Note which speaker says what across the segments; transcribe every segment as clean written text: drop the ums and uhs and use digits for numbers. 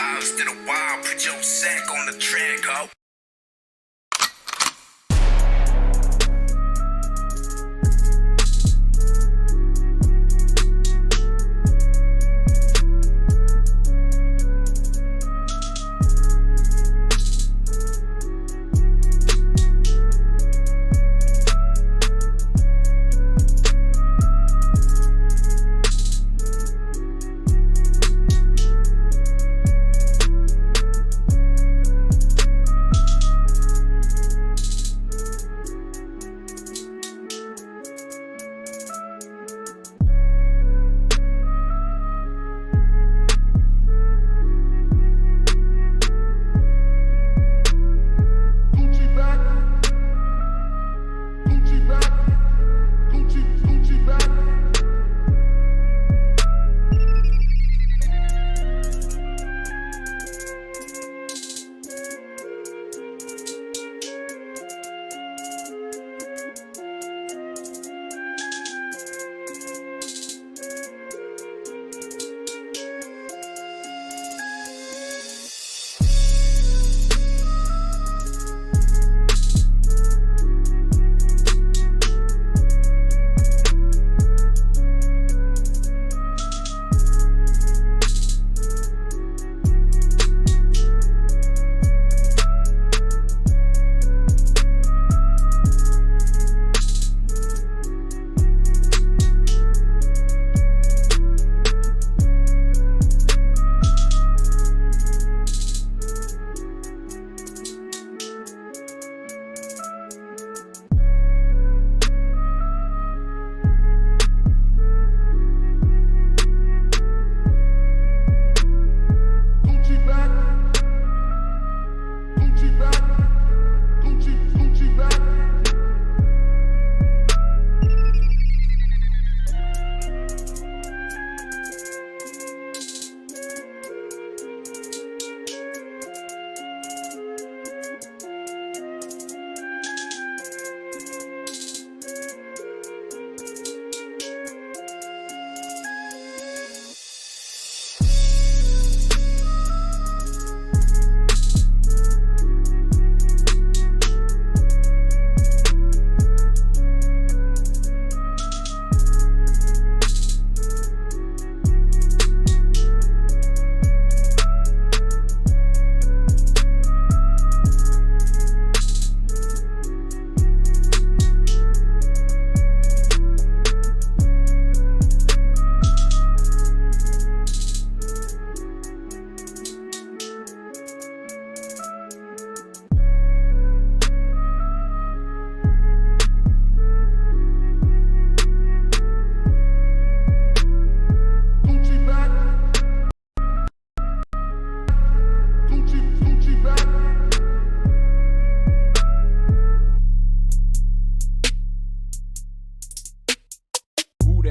Speaker 1: vibes to the wild, put your sack on the track, ho.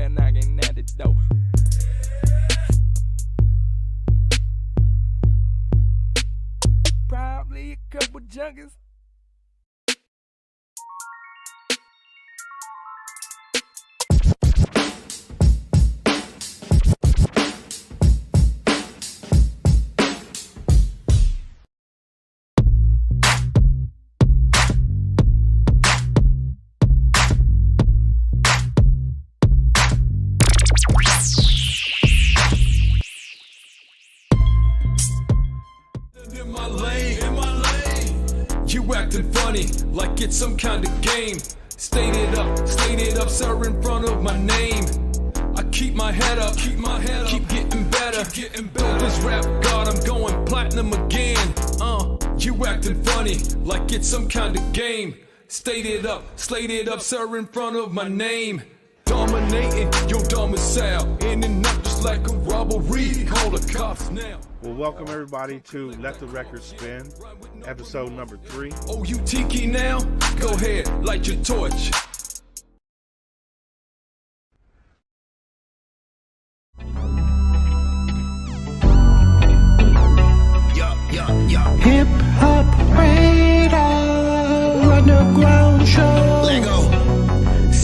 Speaker 2: Knocking at the door. Probably a couple junkies.
Speaker 3: You acting funny, like it's some kind of game. State it up, sir, in front of my name. I keep my head up, keep getting better. This rap god, I'm going platinum again. You acting funny, like it's some kind of game. State it up, sir, in front of my name. Dominating your domicile, in and out just like a robbery. Call the cops now.
Speaker 4: Well, welcome everybody to Let the Record Spin, episode number 3.
Speaker 3: Oh, you tiki now? Go ahead, light your torch.
Speaker 5: Hip Hop Radio Underground Show.
Speaker 1: Lego.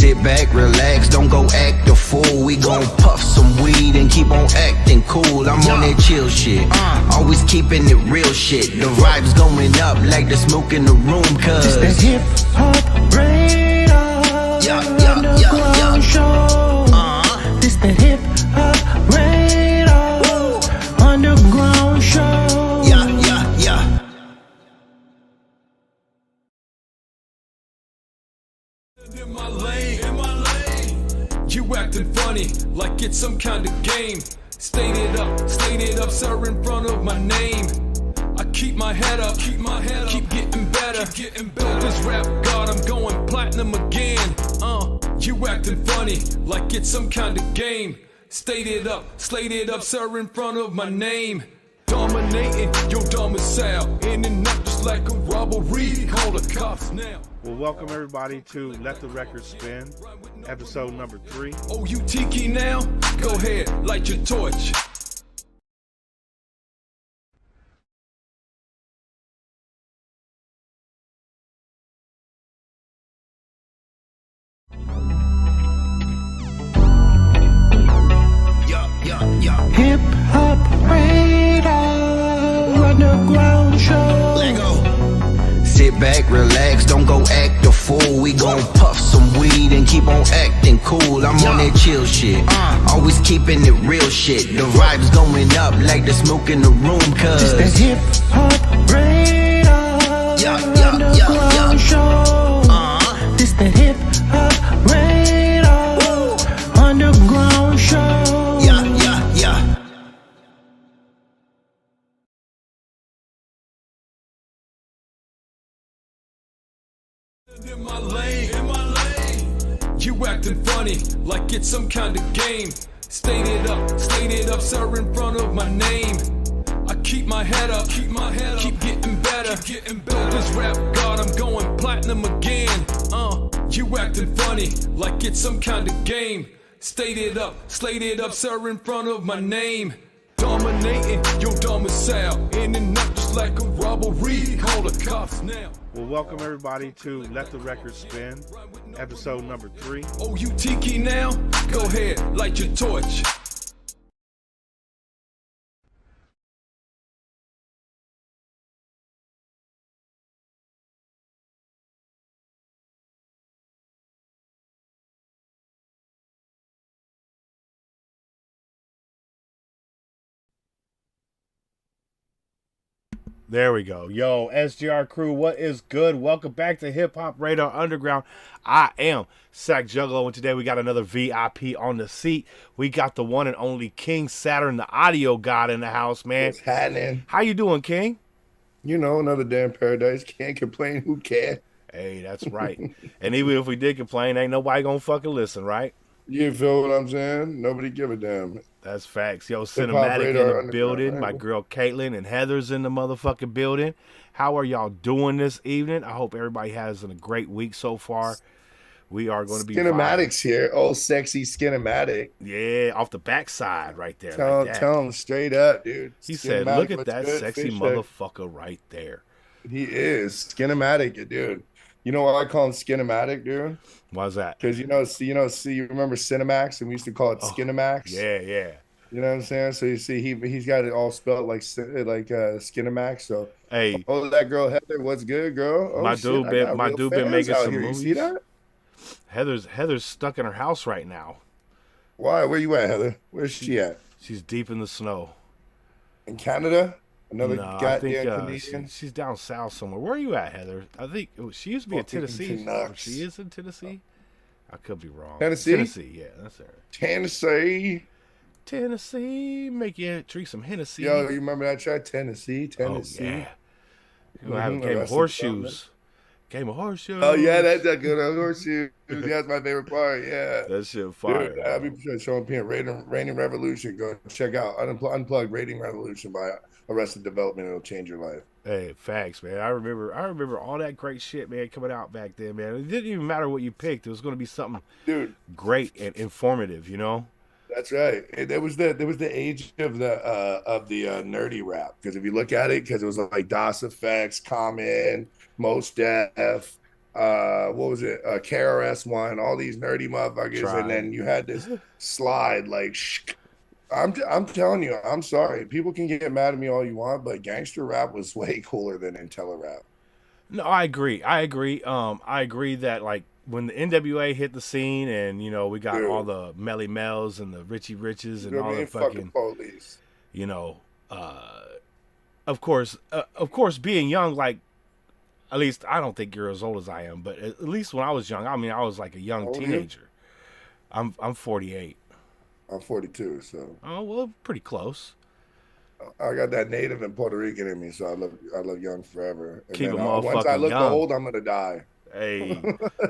Speaker 5: Sit back, relax, don't go act a fool. We gon' puff some weed and keep on acting cool. I'm on that chill shit, always keeping it real shit. The vibes going up like the smoke in the room, cause
Speaker 6: This that hip hop radar, underground show. This that hip hop radar, underground show.
Speaker 5: yeah.
Speaker 3: In my lane, you acting funny like it's some kind of game. State it up, sir, in front of my name. I keep my head up, keep getting better. This rap god, I'm going platinum again. You acting funny like it's some kind of game. State it up, sir, in front of my name. Dominating your domicile, in and out just like a robbery. Call the cops now.
Speaker 4: Well, welcome everybody to Let the Record Spin, episode number 3.
Speaker 3: Oh, you tiki now? Go ahead, light your torch.
Speaker 5: Yeah.
Speaker 6: Hip hop radar, underground show.
Speaker 5: Let go. Sit back, relax, don't go act a fool. We gon' puff some weed and keep on acting cool. I'm on that chill shit, always keeping it real shit. The vibes going up like the smoke in the room, cause
Speaker 6: This that hip hop radar, underground show. This that hip hop radar, underground show.
Speaker 5: yeah.
Speaker 3: In my lane, you acting funny like it's some kind of game. State it up, sir, in front of my name. I keep my head up, keep getting better. This rap god, I'm going platinum again. You acting funny like it's some kind of game. State it up, sir, in front of my name. Dominating your domicile, in and out just like a robbery. Call the cops now.
Speaker 4: Well, welcome everybody to Let the Record Spin, episode number 3.
Speaker 3: Oh, you tiki now? Go ahead, light your torch.
Speaker 4: There we go. Yo, SGR crew, what is good? Welcome back to Hip Hop Radar Underground. I am Sack Juggalo, and today we got another VIP on the seat. We got the one and only King Saturn, the audio god, in the house, man.
Speaker 7: What's happening?
Speaker 4: How you doing, King?
Speaker 7: You know, another damn paradise. Can't complain. Who can?
Speaker 4: Hey, that's right. And even if we did complain, ain't nobody gonna fucking listen, right?
Speaker 7: You feel what I'm saying? Nobody give a damn.
Speaker 4: That's facts. Yo,
Speaker 7: Hip-Hop
Speaker 4: Cinematic in
Speaker 7: Radar
Speaker 4: the building.
Speaker 7: Underground,
Speaker 4: My
Speaker 7: right?
Speaker 4: girl Caitlin and Heather's in the motherfucking building. How are y'all doing this evening? I hope everybody has a great week so far. We are going to be
Speaker 7: Skinematic's here. Oh, sexy Skinematic.
Speaker 4: yeah, off the backside right there.
Speaker 7: Tell
Speaker 4: like that.
Speaker 7: him straight up, dude.
Speaker 4: He said,
Speaker 7: Skinematic,
Speaker 4: look at
Speaker 7: what's
Speaker 4: that
Speaker 7: good?
Speaker 4: sexy
Speaker 7: Fish
Speaker 4: motherfucker right there.
Speaker 7: He is. Skinematic, dude. You know why I call him Skinematic, dude?
Speaker 4: Why's that?
Speaker 7: Because you remember Cinemax, and we used to call it Skinemax.
Speaker 4: Yeah.
Speaker 7: You know what I'm saying? So you see, he's got it all spelled like Skinemax. So,
Speaker 4: Hey,
Speaker 7: oh, that girl Heather, what's good, girl? Oh,
Speaker 4: my
Speaker 7: shit,
Speaker 4: dude
Speaker 7: I
Speaker 4: been
Speaker 7: got
Speaker 4: my
Speaker 7: real
Speaker 4: dude been
Speaker 7: fans
Speaker 4: making
Speaker 7: out
Speaker 4: some
Speaker 7: here. You
Speaker 4: movies.
Speaker 7: see that?
Speaker 4: Heather's stuck in her house right now.
Speaker 7: Why? Where you at, Heather? Where's she at?
Speaker 4: She's deep in the snow.
Speaker 7: In Canada? Another
Speaker 4: No, I
Speaker 7: goddamn
Speaker 4: think
Speaker 7: Canadian?
Speaker 4: she's down south somewhere. Where are you at, Heather? I think she used to be in
Speaker 7: Fucking
Speaker 4: Tennessee.
Speaker 7: Canucks.
Speaker 4: She is in Tennessee. I could be wrong.
Speaker 7: Tennessee?
Speaker 4: Tennessee, yeah, that's her.
Speaker 7: Tennessee.
Speaker 4: Tennessee, make you drink some Hennessy.
Speaker 7: Yo, you remember that track? Tennessee.
Speaker 4: Oh yeah. You gonna have a
Speaker 7: Mhm,
Speaker 4: game of
Speaker 7: Arrested
Speaker 4: horseshoes. Game of horseshoes.
Speaker 7: Oh, yeah, that's a good horseshoe. That's my favorite part. Yeah.
Speaker 4: That shit fire.
Speaker 7: Dude, I'll be showing P Rating Revolution. Go check out Unplugged Rating Revolution by Arrested Development. It'll change your life.
Speaker 4: Hey, facts, man. I remember all that great shit, man, coming out back then, man. It didn't even matter what you picked. It was going to be something
Speaker 7: Dude,
Speaker 4: great and informative, you know?
Speaker 7: that's right. There was the age of the nerdy rap, because if you look at it, because it was like DOS Effects, Common, Mos Def, what was it? KRS-One, all these nerdy motherfuckers, and then you had this slide like. I'm telling you, I'm sorry. People can get mad at me all you want, but gangster rap was way cooler than Intella rap.
Speaker 4: No, I agree. I agree that like when the NWA hit the scene, and we got all
Speaker 7: Dude,
Speaker 4: the Melly Mels and the Richie Riches and
Speaker 7: you know what
Speaker 4: all
Speaker 7: I
Speaker 4: the
Speaker 7: mean? Fucking
Speaker 4: fucking,
Speaker 7: police.
Speaker 4: you know, of course, being young, like at least I don't think you're as old as I am, but at least when I was young, I mean, I was like a
Speaker 7: How
Speaker 4: young
Speaker 7: old are you?
Speaker 4: teenager. I'm 48.
Speaker 7: I'm 42, so
Speaker 4: Oh well, pretty close.
Speaker 7: I got that native and Puerto Rican in me, so I love young forever. And
Speaker 4: Keep a
Speaker 7: then once I
Speaker 4: motherfucker
Speaker 7: look
Speaker 4: young.
Speaker 7: old, I'm gonna die.
Speaker 4: Hey,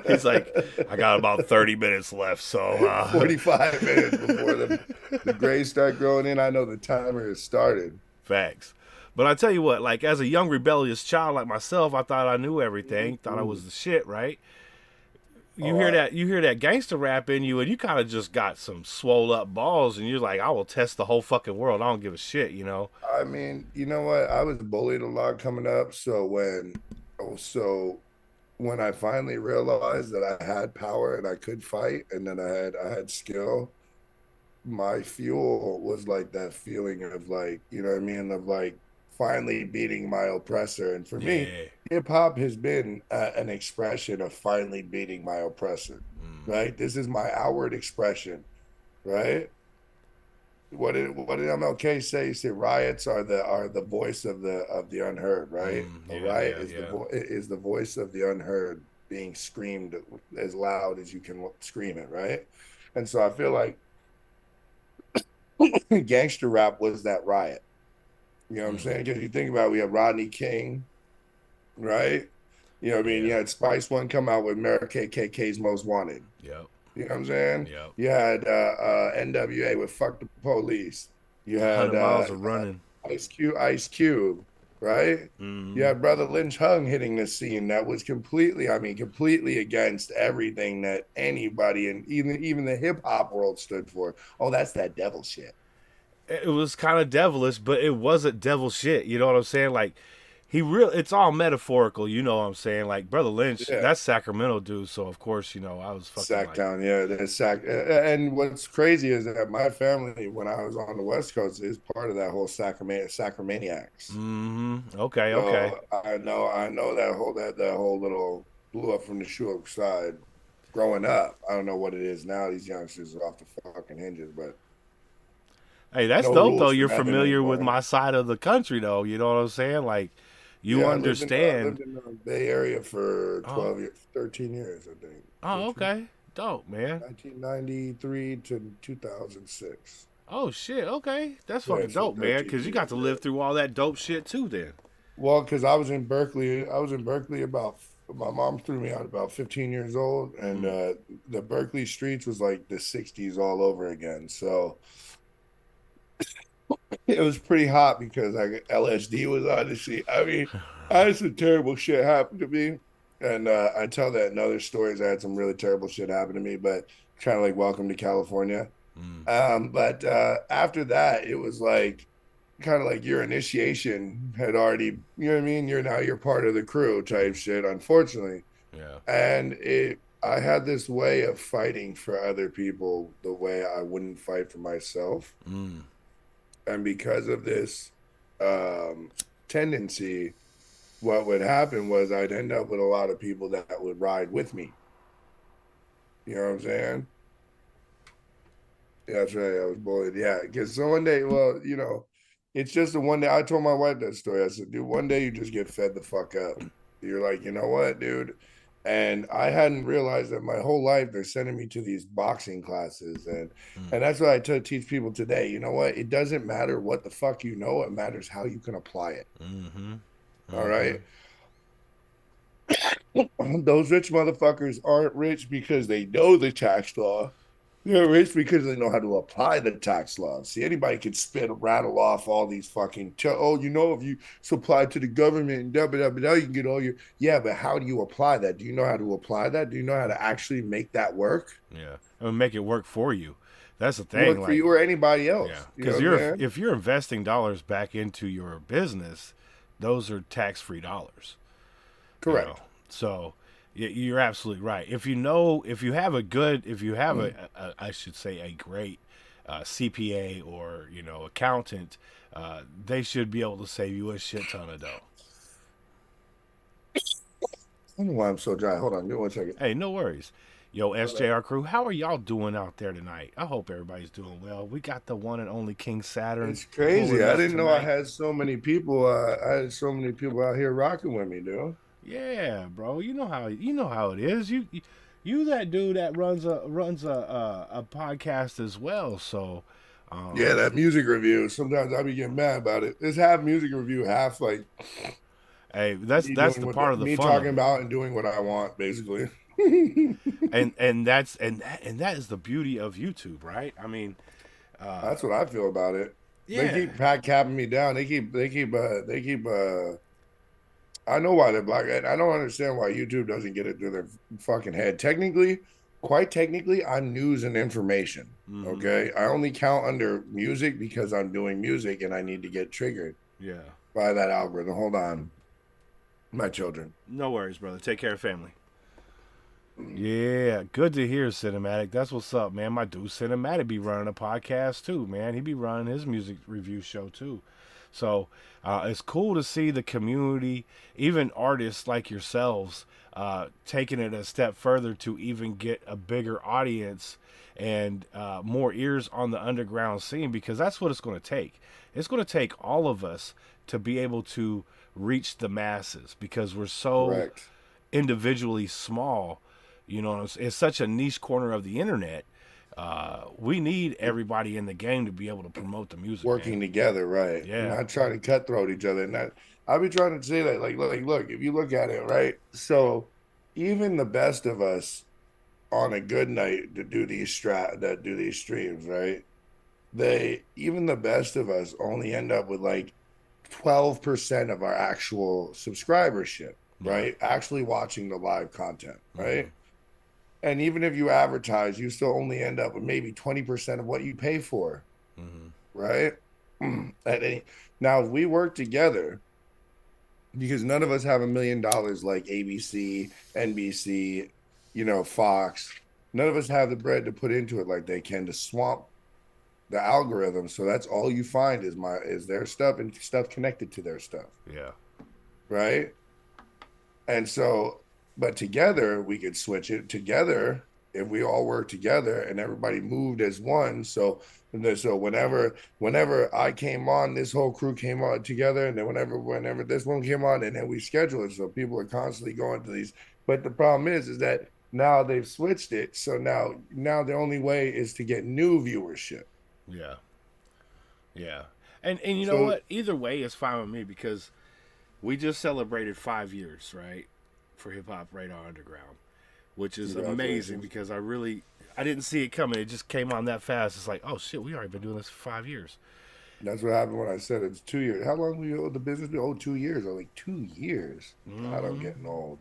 Speaker 4: he's like, I got about 30 minutes left, so
Speaker 7: 45 minutes before the grays start growing in. I know the timer has started.
Speaker 4: facts. But I tell you what, like as a young rebellious child like myself, I thought I knew everything, thought I was the shit, right? You hear that gangster rap in you, and you kind of just got some swole up balls, and you're like, I will test the whole fucking world. I don't give a shit,
Speaker 7: I mean, you know what? I was bullied a lot coming up, so when I finally realized that I had power and I could fight, and that I had skill, my fuel was like that feeling of like, you know what I mean, of like finally beating my oppressor. And for me,
Speaker 4: Yeah.
Speaker 7: hip hop has been an expression of finally beating my oppressor, right? This is my outward expression, right? What did MLK say? He said riots are the voice of the unheard, right? A riot is the voice of the unheard being screamed as loud as you can scream it, right? And so I feel like gangster rap was that riot. You know what I'm saying? Because you think about it, we have Rodney King, right? You know what I mean? You had Spice One come out with Mary KKK's Most Wanted.
Speaker 4: Yep.
Speaker 7: You know what I'm saying?
Speaker 4: Yep.
Speaker 7: You had NWA with Fuck the Police. You had
Speaker 4: 100 miles of running.
Speaker 7: Ice Cube, right? You had Brother Lynch Hung hitting the scene that was completely against everything that anybody and even the hip hop world stood for. Oh, that's that devil shit.
Speaker 4: It was kind of devilish, but it wasn't devil shit. You know what I'm saying? Like, it's all metaphorical. You know what I'm saying? Like, Brother Lynch, that's Sacramento dude. So, of course, I was fucking
Speaker 7: Sacktown, yeah, that's Sac. And what's crazy is that my family, when I was on the West Coast, is part of that whole Sacramaniacs.
Speaker 4: Okay,
Speaker 7: So
Speaker 4: okay.
Speaker 7: I know that whole little blew up from the Shuok side. Growing up, I don't know what it is now. These youngsters are off the fucking hinges, but
Speaker 4: Hey, that's
Speaker 7: no
Speaker 4: dope,
Speaker 7: rules
Speaker 4: though.
Speaker 7: for
Speaker 4: You're
Speaker 7: nothing
Speaker 4: familiar with
Speaker 7: anymore.
Speaker 4: my side of the country, though. You know what I'm saying? Like, you
Speaker 7: Yeah, I
Speaker 4: understand.
Speaker 7: lived in the Bay Area for
Speaker 4: Oh.
Speaker 7: 12 years, 13 years, I think.
Speaker 4: Oh, okay. Dope, man.
Speaker 7: 1993 to 2006.
Speaker 4: Oh, shit. Okay. That's
Speaker 7: Yeah,
Speaker 4: fucking
Speaker 7: so
Speaker 4: dope, man.
Speaker 7: 13
Speaker 4: Because you got to
Speaker 7: years,
Speaker 4: live through all that dope shit, too, then.
Speaker 7: Well, because I was in Berkeley. About, my mom threw me out about 15 years old, and the Berkeley streets was like the 60s all over again. So it was pretty hot because LSD was on the sheet. I mean, I had some terrible shit happen to me. And I tell that in other stories. I had some really terrible shit happen to me, but kind of like welcome to California. But after that, it was like kind of like your initiation had already, you know what I mean? You're part of the crew type shit, unfortunately.
Speaker 4: Yeah.
Speaker 7: And I had this way of fighting for other people the way I wouldn't fight for myself. And because of this tendency, what would happen was I'd end up with a lot of people that would ride with me. You know what I'm saying? Yeah, that's right. I was bullied. Yeah, because so one day, well, it's just the one day. I told my wife that story. I said, dude, one day you just get fed the fuck up. You're like, you know what, dude? And I hadn't realized that my whole life they're sending me to these boxing classes, and that's what I teach people today. You know what? It doesn't matter what the fuck you know. It matters how you can apply it. All right. Those rich motherfuckers aren't rich because they know the tax law. They're rich because they know how to apply the tax law. See, anybody can rattle off all these fucking, if you supply to the government and you can get all your, yeah, but how do you apply that? Do you know how to apply that? Do you know how to actually make that work?
Speaker 4: Yeah. And make it work for you. That's the thing.
Speaker 7: Work for you or anybody else.
Speaker 4: Yeah.
Speaker 7: You
Speaker 4: Because if you're investing dollars back into your business, those are tax-free dollars.
Speaker 7: Correct.
Speaker 4: So Yeah, you're absolutely right. If you have I should say a great CPA or accountant, they should be able to save you a shit ton of dough.
Speaker 7: I don't know why I'm so dry. Hold on, give me 1 second.
Speaker 4: Hey, no worries. Yo, SJR crew, how are y'all doing out there tonight? I hope everybody's doing well. We got the one and only King Saturn.
Speaker 7: It's crazy.
Speaker 4: pulling
Speaker 7: I
Speaker 4: up
Speaker 7: didn't know I
Speaker 4: tonight.
Speaker 7: had so many people. I had so many people out here rocking with me, dude.
Speaker 4: Yeah, bro. You know how it is. You that dude that runs a podcast as well. So
Speaker 7: Yeah, that music review. Sometimes I be getting mad about it. It's half music review, half like
Speaker 4: hey, that's
Speaker 7: me
Speaker 4: the
Speaker 7: doing what
Speaker 4: part of the
Speaker 7: me
Speaker 4: fun
Speaker 7: talking
Speaker 4: of it.
Speaker 7: about and doing what I want, basically.
Speaker 4: And that is the beauty of YouTube, right? I mean,
Speaker 7: That's what I feel about it.
Speaker 4: yeah,
Speaker 7: They keep capping me down. They keep I know why they're black. I don't understand why YouTube doesn't get it through their fucking head. Quite technically, I'm news and information. Okay. I only count under music because I'm doing music and I need to get triggered
Speaker 4: yeah.
Speaker 7: by that algorithm. Hold on. My children.
Speaker 4: No worries, brother. Take care of family. Yeah, good to hear, Cinematic. That's what's up, man. My dude Cinematic be running a podcast too, man. He be running his music review show too. So it's cool to see the community, even artists like yourselves, taking it a step further to even get a bigger audience and more ears on the underground scene, because that's what it's going to take. It's going to take all of us to be able to reach the masses, because we're so
Speaker 7: Correct.
Speaker 4: individually small. It's such a niche corner of the internet. We need everybody in the game to be able to promote the music.
Speaker 7: Working
Speaker 4: man.
Speaker 7: together, right?
Speaker 4: Yeah.
Speaker 7: Not trying to cutthroat each other. And that I'll be trying to say that, like, look, if you look at it, right? So even the best of us on a good night to do these streams, right? Even the best of us only end up with like 12% of our actual subscribership, right? Actually watching the live content, right? And even if you advertise, you still only end up with maybe 20% of what you pay for, right? Now, if we work together, because none of us have $1 million like ABC, NBC, Fox. None of us have the bread to put into it like they can to swamp the algorithm. So that's all you find is their stuff and stuff connected to their stuff.
Speaker 4: Yeah.
Speaker 7: Right. And so, but together we could switch it together if we all work together and everybody moved as one. So whenever I came on, this whole crew came on together, and then whenever this one came on, and then we schedule it, so people are constantly going to these. But the problem is that now they've switched it, so now the only way is to get new viewership.
Speaker 4: Yeah. Yeah. And you know what? Either way is fine with me, because we just celebrated 5 years, right, for Hip Hop Radar Underground, which is amazing, because I didn't see it coming. It just came on that fast. It's like, oh shit, we already been doing this for 5 years.
Speaker 7: That's what happened when I said it's 2 years. How long were you the business? Oh, 2 years. I'm like, 2 years. God, I'm getting old.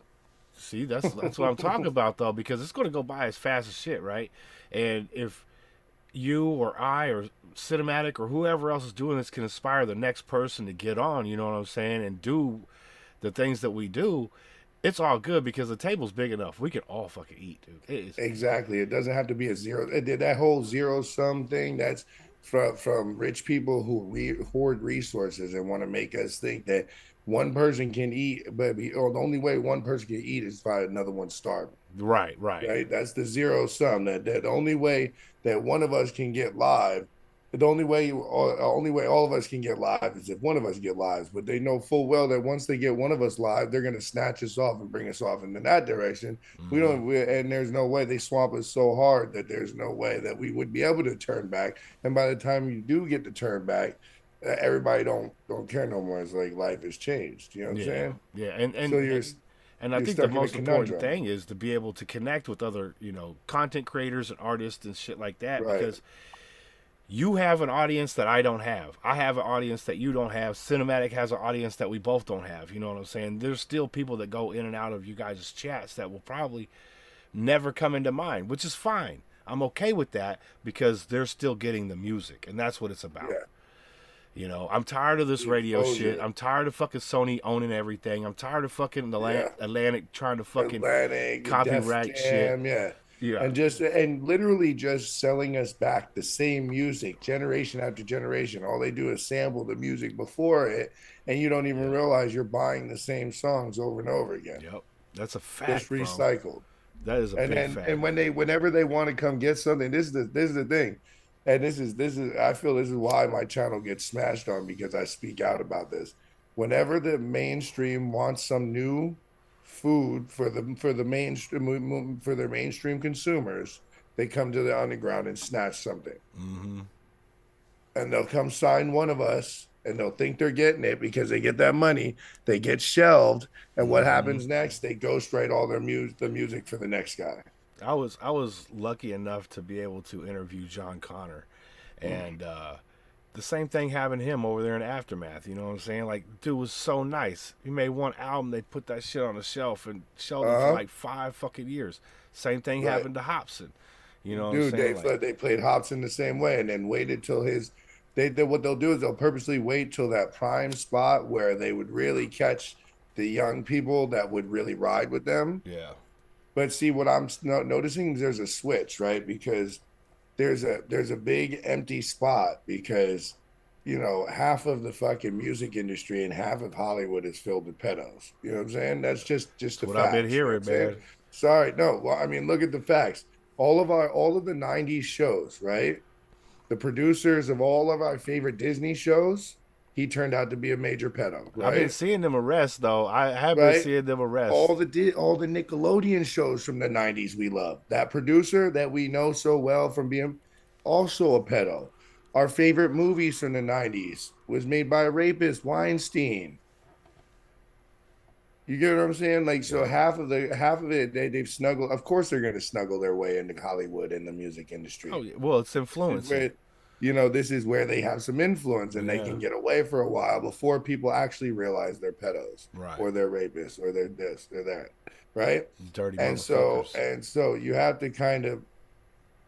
Speaker 4: See, that's what I'm talking about, though, because it's going to go by as fast as shit, right? And if you or I or Cinematic or whoever else is doing this can inspire the next person to get on, you know what I'm saying, and do the things that we do, it's all good, because the table's big enough. We can all fucking eat, dude. It is.
Speaker 7: Exactly. It doesn't have to be a zero. That whole zero sum thing, that's from rich people who hoard resources and want to make us think that one person can eat, but the only way one person can eat is by another one starving.
Speaker 4: Right.
Speaker 7: Right. That's the zero sum. That the only way that one of us can get live, the only way all of us can get live is if one of us get lives. But they know full well that once they get one of us live, they're gonna snatch us off and bring us off in that direction. And there's no way. They swamp us so hard that there's no way that we would be able to turn back. And by the time you do get to turn back, everybody don't care no more. It's like life has changed. You know what I'm saying?
Speaker 4: Yeah. And
Speaker 7: So
Speaker 4: and I
Speaker 7: you're
Speaker 4: think the
Speaker 7: stuck in a
Speaker 4: most important
Speaker 7: conundrum.
Speaker 4: thing is to be able to connect with other, content creators and artists and shit like that,
Speaker 7: Right.
Speaker 4: because you have an audience that I don't have. I have an audience that you don't have. Cinematic has an audience that we both don't have. You know what I'm saying? There's still people that go in and out of you guys' chats that will probably never come into mine, which is fine. I'm okay with that, because they're still getting the music, and that's what it's about.
Speaker 7: Yeah.
Speaker 4: You know, I'm tired of this
Speaker 7: The
Speaker 4: radio shit.
Speaker 7: exposure.
Speaker 4: I'm tired of fucking Sony owning everything. I'm tired of fucking
Speaker 7: Yeah.
Speaker 4: Atlantic trying to fucking
Speaker 7: Atlantic, Def
Speaker 4: copyright shit.
Speaker 7: Jam, yeah.
Speaker 4: Yeah.
Speaker 7: And literally just selling us back the same music generation after generation. All they do is sample the music before it, and you don't even realize you're buying the same songs over and over again.
Speaker 4: Yep. That's a
Speaker 7: Just
Speaker 4: fact, bro.
Speaker 7: recycled.
Speaker 4: That is a
Speaker 7: And
Speaker 4: big
Speaker 7: then
Speaker 4: fact.
Speaker 7: and whenever they want to come get something, this is the thing. And this is I feel this is why my channel gets smashed on, because I speak out about this. Whenever the mainstream wants some new food for the mainstream for their mainstream consumers, they come to the underground and snatch something. And they'll come sign one of us, and they'll think they're getting it because they get that money. They get shelved, and what happens next? They ghostwrite all the music for the next guy.
Speaker 4: I was lucky enough to be able to interview John Connor, and the same thing happened to him over there in Aftermath. You know what I'm saying? Like, dude was so nice. He made one album, they put that shit on the shelf and shelved it for like 5 fucking years. Same thing
Speaker 7: Right.
Speaker 4: happened to Hobson. You know what
Speaker 7: Dude,
Speaker 4: I'm saying?
Speaker 7: they played Hobson the same way, and then waited till his. What they'll do is they'll purposely wait till that prime spot where they would really catch the young people that would really ride with them.
Speaker 4: Yeah.
Speaker 7: But see, what I'm noticing is there's a switch, right? Because there's a big empty spot, because half of the fucking music industry and half of Hollywood is filled with pedos. You know what I'm saying? That's just the
Speaker 4: what
Speaker 7: facts.
Speaker 4: I've been
Speaker 7: You know
Speaker 4: hearing,
Speaker 7: what I'm saying?
Speaker 4: man.
Speaker 7: Sorry, no. Well, I mean, look at the facts. All of the '90s shows, right? The producers of all of our favorite Disney shows, he turned out to be a major pedo,
Speaker 4: I've been
Speaker 7: right?
Speaker 4: seeing them arrest though. I have been
Speaker 7: Right?
Speaker 4: seeing them arrest.
Speaker 7: All the Nickelodeon shows from the '90s we love. That producer that we know so well from being also a pedo. Our favorite movies from the '90s was made by a rapist, Weinstein. You get what I'm saying? Like, so half of it, they've snuggled. Of course, they're going to snuggle their way into Hollywood and the music industry.
Speaker 4: Oh, yeah. Well, it's
Speaker 7: This is
Speaker 4: influencing.
Speaker 7: where, this is where they have some influence, and they
Speaker 4: Yeah.
Speaker 7: can get away for a while before people actually realize they're pedos,
Speaker 4: Right.
Speaker 7: or they're rapists, or they're this or that, right?
Speaker 4: Dirty
Speaker 7: And
Speaker 4: motherfuckers.
Speaker 7: so you have to kind of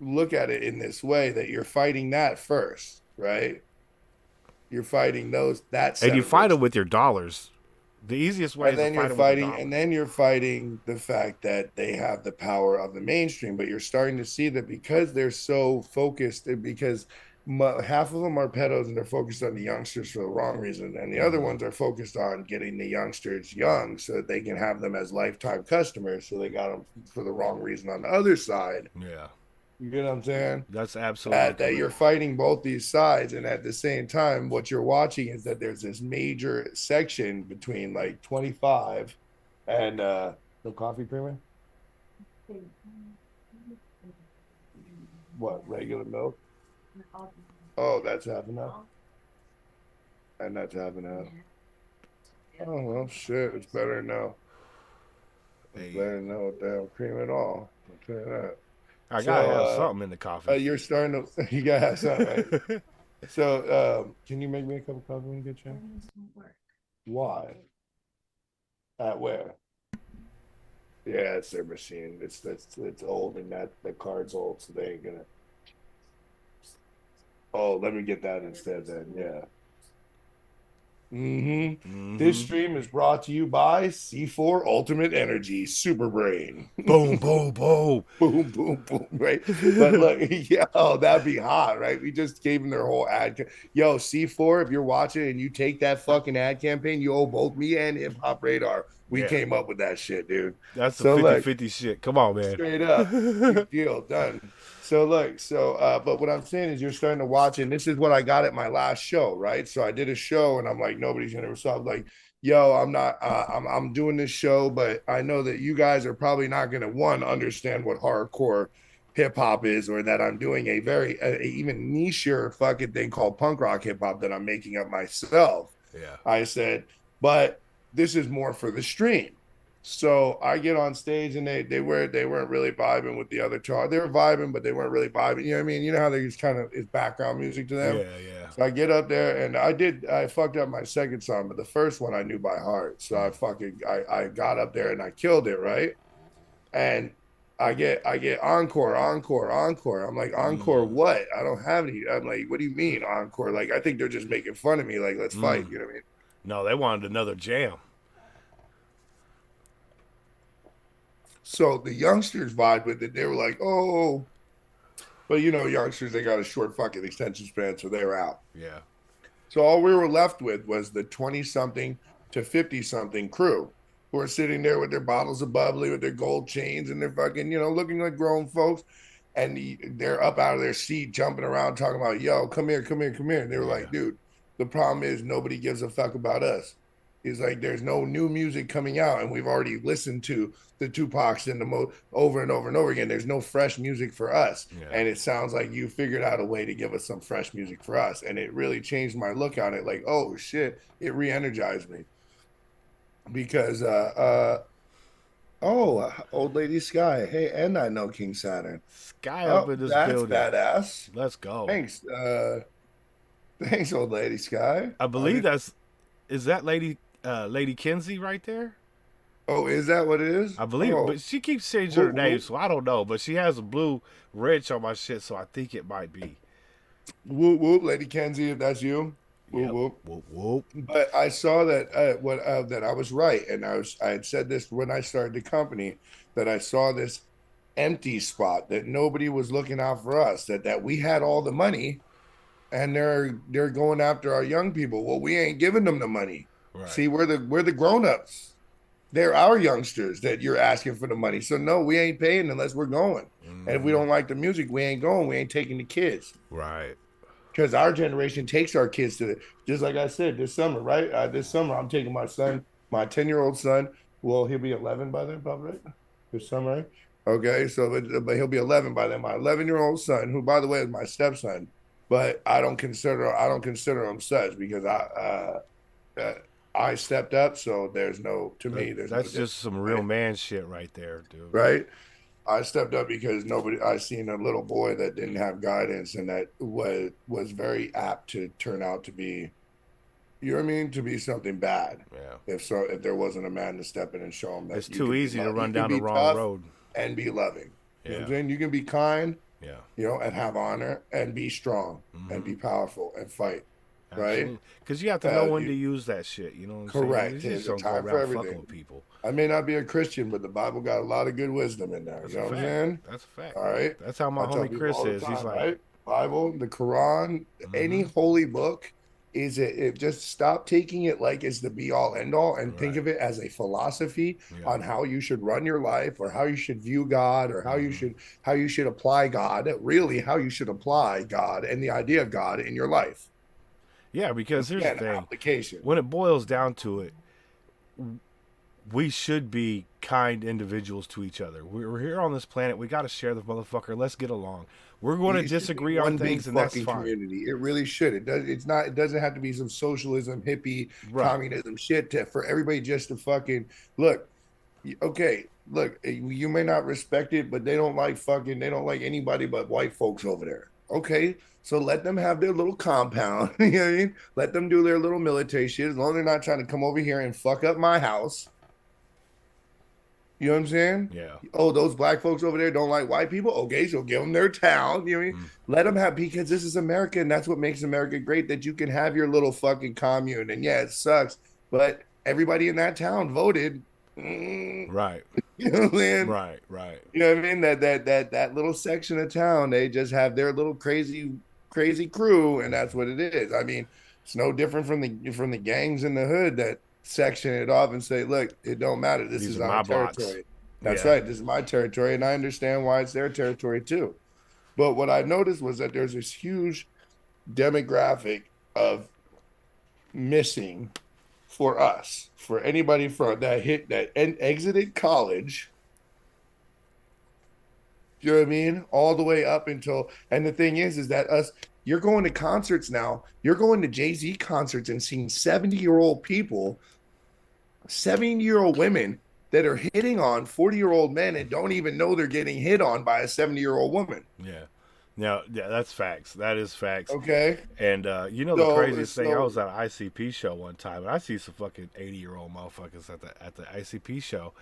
Speaker 7: look at it in this way, that you're fighting that first, right? You're fighting that
Speaker 4: And you
Speaker 7: set of
Speaker 4: fight
Speaker 7: issues.
Speaker 4: them with your dollars. The easiest way
Speaker 7: And
Speaker 4: is
Speaker 7: then
Speaker 4: to
Speaker 7: you're
Speaker 4: fight them with
Speaker 7: fighting,
Speaker 4: your dollars.
Speaker 7: and then you're fighting the fact that they have the power of the mainstream. But you're starting to see that because they're so focused, and because half of them are pedos and they're focused on the youngsters for the wrong reason, and the other ones are focused on getting the youngsters young so that they can have them as lifetime customers. So they got them for the wrong reason on the other side.
Speaker 4: Yeah.
Speaker 7: You get what I'm saying?
Speaker 4: That's absolutely
Speaker 7: That you're fighting both these sides, and at the same time what you're watching is that there's this major section between like 25 and no coffee creamer, what, regular milk? Oh, that's half enough, and that's half enough. Oh well, shit, it's better than no. It's
Speaker 4: Hey.
Speaker 7: better than no damn cream at all, I'll tell you that.
Speaker 4: I gotta have
Speaker 7: So,
Speaker 4: something in the coffee.
Speaker 7: you're starting to you gotta have something, right? So, can you make me a cup of coffee when you get a chance? Why? At where? Yeah, it's their machine. It's old, and that the card's old, so they ain't gonna. Oh, let me get that instead then. Yeah. This stream is brought to you by C4 Ultimate Energy Super Brain.
Speaker 4: Boom, boom, boom.
Speaker 7: Boom, boom, boom, right? But look, yeah, oh, that'd be hot, right? We just gave them their whole ad. Yo, C4, if you're watching and you take that fucking ad campaign, you owe both me and Hip Hop Radar. We
Speaker 4: Yeah.
Speaker 7: came up with that shit, dude.
Speaker 4: That's a
Speaker 7: So, look,
Speaker 4: 50-50 shit. Come on, man.
Speaker 7: straight up, big deal, done. So look, but what I'm saying is you're starting to watch, and this is what I got at my last show, right? So I did a show, and I'm like, nobody's gonna. So I'm like, yo, I'm not. I'm doing this show, but I know that you guys are probably not gonna understand what hardcore hip hop is, or that I'm doing a very even nicher fucking thing called punk rock hip hop that I'm making up myself.
Speaker 4: Yeah.
Speaker 7: I said, but this is more for the stream. So I get on stage, and they weren't really vibing with the other two. They were vibing, but they weren't really vibing. You know what I mean? You know how they just kind of is background music to them.
Speaker 4: Yeah, yeah.
Speaker 7: So I get up there, and I fucked up my second song, but the first one I knew by heart. So I got up there and I killed it, right? And I get encore, encore, encore. I'm like, encore what? I don't have any. I'm like, what do you mean encore? Like, I think they're just making fun of me. Like, let's fight. You know what I mean?
Speaker 4: No, they wanted another jam.
Speaker 7: So the youngsters vibe with it. They were like, oh, but youngsters, they got a short fucking extension span, so they were out.
Speaker 4: Yeah.
Speaker 7: So all we were left with was the 20 something to 50 something crew who are sitting there with their bottles of bubbly, with their gold chains, and they're fucking, looking like grown folks. And they're up out of their seat, jumping around, talking about, yo, come here, come here, come here. And they were like, dude, the problem is nobody gives a fuck about us. He's like, there's no new music coming out, and we've already listened to the Tupacs and over and over and over again. There's no fresh music for us, and it sounds like you figured out a way to give us some fresh music for us, and it really changed my look on it. Like, oh shit, it re-energized me because old lady Sky, hey, and I know King Saturn.
Speaker 4: Sky up in this
Speaker 7: that's
Speaker 4: building.
Speaker 7: Badass.
Speaker 4: Let's go.
Speaker 7: Thanks, thanks, old lady Sky.
Speaker 4: I believe is that Lady Kinsey right there?
Speaker 7: Oh, is that what it is?
Speaker 4: I believe, but she keeps changing her name, so I don't know. But she has a blue wrench on my shit, so I think it might be.
Speaker 7: Whoop whoop, Lady Kenzie, if that's you. Whoop whoop.
Speaker 4: Whoop whoop.
Speaker 7: But I saw that that I was right, and I had said this when I started the company, that I saw this empty spot, that nobody was looking out for us, that we had all the money, and they're going after our young people. Well, we ain't giving them the money. Right. See, we're the grown-ups. They're our youngsters that you're asking for the money. So no, we ain't paying unless we're going. And if we don't like the music, we ain't going. We ain't taking the kids.
Speaker 4: Right.
Speaker 7: Because our generation takes our kids to just like I said, this summer, right? This summer, I'm taking my son, my 10-year-old son. Well, he'll be 11 by then, probably, right? This summer, right? Okay, so but he'll be 11 by then. My 11-year-old son, who by the way is my stepson, but I don't consider him such because I stepped up, so there's
Speaker 4: that's just some real man shit right there, dude.
Speaker 7: Right? I stepped up because I seen a little boy that didn't have guidance, and that was very apt to turn out to be, you know what I mean, to be something bad. Yeah. If there wasn't a man to step in and show him that
Speaker 4: it's too easy to run down the wrong road
Speaker 7: and be loving. You know what I'm saying? You can be kind, and have honor, and be strong, and be powerful, and fight. Right,
Speaker 4: because you have to know when to use that shit. You know what I'm
Speaker 7: correct.
Speaker 4: saying?
Speaker 7: There's a time for everything.
Speaker 4: With people.
Speaker 7: I may not be a Christian, but the Bible got a lot of good wisdom in there.
Speaker 4: That's
Speaker 7: you know what I'm saying?
Speaker 4: That's a fact.
Speaker 7: All right.
Speaker 4: That's how my homie Chris is. He's like,
Speaker 7: right? Bible, the Quran, any holy book is it. Just stop taking it like it's the be all end all, and think of it as a philosophy on how you should run your life, or how you should view God, or how you should apply God. Really, how you should apply God and the idea of God in your life.
Speaker 4: Yeah, because here's the thing.
Speaker 7: Application.
Speaker 4: When it boils down to it, we should be kind individuals to each other. We're here on this planet. We got to share the motherfucker. Let's get along. We're going to disagree on things, and that's fine.
Speaker 7: Community. It really should. It does. It's not. It doesn't have to be some socialism, hippie, communism shit for everybody just to fucking look. Okay, look. You may not respect it, but they don't like anybody but white folks over there. Okay. So let them have their little compound, you know what I mean? Let them do their little military shit, as long as they're not trying to come over here and fuck up my house. You know what I'm saying?
Speaker 4: Yeah.
Speaker 7: Oh, those black folks over there don't like white people? Okay, so give them their town. You know what I mean? Let them have, because this is America, and that's what makes America great, that you can have your little fucking commune. And yeah, it sucks, but everybody in that town voted.
Speaker 4: Right.
Speaker 7: You know what I'm saying?
Speaker 4: Right.
Speaker 7: You know what I mean? That little section of town, they just have their little crazy crew, and that's what it is. I mean, it's no different from the gangs in the hood that section it off and say, look, it don't matter. This is our territory. That's right. This is my territory, and I understand why it's their territory too. But what I noticed was that there's this huge demographic of missing for us, for anybody from that exited college. You know what I mean? All the way up until, and the thing is that you're going to concerts now. You're going to Jay-Z concerts and seeing 70-year-old people, 70-year-old women that are hitting on 40-year-old men and don't even know they're getting hit on by a 70-year-old woman.
Speaker 4: Yeah. Now, yeah, that's facts. That is facts.
Speaker 7: Okay.
Speaker 4: And the craziest thing, I was at an ICP show one time, and I see some fucking 80-year-old motherfuckers at the ICP show.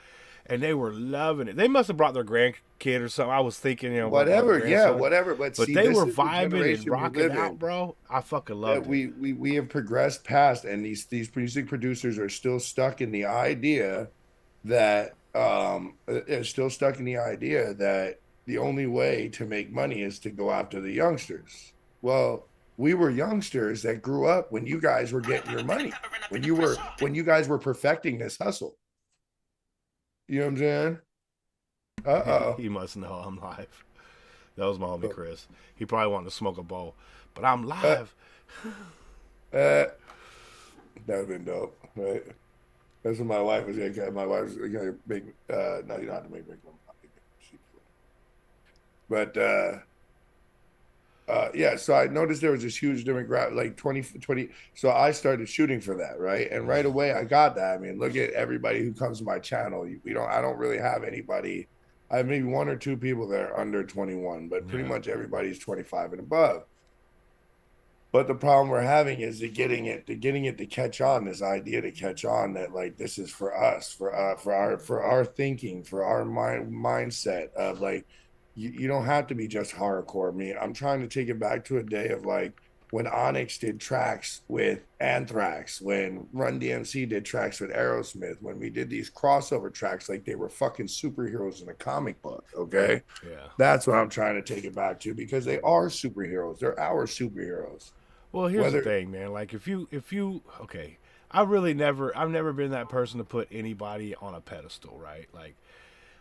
Speaker 4: and they were loving it. They must have brought their grandkid or something. I was thinking, you know, brought
Speaker 7: Whatever,
Speaker 4: their
Speaker 7: yeah,
Speaker 4: grandson.
Speaker 7: whatever. But
Speaker 4: But
Speaker 7: see,
Speaker 4: they
Speaker 7: this
Speaker 4: were
Speaker 7: is the
Speaker 4: vibing and
Speaker 7: generation we
Speaker 4: rocking
Speaker 7: live
Speaker 4: out,
Speaker 7: in.
Speaker 4: bro. I fucking
Speaker 7: That
Speaker 4: loved it.
Speaker 7: we have progressed past, and these music producers are still stuck in the idea that are still stuck in the idea that the only way to make money is to go after the youngsters. Well, we were youngsters that grew up when you guys were getting your money, when you guys were perfecting this hustle. You know what I'm saying? Uh-oh.
Speaker 4: He must know I'm live. That was my homie Chris. He probably wanted to smoke a bowl, but I'm live.
Speaker 7: That would have been dope, right? That's what my wife was gonna. My wife was gonna make. No, you don't have to make them. But yeah. So I noticed there was this huge demographic, like 20. So I started shooting for that, right? And right away I got that. I mean, look at everybody who comes to my channel. We don't. I don't really have anybody. I have maybe one or two people that are under 21, but pretty much everybody's 25 and above. But the problem we're having is getting it to catch on, this idea to catch on that like this is for us, for our thinking, for our mindset of like you don't have to be just hardcore. I mean, I'm trying to take it back to a day of like when Onyx did tracks with Anthrax, when Run DMC did tracks with Aerosmith, when we did these crossover tracks like they were fucking superheroes in a comic book. Okay.
Speaker 4: Yeah.
Speaker 7: That's what I'm trying to take it back to, because they are superheroes. They're our superheroes.
Speaker 4: Well, here's the thing, man. Like if you okay, I've never been that person to put anybody on a pedestal, right? Like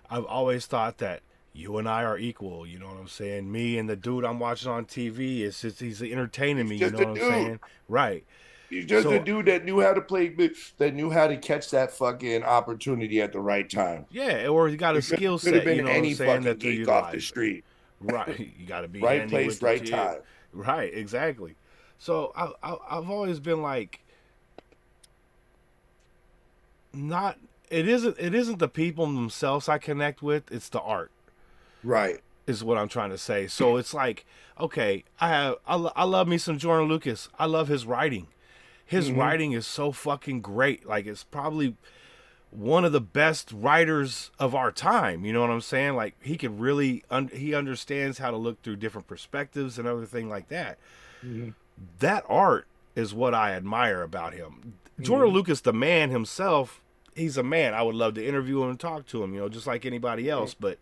Speaker 4: I've always thought that you and I are equal. You know what I'm saying? Me and the dude I'm watching on TV, it's just he's entertaining me. You know what I'm saying? Right.
Speaker 7: He's just a dude that knew how to play, that knew how to catch that fucking opportunity at the right time.
Speaker 4: Yeah, or he got a skill
Speaker 7: Could have
Speaker 4: set.
Speaker 7: been
Speaker 4: You know
Speaker 7: any
Speaker 4: what I'm saying?
Speaker 7: fucking
Speaker 4: That you
Speaker 7: geek off the street.
Speaker 4: Right. You got to be
Speaker 7: right
Speaker 4: handy
Speaker 7: place,
Speaker 4: with the
Speaker 7: right
Speaker 4: kid.
Speaker 7: time.
Speaker 4: Right. Exactly. So I've always been like, not. It isn't the people themselves I connect with. It's the art.
Speaker 7: Right.
Speaker 4: Is what I'm trying to say. So it's like, okay, I love me some Jordan Lucas. I love his writing. His writing is so fucking great. Like it's probably one of the best writers of our time. You know what I'm saying? Like he could really he understands how to look through different perspectives and everything like that. That art is what I admire about him. Jordan Lucas, the man himself, he's a man. I would love to interview him and talk to him, you know, just like anybody else. But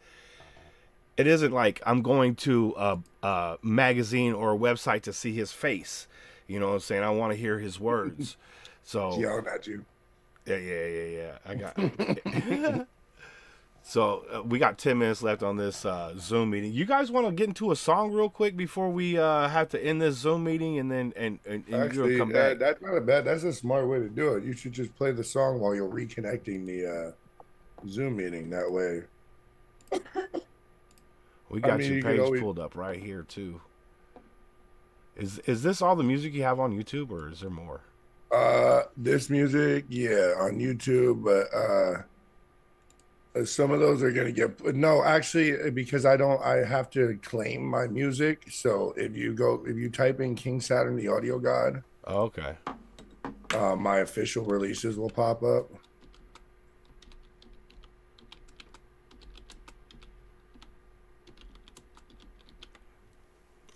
Speaker 4: it isn't like I'm going to a magazine or a website to see his face. You know what I'm saying? I want to hear his words. So
Speaker 7: yelling at you.
Speaker 4: Yeah. I got. So we got 10 minutes left on this Zoom meeting. You guys want to get into a song real quick before we have to end this Zoom meeting, and then and
Speaker 7: Actually,
Speaker 4: you'll come back.
Speaker 7: that's not a bad. That's a smart way to do it. You should just play the song while you're reconnecting the Zoom meeting. That way,
Speaker 4: We got
Speaker 7: you
Speaker 4: your
Speaker 7: could
Speaker 4: page
Speaker 7: always-
Speaker 4: pulled up right here too. Is this all the music you have on YouTube, or is there more?
Speaker 7: this music, yeah, on YouTube, but some of those are gonna get no. Actually, because I have to claim my music. So if you type in King Saturn, the audio god,
Speaker 4: Oh, okay.
Speaker 7: my official releases will pop up.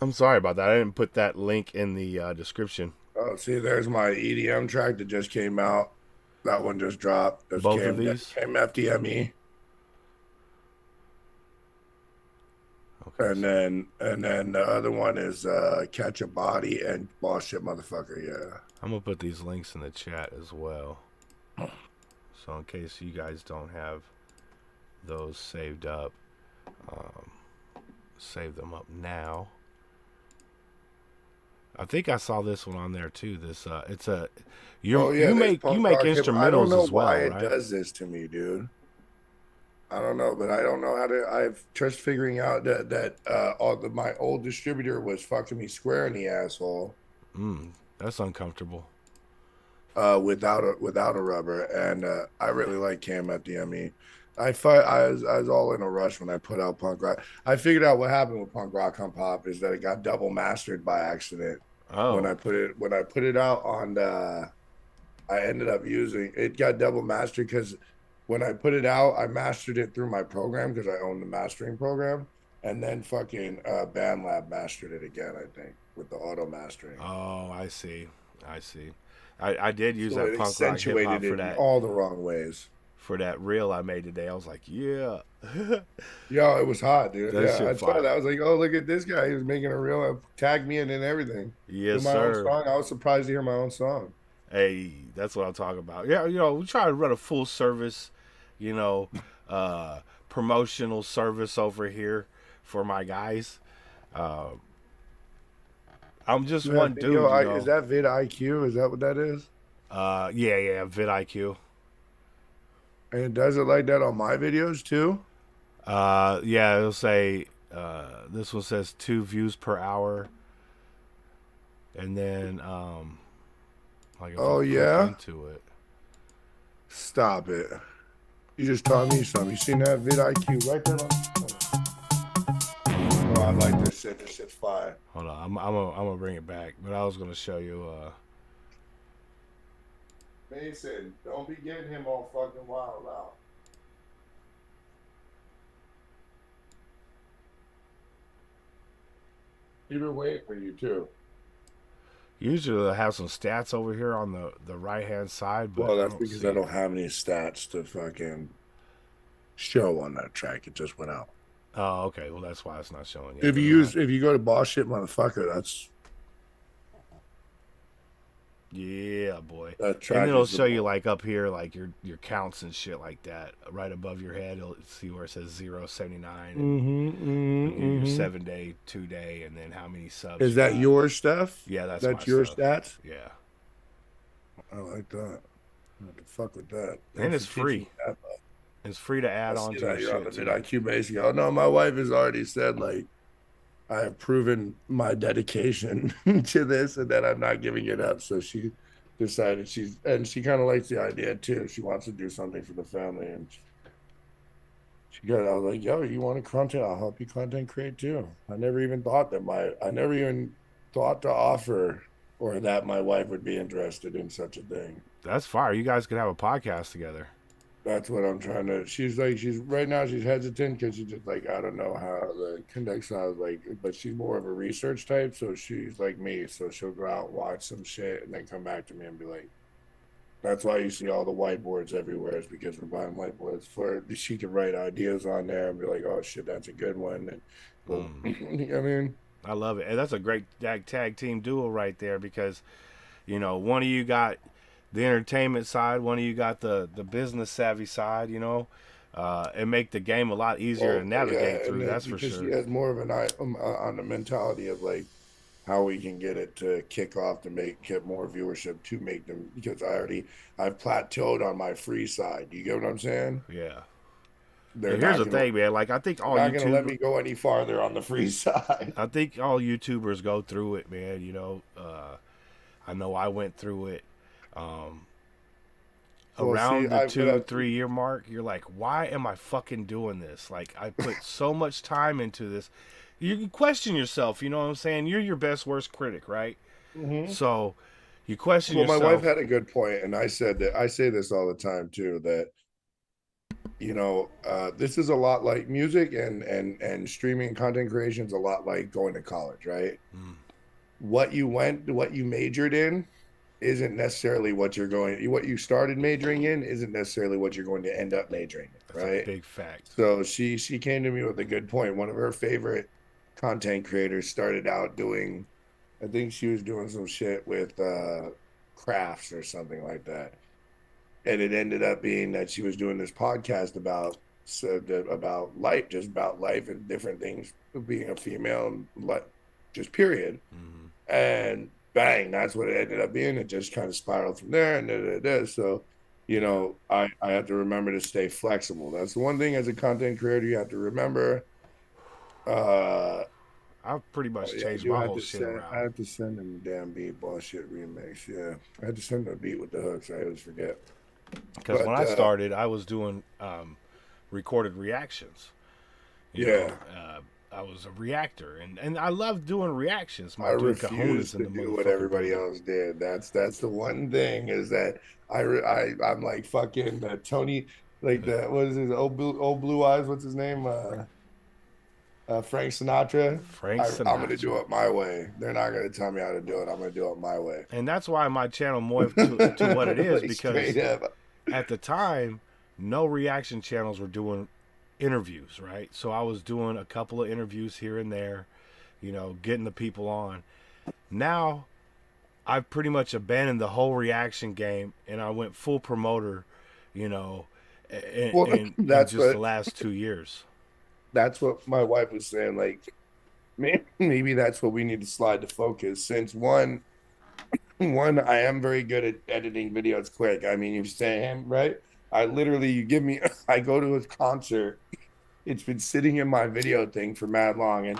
Speaker 4: I'm sorry about that. I didn't put that link in the description.
Speaker 7: Oh, see, there's my EDM track that just came out. That one just dropped. That's
Speaker 4: Both of these?
Speaker 7: came FDME.
Speaker 4: Okay.
Speaker 7: And then the other one is Catch a Body and Boss Shit Motherfucker, yeah.
Speaker 4: I'm gonna put these links in the chat as well. So in case you guys don't have those saved up, save them up now. I think I saw this one on there too. This it's a you make instrumentals
Speaker 7: I don't know
Speaker 4: as well,
Speaker 7: why it
Speaker 4: right?
Speaker 7: does this to me, dude. I don't know, but I don't know how to. I've just figuring out that my old distributor was fucking me square in the asshole.
Speaker 4: That's uncomfortable.
Speaker 7: Without a rubber, and I really like Cam at the ME. I was all in a rush when I put out Punk Rock. I figured out what happened with Punk Rock on Pop is that it got double mastered by accident.
Speaker 4: Oh,
Speaker 7: When I put it out on I ended up using it got double mastered because when I put it out, I mastered it through my program because I own the mastering program, and then fucking BandLab mastered it again. I think with the auto mastering.
Speaker 4: Oh, I see. I see. I did use
Speaker 7: So
Speaker 4: that
Speaker 7: it
Speaker 4: punk rock hip hop
Speaker 7: accentuated
Speaker 4: for
Speaker 7: it in
Speaker 4: that
Speaker 7: all the wrong ways.
Speaker 4: reel I made today. I was like, yeah.
Speaker 7: Yo, it was hot, dude.
Speaker 4: That
Speaker 7: Yeah,
Speaker 4: shit
Speaker 7: I saw
Speaker 4: fire.
Speaker 7: that. I was like, oh, look at this guy. He was making a reel. Tagged me in and everything.
Speaker 4: Yes,
Speaker 7: With my own
Speaker 4: sir.
Speaker 7: song. I was surprised to hear my own song.
Speaker 4: Hey, that's what I'm talking about. Yeah, we try to run a full service, you know, uh, promotional service over here for my guys. Uh, I'm just
Speaker 7: Yeah,
Speaker 4: one dude,
Speaker 7: Is that Vid IQ? Is that what that is?
Speaker 4: Yeah, vidIQ.
Speaker 7: And it does it like that on my videos too?
Speaker 4: Yeah, it'll say this one says 2 views per hour, and then like if I
Speaker 7: Oh
Speaker 4: click
Speaker 7: yeah?
Speaker 4: into it,
Speaker 7: Stop it. You just taught me something. You seen that Vid IQ right there? Oh, I like this shit. This shit's fire.
Speaker 4: hold on, I'm gonna bring it back, but I was gonna show you.
Speaker 7: Mason, don't be getting him all fucking wild out. He been waiting for you too.
Speaker 4: Usually I have some stats over here on the right hand side, but
Speaker 7: Well,
Speaker 4: I
Speaker 7: that's
Speaker 4: don't
Speaker 7: because
Speaker 4: see
Speaker 7: I don't have any stats to fucking show on that track. It just went out.
Speaker 4: Oh, okay. Well, that's why it's not showing yet.
Speaker 7: If you go to boss shit motherfucker, that's
Speaker 4: Yeah, boy.
Speaker 7: that
Speaker 4: And
Speaker 7: track.
Speaker 4: it'll
Speaker 7: is the
Speaker 4: show you
Speaker 7: ball.
Speaker 4: like up here, like your counts and shit like that, right above your head. You'll see where it says 079 and your 7-day, 2-day, and then how many subs.
Speaker 7: Is
Speaker 4: you
Speaker 7: that
Speaker 4: got.
Speaker 7: your stuff?
Speaker 4: Yeah, that's
Speaker 7: That's
Speaker 4: my
Speaker 7: your
Speaker 4: stuff.
Speaker 7: stats.
Speaker 4: Yeah,
Speaker 7: I like that. I have to fuck with that.
Speaker 4: and
Speaker 7: Thanks
Speaker 4: it's
Speaker 7: for teaching
Speaker 4: free.
Speaker 7: me that.
Speaker 4: It's free to add
Speaker 7: I
Speaker 4: on
Speaker 7: see
Speaker 4: to your
Speaker 7: that you're on the
Speaker 4: shit
Speaker 7: mid
Speaker 4: too.
Speaker 7: IQ basic. Oh no, my wife has already said like I have proven my dedication to this and that I'm not giving it up. So she decided she kind of likes the idea too. She wants to do something for the family and she got. I was like, yo, you want to content? I'll help you content create too. I never even thought to offer or that my wife would be interested in such a thing.
Speaker 4: That's fire. You guys could have a podcast together.
Speaker 7: That's what I'm trying to. She's like, she's right now. She's hesitant because she's just like, I don't know how the conduct sounds like, but she's more of a research type. So she's like me. So she'll go out, watch some shit, and then come back to me and be like, that's why you see all the whiteboards everywhere is because we're buying whiteboards for she can write ideas on there and be like, oh shit, that's a good one. And well, I mean,
Speaker 4: I love it, and that's a great tag team duo right there because, one of you got the entertainment side, one of you got the business savvy side, and make the game a lot easier to navigate through. That's for
Speaker 7: because
Speaker 4: sure.
Speaker 7: she has more of an eye on the mentality of like how we can get it to kick off to get more viewership to make them because I've plateaued on my free side. You get what I'm saying?
Speaker 4: Yeah.
Speaker 7: They're
Speaker 4: And here's the
Speaker 7: not gonna,
Speaker 4: thing, man. Like I think all
Speaker 7: not gonna let
Speaker 4: YouTube,
Speaker 7: me go any farther on the free side.
Speaker 4: I think all YouTubers go through it, man. I know I went through it. Around the 2-3 year mark, you're like, why am I fucking doing this? Like I put so much time into this. You can question yourself. You know what I'm saying? You're your best worst critic, right? So you question
Speaker 7: Well,
Speaker 4: yourself.
Speaker 7: my wife had a good point, and I said that I say this all the time too. That this is a lot like music and streaming content creation is a lot like going to college, right? What you majored in isn't necessarily what you started majoring in isn't necessarily what you're going to end up majoring in,
Speaker 4: That's
Speaker 7: right?
Speaker 4: a big fact.
Speaker 7: So she came to me with a good point. One of her favorite content creators started out doing, I think she was doing some shit with crafts or something like that. And it ended up being that she was doing this podcast about life, just about life and different things, being a female, and just period. And bang, that's what it ended up being. It just kind of spiraled from there, and so, I have to remember to stay flexible. That's the one thing as a content creator you have to remember.
Speaker 4: I've pretty much changed
Speaker 7: you
Speaker 4: my
Speaker 7: have
Speaker 4: whole
Speaker 7: to
Speaker 4: shit
Speaker 7: send,
Speaker 4: around.
Speaker 7: I have to send him the damn beat bullshit remix. Yeah, I had to send him a beat with the hooks. I always forget.
Speaker 4: Because when I started, I was doing recorded reactions. You know, I was a reactor, and I love doing reactions.
Speaker 7: I
Speaker 4: dude
Speaker 7: refuse
Speaker 4: Cajonas
Speaker 7: to do what everybody else did. That's the one thing is that I'm like fucking Tony. like that. What is his old blue eyes? What's his name? Frank Sinatra.
Speaker 4: Frank
Speaker 7: I'm gonna
Speaker 4: Sinatra.
Speaker 7: do it my way. They're not gonna tell me how to do it. I'm gonna do it my way.
Speaker 4: And that's why my channel morphed to what it is,
Speaker 7: Like
Speaker 4: because
Speaker 7: straight up.
Speaker 4: at the time, no reaction channels were doing interviews, right? So I was doing a couple of interviews here and there, getting the people on. Now, I've pretty much abandoned the whole reaction game, and I went full promoter,
Speaker 7: Well,
Speaker 4: in
Speaker 7: that's
Speaker 4: just the
Speaker 7: what
Speaker 4: last 2 years.
Speaker 7: my wife was saying. Like, maybe that's what we need to slide to focus. Since one, I am very good at editing videos quick. I mean, you're saying, right? I literally, you give me, I go to his concert. It's been sitting in my video thing for mad long. And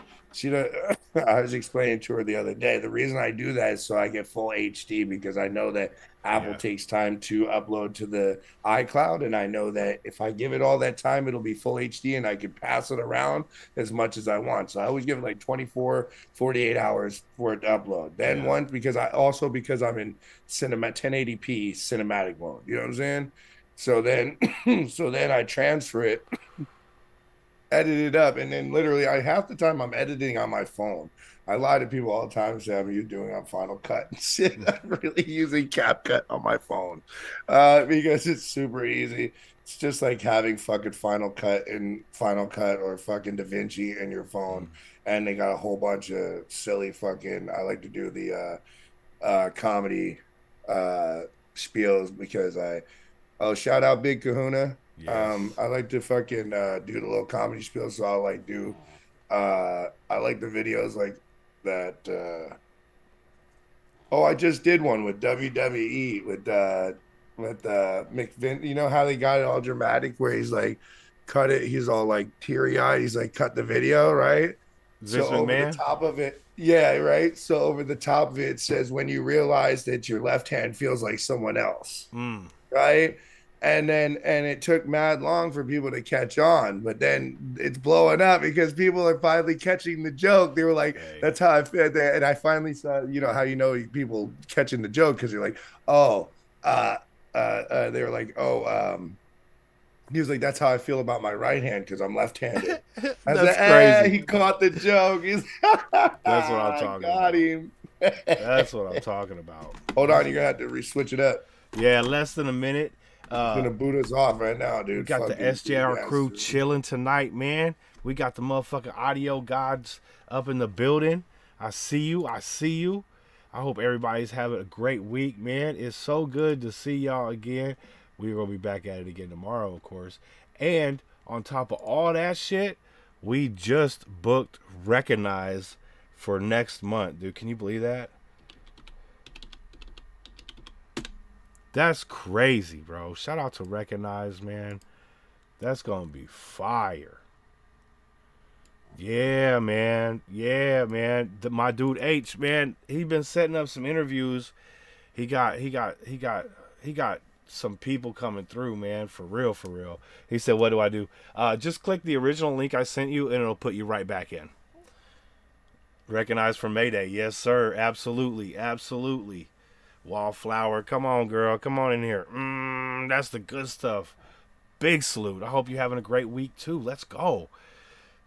Speaker 7: I was explaining to her the other day, the reason I do that is so I get full HD, because I know that Apple
Speaker 4: Yeah.
Speaker 7: takes time to upload to the iCloud. And I know that if I give it all that time, it'll be full HD and I can pass it around as much as I want. So I always give it like 24, 48 hours for it to upload. Then
Speaker 4: Yeah.
Speaker 7: once, because I'm in 1080p cinematic mode, you know what I'm saying? So then, so then I transfer it, edit it up, and then literally half the time I'm editing on my phone. I lie to people all the time and say, "How are you doing on Final Cut?" And shit, I'm really using CapCut on my phone because it's super easy. It's just like having fucking Final Cut or fucking DaVinci in your phone, and they got a whole bunch of silly fucking. I like to do the comedy spiels because shout out Big Kahuna.
Speaker 4: Yes.
Speaker 7: I like to fucking do the little comedy spiel, so I'll like do I like the videos like that I just did one with WWE with McVin. You know how they got it all dramatic where he's like cut it, he's all like teary-eyed, he's like cut the video, right?
Speaker 4: Vince
Speaker 7: So over the
Speaker 4: McMahon?
Speaker 7: top of it, yeah, right. So over the top of it says when you realize that your left hand feels like someone else, right? And it took mad long for people to catch on, but then it's blowing up because people are finally catching the joke. They were like,
Speaker 4: Hey.
Speaker 7: "That's how I feel," and I finally saw, how people catching the joke because they're like, "Oh, they were like, oh, he was like, that's how I feel about my right hand because I'm left-handed." I was
Speaker 4: That's
Speaker 7: like,
Speaker 4: crazy.
Speaker 7: he caught the joke. He's
Speaker 4: That's what I'm talking
Speaker 7: got
Speaker 4: about.
Speaker 7: him.
Speaker 4: That's what I'm talking about.
Speaker 7: Hold on, you're gonna have to re-switch it up.
Speaker 4: Yeah, less than a minute.
Speaker 7: Gonna boot us off right now, dude.
Speaker 4: We got the
Speaker 7: Fucking
Speaker 4: SJR crew
Speaker 7: bastard.
Speaker 4: chilling tonight, man. We got the motherfucking audio gods up in the building. I see you. I see you. I hope everybody's having a great week, man. It's so good to see y'all again. We're going to be back at it again tomorrow, of course. And on top of all that shit, we just booked Recognize for next month, dude. Can you believe that? That's crazy, bro. Shout out to Recognize, man. That's going to be fire. Yeah, man. Yeah, man. My dude H, man, he been setting up some interviews. He got some people coming through, man, for real, for real. He said, "What do I do?" Just click the original link I sent you, and it'll put you right back in. Recognize for Mayday, yes, sir. Absolutely, absolutely. Wallflower, come on, girl, come on in here. That's the good stuff. Big salute. I hope you're having a great week too. Let's go.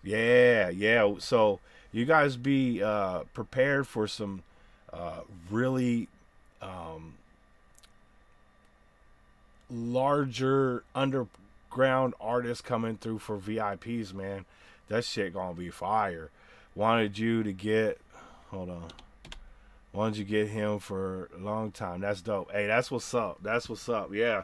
Speaker 4: Yeah. So you guys be prepared for some really larger underground artists coming through for VIPs, man. That shit gonna be fire. Wanted you to get him for a long time. That's dope. Hey, that's what's up. That's what's up. Yeah.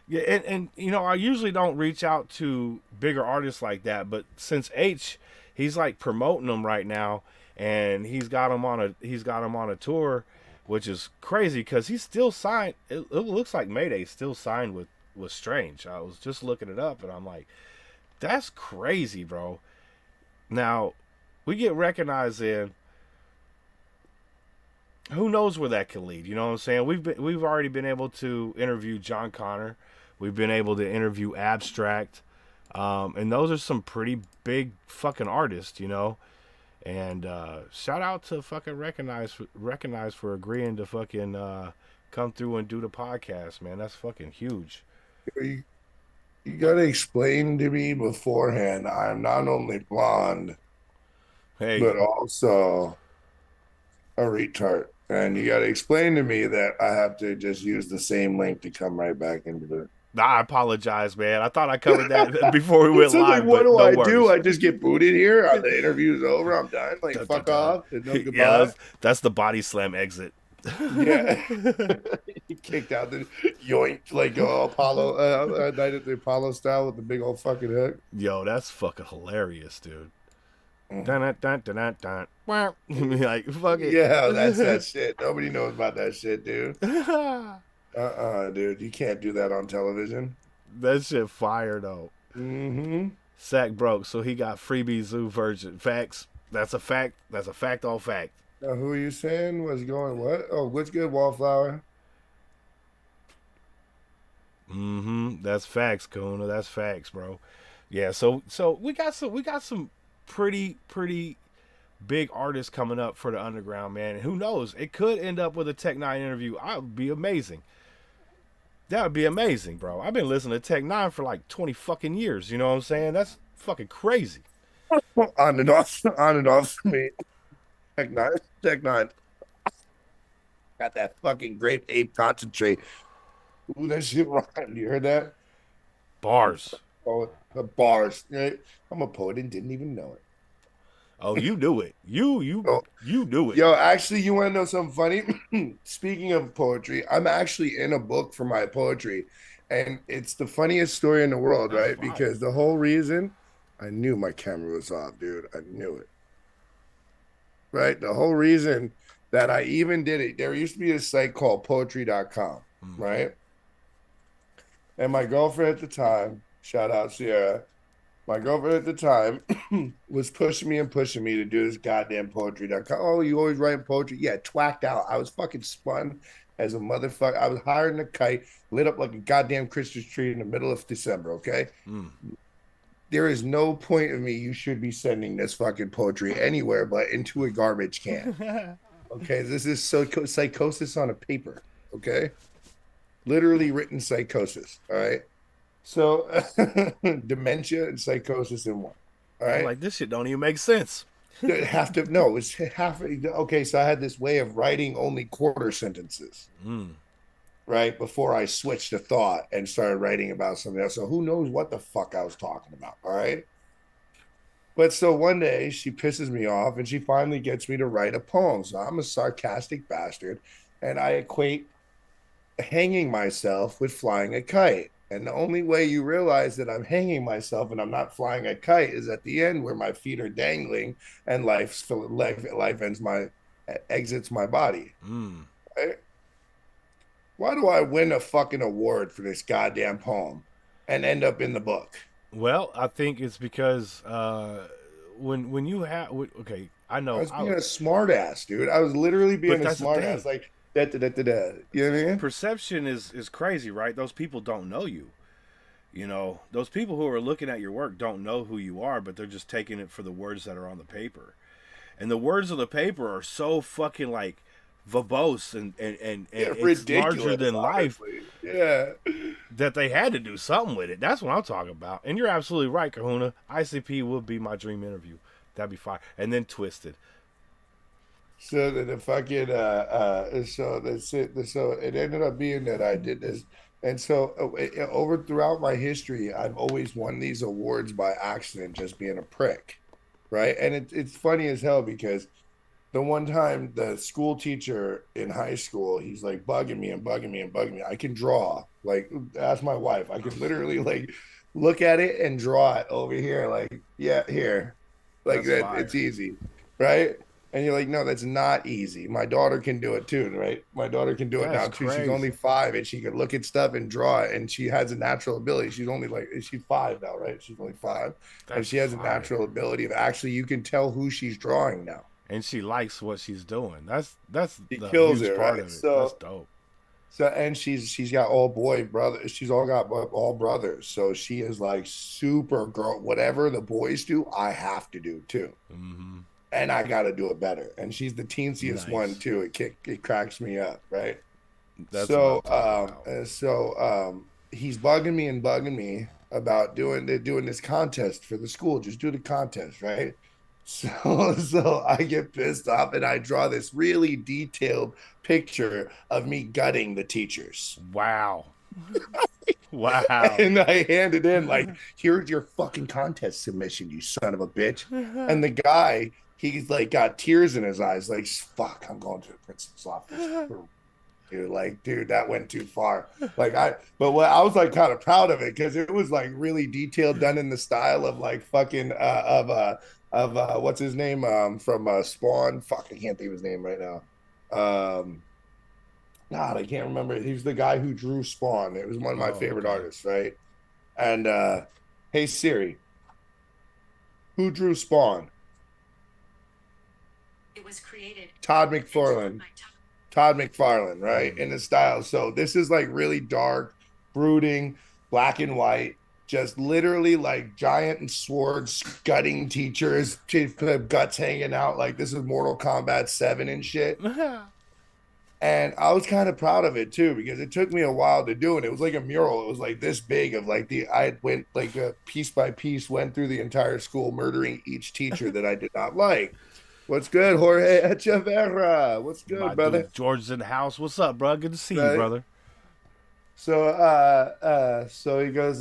Speaker 4: Yeah, and I usually don't reach out to bigger artists like that, but since H, he's like promoting them right now, and he's got him on a tour, which is crazy because he's still signed. It looks like Mayday's still signed with Strange. I was just looking it up, and I'm like, that's crazy, bro. Now, we get Recognized in. Who knows where that can lead? You know what I'm saying? We've already been able to interview John Connor. We've been able to interview Abstract. And those are some pretty big fucking artists, And shout out to fucking Recognize for agreeing to fucking come through and do the podcast, man. That's fucking huge.
Speaker 7: You gotta explain to me beforehand. I'm not only blonde,
Speaker 4: Hey,
Speaker 7: but also a retard. And you gotta explain to me that I have to just use the same link to come right back into the.
Speaker 4: I apologize, man. I thought I covered that before we went
Speaker 7: So it's like,
Speaker 4: live,
Speaker 7: what
Speaker 4: but
Speaker 7: do
Speaker 4: no
Speaker 7: I do?
Speaker 4: worries.
Speaker 7: I just get booted here? The interview's over. I'm done. Like,
Speaker 4: Dun, dun,
Speaker 7: fuck
Speaker 4: dun.
Speaker 7: off. There's no
Speaker 4: Yeah,
Speaker 7: goodbye.
Speaker 4: that's the body slam exit.
Speaker 7: Yeah. He kicked out the yoink, like Apollo, Night at the Apollo style with the big old fucking hook.
Speaker 4: Yo, that's fucking hilarious, dude.
Speaker 7: Mm.
Speaker 4: Dun, dun, dun, dun, dun, dun. Like, fuck it.
Speaker 7: Yeah, that's that shit. Nobody knows about that shit, dude. Dude. You can't do that on television.
Speaker 4: That shit fire, though.
Speaker 7: Mm-hmm.
Speaker 4: Sack broke, so he got freebie zoo version. Facts. That's a fact. That's a fact on fact.
Speaker 7: Now, who are you saying was going what? Oh, what's good, Wallflower?
Speaker 4: That's facts, Kuna. That's facts, bro. Yeah, so we got some pretty big artists coming up for the underground, man. And who knows? It could end up with a Tech Nine interview. I would be amazing. That would be amazing, bro. I've been listening to Tech Nine for like 20 fucking years. You know what I'm saying? That's fucking crazy.
Speaker 7: On and off for me. Tech Nine. Got that fucking grape ape concentrate. Ooh, that shit rhymed. You heard that?
Speaker 4: Bars.
Speaker 7: Oh, the bars. Right? I'm a poet and didn't even know it.
Speaker 4: Oh, you knew it.
Speaker 7: Oh,
Speaker 4: You knew it.
Speaker 7: yo, actually, you want to know something funny? Speaking of poetry, I'm actually in a book for my poetry, and it's the funniest story in the world,
Speaker 4: That's
Speaker 7: right?
Speaker 4: fire.
Speaker 7: Because the whole reason I knew my camera was off, dude. I knew it. Right? The whole reason that I even did it, there used to be a site called poetry.com, right? And my girlfriend at the time, shout out Sierra, my girlfriend at the time was pushing me to do this goddamn poetry.com. Oh, you always write poetry? Yeah, twacked out. I was fucking spun as a motherfucker. I was higher than a kite, lit up like a goddamn Christmas tree in the middle of December, okay? There is no point of me you should be sending this fucking poetry anywhere but into a garbage can. Okay, this is psychosis on a paper, okay? Literally written psychosis, all right? So dementia and psychosis in one. All
Speaker 4: I'm
Speaker 7: right.
Speaker 4: like, this shit don't even make sense.
Speaker 7: Have to no, it's half okay. So I had this way of writing only quarter sentences, right? Before I switched to thought and started writing about something else. So who knows what the fuck I was talking about? All right. But so one day she pisses me off and she finally gets me to write a poem. So I'm a sarcastic bastard and I equate hanging myself with flying a kite. And the only way you realize that I'm hanging myself and I'm not flying a kite is at the end where my feet are dangling and life ends exits my body. Right? Why do I win a fucking award for this goddamn poem and end up in the book?
Speaker 4: Well, I think it's because when you have okay, I know
Speaker 7: I was being a smart ass, dude. I was literally being a
Speaker 4: that's the
Speaker 7: smart
Speaker 4: thing.
Speaker 7: ass, like da da da da da. You know what I mean?
Speaker 4: perception is crazy, right? Those people don't know you. You know, those people who are looking at your work don't know who you are, but they're just taking it for the words that are on the paper. And the words on the paper are so fucking like verbose and it's
Speaker 7: ridiculous,
Speaker 4: larger than life
Speaker 7: honestly. Yeah.
Speaker 4: that they had to do something with it. That's what I'm talking about. And you're absolutely right, Kahuna. ICP would be my dream interview. That'd be fire. And then Twisted.
Speaker 7: So the fucking so that's it. So it ended up being that I did this, and so over throughout my history, I've always won these awards by accident, just being a prick, right? And it's funny as hell because the one time the school teacher in high school, he's like bugging me and bugging me and bugging me. I can draw, like ask my wife. I could literally like look at it and draw it over here, like yeah, here, like
Speaker 4: That's
Speaker 7: that.
Speaker 4: fire.
Speaker 7: It's easy, right? And you're like, no, that's not easy. My daughter can do it too, right? My daughter can do it now
Speaker 4: That's
Speaker 7: too. She's
Speaker 4: crazy.
Speaker 7: only 5 and she can look at stuff and draw it. And she has a natural ability. She's only like, she's 5 now, right? She's only 5. And
Speaker 4: That's
Speaker 7: she has a
Speaker 4: fire.
Speaker 7: natural ability of actually, you can tell who she's drawing now.
Speaker 4: And she likes what she's doing. That's
Speaker 7: She
Speaker 4: the
Speaker 7: kills
Speaker 4: huge
Speaker 7: it,
Speaker 4: part
Speaker 7: right?
Speaker 4: of it.
Speaker 7: So-
Speaker 4: That's dope.
Speaker 7: So, and she's got all boy brothers. She's all got all brothers. So she is like super girl. Whatever the boys do, I have to do too. And I got to do it better. And she's the teensiest
Speaker 4: Nice.
Speaker 7: one too. It cracks me up, right?
Speaker 4: That's
Speaker 7: So
Speaker 4: what I'm talking about.
Speaker 7: he's bugging me and bugging me, about they're doing this contest for the school. Just do the contest, right? So I get pissed off and I draw this really detailed picture of me gutting the teachers.
Speaker 4: Wow. Wow.
Speaker 7: And I handed in like, here's your fucking contest submission, you son of a bitch. And the guy, he's like got tears in his eyes, like, fuck, I'm going to the principal's office. Dude, like, dude, that went too far. But what I was like kind of proud of it because it was like really detailed, done in the style of like fucking what's his name from Spawn. Fuck, I can't think of his name right now. God, I can't remember. He's the guy who drew Spawn. It was one of my favorite artists, right? And hey Siri, who drew Spawn?
Speaker 8: It was created.
Speaker 7: Todd McFarlane. Todd McFarlane, right? In the style. So this is like really dark, brooding, black and white, just literally like giant and swords gutting teachers, guts hanging out. Like this is Mortal Kombat 7 and shit. And I was kind of proud of it too, because it took me a while to do it. It was like a mural. It was like this big of like I went like piece by piece, went through the entire school, murdering each teacher that I did not like. What's good, Jorge Echeverra? What's good,
Speaker 4: My
Speaker 7: brother?
Speaker 4: dude George's in the house. What's up, bro? Good to see you, brother.
Speaker 7: So he goes,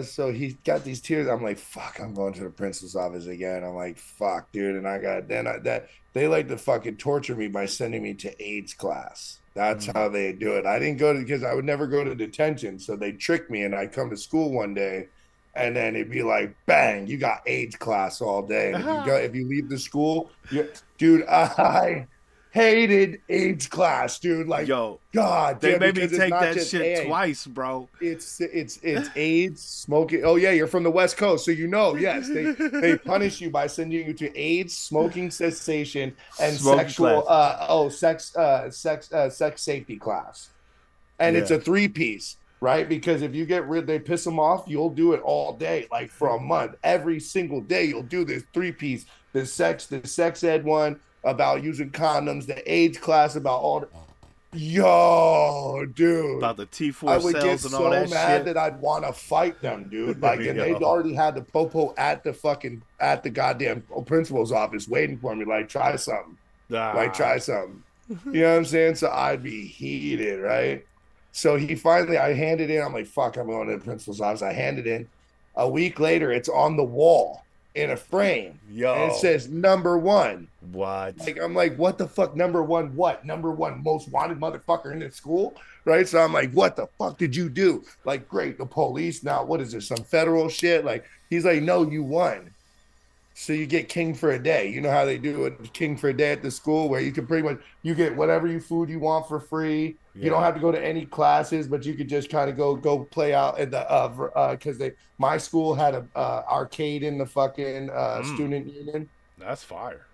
Speaker 7: so he got these tears. I'm like, fuck, I'm going to the principal's office again. I'm like, fuck, dude. And they like to fucking torture me by sending me to AIDS class. That's how they do it. I didn't go to, because I would never go to detention. So they tricked me and I come to school one day and then it'd be like, bang, you got AIDS class all day. And if you leave the school, dude, I hated AIDS class, dude. Like,
Speaker 4: yo,
Speaker 7: God,
Speaker 4: they
Speaker 7: damn,
Speaker 4: made me
Speaker 7: because
Speaker 4: take that
Speaker 7: just
Speaker 4: shit twice, bro.
Speaker 7: It's AIDS, smoking. Oh yeah, you're from the West Coast, so you know. Yes, they punish you by sending you to AIDS, smoking cessation, and
Speaker 4: Smoking
Speaker 7: sex safety class, and it's a 3-piece. Right, because if you get rid, they piss them off. You'll do it all day, like for a month, every single day. You'll do this 3-piece: the sex ed one about using condoms, the AIDS class about all the. Yo, dude,
Speaker 4: About the T4
Speaker 7: I would get
Speaker 4: cells and
Speaker 7: so
Speaker 4: all that
Speaker 7: mad
Speaker 4: shit.
Speaker 7: that I'd want to fight them, dude. Like, and they'd already had the popo at the goddamn principal's office waiting for me. Like, try something. Like, try something. You know what I'm saying? So I'd be heated, right? So I handed in. I'm like, fuck, I'm going to the principal's office. I handed in. A week later, it's on the wall in a frame.
Speaker 4: Yo.
Speaker 7: And it says number 1.
Speaker 4: What?
Speaker 7: Like, I'm like, what the fuck? Number 1 what? Number 1 most wanted motherfucker in the school? Right? So I'm like, what the fuck did you do? Like, great, the police. Now, what is this? Some federal shit? Like, he's like, no, you won. So you get king for a day. You know how they do it, king for a day at the school, where you can pretty much, you get whatever food you want for free. You don't have to go to any classes, but you could just kind of go play out at the because my school had a arcade in the fucking student union.
Speaker 4: That's fire.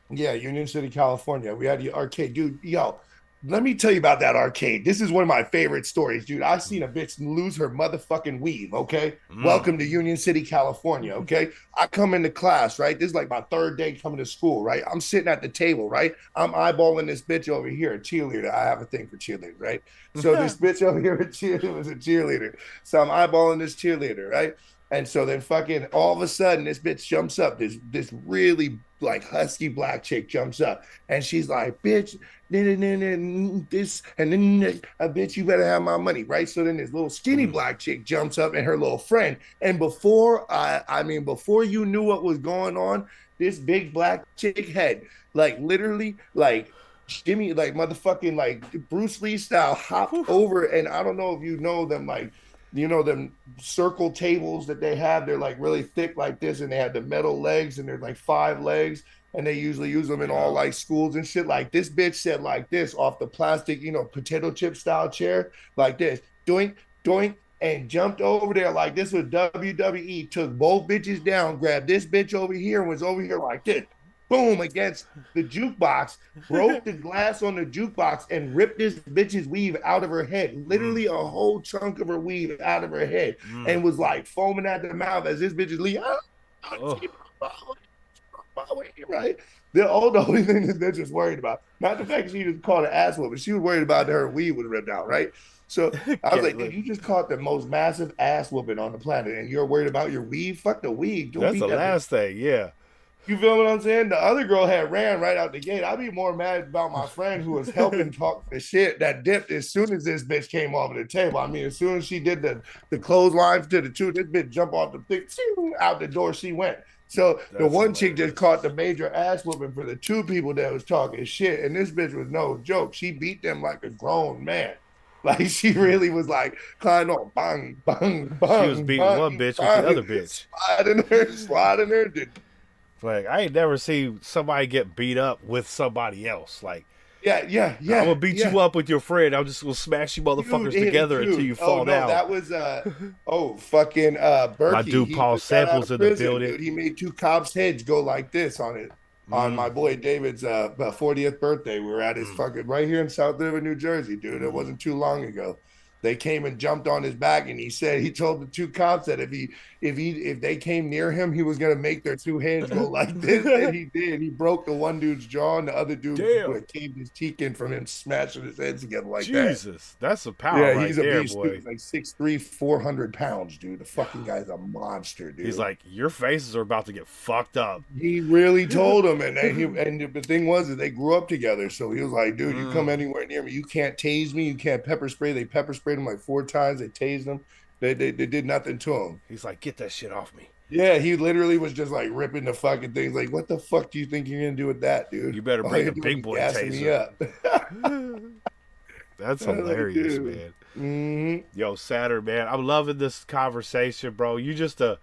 Speaker 7: Yeah, Union City, California. We had the arcade, dude. Yo, let me tell you about that arcade. This is one of my favorite stories, dude. I seen a bitch lose her motherfucking weave, okay? Welcome to Union City, California, okay? I come into class, right? This is like my 3rd day coming to school, right? I'm sitting at the table, right? I'm eyeballing this bitch over here, a cheerleader. I have a thing for cheerleaders, right? So this bitch over here was a cheerleader. So I'm eyeballing this cheerleader, right? And so then fucking all of a sudden this bitch jumps up. This really like husky black chick jumps up and she's like, bitch, this and then bitch, you better have my money, right? So then this little skinny black chick jumps up and her little friend. And before before you knew what was going on, this big black chick had like literally like Jimmy, like motherfucking like Bruce Lee style, hopped over. And I don't know if you know them, like, you know, them circle tables that they have, they're like really thick like this, and they have the metal legs, and they're like 5 legs, and they usually use them in all like schools and shit. Like this bitch said like this off the plastic, you know, potato chip style chair, like this, doink, doink, and jumped over there like this was WWE, took both bitches down, grabbed this bitch over here, and was over here like this. Boom, against the jukebox, broke the glass on the jukebox, and ripped this bitch's weave out of her head. Literally a whole chunk of her weave out of her head, and was like foaming at the mouth as this bitch is leaving. Right? The only thing this bitch was worried about, not the fact she was called an ass woman, she was worried about that her weave was ripped out, right? So I was
Speaker 4: Okay,
Speaker 7: like, dude, you just caught the most massive ass whooping on the planet, and you're worried about your weave? Fuck the weave. Don't
Speaker 4: that's
Speaker 7: beat
Speaker 4: the
Speaker 7: that bitch.
Speaker 4: last thing. Yeah.
Speaker 7: You feel what I'm saying? The other girl had ran right out the gate. I'd be more mad about my friend who was helping talk the shit that dipped as soon as this bitch came off the table. I mean, as soon as she did the clothesline to the two, this bitch jumped off the thing, out the door she went. So the
Speaker 4: That's
Speaker 7: one chick just
Speaker 4: hilarious.
Speaker 7: caught the major ass whooping for the two people that was talking shit. And this bitch was no joke. She beat them like a grown man. Like she really was like kind of bang, bang,
Speaker 4: She was
Speaker 7: bang,
Speaker 4: beating one
Speaker 7: bang,
Speaker 4: bitch with the
Speaker 7: bang,
Speaker 4: other bitch.
Speaker 7: sliding her.
Speaker 4: Like I ain't never seen somebody get beat up with somebody else. Like
Speaker 7: Yeah, yeah,
Speaker 4: I'm
Speaker 7: yeah,
Speaker 4: gonna beat
Speaker 7: yeah.
Speaker 4: you up with your friend. I'm just gonna smash you motherfuckers together until you
Speaker 7: Oh
Speaker 4: fall
Speaker 7: no,
Speaker 4: down.
Speaker 7: that was fucking
Speaker 4: My
Speaker 7: Berkey.
Speaker 4: dude
Speaker 7: He
Speaker 4: Paul
Speaker 7: just got out
Speaker 4: Samples
Speaker 7: of
Speaker 4: in the
Speaker 7: prison,
Speaker 4: building.
Speaker 7: dude. He made two cops' heads go like this on it on my boy David's 40th birthday. We were at his fucking right here in South River, New Jersey, dude. It wasn't too long ago. They came and jumped on his back, and he said he told the two cops that if they came near him, he was gonna make their two hands go like this, and he did. He broke the one dude's jaw, and the other dude
Speaker 4: Damn.
Speaker 7: caved his cheek in from him smashing his heads together like that.
Speaker 4: Jesus, that's some power
Speaker 7: Yeah,
Speaker 4: right
Speaker 7: he's a
Speaker 4: there,
Speaker 7: beast, dude.
Speaker 4: boy.
Speaker 7: He's like 6'3", 400 pounds, dude. The fucking guy's a monster, dude.
Speaker 4: He's like, your faces are about to get fucked up.
Speaker 7: He really told him, and the thing was that they grew up together. So he was like, dude, you come anywhere near me, you can't tase me, you can't pepper spray. They pepper sprayed him like 4 times. They tased him. They did nothing to him.
Speaker 4: He's like, get that shit off me.
Speaker 7: Yeah, he literally was just like ripping the fucking things. Like, what the fuck do you think you're gonna do with that, dude?
Speaker 4: You better
Speaker 7: All
Speaker 4: bring
Speaker 7: you're
Speaker 4: the
Speaker 7: doing
Speaker 4: big
Speaker 7: is
Speaker 4: boy
Speaker 7: gassing me
Speaker 4: taser.
Speaker 7: up.
Speaker 4: That's
Speaker 7: I'm like,
Speaker 4: hilarious,
Speaker 7: dude.
Speaker 4: man.
Speaker 7: Mhm.
Speaker 4: Yo, Saturn, man, I'm loving this conversation, bro. You just a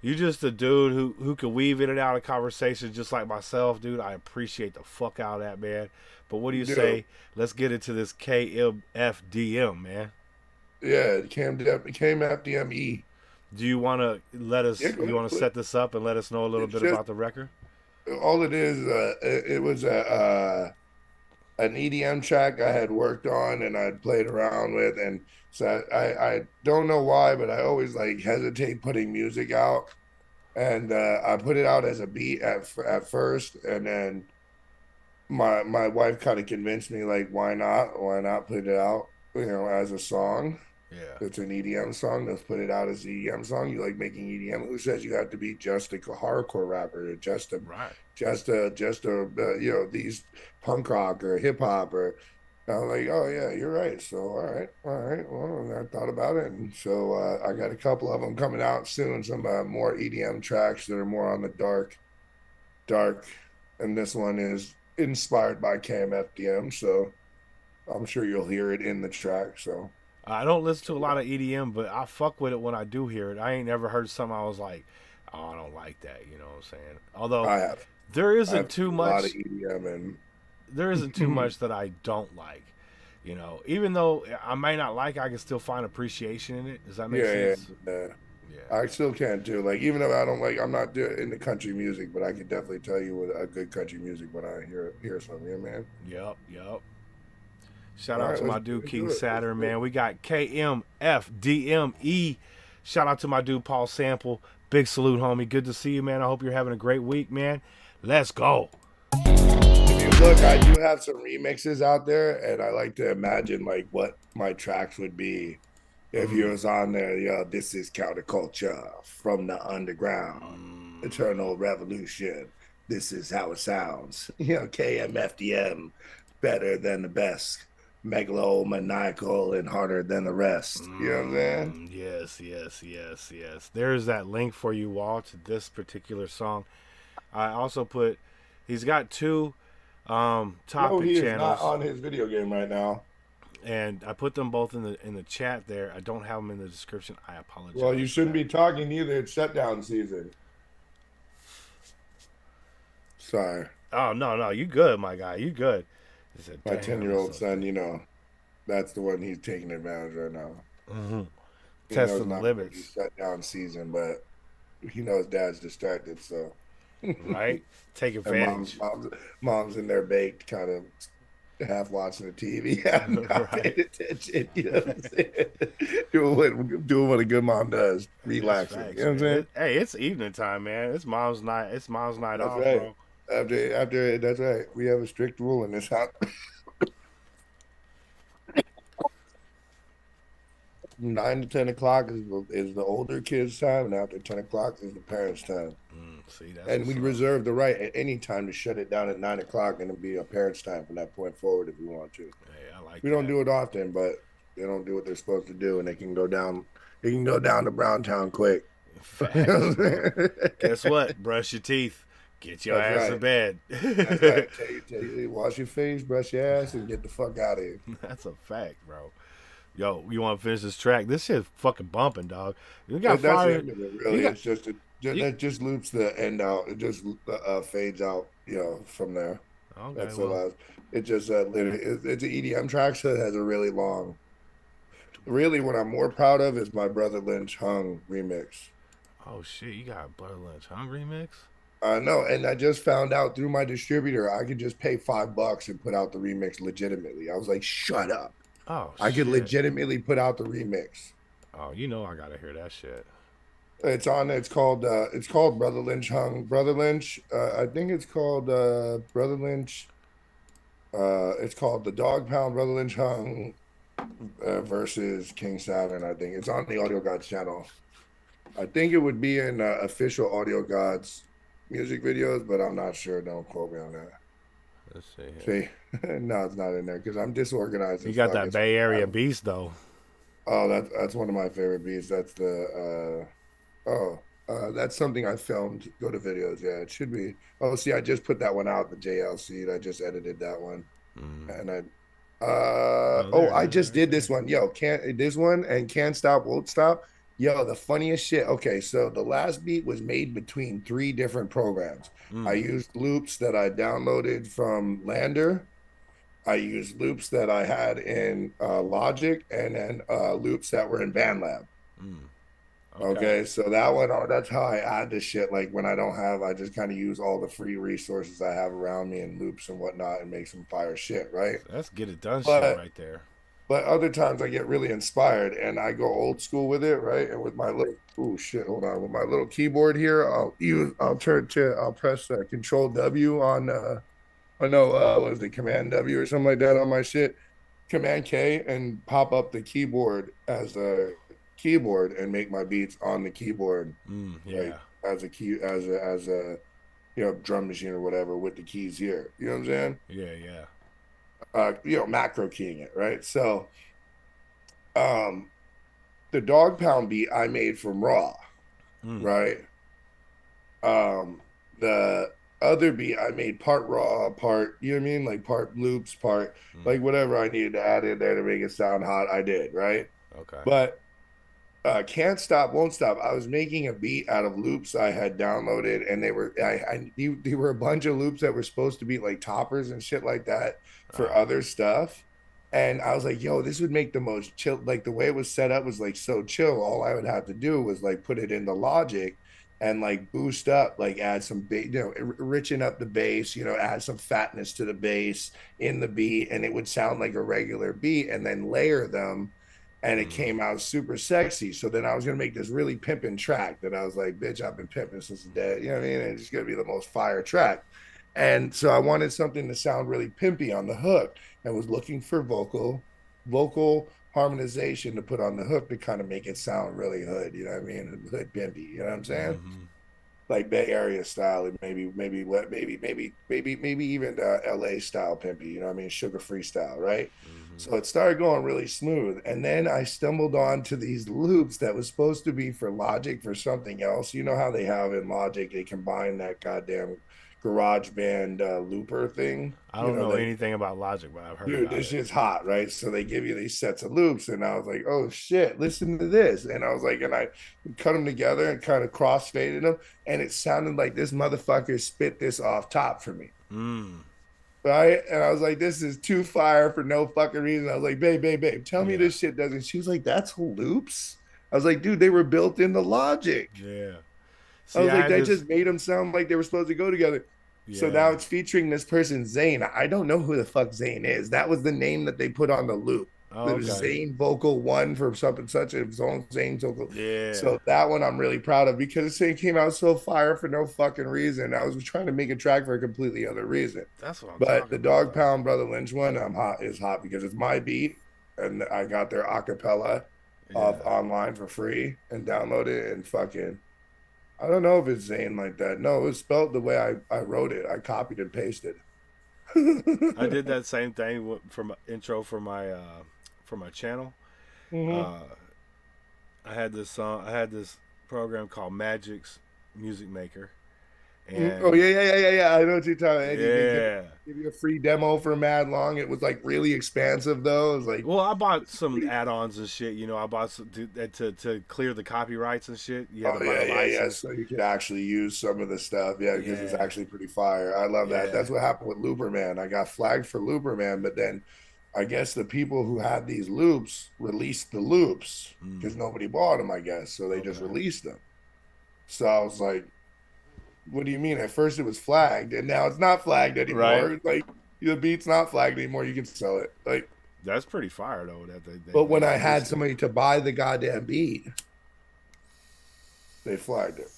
Speaker 4: dude who can weave in and out of conversation just like myself, dude. I appreciate the fuck out of that, man. But what do you
Speaker 7: Yeah.
Speaker 4: say? Let's get into this KMFDM, man.
Speaker 7: Yeah, it came FDME.
Speaker 4: Do you want to let us?
Speaker 7: Yeah, go
Speaker 4: You
Speaker 7: ahead,
Speaker 4: want to
Speaker 7: go
Speaker 4: set this up and let us know a little
Speaker 7: It's
Speaker 4: bit
Speaker 7: just-
Speaker 4: about the record?
Speaker 7: All it is, it was an EDM track I had worked on and I'd played around with, and so I don't know why, but I always like hesitate putting music out, and I put it out as a beat at first, and then my wife kind of convinced me like, why not put it out, as a song.
Speaker 4: Yeah.
Speaker 7: It's an EDM song. Let's put it out as an EDM song. You like making EDM? Who says you have to be just a hardcore rapper, or just a
Speaker 4: Right.
Speaker 7: these punk rock or hip hop? Or I was like, oh yeah, you're right. So all right. Well, I thought about it, and so I got a couple of them coming out soon. Some more EDM tracks that are more on the dark, and this one is inspired by KMFDM. So I'm sure you'll hear it in the track. So.
Speaker 4: I don't listen to a lot of EDM, but I fuck with it when I do hear it. I ain't never heard something I was like, oh, I don't like that. You know what I'm saying? Although
Speaker 7: I have.
Speaker 4: there
Speaker 7: I
Speaker 4: isn't
Speaker 7: have
Speaker 4: too
Speaker 7: a
Speaker 4: much.
Speaker 7: lot of EDM and
Speaker 4: There isn't too much that I don't like. Even though I may not like, I can still find appreciation in it. Does that make sense?
Speaker 7: yeah.
Speaker 4: Yeah.
Speaker 7: I still can too. Like even if I don't like, I'm not into country music, but I can definitely tell you what a good country music when I hear something, man.
Speaker 4: Yep. Shout
Speaker 7: All
Speaker 4: out
Speaker 7: right,
Speaker 4: to my
Speaker 7: let's
Speaker 4: dude
Speaker 7: do
Speaker 4: King
Speaker 7: it.
Speaker 4: Saturn, man. We got KMFDME. Shout out to my dude Paul Sample. Big salute, homie. Good to see you, man. I hope you're having a great week, man. Let's go.
Speaker 7: If you look, I do have some remixes out there, and I like to imagine like what my tracks would be if you was on there. This is counterculture from the underground, eternal revolution. This is how it sounds. KMFDM, better than the best, megalomaniacal and harder than the rest. You know what I'm saying?
Speaker 4: Yes. There's that link for you all to this particular song. I also put, he's got two topic
Speaker 7: He is
Speaker 4: channels,
Speaker 7: not on his video game right now.
Speaker 4: and I put them both in the chat there. I don't have them in the description. I apologize.
Speaker 7: Well, you
Speaker 4: for
Speaker 7: shouldn't
Speaker 4: that.
Speaker 7: be talking either. It's shutdown season. Sorry.
Speaker 4: Oh no, you good, my guy. You good. I said,
Speaker 7: My
Speaker 4: "Damn,
Speaker 7: 10-year-old
Speaker 4: that's
Speaker 7: son, that's the one he's taking advantage right now. He knows
Speaker 4: testing the
Speaker 7: not gonna be
Speaker 4: limits,
Speaker 7: shutdown season, but he knows dad's distracted, so
Speaker 4: right? Take
Speaker 7: and
Speaker 4: advantage.
Speaker 7: mom's in there baked, kind of half watching the TV, not
Speaker 4: Right.
Speaker 7: paying attention. You know what I'm saying? doing what a good mom does, relaxing.
Speaker 4: Facts,
Speaker 7: You know what I'm
Speaker 4: man.
Speaker 7: saying?
Speaker 4: Hey, it's evening time, man. It's mom's night. It's mom's night
Speaker 7: That's
Speaker 4: off,
Speaker 7: right.
Speaker 4: bro.
Speaker 7: After that's right. We have a strict rule in this house. 9 to 10 o'clock is the older kids' time, and after 10 o'clock is the parents' time.
Speaker 4: See, that's
Speaker 7: And
Speaker 4: what's
Speaker 7: we
Speaker 4: up.
Speaker 7: reserve the right at any time to shut it down at 9 o'clock, and it'll be a parents' time from that point forward if we want to.
Speaker 4: Hey, I like
Speaker 7: We don't
Speaker 4: that.
Speaker 7: do it often, but they don't do what they're supposed to do, and they can go down. They can go down to Browntown quick. You know
Speaker 4: Facts,
Speaker 7: what I'm
Speaker 4: bro.
Speaker 7: saying?
Speaker 4: Guess what? Brush your teeth. Get your
Speaker 7: That's
Speaker 4: ass to
Speaker 7: right.
Speaker 4: bed.
Speaker 7: That's right. Tell you, wash your face, brush your ass, and get the fuck out of here.
Speaker 4: That's a fact, bro. Yo, you want to finish this track? This shit's fucking bumping, dog. You got
Speaker 7: That's the
Speaker 4: fire.
Speaker 7: end of it,
Speaker 4: You
Speaker 7: really.
Speaker 4: got
Speaker 7: It's just
Speaker 4: you.
Speaker 7: that just loops the end out. It just fades out, from there.
Speaker 4: Okay,
Speaker 7: That's the
Speaker 4: well,
Speaker 7: last. It just literally it's an EDM track, so it has a really long. Really, what I'm more proud of is my brother Lynch Hung remix.
Speaker 4: oh shit, you got Butter Lynch Hungry mix?
Speaker 7: I know, and I just found out through my distributor I could just pay $5 and put out the remix legitimately. I was like, shut up.
Speaker 4: Oh
Speaker 7: I could
Speaker 4: shit.
Speaker 7: legitimately put out the remix.
Speaker 4: Oh, you know I gotta hear that shit.
Speaker 7: It's on. It's called Brother Lynch Hung. Brother Lynch. I think it's called Brother Lynch. It's called the Dog Pound Brother Lynch Hung versus King Saturn. I think it's on the Audio Gods channel. I think it would be in official Audio Gods music videos, but I'm not sure. Don't quote me on that.
Speaker 4: Let's see here.
Speaker 7: See, no, it's not in there because I'm disorganized.
Speaker 4: You
Speaker 7: as
Speaker 4: got
Speaker 7: fuck.
Speaker 4: that
Speaker 7: It's
Speaker 4: Bay Area
Speaker 7: on-
Speaker 4: beast though.
Speaker 7: Oh, that's one of my favorite beats. That's the that's something I filmed. Go to videos. Yeah, it should be. Oh, see, I just put that one out, the JLC. I just edited that one. And
Speaker 4: Oh, there it
Speaker 7: I
Speaker 4: is,
Speaker 7: just
Speaker 4: right
Speaker 7: did
Speaker 4: there.
Speaker 7: this one. Yo, can't this one and Can't Stop, Won't Stop. Yo, the funniest shit. Okay, so the last beat was made between 3 different programs. I used loops that I downloaded from Lander. I used loops that I had in Logic, and then loops that were in BandLab.
Speaker 4: Okay.
Speaker 7: Okay, so that one, that's how I add this shit. Like when I don't have, I just kind of use all the free resources I have around me and loops and whatnot and make some fire shit, right?
Speaker 4: That's get it done shit
Speaker 7: But
Speaker 4: right there.
Speaker 7: but other times I get really inspired and I go old school with it, right? And with my little hold on, with my little keyboard here, I'll press Control W on I know what is it, Command W or something like that on my shit, Command K, and pop up the keyboard as a keyboard and make my beats on the keyboard, like
Speaker 4: Yeah.
Speaker 7: as a key as a drum machine or whatever with the keys here. You know what I'm saying?
Speaker 4: Yeah, yeah.
Speaker 7: Macro keying it, right? So um the Dog Pound beat I made from Raw, right? The other beat I made part raw, part, you know what I mean? Like part loops, part like whatever I needed to add in there to make it sound hot, I did, right?
Speaker 4: Okay.
Speaker 7: But Can't Stop, Won't Stop. I was making a beat out of loops I had downloaded, and they were a bunch of loops that were supposed to be like toppers and shit like that for other stuff. And I was like, yo, this would make the most chill. Like the way it was set up was like so chill. All I would have to do was like put it into Logic and like boost up, like add some richen up the bass, add some fatness to the bass in the beat, and it would sound like a regular beat, and then layer them, and it came out super sexy. So then I was gonna make this really pimping track that I was like, bitch, I've been pimping since the day, you know what I mean? And it's just gonna be the most fire track. And so I wanted something to sound really pimpy on the hook, and was looking for vocal harmonization to put on the hook to kind of make it sound really hood, you know what I mean? Hood pimpy, you know what I'm saying? Like Bay Area style, and maybe even LA style pimpy, you know what I mean? Sugar free style, right? So it started going really smooth. And then I stumbled onto these loops that was supposed to be for Logic for something else. You know how they have in Logic, they combine that goddamn garage band looper thing.
Speaker 4: I don't know anything about Logic, but I've heard
Speaker 7: Dude,
Speaker 4: about
Speaker 7: this
Speaker 4: it.
Speaker 7: shit's hot, right? So they give you these sets of loops, and I was like, oh shit, listen to this. And I was like, and I cut them together and kind of cross-faded them, and it sounded like this motherfucker spit this off top for me. Right? And I was like, this is too fire for no fucking reason. I was like, babe, tell me this shit doesn't. She was like, that's loops? I was like, dude, they were built into Logic.
Speaker 4: Yeah.
Speaker 7: I
Speaker 4: See,
Speaker 7: was like,
Speaker 4: I
Speaker 7: that just made them sound like they were supposed to go together. So now
Speaker 4: Yeah.
Speaker 7: it's featuring this person, Zane. I don't know who the fuck Zane is. That was the name that they put on the loop.
Speaker 4: Oh,
Speaker 7: There was
Speaker 4: okay.
Speaker 7: Zane Vocal 1 for something such as his own Zane Vocal.
Speaker 4: Yeah.
Speaker 7: So that one I'm really proud of because this thing came out so fire for no fucking reason. I was trying to make a track for a completely other reason.
Speaker 4: That's what I'm
Speaker 7: But
Speaker 4: talking
Speaker 7: the
Speaker 4: about,
Speaker 7: Dog
Speaker 4: though.
Speaker 7: Pound Brother Lynch one is hot because it's my beat and I got their acapella off online for free and download it and fucking. I don't know if it's Zane like that. No, it was spelled the way I wrote it. I copied and pasted.
Speaker 4: I did that same thing for my intro for my channel. I had this song. I had this program called Magic's Music Maker. And
Speaker 7: oh yeah. I know what you're talking about.
Speaker 4: yeah.
Speaker 7: Give you a free demo for mad long. It was like really expansive though. It was like,
Speaker 4: well, I bought some add-ons and shit. You know, I bought some to clear the copyrights and shit. You had to buy a license.
Speaker 7: So you could actually use some of the stuff. Yeah, because it's actually pretty fire. I love that. That's what happened with Looperman. I got flagged for Looperman, but then I guess the people who had these loops released the loops because nobody bought them. I guess so they just released them. So I was like, what do you mean? At first it was flagged, and now it's not flagged anymore.
Speaker 4: Right.
Speaker 7: Like the beat's not flagged anymore. You can sell it. Like
Speaker 4: that's pretty fire though.
Speaker 7: But when I had somebody to buy the goddamn beat, they flagged it.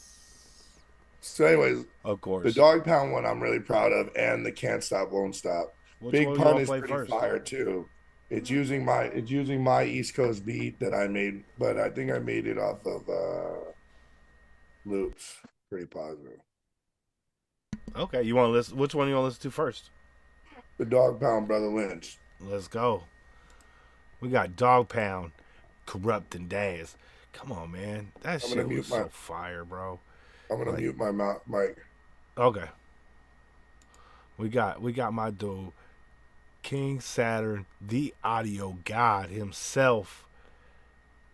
Speaker 7: So, anyways,
Speaker 4: of course,
Speaker 7: the Dog Pound one I'm really proud of, and the Can't Stop Won't Stop. Big Pun is pretty fire too. It's using my East Coast beat that I made, but I think I made it off of loops. Pretty positive.
Speaker 4: Okay, you want to listen? Which one you want to listen to first?
Speaker 7: The Dog Pound, Brother Lynch.
Speaker 4: Let's go. We got Dog Pound, Corrupt and Daz. Come on, man. That shit was so fire, bro.
Speaker 7: I'm gonna mute my mic.
Speaker 4: Okay. We got my dude, King Saturn, the audio god himself,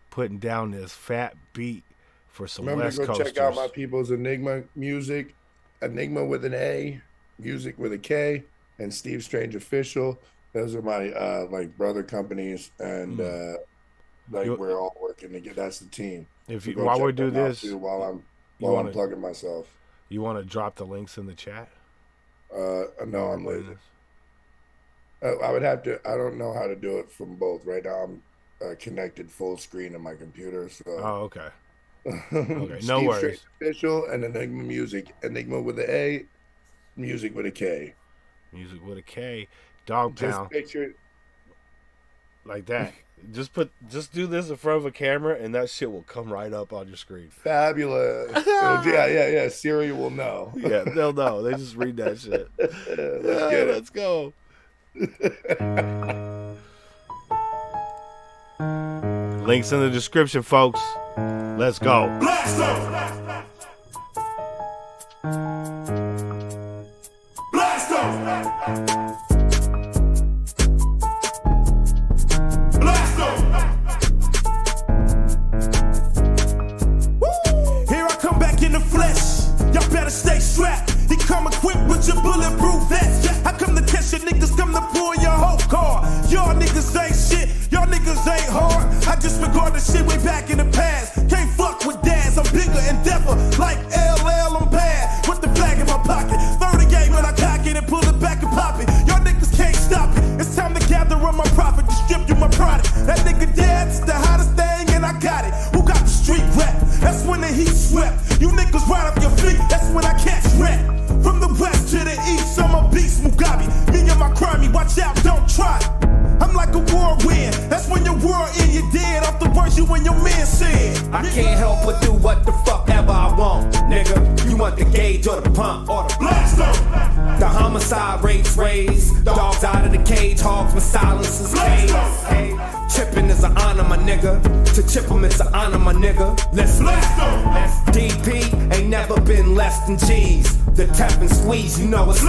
Speaker 4: putting down this fat beat for some West Coasters.
Speaker 7: Remember to go check out my people's Enigma music, Enigma with an A, music with a K, and Steve Strange Official. Those are my like brother companies, and we're all working together. That's the team.
Speaker 4: If you while we do this,
Speaker 7: while I'm plugging myself,
Speaker 4: you want to drop the links in the chat?
Speaker 7: No, I'm lazy. I would have to. I don't know how to do it from both. Right now, I'm connected full screen to my computer. So.
Speaker 4: Oh, okay. Okay, no
Speaker 7: Steve
Speaker 4: worries.
Speaker 7: Strange Official and Enigma Music. Enigma with an A, music with a K.
Speaker 4: Music with a K. Dog Pound.
Speaker 7: Just picture
Speaker 4: like that. Just do this in front of a camera, and that shit will come right up on your screen.
Speaker 7: Fabulous. Yeah. Siri will know.
Speaker 4: Yeah, they'll know. They just read that shit. Let's go. Links in the description, folks. Let's go.
Speaker 1: Blast off! Blast off! Blast off! Here I come back in the flesh. Y'all better stay strapped. He come equipped with your bulletproof vest. I come to test your niggas, come to pull your whole car. Y'all niggas ain't shit, y'all niggas ain't hard. I disregard the shit way back in the past. Can't fuck with dads, I'm bigger and deafer. Like LL, I'm bad. With the flag in my pocket. Throw the game when I cock it and pull it back and pop it. Y'all niggas can't stop it. It's time to gather up my profit, distribute my product. That nigga dad's the hottest thing and I got it. Who got the street rap? That's when the heat swept. You niggas right up your feet, that's when I catch rap. From the west to the east, I'm a beast, Mugabe. Me and my crimey, watch out, don't try. I'm like a whirlwind. That's when your world in, you're dead off the words you and your man said.
Speaker 8: I can't help but do what the fuck ever I want, nigga. You want the gauge or the pump or the
Speaker 1: Blast off!
Speaker 8: The homicide rates raised. Dogs out of the cage, hogs with silences cage. Hey, chipping is an honor, my nigga. To chip 'em is an honor, my nigga. Let's DP ain't never been less than G's. The tap and squeeze, you know it's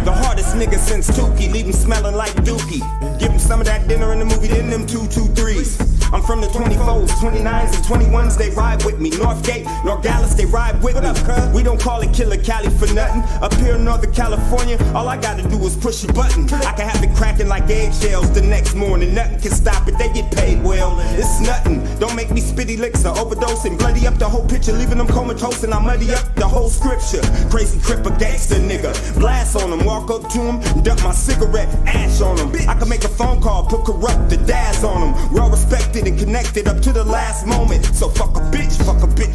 Speaker 8: the hardest nigga since Tukey, leave him smelling like Dookie. Give him some of that dinner in the movie, then them 223s. I'm from the 24s, 29s, and 21s, they ride with me. Northgate, North Dallas, they ride with me. We don't call it Killer Cali for nothing. Up here in Northern California, all I gotta do is push a button. I can have it cracking like eggshells the next morning. Nothing can stop it, they get paid well. It's nothing. Don't make me spitty licks or overdose and bloody up the whole picture, leaving them comatose, and I muddy up the whole scripture. Crazy cripper gangster nigga. Blast on them, walk up to him, dump my cigarette, ash on him. I can make a phone call, put corrupt the Daz on him. Well respected and connected up to the last moment. So fuck a bitch,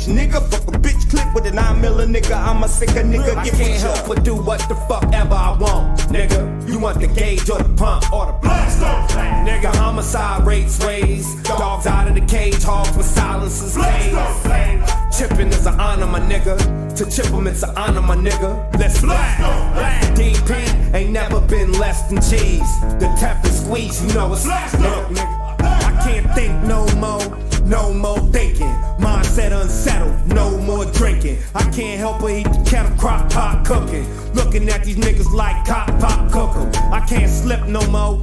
Speaker 8: nigga. Fuck a bitch clip with a 9 mil nigga. I'm a sicker nigga. I can't help but do what the fuck ever I want, nigga. You want the gauge or the pump or the blast off, nigga. Homicide rates raised, dogs out of the cage, hogs with silencers paid. Chipping is an honor, my nigga. To chip 'em, it's an honor, my nigga. Let's blast. DP ain't never been less than cheese. The tap and squeeze, you know it's nigga. I can't think no more thinking. Mindset unsettled, no more drinking. I can't help but eat the kettle crock pot cooking. Looking at these niggas like cop pop cooking. I can't slip no more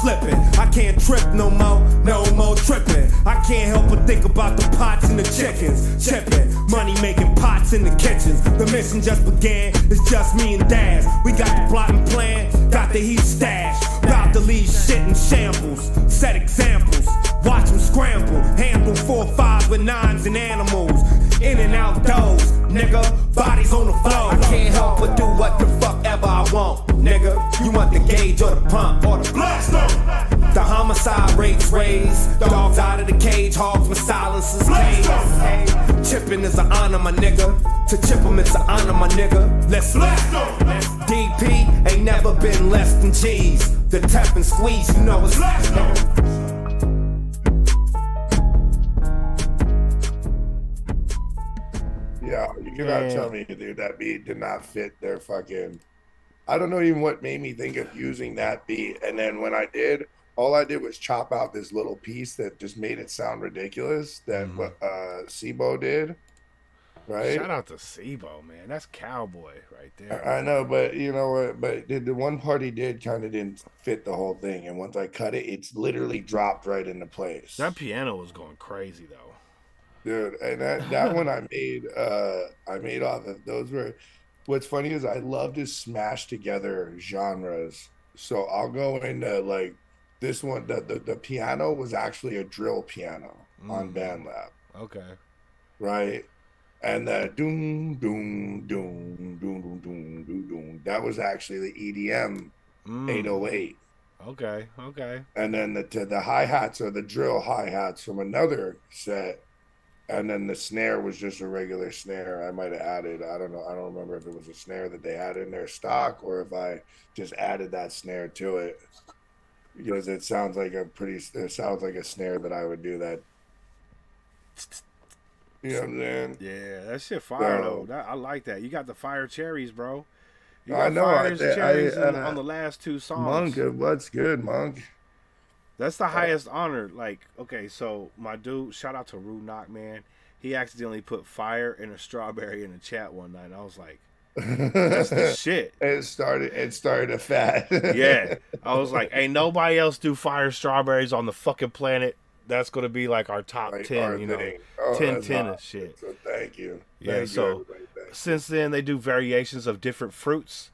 Speaker 8: slipping. I can't trip no more tripping. I can't help but think about the pots and the chickens. Chipping, money making pots in the kitchens. The mission just began, it's just me and Daz. We got the plotting plan, got the heat stash. About to leave shit in shambles, set examples. Watch them scramble, handle 4-5 with 9s and animals. In and out doors, nigga, bodies on the floor. I can't help but do what the fuck ever I want, nigga. You want the gauge or the pump or the blast off. The homicide rates raised, dogs out of the cage, hogs with silencers paid. Chipping is an honor, my nigga. To chip 'em, it's an honor, my nigga. Let's blast off. DP ain't never been less than cheese. The tap and squeeze, you know it's
Speaker 7: Yeah, you cannot tell me, dude, that beat did not fit their fucking. I don't know even what made me think of using that beat. And then when I did, all I did was chop out this little piece that just made it sound ridiculous. That what Sibo did, right?
Speaker 4: Shout out to Sibo, man. That's cowboy right there.
Speaker 7: I know, but you know what? But the one part he did kind of didn't fit the whole thing. And once I cut it, it's literally dropped right into place.
Speaker 4: That piano was going crazy though.
Speaker 7: Dude, and that one I made off of those were. What's funny is I love to smash together genres. So I'll go into like this one. The piano was actually a drill piano on BandLab.
Speaker 4: Okay.
Speaker 7: Right, and the doom doom doom doom doom doom doom doom. That was actually the EDM 808.
Speaker 4: Okay.
Speaker 7: And then the hi-hats are the drill hi-hats from another set. And then the snare was just a regular snare. I might have added, I don't know, I don't remember if it was a snare that they had in their stock or if I just added that snare to it. Because it sounds like a snare that I would do that. You know what I'm saying?
Speaker 4: Yeah, that shit fire though. I like that. You got the fire cherries, bro. You got
Speaker 7: I know.
Speaker 4: fires cherries on the last two songs.
Speaker 7: Monk, what's good, Monk?
Speaker 4: That's the highest honor. Like, okay, so my dude, shout out to Rue Knock, man. He accidentally put fire and a strawberry in the chat one night, and I was like, that's the shit.
Speaker 7: It started a fad.
Speaker 4: Yeah. I was like, ain't nobody else do fire strawberries on the fucking planet. That's going to be like our top 10,
Speaker 7: our
Speaker 4: you know,
Speaker 7: thing.
Speaker 4: 10 and shit.
Speaker 7: So thank you.
Speaker 4: Yeah, so since then they do variations of different fruits.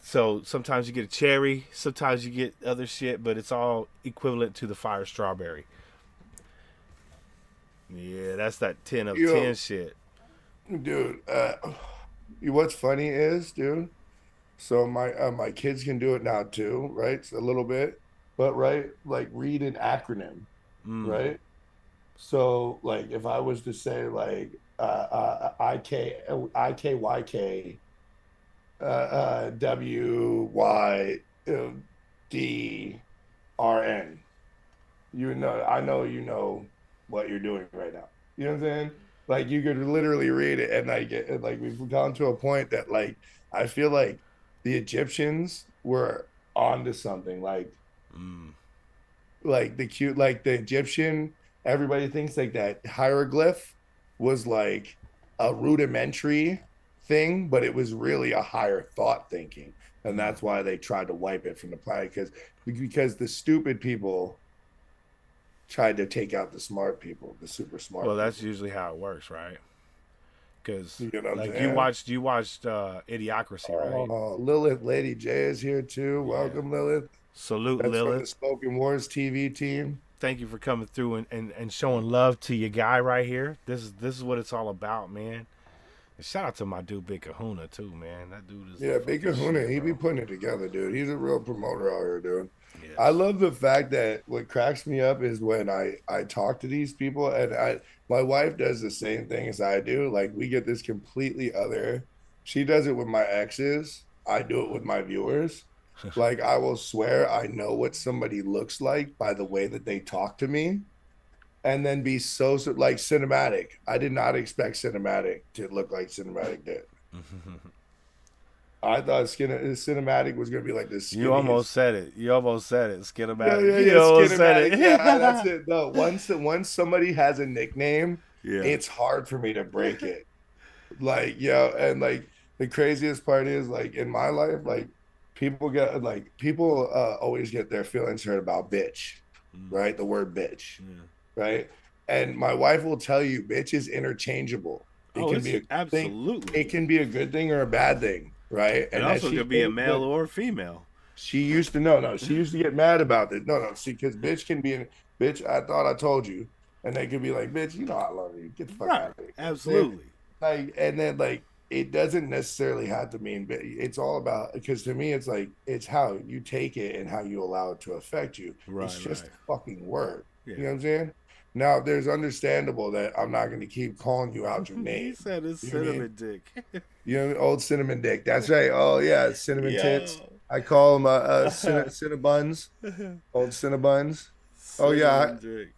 Speaker 4: So sometimes you get a cherry, sometimes you get other shit, but it's all equivalent to the fire strawberry. Yeah, that's that 10 of 10 shit.
Speaker 7: Dude, what's funny is, dude, so my kids can do it now too, right? It's a little bit, but right, like read an acronym, right? So like if I was to say like IKYK WYDRN. You know, I know you know what you're doing right now. You know what I'm saying? Like you could literally read it, and like we've gone to a point that like I feel like the Egyptians were onto something. Like the Egyptian. Everybody thinks like that hieroglyph was like a rudimentary thing, but it was really a higher thought thinking, and that's why they tried to wipe it from the planet because the stupid people tried to take out the smart people, the super smart.
Speaker 4: Well, that's usually how it works, right? Because
Speaker 7: you know
Speaker 4: like you watched Idiocracy, right?
Speaker 7: Oh, Lilith, Lady J is here too.
Speaker 4: Yeah.
Speaker 7: Welcome, Lilith.
Speaker 4: Salute,
Speaker 7: That's
Speaker 4: Lilith.
Speaker 7: from the Spoken Wars TV team.
Speaker 4: Thank you for coming through and showing love to your guy right here. This is what it's all about, man. And shout out to my dude Big Kahuna too, man. That dude is
Speaker 7: Big Kahuna. He be putting it together, dude. He's a real promoter out here, dude.
Speaker 4: Yes.
Speaker 7: I love the fact that what cracks me up is when I talk to these people, and my wife does the same thing as I do. Like we get this completely other. She does it with my exes, I do it with my viewers. Like I will swear I know what somebody looks like by the way that they talk to me, and then be so like cinematic. I did not expect cinematic to look like cinematic did. I thought cinematic was gonna be like this.
Speaker 4: You almost said it. You almost said it.
Speaker 7: Yeah,
Speaker 4: Skinematic.
Speaker 7: yeah,
Speaker 4: You
Speaker 7: yeah.
Speaker 4: almost said
Speaker 7: Skinematic.
Speaker 4: it.
Speaker 7: Yeah, that's it. No, once somebody has a nickname,
Speaker 4: Yeah.
Speaker 7: it's hard for me to break it. Like, yeah, and like the craziest part is like in my life, like people always get their feelings hurt about bitch, right? The word bitch, right? And my wife will tell you bitch is interchangeable. It can be a good thing.
Speaker 4: Absolutely.
Speaker 7: It can be a good thing or a bad thing, right?
Speaker 4: And also could be a male or a female.
Speaker 7: She used to no, she used to get mad about it. No, see, because bitch can be bitch. I thought I told you, and they could be like, bitch, you know I love you. Get the fuck out of here.
Speaker 4: Absolutely.
Speaker 7: Like, and then like it doesn't necessarily have to mean, but it's all about because to me it's like it's how you take it and how you allow it to affect you.
Speaker 4: Right,
Speaker 7: it's just
Speaker 4: right.
Speaker 7: a fucking word.
Speaker 4: Yeah.
Speaker 7: You know what I'm saying? Now there's understandable that I'm not going to keep calling you out your name.
Speaker 4: He said it's
Speaker 7: You know what I mean?
Speaker 4: cinnamon dick.
Speaker 7: You know, old cinnamon dick. That's right. Oh yeah, cinnamon
Speaker 4: Yo.
Speaker 7: tits. I call them cinnabuns. Old cinnabuns. Oh yeah,
Speaker 4: Cinnamon dick.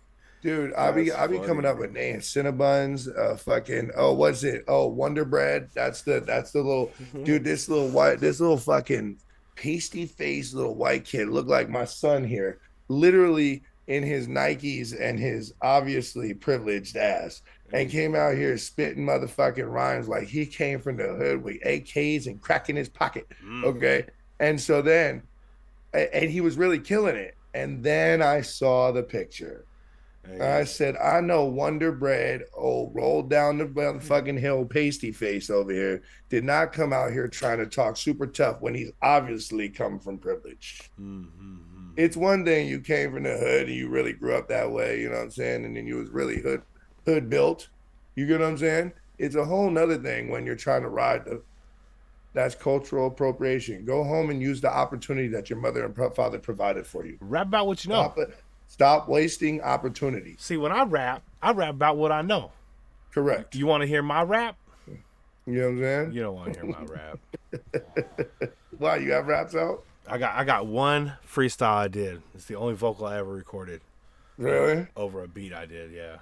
Speaker 7: dude. I be
Speaker 4: That's
Speaker 7: coming
Speaker 4: funny,
Speaker 7: up with names. Cinnabuns. Fucking. Oh, what's it? Oh, Wonder Bread. That's the little dude. This little fucking pasty faced little white kid looked like my son here. Literally in his Nikes and his obviously privileged ass. And came out here spitting motherfucking rhymes like he came from the hood with AKs and crack in his pocket. Okay. And so then, and he was really killing it. And then I saw the picture. And I said, I know Wonder Bread, rolled down the motherfucking hill, pasty face over here, did not come out here trying to talk super tough when he's obviously come from privilege. It's one thing you came from the hood and you really grew up that way, you know what I'm saying? And then you was really hood built. You get what I'm saying? It's a whole nother thing when you're trying to ride that's cultural appropriation. Go home and use the opportunity that your mother and father provided for you.
Speaker 4: Rap about what you know.
Speaker 7: Stop wasting opportunities.
Speaker 4: See, when I rap about what I know.
Speaker 7: Correct.
Speaker 4: You want to hear my rap?
Speaker 7: You know what I'm saying?
Speaker 4: You don't want to hear my rap.
Speaker 7: Why, you have raps out?
Speaker 4: I got one freestyle I did. It's the only vocal I ever recorded.
Speaker 7: Really?
Speaker 4: Over a beat I did, yeah.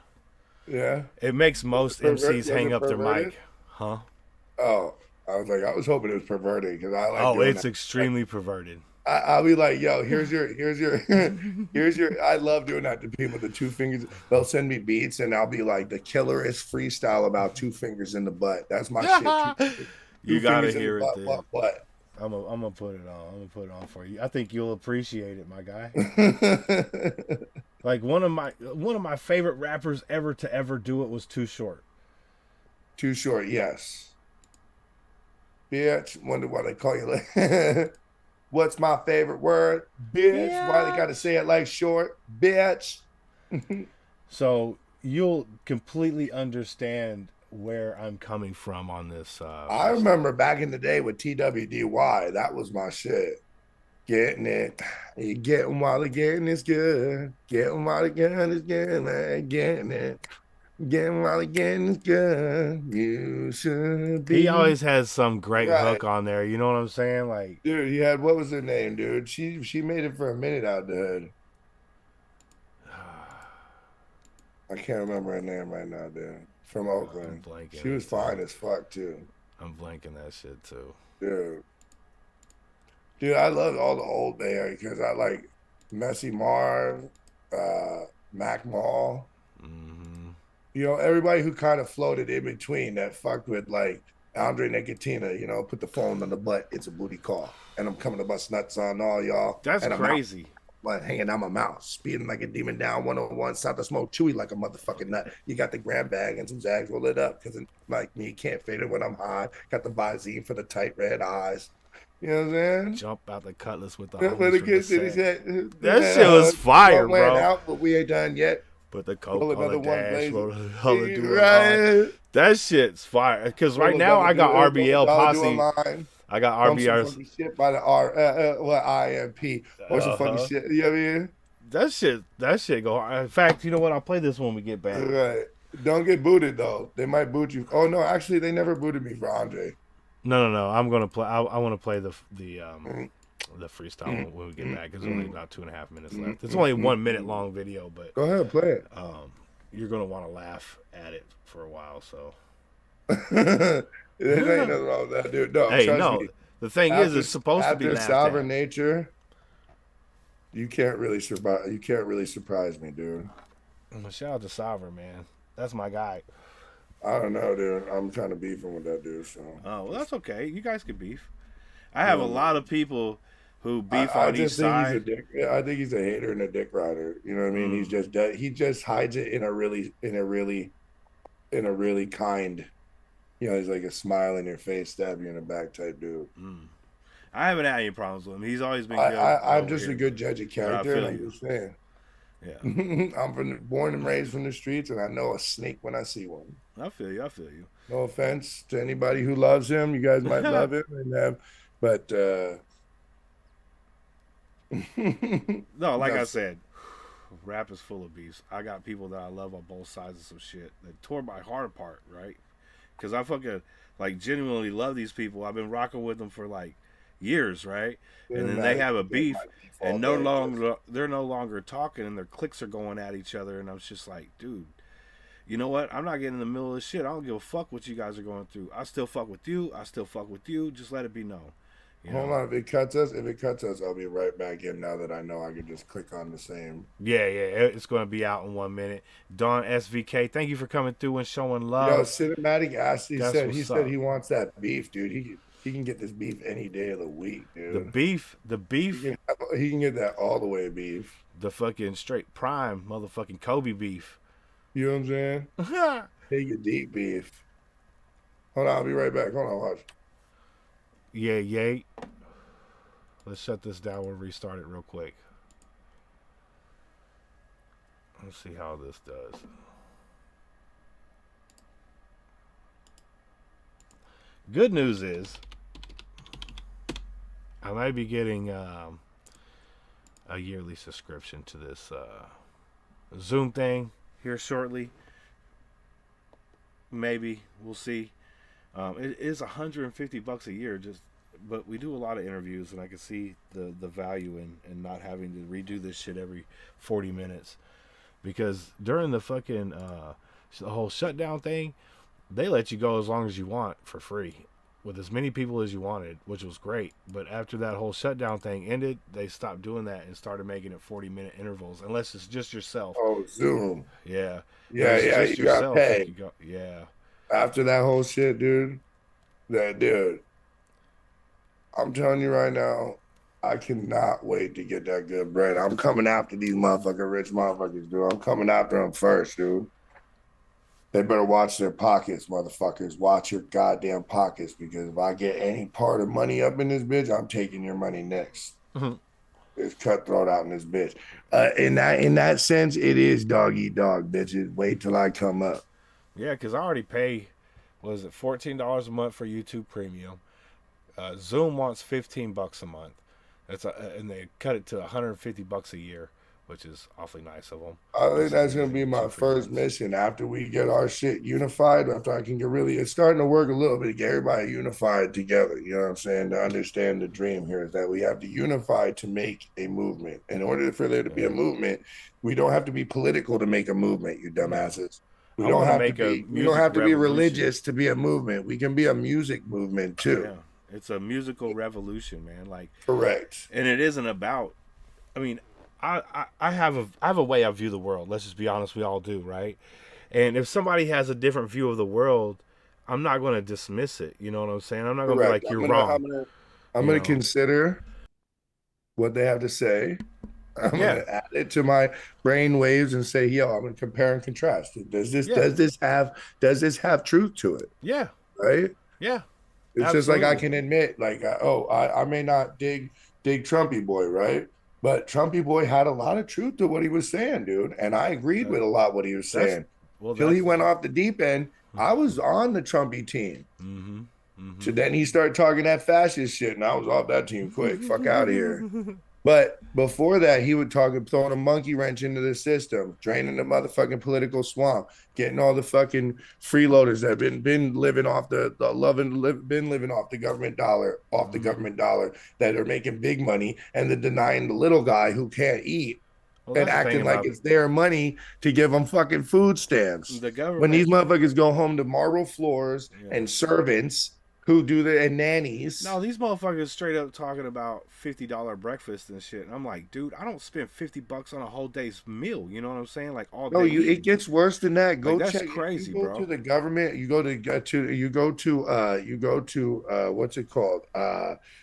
Speaker 7: Yeah.
Speaker 4: It makes most MCs hang up their mic. Huh?
Speaker 7: Oh, I was hoping it was perverted because I like.
Speaker 4: Oh, it's extremely perverted.
Speaker 7: I'll be like, yo, here's your, I love doing that to people with the 2 fingers. They'll send me beats and I'll be like, the killerest freestyle about 2 fingers in the butt. That's my shit.
Speaker 4: You gotta hear it then.
Speaker 7: What?
Speaker 4: I'm gonna put it on. I'm gonna put it on for you. I think you'll appreciate it, my guy. Like one of my favorite rappers ever to ever do it was Too Short.
Speaker 7: Too Short, yes. Bitch, wonder why they call you like. What's my favorite word? Bitch. Yeah. Why they gotta say it like short? Bitch.
Speaker 4: So you'll completely understand where I'm coming from on this.
Speaker 7: I remember back in the day with TWDY, that was my shit. Getting it. You getting while the getting is good. Getting while the getting is good, man. Getting it. Getting while the getting is good. You should be.
Speaker 4: He always has some great hook on there. You know what I'm saying? Like,
Speaker 7: dude, he had, what was her name, dude? She made it for a minute out the hood. I can't remember her name right now, dude. From Oakland. She was fine as fuck too.
Speaker 4: I'm blanking that shit too.
Speaker 7: Dude, I love all the old Bay Area because I like Messy Marv, Mac Mall. You know, everybody who kind of floated in between that fucked with like Andre Nicotina, you know, put the phone on the butt, it's a booty call. And I'm coming to bust nuts on all y'all.
Speaker 4: That's
Speaker 7: and
Speaker 4: crazy.
Speaker 7: But hanging out my mouth, speeding like a demon down 101, south to smoke chewy like a motherfucking nut. You got the gram bag and some Zags, roll it up, because like me, can't fade it when I'm high. Got the Visine for the tight red eyes. You know what I'm saying?
Speaker 4: Jump out the cutlass with the
Speaker 7: that
Speaker 4: shit was fire, bro.
Speaker 7: Out, but we ain't done yet.
Speaker 4: Put the coke on the dash, roll that shit's fire. Because right now I got RBL posse. I got RBRs.
Speaker 7: Shit by the IMP or some funny shit. You know what I mean?
Speaker 4: That shit go hard. In fact, you know what? I'll play this when we get back.
Speaker 7: Right. Don't get booted though. They might boot you. Oh no, actually they never booted me for Andre.
Speaker 4: No. I'm gonna play. I want to play the freestyle when we get back. There's only about 2.5 minutes left. It's only a 1 minute long video, but
Speaker 7: Go ahead, play it.
Speaker 4: you're gonna want to laugh at it for a while. So
Speaker 7: There ain't nothing wrong with that, dude. No,
Speaker 4: hey,
Speaker 7: trust
Speaker 4: no.
Speaker 7: me.
Speaker 4: The thing is, it's supposed to be
Speaker 7: after
Speaker 4: laughed
Speaker 7: sovereign
Speaker 4: at.
Speaker 7: nature. You can't really survive. You can't really surprise me, dude.
Speaker 4: Shout out to Sovereign, man. That's my guy.
Speaker 7: I don't know, dude. I'm kind of beefing with that dude. So.
Speaker 4: Oh, well, that's okay. You guys can beef. I have a lot of people who beef on each
Speaker 7: I
Speaker 4: side.
Speaker 7: I think he's a hater and a dick rider. You know what I mean? He just hides it in a really kind. You know, he's like a smile in your face, stab you in the back type dude.
Speaker 4: I haven't had any problems with him. He's always been good.
Speaker 7: I'm
Speaker 4: over
Speaker 7: just
Speaker 4: here.
Speaker 7: a good judge of character.
Speaker 4: feel
Speaker 7: And I'm
Speaker 4: you.
Speaker 7: just saying.
Speaker 4: Yeah,
Speaker 7: I'm born and raised from the streets, and I know a snake when I see one.
Speaker 4: I feel you. I feel you.
Speaker 7: No offense to anybody who loves him. You guys might love him, but
Speaker 4: No, like I said, rap is full of beefs. I got people that I love on both sides of some shit that tore my heart apart, right? Because I fucking like genuinely love these people. I've been rocking with them for like years, right? And then they have a beef, and they're no longer talking, and their cliques are going at each other, and I'm just like, dude, you know what? I'm not getting in the middle of this shit. I don't give a fuck what you guys are going through. I still fuck with you. I still fuck with you. Just let it be known.
Speaker 7: Hold on, if it cuts us, I'll be right back in. Now that I know I can just click on the same.
Speaker 4: Yeah, it's going to be out in 1 minute. Dawn SVK, thank you for coming through and showing love.
Speaker 7: Yo, Cinematic asked. He
Speaker 4: That's
Speaker 7: said
Speaker 4: what's
Speaker 7: he
Speaker 4: up.
Speaker 7: wants that beef, dude. He can get this beef any day of the week, dude.
Speaker 4: The beef,
Speaker 7: He can get that all the way beef.
Speaker 4: the fucking straight prime motherfucking Kobe beef.
Speaker 7: You know what I'm saying? Take your deep beef. Hold on, I'll be right back. Hold on, watch.
Speaker 4: Yay. Let's shut this down. We'll restart it real quick. Let's see how this does. Good news is I might be getting a yearly subscription to this Zoom thing here shortly. Maybe. We'll see. It is $150 a year, but we do a lot of interviews, and I can see the value in not having to redo this shit every 40 minutes. Because during the fucking the whole shutdown thing, they let you go as long as you want for free with as many people as you wanted, which was great. But after that whole shutdown thing ended, they stopped doing that and started making it 40-minute intervals, unless it's just yourself.
Speaker 7: Oh, Zoom.
Speaker 4: Yeah.
Speaker 7: Yeah, you got paid.
Speaker 4: Yeah.
Speaker 7: After that whole shit, dude, I'm telling you right now, I cannot wait to get that good bread. I'm coming after these motherfucking rich motherfuckers, dude. I'm coming after them first, dude. They better watch their pockets, motherfuckers. Watch your goddamn pockets, because if I get any part of money up in this bitch, I'm taking your money next. It's cutthroat out in this bitch. In that sense, it is dog eat dog, bitches. Wait till I come up.
Speaker 4: Yeah, because I already pay, what is it, $14 a month for YouTube Premium. Zoom wants $15 a month. And they cut it to $150 a year, which is awfully nice of them.
Speaker 7: I think that's gonna be my first mission after we get our shit unified. After I can it's starting to work a little bit to get everybody unified together. You know what I'm saying? To understand the dream here is that we have to unify to make a movement. In order for there to be a movement, we don't have to be political to make a movement, you dumbasses. We don't have to be religious to be a movement. We can be a music movement too.
Speaker 4: Yeah, it's a musical revolution, man. Like
Speaker 7: correct.
Speaker 4: And it isn't about. I mean, I have a way I view the world. Let's just be honest. We all do, right? And if somebody has a different view of the world, I'm not going to dismiss it. You know what I'm saying? I'm not going to be like you're wrong.
Speaker 7: I'm going to consider what they have to say. I'm gonna add it to my brain waves and say, yo, I'm gonna compare and contrast. Does this have truth to it?
Speaker 4: Yeah.
Speaker 7: Right?
Speaker 4: Yeah.
Speaker 7: It's absolutely. Just like I can admit, like, I may not dig Trumpy Boy, right? But Trumpy Boy had a lot of truth to what he was saying, dude. And I agreed with a lot what he was saying. Till he went off the deep end, I was on the Trumpy team. So then he started talking that fascist shit, and I was off that team quick. Fuck out of here. But before that, he would talk throwing a monkey wrench into the system, draining the motherfucking political swamp, getting all the fucking freeloaders that have been living off been living off the government dollar that are making big money, and then denying the little guy who can't eat
Speaker 4: Well,
Speaker 7: and
Speaker 4: that's the thing
Speaker 7: acting like
Speaker 4: about
Speaker 7: it's their money to give them fucking food stamps.
Speaker 4: the
Speaker 7: When
Speaker 4: government.
Speaker 7: these motherfuckers go home to marble floors
Speaker 4: Yeah.
Speaker 7: and servants who do the and nannies.
Speaker 4: No, these motherfuckers straight up talking about $50 breakfast and shit. And I'm like, dude, I don't spend $50 on a whole day's meal. You know what I'm saying? Like all day.
Speaker 7: No, it
Speaker 4: eating.
Speaker 7: gets worse than that. Go
Speaker 4: Like, that's
Speaker 7: check.
Speaker 4: crazy,
Speaker 7: You go
Speaker 4: bro.
Speaker 7: to the government. You go to what's it called?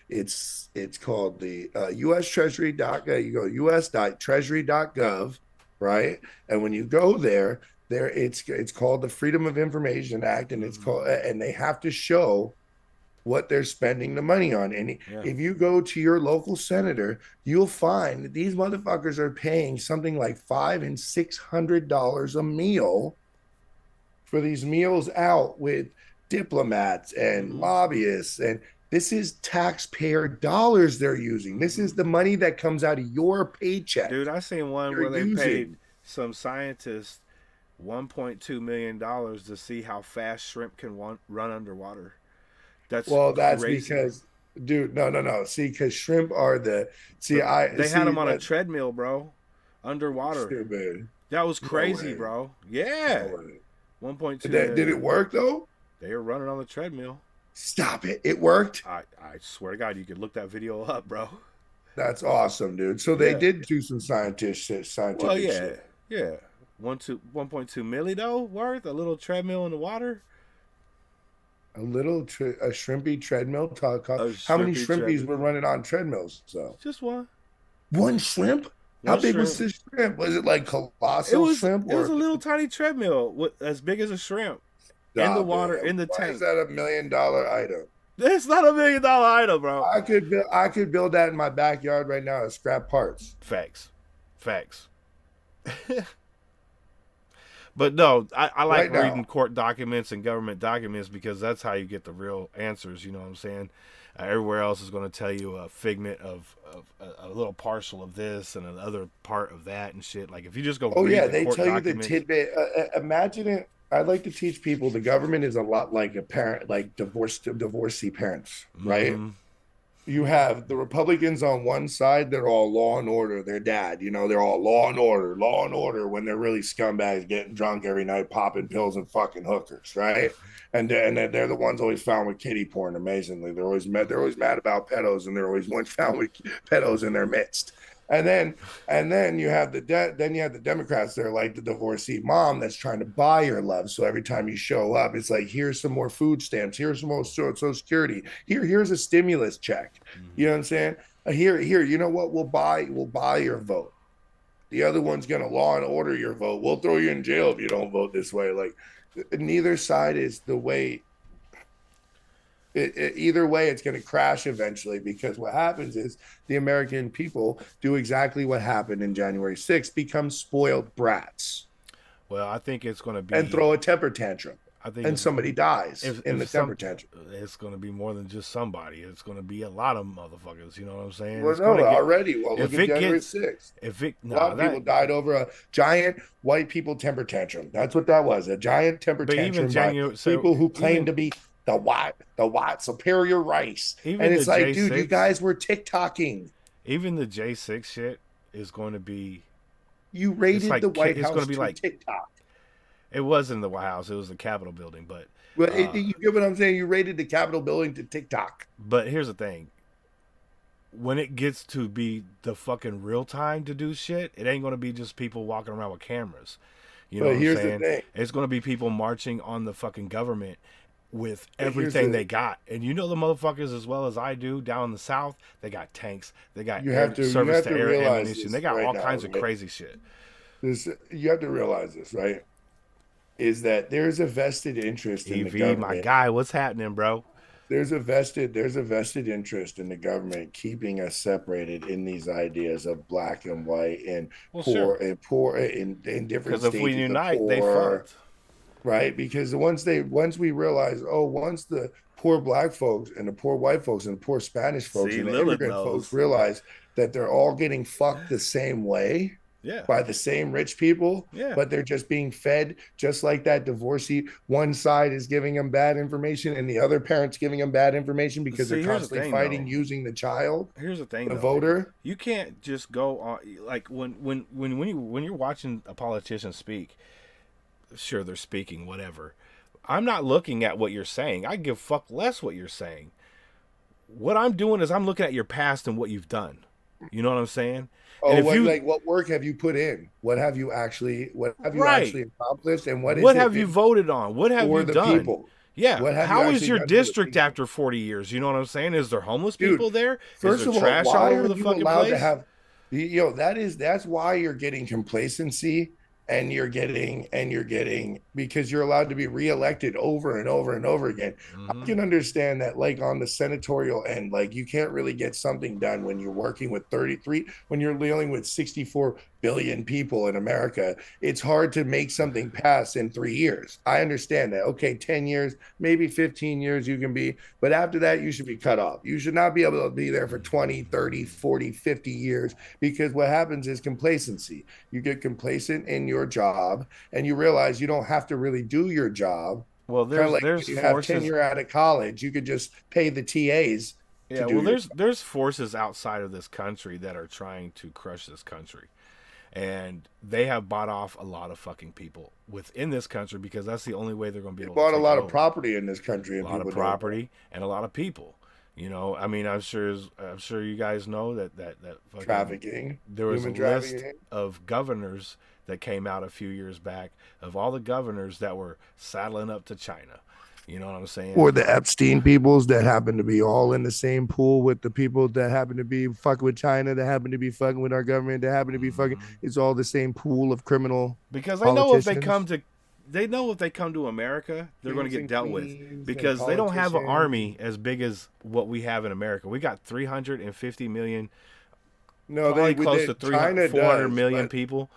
Speaker 7: It's called the U.S. Treasury dot. You go us.treasury.gov, right? And when you go there it's called the Freedom of Information Act, and it's called and they have to show what they're spending the money on. And
Speaker 4: Yeah.
Speaker 7: if you go to your local senator, you'll find that these motherfuckers are paying something like $500 and $600 a meal for these meals out with diplomats and lobbyists. And this is taxpayer dollars they're using. This is the money that comes out of your paycheck.
Speaker 4: Dude, I seen one
Speaker 7: You're
Speaker 4: where they
Speaker 7: using.
Speaker 4: paid some scientists $1.2 million to see how fast shrimp can run underwater. That's crazy.
Speaker 7: Because, dude, no. See, because shrimp are
Speaker 4: They had them on a treadmill, bro, underwater.
Speaker 7: Stupid.
Speaker 4: That was crazy,
Speaker 7: way.
Speaker 4: bro. Yeah,
Speaker 7: No way.
Speaker 4: 1.2.
Speaker 7: Did it work though?
Speaker 4: They were running on the treadmill.
Speaker 7: Stop it! It worked.
Speaker 4: I swear to God, you could look that video up, bro.
Speaker 7: That's awesome, dude. So they
Speaker 4: Yeah.
Speaker 7: did do some scientific
Speaker 4: Well, yeah,
Speaker 7: shit.
Speaker 4: yeah. 1.2 milli though worth a little treadmill in the water.
Speaker 7: A shrimpy treadmill.
Speaker 4: A
Speaker 7: How many
Speaker 4: shrimpy
Speaker 7: shrimpies were running on treadmills? So
Speaker 4: Just one.
Speaker 7: one shrimp. How
Speaker 4: One
Speaker 7: big was
Speaker 4: shrimp.
Speaker 7: this shrimp? Was it like colossal shrimp?
Speaker 4: It was a little tiny treadmill as big as a shrimp in the
Speaker 7: Stop
Speaker 4: water
Speaker 7: it.
Speaker 4: in the
Speaker 7: Why
Speaker 4: tank.
Speaker 7: is that $1 million item?
Speaker 4: That's not $1 million item, bro.
Speaker 7: I could build that in my backyard right now as scrap parts.
Speaker 4: Facts. But no, I like
Speaker 7: Right now.
Speaker 4: reading court documents and government documents because that's how you get the real answers. You know what I'm saying? Everywhere else is going to tell you a figment of a little parcel of this and another part of that and shit. Like if you just go
Speaker 7: Oh
Speaker 4: read
Speaker 7: yeah,
Speaker 4: the
Speaker 7: they
Speaker 4: court
Speaker 7: tell you the
Speaker 4: documents,
Speaker 7: tidbit. Imagine it. I'd like to teach people the government is a lot like a parent, like divorcee parents, right?
Speaker 4: Mhm.
Speaker 7: You have the Republicans on one side, they're all law and order. Their dad, they're all law and order when they're really scumbags getting drunk every night, popping pills and fucking hookers, right? And they're the ones always found with kiddie porn. Amazingly, they're always mad about pedos, and they're always ones found with pedos in their midst. And then you have the Democrats. They're like the divorcee mom that's trying to buy your love. So every time you show up, it's like, here's some more food stamps. Here's some more Social Security. Here's a stimulus check. You know what I'm saying? Here. You know what? We'll buy your vote. The other one's gonna law and order your vote. We'll throw you in jail if you don't vote this way. Like neither side is the way. Either way, it's going to crash eventually because what happens is the American people do exactly what happened in January 6th, become spoiled brats
Speaker 4: Well, I think it's going to be
Speaker 7: and throw a temper tantrum.
Speaker 4: I think
Speaker 7: And
Speaker 4: if-
Speaker 7: somebody dies in the temper tantrum.
Speaker 4: It's going to be more than just somebody. It's going to be a lot of motherfuckers. You know what I'm saying?
Speaker 7: Well,
Speaker 4: It's
Speaker 7: no,
Speaker 4: gonna get-
Speaker 7: already. Well,
Speaker 4: if
Speaker 7: look at
Speaker 4: it
Speaker 7: January
Speaker 4: gets-
Speaker 7: 6th.
Speaker 4: If it
Speaker 7: A
Speaker 4: no,
Speaker 7: lot of
Speaker 4: that,
Speaker 7: people died over a giant white people temper tantrum. That's what that was. A giant temper
Speaker 4: But even
Speaker 7: tantrum by people who claim to be the white superior race.
Speaker 4: Even
Speaker 7: And it's
Speaker 4: the
Speaker 7: like, dude, you
Speaker 4: J6
Speaker 7: guys were TikToking.
Speaker 4: even the J6 shit is going to be.
Speaker 7: You raided
Speaker 4: like
Speaker 7: the White
Speaker 4: it's
Speaker 7: House
Speaker 4: gonna be
Speaker 7: to
Speaker 4: like-
Speaker 7: TikTok.
Speaker 4: It wasn't the White House. It was the Capitol building. But
Speaker 7: Well, you get what I'm saying? You raided the Capitol building to TikTok.
Speaker 4: here's the thing. When it gets to be the fucking real time to do shit, it ain't going to be just people walking around with cameras. You know
Speaker 7: But
Speaker 4: what I'm
Speaker 7: here's the
Speaker 4: saying?
Speaker 7: thing.
Speaker 4: It's going to be people marching on the fucking government with
Speaker 7: But here's
Speaker 4: everything
Speaker 7: the-
Speaker 4: they got. And you know the motherfuckers as well as I do down in the South, they got tanks, they got
Speaker 7: You have to
Speaker 4: service to air
Speaker 7: realize
Speaker 4: ammunition,
Speaker 7: this
Speaker 4: they got
Speaker 7: right
Speaker 4: all
Speaker 7: now,
Speaker 4: kinds of
Speaker 7: right?
Speaker 4: crazy shit.
Speaker 7: You have to realize this, right? Is that there's a vested interest in the
Speaker 4: EV,
Speaker 7: government.
Speaker 4: my guy, what's happening, bro?
Speaker 7: There's a vested interest in the government keeping us separated in these ideas of black and white and
Speaker 4: Well,
Speaker 7: poor
Speaker 4: sure.
Speaker 7: and poor in different
Speaker 4: Because if we
Speaker 7: stages of
Speaker 4: unite, they
Speaker 7: poor.
Speaker 4: fucked.
Speaker 7: right? Because once we realize, oh, once the poor black folks and the poor white folks and the poor Spanish folks
Speaker 4: See,
Speaker 7: and the
Speaker 4: Lilith
Speaker 7: immigrant folks
Speaker 4: knows.
Speaker 7: realize that they're all getting fucked the same way
Speaker 4: Yeah.
Speaker 7: by the same rich people,
Speaker 4: Yeah.
Speaker 7: but they're just being fed just like that divorcee. One side is giving them bad information and the other parent's giving them bad information because
Speaker 4: See,
Speaker 7: they're
Speaker 4: here's the
Speaker 7: constantly
Speaker 4: thing,
Speaker 7: fighting
Speaker 4: though.
Speaker 7: using the child,
Speaker 4: Here's the thing,
Speaker 7: the
Speaker 4: though.
Speaker 7: voter.
Speaker 4: You can't just go on like when you're watching a politician speak. Sure, they're speaking whatever. I'm not looking at what you're saying. I give fuck less what you're saying. What I'm doing is I'm looking at your past and what you've done. You know what I'm saying?
Speaker 7: Oh,
Speaker 4: And if
Speaker 7: what work have you put in? What have you actually
Speaker 4: Right.
Speaker 7: accomplished? And what
Speaker 4: have you voted on? What have
Speaker 7: for
Speaker 4: you
Speaker 7: the
Speaker 4: done?
Speaker 7: people?
Speaker 4: Yeah.
Speaker 7: What have you
Speaker 4: How is
Speaker 7: actually
Speaker 4: your
Speaker 7: done for the
Speaker 4: district
Speaker 7: people?
Speaker 4: after 40 years? You know what I'm saying? Is there homeless
Speaker 7: Dude,
Speaker 4: people there?
Speaker 7: First
Speaker 4: Is
Speaker 7: of
Speaker 4: there
Speaker 7: all,
Speaker 4: trash all
Speaker 7: why
Speaker 4: over
Speaker 7: are
Speaker 4: the
Speaker 7: you
Speaker 4: fucking
Speaker 7: allowed
Speaker 4: place?
Speaker 7: to have that's why you're getting complacency and you're getting because you're allowed to be reelected over and over and over again. I can understand that, like, on the senatorial end, like, you can't really get something done when you're working with 33, when you're dealing with 64 billion people in America. It's hard to make something pass in 3 years. I understand that. Okay, 10 years, maybe 15 years you can be, but after that, you should be cut off. You should not be able to be there for 20, 30, 40, 50 years, because what happens is complacency. You get complacent in your job and you realize you don't have to really do your job.
Speaker 4: Well,
Speaker 7: Kind of like
Speaker 4: there's
Speaker 7: when you have
Speaker 4: forces.
Speaker 7: tenure out of college, you could just pay the TAs
Speaker 4: Yeah,
Speaker 7: to do
Speaker 4: well,
Speaker 7: your
Speaker 4: there's forces outside of this country that are trying to crush this country, and they have bought off a lot of fucking people within this country because that's the only way they're going to be able
Speaker 7: bought
Speaker 4: to
Speaker 7: a
Speaker 4: take
Speaker 7: lot
Speaker 4: it
Speaker 7: of
Speaker 4: over.
Speaker 7: property in this country,
Speaker 4: A
Speaker 7: and
Speaker 4: lot of
Speaker 7: people don't.
Speaker 4: property and a lot of people. You know, I mean, I'm sure you guys know that fucking,
Speaker 7: Trafficking,
Speaker 4: there was a
Speaker 7: human
Speaker 4: list
Speaker 7: trafficking.
Speaker 4: of governors that came out a few years back of all the governors that were saddling up to China. You know what I'm saying?
Speaker 7: Or the Epstein peoples that happen to be all in the same pool with the people that happen to be fucking with China, that happen to be fucking with our government, that happen to be fucking. It's all the same pool of criminal
Speaker 4: Because they know if they
Speaker 7: politicians.
Speaker 4: come to America, they're going to
Speaker 7: Kings
Speaker 4: get
Speaker 7: and
Speaker 4: dealt with
Speaker 7: queens
Speaker 4: because
Speaker 7: and
Speaker 4: they don't have an
Speaker 7: politicians.
Speaker 4: army as big as what we have in America. We got 350 million,
Speaker 7: No,
Speaker 4: probably close to
Speaker 7: China
Speaker 4: 400
Speaker 7: does,
Speaker 4: million
Speaker 7: but
Speaker 4: people.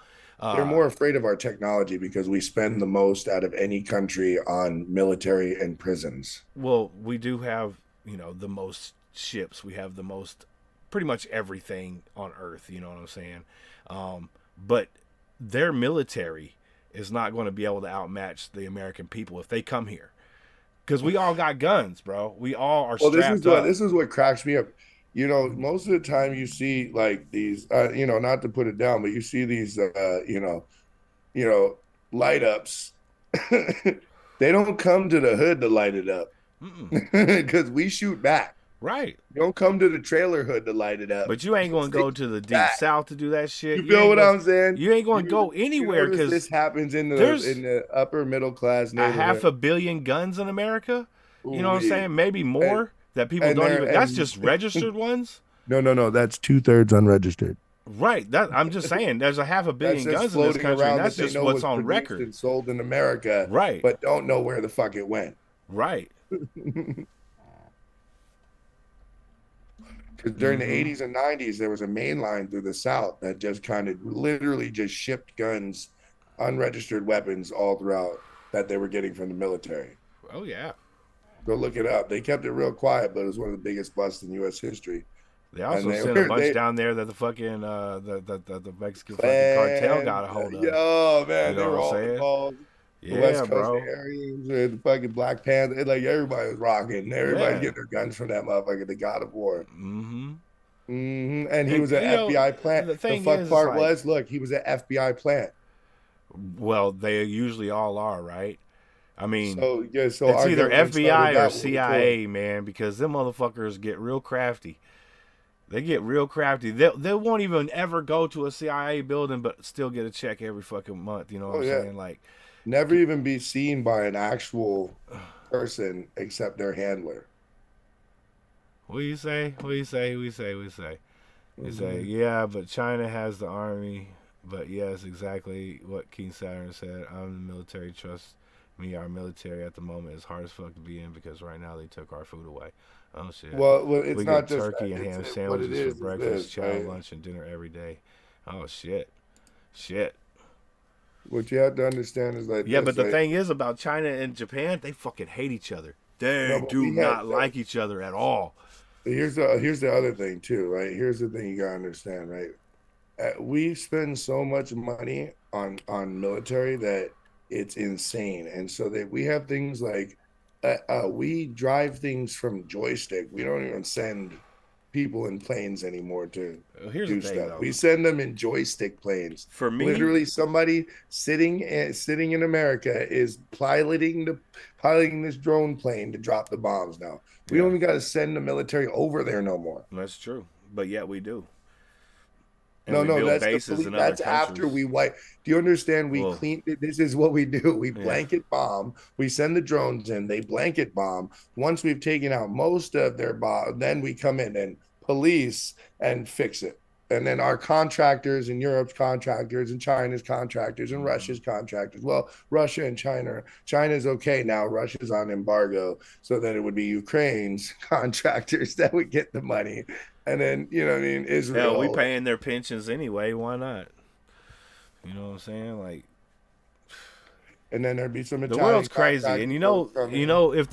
Speaker 7: they're more afraid of our technology because we spend the most out of any country on military and prisons.
Speaker 4: Well, we do have, the most ships. We have the most, pretty much everything on Earth. You know what I'm saying? But their military is not going to be able to outmatch the American people if they come here. Because we all got guns, bro. We all are
Speaker 7: Well,
Speaker 4: strapped up.
Speaker 7: this is what cracks me up. Most of the time you see like these, not to put it down, but you see these, light ups. They don't come to the hood to light it up because we shoot back.
Speaker 4: Right.
Speaker 7: You don't come to the trailer hood to light it up.
Speaker 4: But you ain't going to go to the deep
Speaker 7: back.
Speaker 4: south to do that shit.
Speaker 7: You feel what I'm saying?
Speaker 4: You ain't going to go anywhere
Speaker 7: because
Speaker 4: because
Speaker 7: this happens in
Speaker 4: there's
Speaker 7: the upper middle class
Speaker 4: a
Speaker 7: neighborhood.
Speaker 4: 500 million guns in America. You know what I'm
Speaker 7: Ooh,
Speaker 4: saying? Maybe more that people
Speaker 7: and
Speaker 4: don't
Speaker 7: they're-
Speaker 4: even. That's
Speaker 7: and-
Speaker 4: just registered ones.
Speaker 7: No. That's 2/3 unregistered.
Speaker 4: Right. That I'm just saying. There's a 500 million
Speaker 7: That's just
Speaker 4: guns in this
Speaker 7: floating
Speaker 4: country.
Speaker 7: around
Speaker 4: And that's
Speaker 7: that they
Speaker 4: just
Speaker 7: know
Speaker 4: what's
Speaker 7: was
Speaker 4: on
Speaker 7: produced
Speaker 4: record.
Speaker 7: and sold in America,
Speaker 4: Right.
Speaker 7: But don't know where the fuck it went.
Speaker 4: Right.
Speaker 7: Because during the 80s and 90s, there was a main line through the South that just kind of literally just shipped guns, unregistered weapons all throughout that they were getting from the military.
Speaker 4: Oh yeah.
Speaker 7: Go look it up. They kept it real quiet, but it was one of the biggest busts in U.S. history.
Speaker 4: They also
Speaker 7: And they
Speaker 4: sent
Speaker 7: were-
Speaker 4: a bunch
Speaker 7: they-
Speaker 4: down there that the fucking the Mexican fucking cartel got a hold of.
Speaker 7: Oh man,
Speaker 4: You
Speaker 7: they
Speaker 4: know
Speaker 7: were
Speaker 4: what I'm
Speaker 7: all
Speaker 4: saying?
Speaker 7: involved. The
Speaker 4: Yeah,
Speaker 7: West Coast
Speaker 4: bro.
Speaker 7: Aryans, the fucking Black Panther, like everybody was rocking. Everybody
Speaker 4: Yeah.
Speaker 7: getting their guns from that motherfucker, the God of War.
Speaker 4: Mm-hmm.
Speaker 7: And he
Speaker 4: And,
Speaker 7: was an
Speaker 4: you know,
Speaker 7: FBI plant.
Speaker 4: the
Speaker 7: The
Speaker 4: thing
Speaker 7: fuck
Speaker 4: is,
Speaker 7: part
Speaker 4: like-
Speaker 7: was, look, he was an FBI plant.
Speaker 4: Well, they usually all are, right? I mean,
Speaker 7: So
Speaker 4: it's
Speaker 7: our
Speaker 4: either
Speaker 7: government started
Speaker 4: FBI or
Speaker 7: that war
Speaker 4: CIA, man, because them motherfuckers get real crafty. They get real crafty. They won't even ever go to a CIA building, but still get a check every fucking month. You know what I'm
Speaker 7: yeah.
Speaker 4: saying? Like,
Speaker 7: Never even be seen by an actual person except their handler.
Speaker 4: what do you say? What do you say? We say. You say, yeah, but China has the army. But yes, exactly what King Saturn said. I'm the military. Trust me, our military at the moment is hard as fuck to be in because right now they took our food away. Oh shit.
Speaker 7: Well, it's
Speaker 4: we
Speaker 7: not
Speaker 4: get
Speaker 7: just
Speaker 4: turkey
Speaker 7: that.
Speaker 4: and ham
Speaker 7: It's- what it
Speaker 4: sandwiches
Speaker 7: is
Speaker 4: for breakfast,
Speaker 7: this,
Speaker 4: chow,
Speaker 7: right?
Speaker 4: lunch, and dinner every day. Oh shit.
Speaker 7: what you have to understand is like
Speaker 4: Yeah,
Speaker 7: this,
Speaker 4: but the
Speaker 7: right?
Speaker 4: thing is about China and Japan, they fucking hate each other.
Speaker 7: No,
Speaker 4: They
Speaker 7: but
Speaker 4: do
Speaker 7: we had
Speaker 4: not like each other at all.
Speaker 7: here's the other thing too, right? Here's the thing you gotta understand, right? We spend so much money on military that it's insane, and so that we have things like we drive things from joystick. We don't even send people in planes anymore to
Speaker 4: Here's the
Speaker 7: do
Speaker 4: thing,
Speaker 7: stuff.
Speaker 4: though.
Speaker 7: We send them in joystick planes.
Speaker 4: For me,
Speaker 7: Literally, somebody sitting in America is piloting this drone plane to drop the bombs. Now we
Speaker 4: yeah,
Speaker 7: don't even got to send the military over there no more.
Speaker 4: that's true. But yet we do. And
Speaker 7: No,
Speaker 4: we
Speaker 7: no,
Speaker 4: build
Speaker 7: that's the
Speaker 4: bases
Speaker 7: police.
Speaker 4: in other
Speaker 7: That's after
Speaker 4: countries.
Speaker 7: we wipe. Do you understand? We
Speaker 4: Well,
Speaker 7: clean. This is what we do. We
Speaker 4: yeah.
Speaker 7: blanket bomb. We send the drones in. They blanket bomb. Once we've taken out most of their bomb, then we come in and police and fix it. And then our contractors and Europe's contractors and China's contractors and Russia's contractors. Well, Russia and China. China's okay now. Russia's on embargo, so then it would be Ukraine's contractors that would get the money. And then, you know what I mean,
Speaker 4: Hell, we
Speaker 7: Israel.
Speaker 4: paying their pensions anyway. Why not? You know what I'm saying? Like,
Speaker 7: And then there'd be some
Speaker 4: the
Speaker 7: Italian
Speaker 4: world's crazy,
Speaker 7: contractors
Speaker 4: and
Speaker 7: that would come in.
Speaker 4: if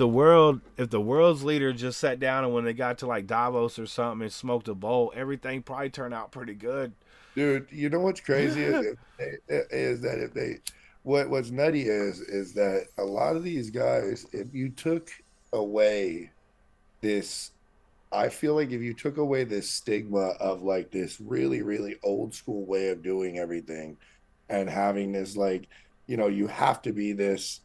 Speaker 4: the world's leader just sat down and when they got to like Davos or something and smoked a bowl, everything probably turned out pretty good.
Speaker 7: Dude, you know what's crazy is that if they what's nutty is that a lot of these guys, if you took away this, I feel like if you took away this stigma of like this really, really old school way of doing everything and having this like, you have to be this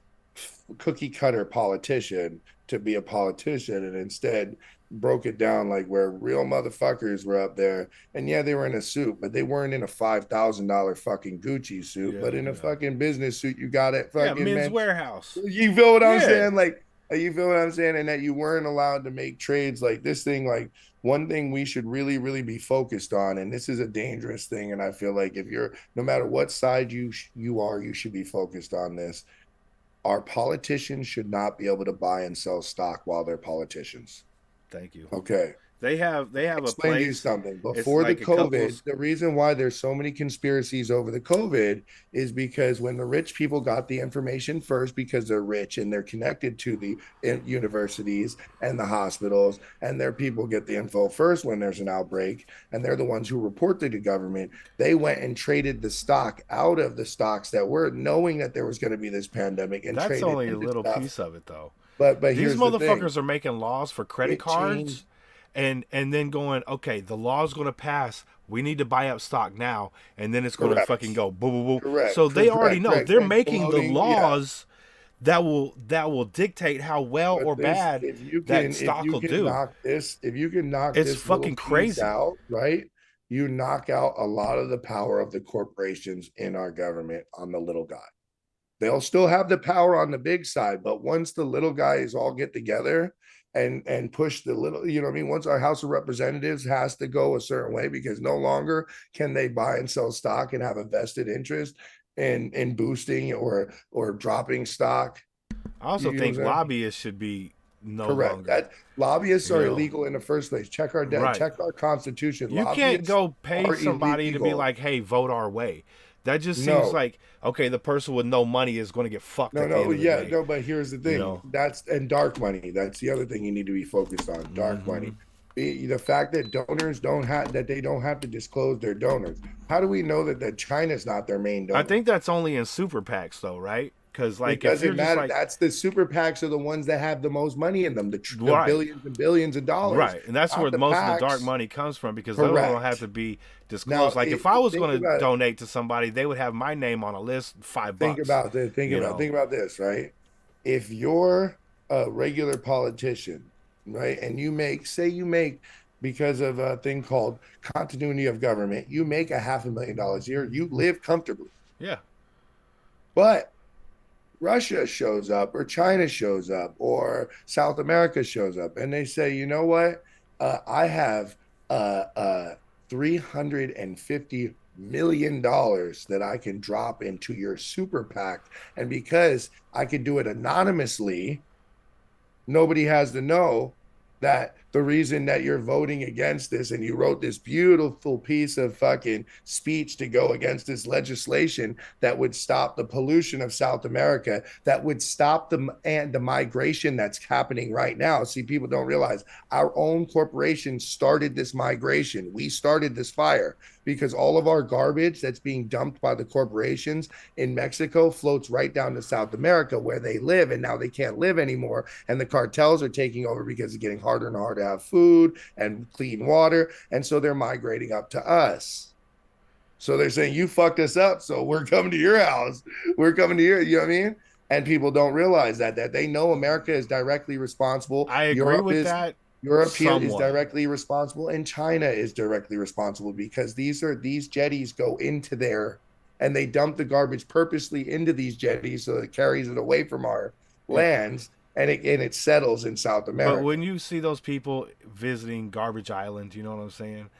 Speaker 7: cookie cutter politician to be a politician, and instead broke it down like where real motherfuckers were up there, and yeah, they were in a suit, but they weren't in a $5,000 fucking Gucci suit,
Speaker 4: Yeah,
Speaker 7: but in a
Speaker 4: yeah.
Speaker 7: fucking business suit you got it
Speaker 4: Yeah,
Speaker 7: fucking
Speaker 4: Men's
Speaker 7: man.
Speaker 4: Warehouse.
Speaker 7: You feel what I'm
Speaker 4: Yeah.
Speaker 7: saying? Like, you feel what I'm saying? And that you weren't allowed to make trades like this thing. Like, one thing we should really, really be focused on, and this is a dangerous thing. And I feel like if you're, no matter what side you are, you should be focused on this. Our politicians should not be able to buy and sell stock while they're politicians.
Speaker 4: Thank you.
Speaker 7: Okay.
Speaker 4: They have a
Speaker 7: Explain to you
Speaker 4: place.
Speaker 7: something.
Speaker 4: It's
Speaker 7: Before
Speaker 4: like
Speaker 7: the
Speaker 4: a couple
Speaker 7: COVID, the reason why there's so many conspiracies over the COVID is because when the rich people got the information first, because they're rich and they're connected to the universities and the hospitals, and their people get the info first when there's an outbreak, and they're the ones who report to the government. They went and traded the stock out of the stocks that were knowing that there was going to be this pandemic, and
Speaker 4: That's
Speaker 7: traded
Speaker 4: only a
Speaker 7: into
Speaker 4: little
Speaker 7: stuff.
Speaker 4: piece of it, though.
Speaker 7: But
Speaker 4: These
Speaker 7: here's the thing.
Speaker 4: motherfuckers are making laws for credit
Speaker 7: It
Speaker 4: cards,
Speaker 7: changed.
Speaker 4: and then going, okay, the law's going to pass. We need to buy up stock now, and then it's going to
Speaker 7: Correct.
Speaker 4: fucking go boo boo boo.
Speaker 7: Correct.
Speaker 4: So they already know
Speaker 7: Correct.
Speaker 4: they're
Speaker 7: And
Speaker 4: making the
Speaker 7: bloating, yeah.
Speaker 4: laws that will dictate how well
Speaker 7: But
Speaker 4: or
Speaker 7: this,
Speaker 4: bad
Speaker 7: if you
Speaker 4: that
Speaker 7: can,
Speaker 4: stock
Speaker 7: if you
Speaker 4: will
Speaker 7: can
Speaker 4: do.
Speaker 7: knock this, if you can knock
Speaker 4: It's
Speaker 7: this
Speaker 4: fucking
Speaker 7: little piece
Speaker 4: crazy.
Speaker 7: out, right? You knock out a lot of the power of the corporations in our government on the little guy. They'll still have the power on the big side, but once the little guys all get together and push the little, you know what I mean? Once our House of Representatives has to go a certain way because no longer can they buy and sell stock and have a vested interest in boosting or dropping stock.
Speaker 4: I also
Speaker 7: You know
Speaker 4: think
Speaker 7: what I'm saying?
Speaker 4: lobbyists should be no
Speaker 7: Correct.
Speaker 4: longer.
Speaker 7: That lobbyists
Speaker 4: You
Speaker 7: are
Speaker 4: know.
Speaker 7: illegal in the first place. Check our
Speaker 4: Right.
Speaker 7: check our constitution.
Speaker 4: You can't
Speaker 7: Lobbyists
Speaker 4: go pay
Speaker 7: are
Speaker 4: somebody to be
Speaker 7: illegal.
Speaker 4: like, "Hey, vote our way." That just seems
Speaker 7: No.
Speaker 4: like, okay, the person with no money is going to get fucked
Speaker 7: No,
Speaker 4: at the end
Speaker 7: no,
Speaker 4: of the
Speaker 7: yeah,
Speaker 4: day.
Speaker 7: no, but here's the thing.
Speaker 4: know?
Speaker 7: That's and dark money. That's the other thing you need to be focused on. Dark
Speaker 4: Mm-hmm.
Speaker 7: money. The fact that donors don't have to disclose their donors. How do we know that China's not their main donor?
Speaker 4: I think that's only in super PACs, though, right? Because
Speaker 7: it
Speaker 4: like, if you're
Speaker 7: doesn't
Speaker 4: just
Speaker 7: matter.
Speaker 4: like,
Speaker 7: That's the super PACs are the ones that have the most money in them, the
Speaker 4: Right.
Speaker 7: billions and billions of dollars.
Speaker 4: right, and that's
Speaker 7: Not
Speaker 4: where
Speaker 7: the
Speaker 4: most of the dark
Speaker 7: PACs.
Speaker 4: money comes from, because those
Speaker 7: Correct.
Speaker 4: don't have to be disclosed. Like, if I was
Speaker 7: think
Speaker 4: going
Speaker 7: about
Speaker 4: to
Speaker 7: it.
Speaker 4: donate to somebody, they would have my name on a list, $5.
Speaker 7: Think about this. Think
Speaker 4: you know?
Speaker 7: about this, right? If you're a regular politician, right, and you make, because of a thing called continuity of government, you make $500,000 a year, you live comfortably.
Speaker 4: Yeah,
Speaker 7: But Russia shows up, or China shows up, or South America shows up, and they say, you know what? I have $350 million that I can drop into your super PAC. And because I can do it anonymously, nobody has to know that the reason that you're voting against this and you wrote this beautiful piece of fucking speech to go against this legislation that would stop the pollution of South America, that would stop the migration that's happening right now. See, people don't realize our own corporation started this migration. We started this fire because all of our garbage that's being dumped by the corporations in Mexico floats right down to South America where they live, and now they can't live anymore, and the cartels are taking over because it's getting harder and harder to have food and clean water, and so they're migrating up to us. So they're saying, you fucked us up, so we're coming to your house, we're coming to your, you know what I mean? And people don't realize that they know America is directly responsible.
Speaker 4: I agree with that.
Speaker 7: Europe is directly responsible, and China is directly responsible because these jetties go into there and they dump the garbage purposely into these jetties so it carries it away from our lands, and it settles in South America.
Speaker 4: But when you see those people visiting Garbage Island, you know what I'm saying?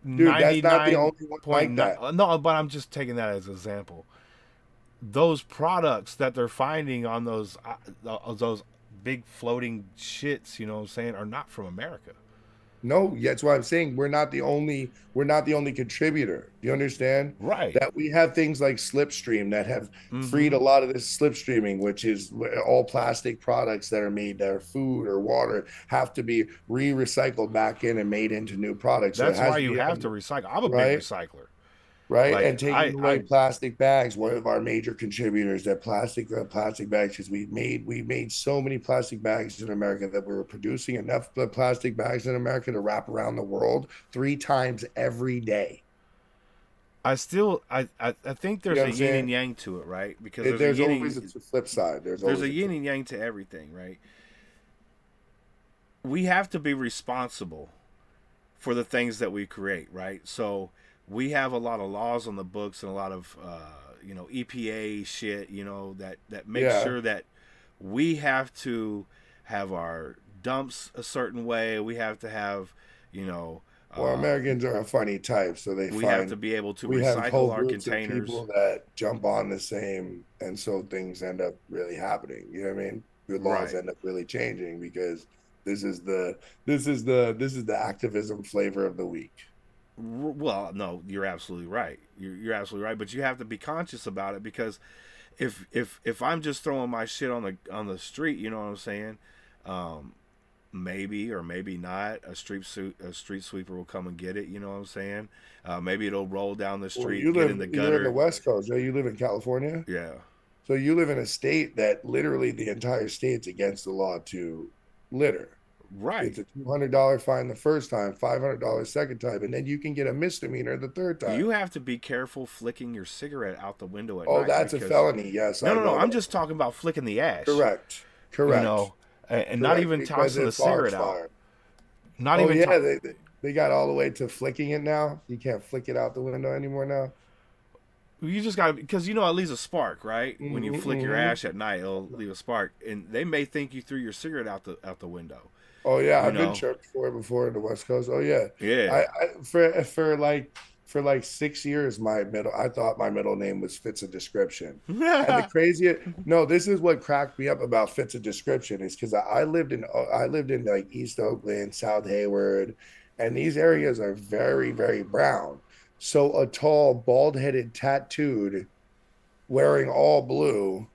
Speaker 7: Dude, that's not the only one like that.
Speaker 4: No, but I'm just taking that as an example. Those products that they're finding on those big floating shits, you know what I'm saying, are not from America.
Speaker 7: No, that's why I'm saying we're not the only contributor. You understand?
Speaker 4: Right.
Speaker 7: That we have things like Slipstream that have freed a lot of this slipstreaming, which is all plastic products that are made that are food or water have to be recycled back in and made into new products.
Speaker 4: That's
Speaker 7: so
Speaker 4: why you have to recycle. I'm a big recycler.
Speaker 7: Right, like, and taking away plastic bags, one of our major contributors. That plastic bags, because we made so many plastic bags in America that we were producing enough plastic bags in America to wrap around the world 3 times every day.
Speaker 4: I think there's a yin and yang to it, right? Because
Speaker 7: there's always a flip side. There's
Speaker 4: a yin and yang to everything, right? We have to be responsible for the things that we create, right? So we have a lot of laws on the books and a lot of EPA shit, that makes sure that we have to have our dumps a certain way. We have to have,
Speaker 7: well, Americans are a funny type, so we
Speaker 4: have to be able to recycle our containers.
Speaker 7: Of people that jump on the same, and so things end up really happening. You know what I mean? The laws end up really changing because this is the activism flavor of the week.
Speaker 4: Well, no, you're absolutely right. You're absolutely right. But you have to be conscious about it because if I'm just throwing my shit on the street, you know what I'm saying? Maybe or maybe not, a street sweeper will come and get it. You know what I'm saying? Maybe it'll roll down the street, get in the gutter.
Speaker 7: You live in the West Coast, right? You live in California.
Speaker 4: Yeah.
Speaker 7: So you live in a state that literally the entire state's against the law to litter.
Speaker 4: Right.
Speaker 7: It's a $200 fine the first time, $500 second time, and then you can get a misdemeanor the third time.
Speaker 4: You have to be careful flicking your cigarette out the window at night.
Speaker 7: Oh, that's a felony. Yes.
Speaker 4: No. I'm just talking about flicking the ash.
Speaker 7: Correct.
Speaker 4: And
Speaker 7: Correct,
Speaker 4: not even tossing the cigarette out.
Speaker 7: They got all the way to flicking it now. You can't flick it out the window anymore now.
Speaker 4: You just got, because it leaves a spark, right? When you flick your ash at night, it'll leave a spark, and they may think you threw your cigarette out the window.
Speaker 7: Oh yeah, I've been chirped for it before in the West Coast. Oh yeah,
Speaker 4: yeah.
Speaker 7: For like 6 years, I thought my middle name was Fits a Description. And the craziest, this is what cracked me up about Fits a Description is because I lived in like East Oakland, South Hayward, and these areas are very, very brown. So a tall, bald-headed, tattooed, wearing all blue,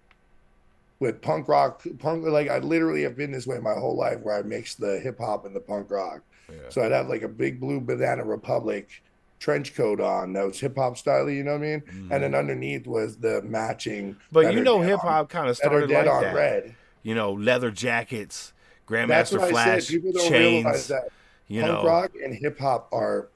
Speaker 7: with punk, like I literally have been this way my whole life, where I mixed the hip hop and the punk rock. Yeah. So I'd have like a big blue Banana Republic trench coat on that was hip hop style, you know what I mean? And then underneath was the matching.
Speaker 4: But hip hop kind of started like that.
Speaker 7: Red.
Speaker 4: Leather jackets, Grandmaster Flash,
Speaker 7: people don't
Speaker 4: chains.
Speaker 7: Realize that punk rock and hip hop are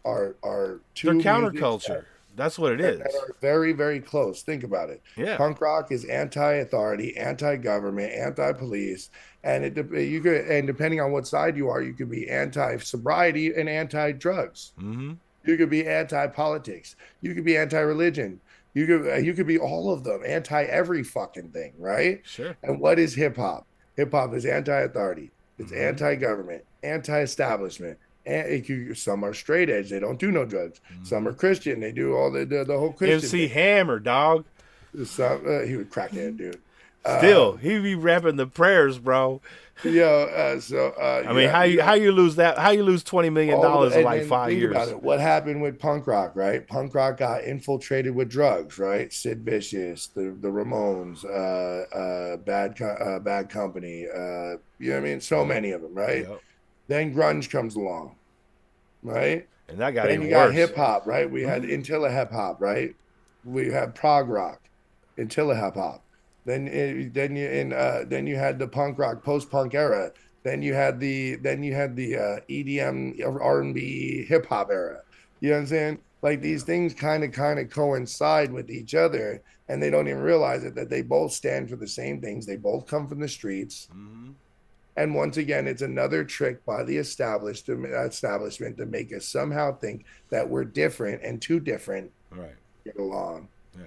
Speaker 7: two.
Speaker 4: They're counterculture. That's what it is.
Speaker 7: That are very, very close. Think about it.
Speaker 4: Yeah.
Speaker 7: Punk rock is anti-authority, anti-government, anti-police, and depending on what side you are, you could be anti-sobriety and anti-drugs.
Speaker 4: Mm-hmm.
Speaker 7: You could be anti-politics. You could be anti-religion. You could be all of them, anti-every fucking thing, right?
Speaker 4: Sure.
Speaker 7: And what is hip hop? Hip hop is anti-authority. It's anti-government, anti-establishment. And some are straight edge. They don't do no drugs. Some are Christian. They do all the whole Christian
Speaker 4: MC
Speaker 7: thing.
Speaker 4: Hammer, dog.
Speaker 7: He was crackhead, dude.
Speaker 4: Still, he be rapping the prayers, bro. I mean, how you lose that? How you lose $20 million in like 5
Speaker 7: think about
Speaker 4: years?
Speaker 7: it. What happened with punk rock, right? Punk rock got infiltrated with drugs, right? Sid Vicious, the Ramones, Bad Company, you know what I mean? So many of them, right?
Speaker 4: Yep.
Speaker 7: Then grunge comes along, right?
Speaker 4: And that got
Speaker 7: Then
Speaker 4: even
Speaker 7: you got
Speaker 4: worse.
Speaker 7: hip hop, right? We had Intilla hip hop, right? We had prog rock, Intilla hip hop. Then you had the punk rock post punk era. Then you had the EDM R&B hip hop era. You know what I'm saying? Like these things kind of coincide with each other, and they don't even realize it that they both stand for the same things. They both come from the streets. And once again, it's another trick by the establishment to make us somehow think that we're different and too different
Speaker 4: Right.
Speaker 7: to get along.
Speaker 4: Yeah.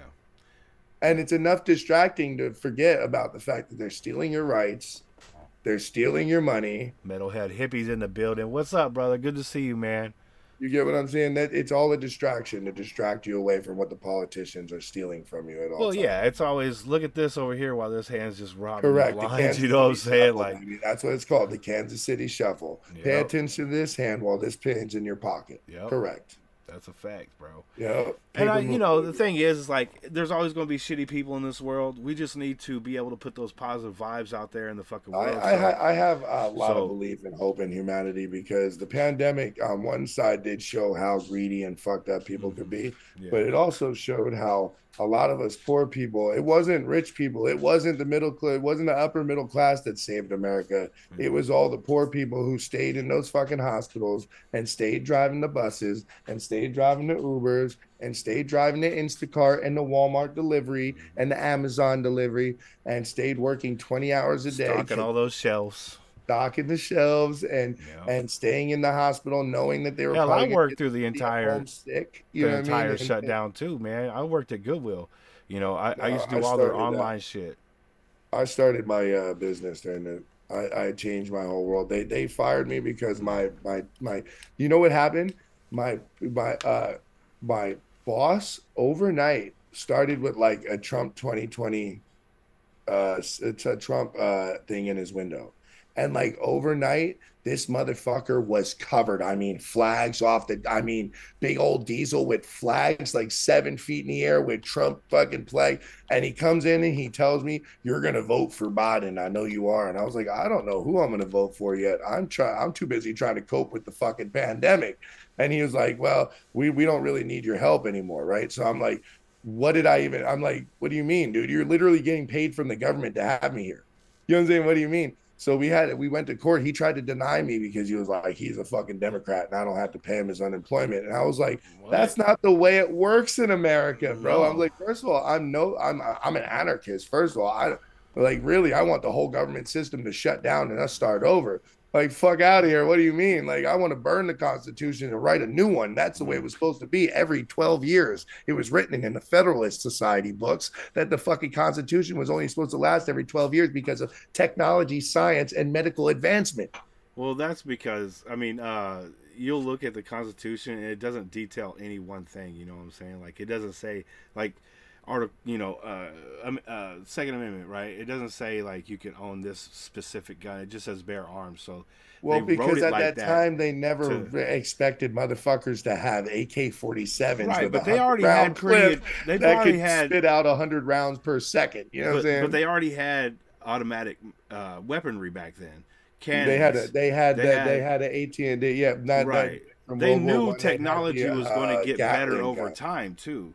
Speaker 7: And it's enough distracting to forget about the fact that they're stealing your rights, they're stealing your money.
Speaker 4: Metalhead hippies in the building. What's up, brother? Good to see you, man.
Speaker 7: You get what I'm saying? That it's all a distraction to distract you away from what the politicians are stealing from you at all
Speaker 4: Well,
Speaker 7: times.
Speaker 4: yeah, it's always look at this over here while this hand's just robbing
Speaker 7: Correct.
Speaker 4: the
Speaker 7: The
Speaker 4: blind.
Speaker 7: Kansas
Speaker 4: You know what I'm
Speaker 7: City
Speaker 4: saying?
Speaker 7: Shuffle,
Speaker 4: Like,
Speaker 7: baby. That's what it's called, the Kansas City Shuffle. Pay
Speaker 4: Yep.
Speaker 7: attention to this hand while this pin's in your pocket.
Speaker 4: Yep.
Speaker 7: Correct.
Speaker 4: that's a fact, bro.
Speaker 7: Yeah.
Speaker 4: And the thing is, like, there's always going to be shitty people in this world. We just need to be able to put those positive vibes out there in the fucking world.
Speaker 7: I have a lot of belief and hope in humanity because the pandemic on one side did show how greedy and fucked up people could be, but it also showed how a lot of us poor people, it wasn't rich people, it wasn't the middle class, it wasn't the upper middle class that saved America. It was all the poor people who stayed in those fucking hospitals and stayed driving the buses and stayed driving the Ubers and stayed driving the Instacart and the Walmart delivery and the Amazon delivery and stayed working 20 hours a day.
Speaker 4: Stocking all those shelves.
Speaker 7: Stocking the shelves and staying in the hospital knowing that they were
Speaker 4: I
Speaker 7: probably
Speaker 4: worked through the entire
Speaker 7: sick,
Speaker 4: shutdown too, man. I worked at Goodwill. I used to do all their online shit.
Speaker 7: I started my business during the I changed my whole world. They fired me because my you know what happened? My boss overnight started with like a Trump 2020 it's a Trump thing in his window. And like overnight, this motherfucker was covered. I mean, flags off big old diesel with flags like 7 feet in the air with Trump fucking flag. And he comes in and he tells me, "You're gonna vote for Biden. I know you are." And I was like, I don't know who I'm gonna vote for yet. I'm too busy trying to cope with the fucking pandemic. And he was like, "Well, we don't really need your help anymore, right?" So I'm like, I'm like, what do you mean, dude? You're literally getting paid from the government to have me here. You know what I'm saying? What do you mean? So we went to court. He tried to deny me because he was like, he's a fucking Democrat and I don't have to pay him his unemployment. And I was like, that's not the way it works in America, bro. No. I'm like, first of all, I'm an anarchist. First of all, I want the whole government system to shut down and us start over. Like, fuck out of here. What do you mean? Like, I want to burn the Constitution and write a new one. That's the way it was supposed to be every 12 years. It was written in the Federalist Society books that the fucking Constitution was only supposed to last every 12 years because of technology, science, and medical advancement.
Speaker 4: Well, that's because, you'll look at the Constitution and it doesn't detail any one thing. You know what I'm saying? Like, it doesn't say, like, Second Amendment, right? It doesn't say like you can own this specific gun. It just says bear arms. So,
Speaker 7: because at that time they never expected motherfuckers to have AK-47s,
Speaker 4: right? But they already had created. They already had
Speaker 7: spit out 100 rounds per second. You know what I'm saying?
Speaker 4: But they already had automatic weaponry back then. Cannons.
Speaker 7: They had an AT&T. Yeah,
Speaker 4: right. They knew technology was going to get better over time too.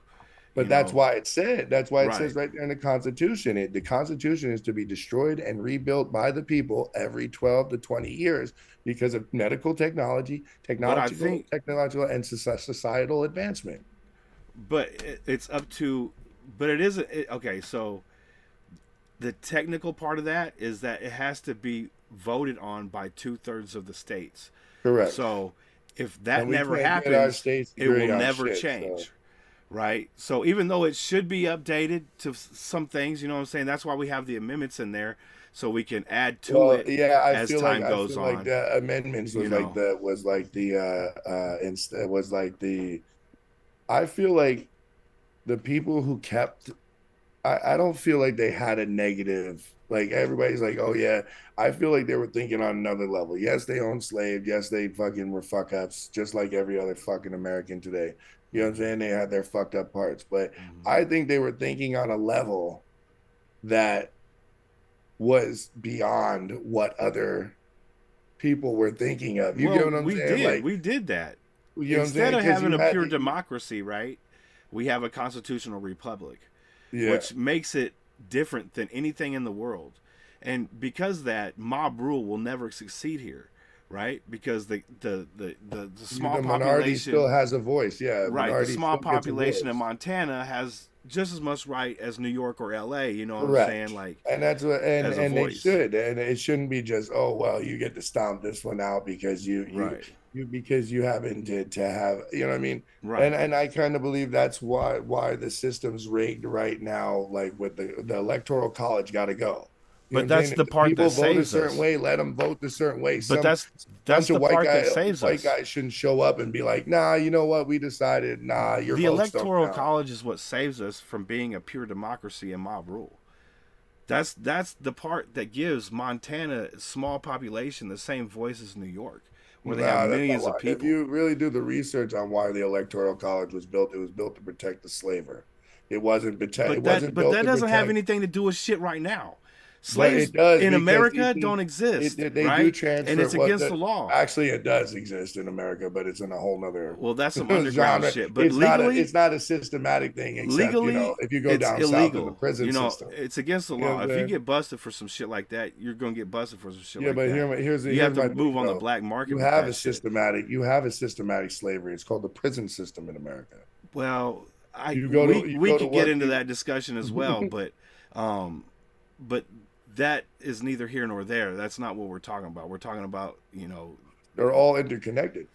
Speaker 7: But that's why it said. That's why it says right there in the Constitution. The Constitution is to be destroyed and rebuilt by the people every 12 to 20 years because of medical technological and societal advancement.
Speaker 4: But it's up to. But it isn't. Okay, so the technical part of that is that it has to be voted on by 2/3 of the states.
Speaker 7: Correct.
Speaker 4: So if that never happens, it will never change. So. Right. So even though it should be updated to some things, you know what I'm saying? That's why we have the amendments in there so we can add to it as time goes on.
Speaker 7: Like the amendments was I feel like the people who kept I don't feel like they had a negative. Like everybody's like, oh yeah. I feel like they were thinking on another level. Yes, they owned slaves. Yes, they fucking were fuck ups, just like every other fucking American today. You know what I'm saying? They had their fucked up parts, but I think they were thinking on a level that was beyond what other people were thinking of. You get what I'm saying? Like
Speaker 4: we did that.
Speaker 7: you know
Speaker 4: Instead
Speaker 7: what I'm
Speaker 4: of
Speaker 7: saying?
Speaker 4: having a pure democracy, right? We have a constitutional republic,
Speaker 7: Yeah.
Speaker 4: which makes it different than anything in the world. And because that, mob rule will never succeed here, right? Because the small
Speaker 7: the minority
Speaker 4: population
Speaker 7: still has a voice. Yeah.
Speaker 4: right, the
Speaker 7: Minority
Speaker 4: small
Speaker 7: still gets a
Speaker 4: population
Speaker 7: voice.
Speaker 4: in Montana has just as much right as New York or LA, you know what
Speaker 7: Correct.
Speaker 4: I'm saying? Like,
Speaker 7: And that's what
Speaker 4: as a
Speaker 7: and they
Speaker 4: voice.
Speaker 7: should. And it shouldn't be just, oh well, you get to stomp this one out because
Speaker 4: Right.
Speaker 7: you because you happen to have, you know what I mean?
Speaker 4: Right.
Speaker 7: And I kind of believe that's why the system's rigged right now, like with the electoral college got to go. You know
Speaker 4: But
Speaker 7: what I'm
Speaker 4: that's
Speaker 7: saying?
Speaker 4: the
Speaker 7: If
Speaker 4: part
Speaker 7: people
Speaker 4: that
Speaker 7: vote a
Speaker 4: saves
Speaker 7: certain
Speaker 4: us.
Speaker 7: way, let them vote a certain way.
Speaker 4: But that's
Speaker 7: Bunch of
Speaker 4: the
Speaker 7: white
Speaker 4: part that
Speaker 7: guys,
Speaker 4: saves
Speaker 7: white
Speaker 4: us.
Speaker 7: guys shouldn't show up and be like, nah, you know what? We decided, nah, your
Speaker 4: The
Speaker 7: votes don't
Speaker 4: electoral
Speaker 7: count.
Speaker 4: college is what saves us from being a pure democracy and mob rule. That's the part that gives Montana a small population the same voice as New York, where they
Speaker 7: Nah,
Speaker 4: have
Speaker 7: that's not
Speaker 4: millions
Speaker 7: why.
Speaker 4: of
Speaker 7: If
Speaker 4: people.
Speaker 7: you really do the research on why the Electoral College was built, it was built to protect the slaver. It wasn't protect. It wasn't
Speaker 4: But
Speaker 7: built
Speaker 4: that
Speaker 7: to
Speaker 4: doesn't have
Speaker 7: protect.
Speaker 4: anything to do with shit right now.
Speaker 7: But
Speaker 4: Slaves
Speaker 7: it does
Speaker 4: in
Speaker 7: because
Speaker 4: America don't exist,
Speaker 7: they
Speaker 4: right?
Speaker 7: do transfer.
Speaker 4: And it's
Speaker 7: what
Speaker 4: against the law.
Speaker 7: Actually, it does exist in America, but it's in a whole nother
Speaker 4: Well, that's some underground
Speaker 7: genre.
Speaker 4: shit. But
Speaker 7: It's not a systematic thing, except
Speaker 4: legally,
Speaker 7: if you go
Speaker 4: it's
Speaker 7: down south in the
Speaker 4: illegal.
Speaker 7: prison
Speaker 4: You know,
Speaker 7: system.
Speaker 4: it's against the
Speaker 7: You know
Speaker 4: law.
Speaker 7: what I'm
Speaker 4: If you
Speaker 7: saying?
Speaker 4: get busted for some shit like that, you're gonna get busted for some shit
Speaker 7: Yeah,
Speaker 4: like
Speaker 7: but
Speaker 4: that.
Speaker 7: here's
Speaker 4: You have to
Speaker 7: my
Speaker 4: move
Speaker 7: thing,
Speaker 4: on the
Speaker 7: though.
Speaker 4: black market.
Speaker 7: You
Speaker 4: with
Speaker 7: have
Speaker 4: that
Speaker 7: a
Speaker 4: shit.
Speaker 7: systematic slavery. It's called the prison system in America.
Speaker 4: Well,
Speaker 7: You
Speaker 4: we
Speaker 7: go to
Speaker 4: could get
Speaker 7: what
Speaker 4: into
Speaker 7: you-
Speaker 4: that discussion as well, but that is neither here nor there. That's not what we're talking about. We're talking about, you know,
Speaker 7: They're all interconnected.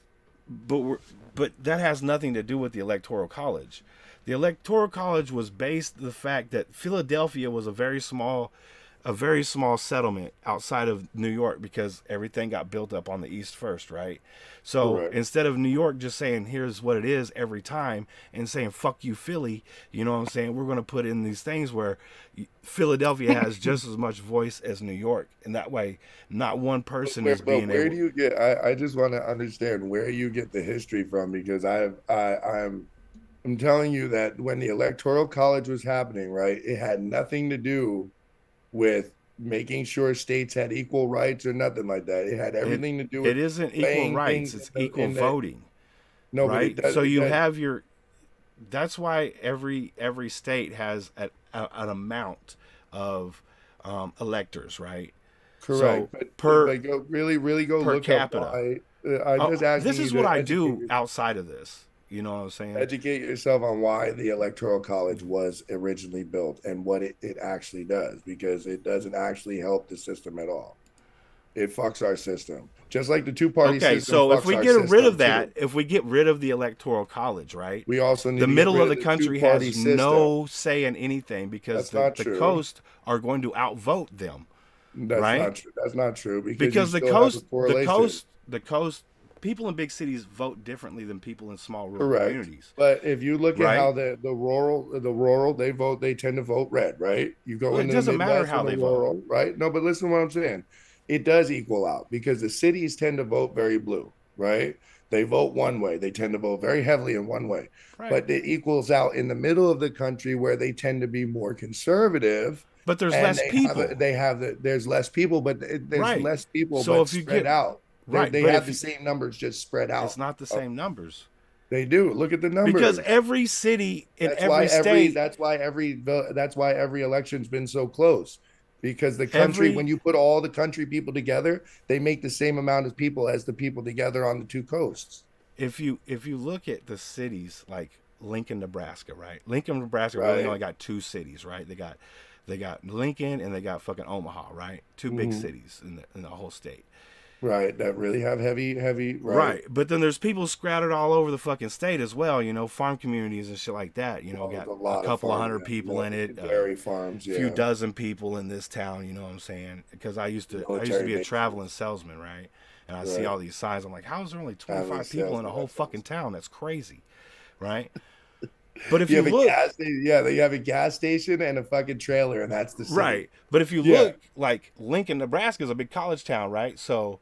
Speaker 4: but that has nothing to do with the Electoral College. The Electoral College was based the fact that Philadelphia was a very small settlement outside of New York because everything got built up on the East first, right? So
Speaker 7: Correct.
Speaker 4: instead of New York just saying here's what it is every time and saying fuck you Philly, you know what I'm saying? We're going to put in these things where Philadelphia has just as much voice as New York, and that way not one person is being
Speaker 7: where
Speaker 4: able.
Speaker 7: do you get? I just want to understand where you get the history from, because I'm telling you that when the Electoral College was happening, right, it had nothing to do with making sure states had equal rights or nothing like that. It had everything to do with
Speaker 4: It isn't equal
Speaker 7: weighing
Speaker 4: rights,
Speaker 7: things
Speaker 4: it's
Speaker 7: in the-
Speaker 4: equal
Speaker 7: in the-
Speaker 4: voting.
Speaker 7: No, but
Speaker 4: right?
Speaker 7: it does,
Speaker 4: So you
Speaker 7: it does-
Speaker 4: have your. That's why every state has an amount of electors, right?
Speaker 7: correct.
Speaker 4: So
Speaker 7: But
Speaker 4: per
Speaker 7: go really go
Speaker 4: per
Speaker 7: look
Speaker 4: capita.
Speaker 7: up why. I'm just asking
Speaker 4: this is
Speaker 7: you
Speaker 4: what
Speaker 7: to
Speaker 4: I
Speaker 7: educate
Speaker 4: do outside of this. You know what I'm saying?
Speaker 7: educate yourself on why the Electoral College was originally built and what it actually does, because it doesn't actually help the system at all. It fucks our system, just like the two-party
Speaker 4: Okay,
Speaker 7: system.
Speaker 4: so if
Speaker 7: fucks
Speaker 4: we
Speaker 7: our
Speaker 4: get rid
Speaker 7: system,
Speaker 4: of that,
Speaker 7: too.
Speaker 4: if we get rid of the Electoral College, right?
Speaker 7: We also need
Speaker 4: the
Speaker 7: to get
Speaker 4: middle
Speaker 7: rid
Speaker 4: of the country
Speaker 7: two-party
Speaker 4: has
Speaker 7: system.
Speaker 4: no say in anything because
Speaker 7: That's not
Speaker 4: the
Speaker 7: true.
Speaker 4: coast are going to outvote them.
Speaker 7: That's
Speaker 4: right?
Speaker 7: not true. That's not true,
Speaker 4: Because
Speaker 7: you
Speaker 4: the
Speaker 7: still have a
Speaker 4: coast,
Speaker 7: correlation.
Speaker 4: people in big cities vote differently than people in small rural
Speaker 7: Correct.
Speaker 4: communities.
Speaker 7: But if you look
Speaker 4: Right?
Speaker 7: at how the rural they tend to vote red, right? You go
Speaker 4: Well, it
Speaker 7: into
Speaker 4: doesn't
Speaker 7: the
Speaker 4: matter
Speaker 7: Midwest
Speaker 4: how
Speaker 7: and the
Speaker 4: they vote.
Speaker 7: rural, right? No, but listen to what I'm saying. It does equal out because the cities tend to vote very blue, right? They vote one way. They tend to vote very heavily in one way.
Speaker 4: Right.
Speaker 7: But it equals out in the middle of the country where they tend to be more conservative.
Speaker 4: But there's
Speaker 7: and
Speaker 4: less people.
Speaker 7: There's less people, but there's
Speaker 4: Right.
Speaker 7: less people,
Speaker 4: So
Speaker 7: but
Speaker 4: if you
Speaker 7: spread
Speaker 4: get-
Speaker 7: out.
Speaker 4: right,
Speaker 7: They
Speaker 4: but
Speaker 7: have
Speaker 4: if
Speaker 7: the
Speaker 4: you-
Speaker 7: same numbers, just spread out.
Speaker 4: It's not the same numbers.
Speaker 7: They do. Look at the numbers.
Speaker 4: Because every city in
Speaker 7: That's
Speaker 4: every state.
Speaker 7: That's why every election's been so close, because the country, when you put all the country people together, they make the same amount of people as the people together on the two coasts.
Speaker 4: If you look at the cities like Lincoln, Nebraska, right? Lincoln, Nebraska
Speaker 7: Right.
Speaker 4: really only got two cities, right? They got Lincoln and they got fucking Omaha, right? Two big cities in the whole state.
Speaker 7: Right. That really have heavy.
Speaker 4: Right. But then there's people scattered all over the fucking state as well, you know, farm communities and shit like that. You know,
Speaker 7: There's
Speaker 4: got
Speaker 7: a lot
Speaker 4: a couple of
Speaker 7: farm,
Speaker 4: hundred people in it.
Speaker 7: Dairy farms,
Speaker 4: A few
Speaker 7: yeah.
Speaker 4: dozen people in this town, you know what I'm saying? Because I used to
Speaker 7: Military
Speaker 4: be a
Speaker 7: bases.
Speaker 4: traveling salesman, right? And I see
Speaker 7: Right.
Speaker 4: all these signs. I'm like, how is there only
Speaker 7: Traveling
Speaker 4: 25 people in a
Speaker 7: salesman,
Speaker 4: whole
Speaker 7: that's
Speaker 4: fucking town? That's crazy, right? But if
Speaker 7: You
Speaker 4: you
Speaker 7: have a
Speaker 4: look,
Speaker 7: gas station, yeah, you have a gas station and a fucking trailer, and that's the city.
Speaker 4: right. But if you
Speaker 7: Yeah.
Speaker 4: look, like Lincoln, Nebraska is a big college town, right? So,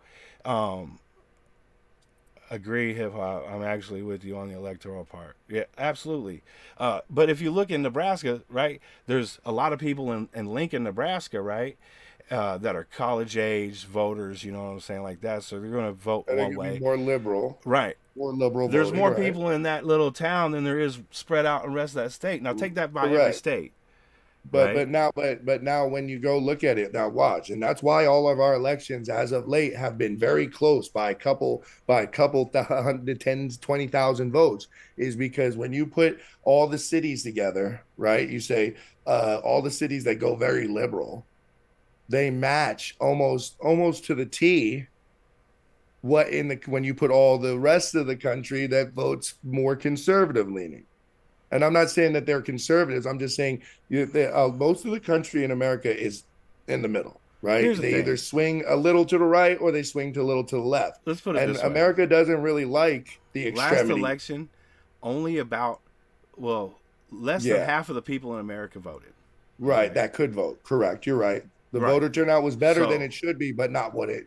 Speaker 4: agree, hip hop. I'm actually with you on the electoral part. Yeah, absolutely. But if you look in Nebraska, right, there's a lot of people in Lincoln, Nebraska, right, that are college age voters. You know what I'm saying, like that. So they're going to vote
Speaker 7: I think
Speaker 4: one
Speaker 7: it'd
Speaker 4: way,
Speaker 7: be more liberal,
Speaker 4: right?
Speaker 7: more liberal.
Speaker 4: There's
Speaker 7: voting,
Speaker 4: more
Speaker 7: right?
Speaker 4: people in that little town than there is spread out in the rest of that state. Now take that by every
Speaker 7: Correct.
Speaker 4: state,
Speaker 7: But
Speaker 4: right?
Speaker 7: now when you go look at it, now watch, and that's why all of our elections as of late have been very close by a couple tens, 20,000 votes, is because when you put all the cities together, right? You say all the cities that go very liberal, they match almost to the T what in the when you put all the rest of the country that votes more conservative leaning. And I'm not saying that they're conservatives. I'm just saying most of the country in America is in the middle, right?
Speaker 4: Here's the
Speaker 7: They
Speaker 4: thing.
Speaker 7: either swing a little to the right or they swing to a little to the left.
Speaker 4: Let's put it
Speaker 7: And
Speaker 4: this way.
Speaker 7: America doesn't really like the
Speaker 4: Last
Speaker 7: extremity.
Speaker 4: election, only about, well, less than half of the people in America voted.
Speaker 7: Right,
Speaker 4: Okay.
Speaker 7: that could vote. Correct. You're right. The
Speaker 4: Right.
Speaker 7: voter turnout was better than
Speaker 4: So-
Speaker 7: it should be, but not what it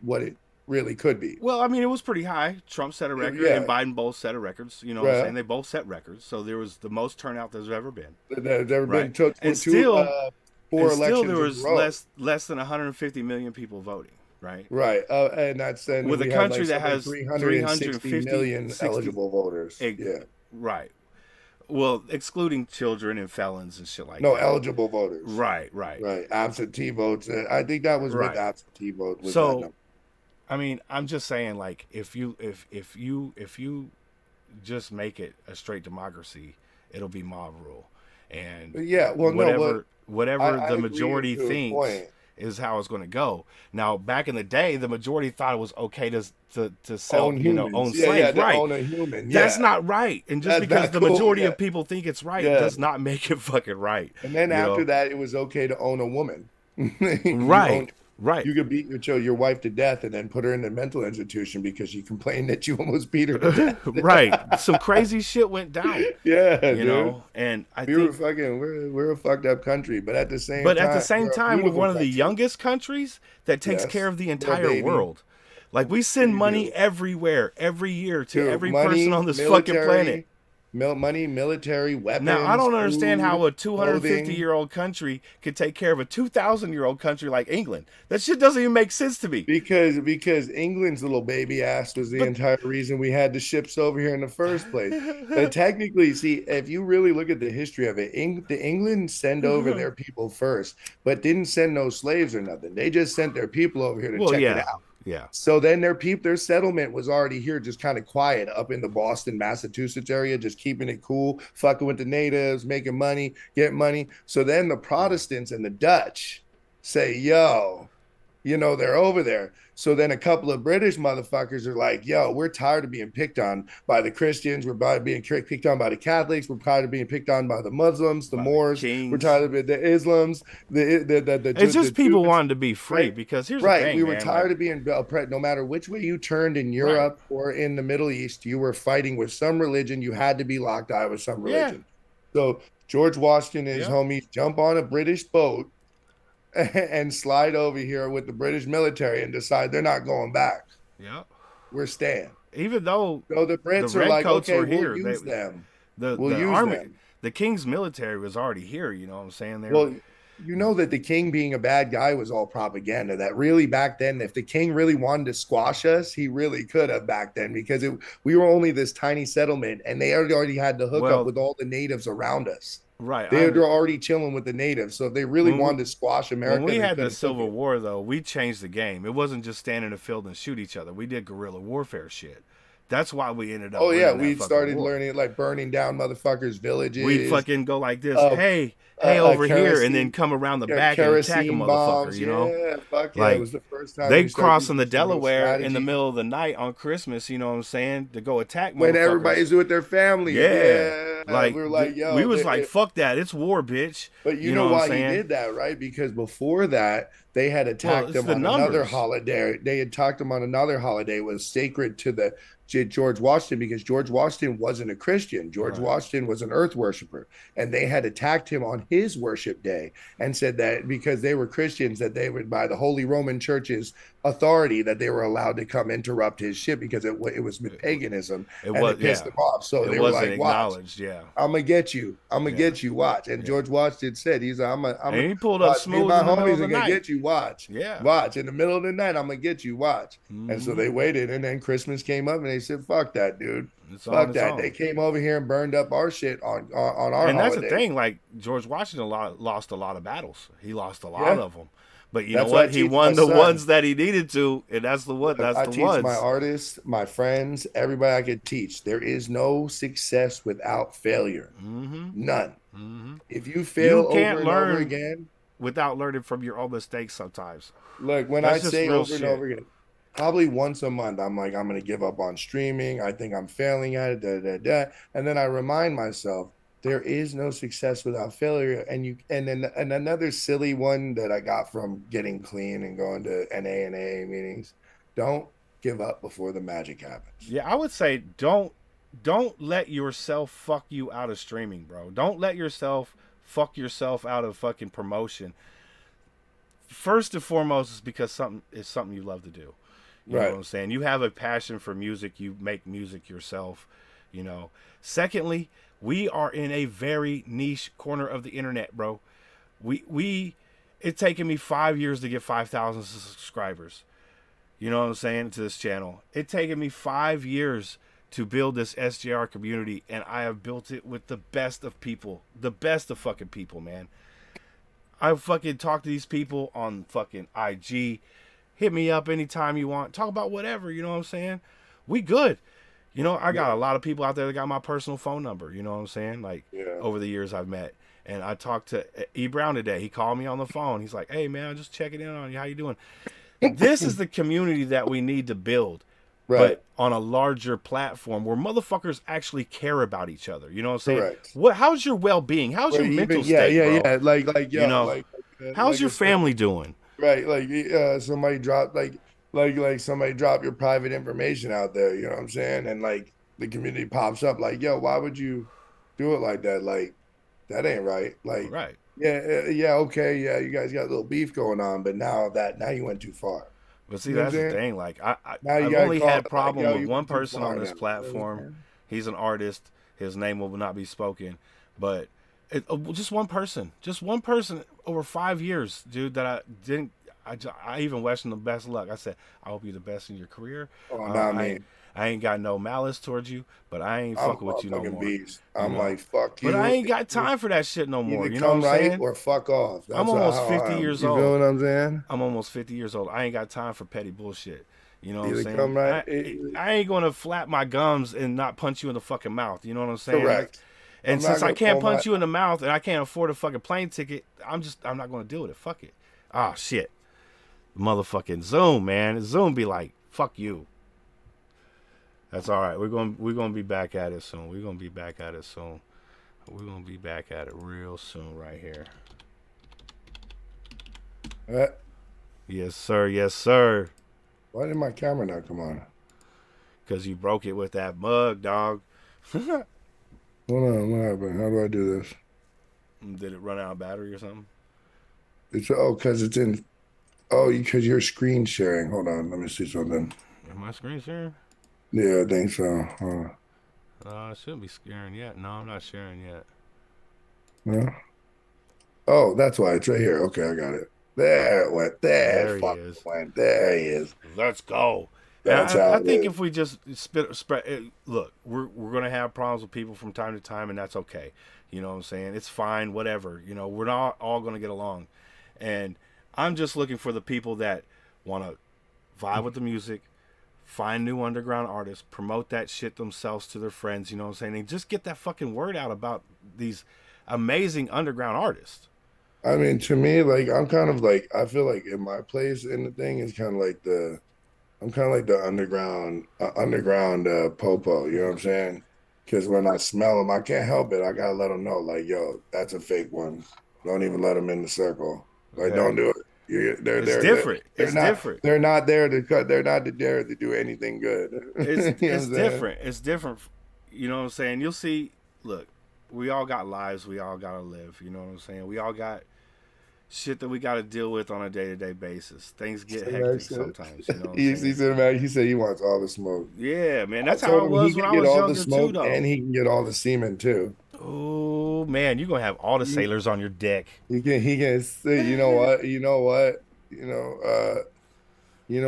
Speaker 7: really could be.
Speaker 4: Well, I mean, it was pretty high. Trump set a record,
Speaker 7: Yeah.
Speaker 4: and Biden both set a records. You know what I'm
Speaker 7: Right.
Speaker 4: saying? They both set records. So there was the most turnout there's ever been.
Speaker 7: There's ever been
Speaker 4: Right.
Speaker 7: took
Speaker 4: And
Speaker 7: two,
Speaker 4: still-
Speaker 7: four
Speaker 4: and still,
Speaker 7: elections
Speaker 4: there
Speaker 7: in a
Speaker 4: was
Speaker 7: row.
Speaker 4: less than 150 million people voting. Right.
Speaker 7: Right, and that's then
Speaker 4: With a
Speaker 7: we had,
Speaker 4: country
Speaker 7: like,
Speaker 4: that
Speaker 7: something
Speaker 4: has
Speaker 7: 360 million
Speaker 4: 60
Speaker 7: eligible voters. Yeah,
Speaker 4: Right. Well, excluding children and felons and shit like
Speaker 7: no
Speaker 4: that.
Speaker 7: eligible voters.
Speaker 4: Right.
Speaker 7: Right, absentee votes. I think that was
Speaker 4: Right.
Speaker 7: with absentee vote. Was that
Speaker 4: So,
Speaker 7: number.
Speaker 4: I mean, I'm just saying, like, if you just make it a straight democracy, it'll be mob rule, and
Speaker 7: Yeah, well, no,
Speaker 4: whatever
Speaker 7: I
Speaker 4: the
Speaker 7: agree
Speaker 4: majority
Speaker 7: to a
Speaker 4: thinks
Speaker 7: point.
Speaker 4: is how it's going to go. Now, back in the day, the majority thought it was okay to sell,
Speaker 7: Own
Speaker 4: own
Speaker 7: humans.
Speaker 4: slaves,
Speaker 7: to
Speaker 4: right?
Speaker 7: own a human.
Speaker 4: That's
Speaker 7: yeah.
Speaker 4: not right, and just
Speaker 7: That's
Speaker 4: because
Speaker 7: not
Speaker 4: the
Speaker 7: cool,
Speaker 4: majority
Speaker 7: yeah.
Speaker 4: of people think it's right
Speaker 7: Yeah.
Speaker 4: does not make it fucking right.
Speaker 7: And then
Speaker 4: you
Speaker 7: after
Speaker 4: know?
Speaker 7: that, it was okay to own a woman.
Speaker 4: Right. Right.
Speaker 7: You could beat your wife to death and then put her in a mental institution because you complained that you almost beat her to death.
Speaker 4: Right. Some crazy shit went down.
Speaker 7: Yeah,
Speaker 4: You
Speaker 7: dude.
Speaker 4: know, and I
Speaker 7: We're
Speaker 4: think
Speaker 7: fucking we're a fucked up country, but at the same
Speaker 4: But
Speaker 7: time,
Speaker 4: at the same
Speaker 7: we're a
Speaker 4: time, we're
Speaker 7: beautiful
Speaker 4: one of the
Speaker 7: country.
Speaker 4: youngest countries that takes
Speaker 7: Yes.
Speaker 4: care of the
Speaker 7: Little
Speaker 4: entire
Speaker 7: baby.
Speaker 4: world. Like, we send
Speaker 7: We
Speaker 4: money
Speaker 7: do.
Speaker 4: everywhere, every year to
Speaker 7: Dude,
Speaker 4: every
Speaker 7: money,
Speaker 4: person on this fucking
Speaker 7: military,
Speaker 4: planet.
Speaker 7: Money, military, weapons.
Speaker 4: Now, I don't understand
Speaker 7: food,
Speaker 4: how a 250
Speaker 7: clothing.
Speaker 4: year old country could take care of a 2,000-year-old country like England. That shit doesn't even make sense to me.
Speaker 7: Because England's little baby ass was the entire reason we had the ships over here in the first place. But technically, see, if you really look at the history of it, the England send over their people first, but didn't send no slaves or nothing. They just sent their people over here to
Speaker 4: Well,
Speaker 7: check
Speaker 4: yeah.
Speaker 7: it out.
Speaker 4: Yeah.
Speaker 7: So then their settlement was already here, just kind of quiet up in the Boston, Massachusetts area, just keeping it cool, fucking with the natives, making money, getting money. So then the Protestants and the Dutch say, yo, they're over there. So then a couple of British motherfuckers are like, yo, we're tired of being picked on by the Christians. We're tired of being picked on by the Catholics. We're tired of being picked on by the Muslims, the
Speaker 4: By the
Speaker 7: Moors.
Speaker 4: kings.
Speaker 7: We're tired of the Islams.
Speaker 4: It's just people wanting to be free,
Speaker 7: Right.
Speaker 4: because here's the
Speaker 7: Right,
Speaker 4: thing,
Speaker 7: we were
Speaker 4: man,
Speaker 7: tired
Speaker 4: like,
Speaker 7: of being oppressed. No matter which way you turned in Europe or in the Middle East, you were fighting with some religion. You had to be locked out with some
Speaker 4: Yeah.
Speaker 7: religion. So George Washington and his
Speaker 4: Yeah.
Speaker 7: homies jump on a British boat and slide over here with the British military and decide they're not going back.
Speaker 4: yeah.
Speaker 7: We're staying.
Speaker 4: Even though
Speaker 7: So the Brits
Speaker 4: The
Speaker 7: are like,
Speaker 4: redcoats
Speaker 7: okay,
Speaker 4: were
Speaker 7: we'll
Speaker 4: here.
Speaker 7: use
Speaker 4: They-
Speaker 7: them.
Speaker 4: the
Speaker 7: We'll use
Speaker 4: army,
Speaker 7: them.
Speaker 4: the king's military was already here, you know what I'm saying?
Speaker 7: Well, you know that the king being a bad guy was all propaganda. That really back then, if the king really wanted to squash us, he really could have back then, because we were only this tiny settlement and they already had to hook
Speaker 4: Well,
Speaker 7: up with all the natives around us.
Speaker 4: right.
Speaker 7: They were already chilling with the natives. So if they really
Speaker 4: When we-
Speaker 7: wanted to squash America,
Speaker 4: When we
Speaker 7: they
Speaker 4: had the
Speaker 7: could've took
Speaker 4: Civil
Speaker 7: it.
Speaker 4: War, though, we changed the game. It wasn't just stand in the field and shoot each other. We did guerrilla warfare shit. That's why we ended up.
Speaker 7: Oh yeah,
Speaker 4: winning that
Speaker 7: we
Speaker 4: fucking
Speaker 7: started
Speaker 4: war.
Speaker 7: learning like burning down motherfuckers' villages.
Speaker 4: We fucking go like this.
Speaker 7: Uh,
Speaker 4: hey over here,
Speaker 7: kerosene-
Speaker 4: and then come around the back and attack a
Speaker 7: kerosene
Speaker 4: motherfucker.
Speaker 7: bombs.
Speaker 4: You know,
Speaker 7: Yeah, fuck yeah.
Speaker 4: Like,
Speaker 7: It was the first time
Speaker 4: they
Speaker 7: we started
Speaker 4: crossing the
Speaker 7: using some real
Speaker 4: Delaware in the
Speaker 7: strategy.
Speaker 4: middle of the night on Christmas. You know what I'm saying? To go attack
Speaker 7: When
Speaker 4: motherfuckers.
Speaker 7: everybody's with their family.
Speaker 4: Yeah. Like
Speaker 7: we were like, yo,
Speaker 4: we was like, fuck that. It's war, bitch.
Speaker 7: But you know
Speaker 4: what I'm
Speaker 7: why he
Speaker 4: saying?
Speaker 7: did that, right? Because before that, they had attacked
Speaker 4: it's
Speaker 7: them
Speaker 4: the
Speaker 7: on another
Speaker 4: numbers.
Speaker 7: holiday. They had attacked them on another holiday. It was sacred to George Washington because George Washington wasn't a Christian. George Washington was an earth worshiper, and they had attacked him on his worship day and said that because they were Christians, that they would, by the Holy Roman Church's authority, that they were allowed to come interrupt his ship because it was paganism, and it pissed them off. So they were like, "Watch, I'm gonna get you. I'm gonna get you. Watch." And George Washington said, "He's I'm
Speaker 4: and he pulled up smooth.
Speaker 7: My
Speaker 4: in the
Speaker 7: homies
Speaker 4: middle
Speaker 7: are
Speaker 4: of the
Speaker 7: gonna
Speaker 4: night.
Speaker 7: get you. Watch, watch. In the middle of the night, I'm gonna get you. Watch." And so they waited, and then Christmas came up, and they said, "Fuck that, dude. Fuck that." They came over here and burned up our shit on our
Speaker 4: And that's
Speaker 7: holiday.
Speaker 4: the thing. Like George Washington lost a lot of battles. He lost a lot of them. But you
Speaker 7: That's
Speaker 4: know
Speaker 7: what
Speaker 4: what?
Speaker 7: I
Speaker 4: He
Speaker 7: teach
Speaker 4: won
Speaker 7: my
Speaker 4: the
Speaker 7: son.
Speaker 4: ones that he needed to, and that's the one. That's
Speaker 7: I
Speaker 4: the
Speaker 7: teach
Speaker 4: ones.
Speaker 7: my artists, my friends, everybody I could teach. There is no success without failure. None. If you fail
Speaker 4: You can't
Speaker 7: over and
Speaker 4: learn
Speaker 7: over again,
Speaker 4: without learning from your own mistakes sometimes.
Speaker 7: look, when
Speaker 4: That's
Speaker 7: I
Speaker 4: just
Speaker 7: say
Speaker 4: real
Speaker 7: over
Speaker 4: shit.
Speaker 7: and over again, probably once a month, I'm like, I'm going to give up on streaming. I think I'm failing at it, And then I remind myself, there is no success without failure. And another silly one that I got from getting clean and going to NA and AA meetings, don't give up before the magic happens.
Speaker 4: Yeah, I would say don't let yourself fuck you out of streaming, bro. Don't let yourself fuck yourself out of fucking promotion. First and foremost is because something you love to do. You know what I'm saying? You have a passion for music, you make music yourself, you know. Secondly, we are in a very niche corner of the internet, bro. It's taken me 5 years to get 5,000 subscribers. You know what I'm saying, to this channel. It's taken me 5 years to build this SJR community, and I have built it with the best of people. The best of fucking people, man. I fucking talk to these people on fucking IG. Hit me up anytime you want. Talk about whatever, you know what I'm saying? We good. You know, I got a lot of people out there that got my personal phone number, you know what I'm saying? Like, over the years I've met. And I talked to E. Brown today. He called me on the phone. He's like, "Hey, man, I'm just checking in on you. How you doing?" This is the community that we need to build. But on a larger platform where motherfuckers actually care about each other. You know what I'm saying? How's your well-being? How's your mental state, bro?
Speaker 7: Like,
Speaker 4: you know, how's
Speaker 7: like
Speaker 4: your family doing?
Speaker 7: Right, like somebody dropped like somebody drop your private information out there, you know what I'm saying? And like the community pops up like, "Yo, why would you do it like that? Like that ain't right." Like, okay, yeah, you guys got a little beef going on, but now you went too far.
Speaker 4: But see,
Speaker 7: You know
Speaker 4: that's
Speaker 7: what I'm
Speaker 4: the
Speaker 7: saying?
Speaker 4: thing. Like I've
Speaker 7: gotta
Speaker 4: only
Speaker 7: call
Speaker 4: had
Speaker 7: it like,
Speaker 4: problem
Speaker 7: "Yo,
Speaker 4: with
Speaker 7: you
Speaker 4: one
Speaker 7: went too
Speaker 4: person
Speaker 7: far
Speaker 4: on this
Speaker 7: now."
Speaker 4: platform. He's an artist. His name will not be spoken, but just one person over 5 years, dude. That I didn't. I even wished him the best of luck. I said, "I hope you're the best in your career." I ain't got no malice towards you, but I ain't fucking with you no more.
Speaker 7: I'm like, fuck you.
Speaker 4: But I ain't got time for that shit no more.
Speaker 7: Either
Speaker 4: You know
Speaker 7: come
Speaker 4: what I'm
Speaker 7: right
Speaker 4: saying?
Speaker 7: or fuck off. That's
Speaker 4: I'm almost
Speaker 7: how
Speaker 4: 50
Speaker 7: I am.
Speaker 4: years
Speaker 7: You
Speaker 4: old.
Speaker 7: feel what I'm saying?
Speaker 4: I'm almost 50 years old. I ain't got time for petty bullshit. You know what I'm
Speaker 7: Either
Speaker 4: saying?
Speaker 7: come right.
Speaker 4: I ain't gonna flap my gums and not punch you in the fucking mouth. You know what I'm saying?
Speaker 7: Correct.
Speaker 4: And
Speaker 7: I'm
Speaker 4: since
Speaker 7: not
Speaker 4: I
Speaker 7: gonna
Speaker 4: can't
Speaker 7: pull
Speaker 4: punch
Speaker 7: my-
Speaker 4: you in the mouth and I can't afford a fucking plane ticket, I'm not gonna deal with it. Fuck it. Ah, shit. Motherfucking Zoom, man. Zoom be like, fuck you. That's all right. We're gonna be back at it soon. We're gonna be back at it soon. We're gonna be back at it real soon, right here. Yes, sir. Yes, sir.
Speaker 7: Why did my camera not come on?
Speaker 4: Because you broke it with that mug, dog.
Speaker 7: Hold on, what happened? How do I do this?
Speaker 4: Did it run out of battery or something?
Speaker 7: Because it's in. Oh, because you're screen sharing. Hold on, let me see something.
Speaker 4: Am I screen sharing?
Speaker 7: Yeah, I think so.
Speaker 4: I shouldn't be sharing yet. No, I'm not sharing yet.
Speaker 7: No. Oh, that's why it's right here. Okay, I got it. There it went. There
Speaker 4: he is.
Speaker 7: Went. There he is.
Speaker 4: Let's go.
Speaker 7: That's how
Speaker 4: I
Speaker 7: it
Speaker 4: think
Speaker 7: is.
Speaker 4: if we just spread, look, we're gonna have problems with people from time to time, and that's okay. You know what I'm saying? It's fine, whatever. You know, we're not all gonna get along, and I'm just looking for the people that want to vibe with the music, find new underground artists, promote that shit themselves to their friends. You know what I'm saying? And just get that fucking word out about these amazing underground artists.
Speaker 7: I mean, to me, like I'm kind of like I feel like in my place in the thing is kind of like I'm kind of like the underground popo. You know what I'm saying? Because when I smell them, I can't help it. I gotta let them know, like, yo, that's a fake one. Don't even let them in the circle. Like, don't do it.
Speaker 4: It's different.
Speaker 7: They're
Speaker 4: It's
Speaker 7: not,
Speaker 4: different.
Speaker 7: They're not there to cut. They're not there to do anything good.
Speaker 4: It's
Speaker 7: You know
Speaker 4: it's
Speaker 7: what I'm saying?
Speaker 4: different. It's different. You know what I'm saying? You'll see. Look, we all got lives. We all gotta live. You know what I'm saying? We all got shit that we gotta deal with on a day-to-day basis. Things get hectic sometimes. You know what I'm
Speaker 7: He
Speaker 4: saying?
Speaker 7: said, he said he wants all the smoke.
Speaker 4: Yeah, man.
Speaker 7: I
Speaker 4: That's how
Speaker 7: told
Speaker 4: I
Speaker 7: him he
Speaker 4: was when
Speaker 7: can
Speaker 4: I
Speaker 7: get
Speaker 4: was
Speaker 7: all the
Speaker 4: younger too,
Speaker 7: smoke
Speaker 4: though.
Speaker 7: and he can get all the semen too.
Speaker 4: Oh man, you're gonna have all the sailors on your deck.
Speaker 7: He can say, you know what, you know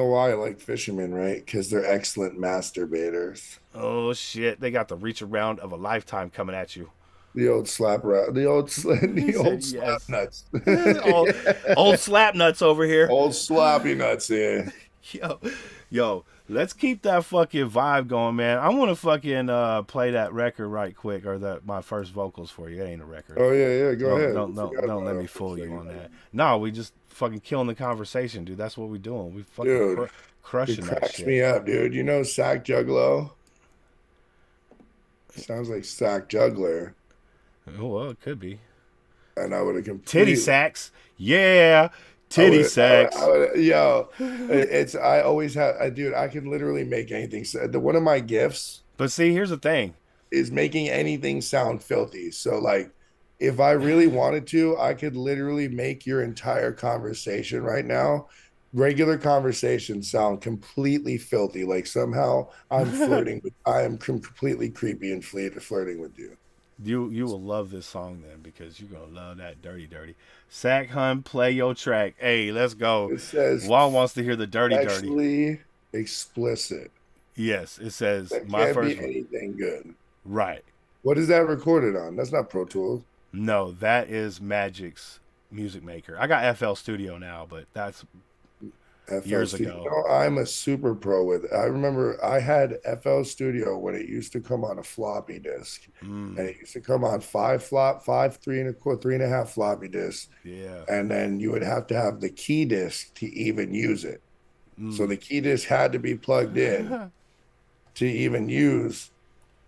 Speaker 7: why I like fishermen, right? Because they're excellent masturbators.
Speaker 4: Oh shit, they got the reach around of a lifetime coming at you.
Speaker 7: The old slap rat,
Speaker 4: He
Speaker 7: the
Speaker 4: said
Speaker 7: old slap
Speaker 4: yes.
Speaker 7: nuts,
Speaker 4: Old slap nuts over here.
Speaker 7: old slappy nuts. Yeah,
Speaker 4: Yo, let's keep that fucking vibe going, man. I want to fucking play that record right quick, or my first vocals for you. It ain't a record.
Speaker 7: oh yeah, go ahead.
Speaker 4: Don't let me fool you on that. No, we just fucking killing the conversation, dude. That's what we doing. We fucking
Speaker 7: Dude,
Speaker 4: crushing
Speaker 7: it
Speaker 4: that
Speaker 7: cracks
Speaker 4: shit.
Speaker 7: me up, dude. You know Sack Juggalo? Sounds like Sack Juggler,
Speaker 4: Oh, well, it could be.
Speaker 7: and I would have
Speaker 4: Titty
Speaker 7: completely.
Speaker 4: sacks. Yeah, titty sacks.
Speaker 7: Yo, I always have, dude. I can literally make anything. One of my gifts
Speaker 4: But see, here's the thing.
Speaker 7: is making anything sound filthy. So like, if I really wanted to, I could literally make your entire conversation right now, regular conversation, sound completely filthy. Like somehow I'm flirting with, I am completely creepy and flirting with you.
Speaker 4: You will love this song then, because you're gonna love that dirty. Sack Hun, play your track. Hey, let's go.
Speaker 7: It says
Speaker 4: Juan wants to hear the dirty.
Speaker 7: sexually explicit.
Speaker 4: Yes, it says
Speaker 7: That
Speaker 4: my
Speaker 7: can't
Speaker 4: first
Speaker 7: be
Speaker 4: one.
Speaker 7: anything good.
Speaker 4: Right.
Speaker 7: What is that recorded on? That's not Pro Tools.
Speaker 4: No, that is Magic's Music Maker. I got FL Studio now, but that's years ago.
Speaker 7: You know, I'm a super pro with it. I remember I had FL Studio when it used to come on a floppy disk, and it used to come on 3.25 floppy disks.
Speaker 4: Yeah.
Speaker 7: And then you would have to have the key disk to even use it. So the key disk had to be plugged in to even use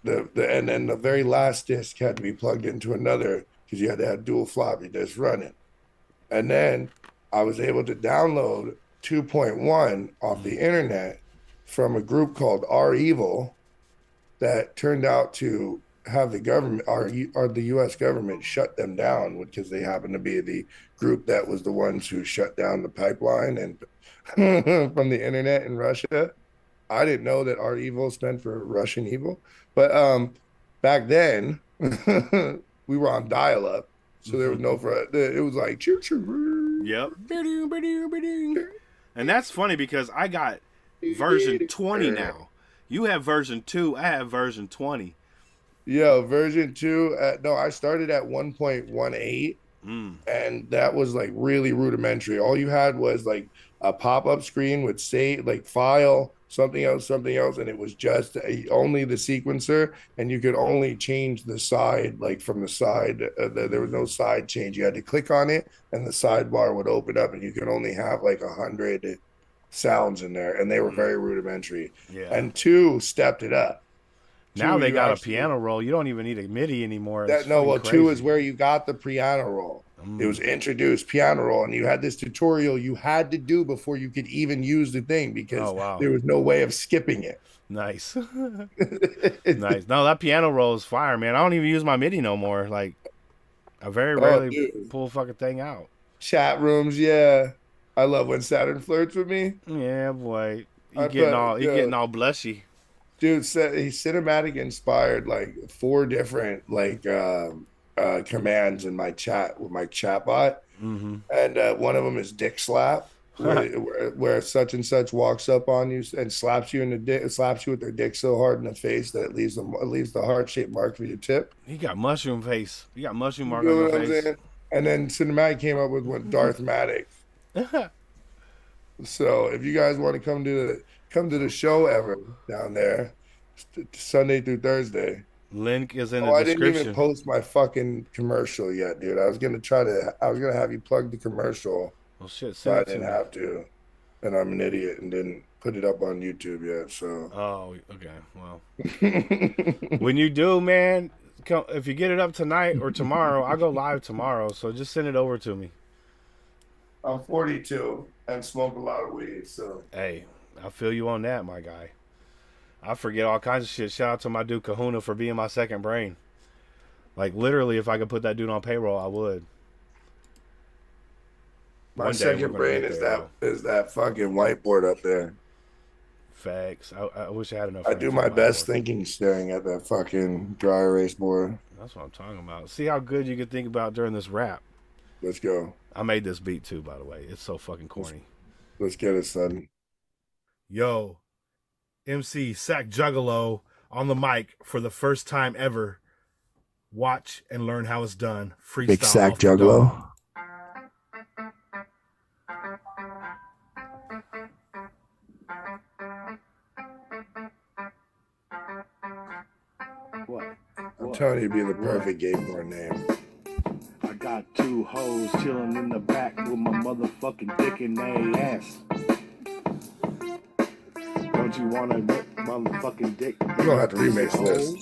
Speaker 7: and then the very last disk had to be plugged into another, because you had to have dual floppy disks running. And then I was able to download 2.1 off the internet from a group called R Evil that turned out to have the government, the U.S. government, shut them down because they happened to be the group that was the ones who shut down the pipeline and from the internet in Russia. I didn't know that R Evil stood for Russian evil, but back then we were on dial-up, so there was no it was like choo choo.
Speaker 4: Yep. And that's funny because I got version 20 now. You have version 2. I have version 20.
Speaker 7: Yo, version 2. No, I started at 1.18, and that was like really rudimentary. All you had was like a pop-up screen with like file, something else, and it was just only the sequencer, and you could only change the side, like from the side. There was no side change. You had to click on it, and the sidebar would open up, and you could only have like 100 sounds in there, and they were very rudimentary.
Speaker 4: Yeah.
Speaker 7: And 2 stepped it up.
Speaker 4: Now they got
Speaker 7: actually,
Speaker 4: a piano roll. You don't even need a MIDI anymore.
Speaker 7: Well, 2 is where you got the piano roll. It was introduced piano roll, and you had this tutorial you had to do before you could even use the thing, because there was no way of skipping it.
Speaker 4: Nice. Nice. No, that piano roll is fire, man. I don't even use my MIDI no more. Like, I very rarely pull a fucking thing out.
Speaker 7: Chat rooms, yeah. I love when Saturn flirts with me.
Speaker 4: Yeah, boy. You getting all blushy.
Speaker 7: Dude, he's cinematic inspired like 4 different like commands in my chat with my chat bot. And one of them is dick slap, where such and such walks up on you and slaps you in the dick, slaps you with their dick so hard in the face that it leaves the heart-shaped mark for your tip.
Speaker 4: You got mushroom face. You got mushroom mark
Speaker 7: You know
Speaker 4: on
Speaker 7: what
Speaker 4: your
Speaker 7: I'm
Speaker 4: face.
Speaker 7: saying? And then Cinematic came up with one, Darth Matic. So if you guys want to come to the show ever down there, Sunday through Thursday.
Speaker 4: Link is in the
Speaker 7: I
Speaker 4: description.
Speaker 7: didn't even post my fucking commercial yet, dude. I was gonna have you plug the commercial.
Speaker 4: Well, shit,
Speaker 7: So I
Speaker 4: send it to
Speaker 7: didn't
Speaker 4: me.
Speaker 7: have to, and I'm an idiot and didn't put it up on YouTube yet. So.
Speaker 4: Oh, okay. Well, when you do, man, if you get it up tonight or tomorrow, I'll go live tomorrow. So just send it over to me.
Speaker 7: I'm 42 and smoke a lot of weed, so
Speaker 4: Hey, I feel you on that, my guy. I forget all kinds of shit. Shout out to my dude Kahuna for being my second brain. Like literally, if I could put that dude on payroll, I would.
Speaker 7: my
Speaker 4: One day we're
Speaker 7: second
Speaker 4: gonna
Speaker 7: brain
Speaker 4: get there, though.
Speaker 7: is that fucking whiteboard up there.
Speaker 4: Facts. I wish I had enough
Speaker 7: I
Speaker 4: friends
Speaker 7: do
Speaker 4: for
Speaker 7: my
Speaker 4: the
Speaker 7: best
Speaker 4: whiteboard.
Speaker 7: thinking staring at that fucking dry erase board.
Speaker 4: That's what I'm talking about. See how good you can think about during this rap.
Speaker 7: Let's go.
Speaker 4: I made this beat too, by the way. It's so fucking corny.
Speaker 7: Let's get it, son.
Speaker 4: Yo, MC Sack Juggalo on the mic for the first time ever. Watch and learn how it's done. Freestyle
Speaker 7: Big sack
Speaker 4: off the dome.
Speaker 7: juggalo. I'm telling you, be the perfect gay porn name.
Speaker 9: I got two hoes chilling in the back with my motherfucking dick in their ass. Don't you wanna whip motherfucking dick?
Speaker 7: You're gonna have to remix this.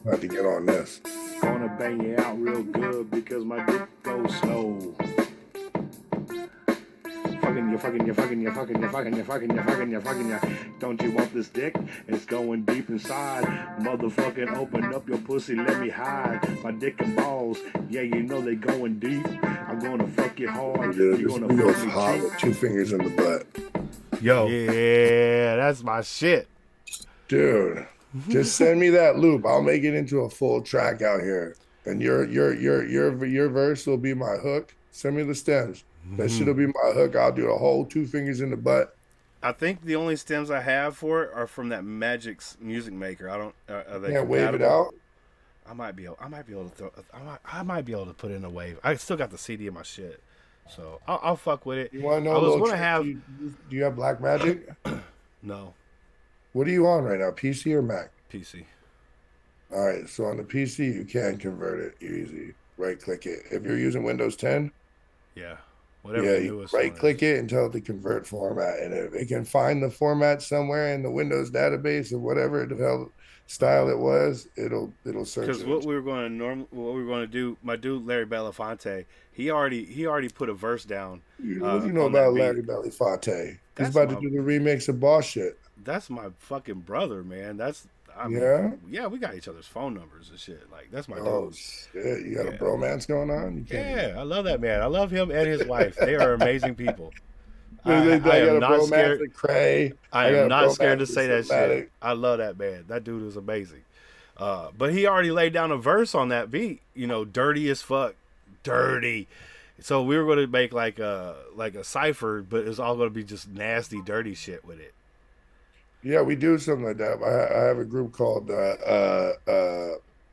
Speaker 7: I have to get on this.
Speaker 9: Gonna bang you out real good because my dick goes slow. Fucking you. Don't you want this dick? It's going deep inside. Motherfucking open up your pussy, let me hide. My dick and balls, yeah, you know they going deep. I'm gonna fuck you hard.
Speaker 7: Dude,
Speaker 9: You're
Speaker 7: this
Speaker 9: gonna
Speaker 7: goes
Speaker 9: fuck me
Speaker 7: hot
Speaker 9: cheap.
Speaker 7: with 2 fingers in the butt.
Speaker 4: Yo. Yeah, that's my shit.
Speaker 7: Dude, just send me that loop. I'll make it into a full track out here. And your verse will be my hook. Send me the stems. That shit'll be my hook. I'll do a whole 2 fingers in the butt.
Speaker 4: I think the only stems I have for it are from that Magic's Music Maker. I don't. Are they
Speaker 7: Can't wave it
Speaker 4: compatible?
Speaker 7: out.
Speaker 4: I might be able to throw. I might be able to put in a wave. I still got the CD in my shit, so I'll fuck with it.
Speaker 7: You want to know
Speaker 4: I
Speaker 7: a
Speaker 4: was
Speaker 7: little
Speaker 4: gonna
Speaker 7: trick?
Speaker 4: have
Speaker 7: Do you have Black Magic?
Speaker 4: no
Speaker 7: What are you on right now? PC or Mac?
Speaker 4: PC.
Speaker 7: All right. So on the PC, you can convert it easy. Right click it. If you're using Windows 10,
Speaker 4: Yeah, whatever.
Speaker 7: yeah,
Speaker 4: the
Speaker 7: you
Speaker 4: newest
Speaker 7: right
Speaker 4: one
Speaker 7: click
Speaker 4: is.
Speaker 7: it and tell it to convert format. And if it can find the format somewhere in the Windows database or whatever the hell style it was, it'll search
Speaker 4: Because
Speaker 7: it.
Speaker 4: what we were going to do, my dude Larry Belafonte, he already put a verse down.
Speaker 7: What do you know
Speaker 4: on that
Speaker 7: about
Speaker 4: beat.
Speaker 7: Larry Belafonte? He's
Speaker 4: That's
Speaker 7: about
Speaker 4: my-
Speaker 7: to do the remix of Boss Shit.
Speaker 4: That's my fucking brother, man.
Speaker 7: Yeah?
Speaker 4: Yeah, we got each other's phone numbers and shit. Like that's my
Speaker 7: Oh
Speaker 4: dude.
Speaker 7: shit! You got a
Speaker 4: Yeah.
Speaker 7: bromance going on? You can't.
Speaker 4: Yeah, I love that man. I love him and his wife. They are amazing people.
Speaker 7: I
Speaker 4: I
Speaker 7: got
Speaker 4: am
Speaker 7: a
Speaker 4: not
Speaker 7: bromance
Speaker 4: scared.
Speaker 7: with Cray.
Speaker 4: I
Speaker 7: got
Speaker 4: am
Speaker 7: a
Speaker 4: not scared to
Speaker 7: bromance
Speaker 4: say
Speaker 7: with
Speaker 4: that shit.
Speaker 7: Somatic.
Speaker 4: I love that man. That dude is amazing. But he already laid down a verse on that beat. You know, dirty as fuck, dirty. So we were going to make like a cipher, but it's all going to be just nasty, dirty shit with it.
Speaker 7: Yeah, we do something like that. I have a group called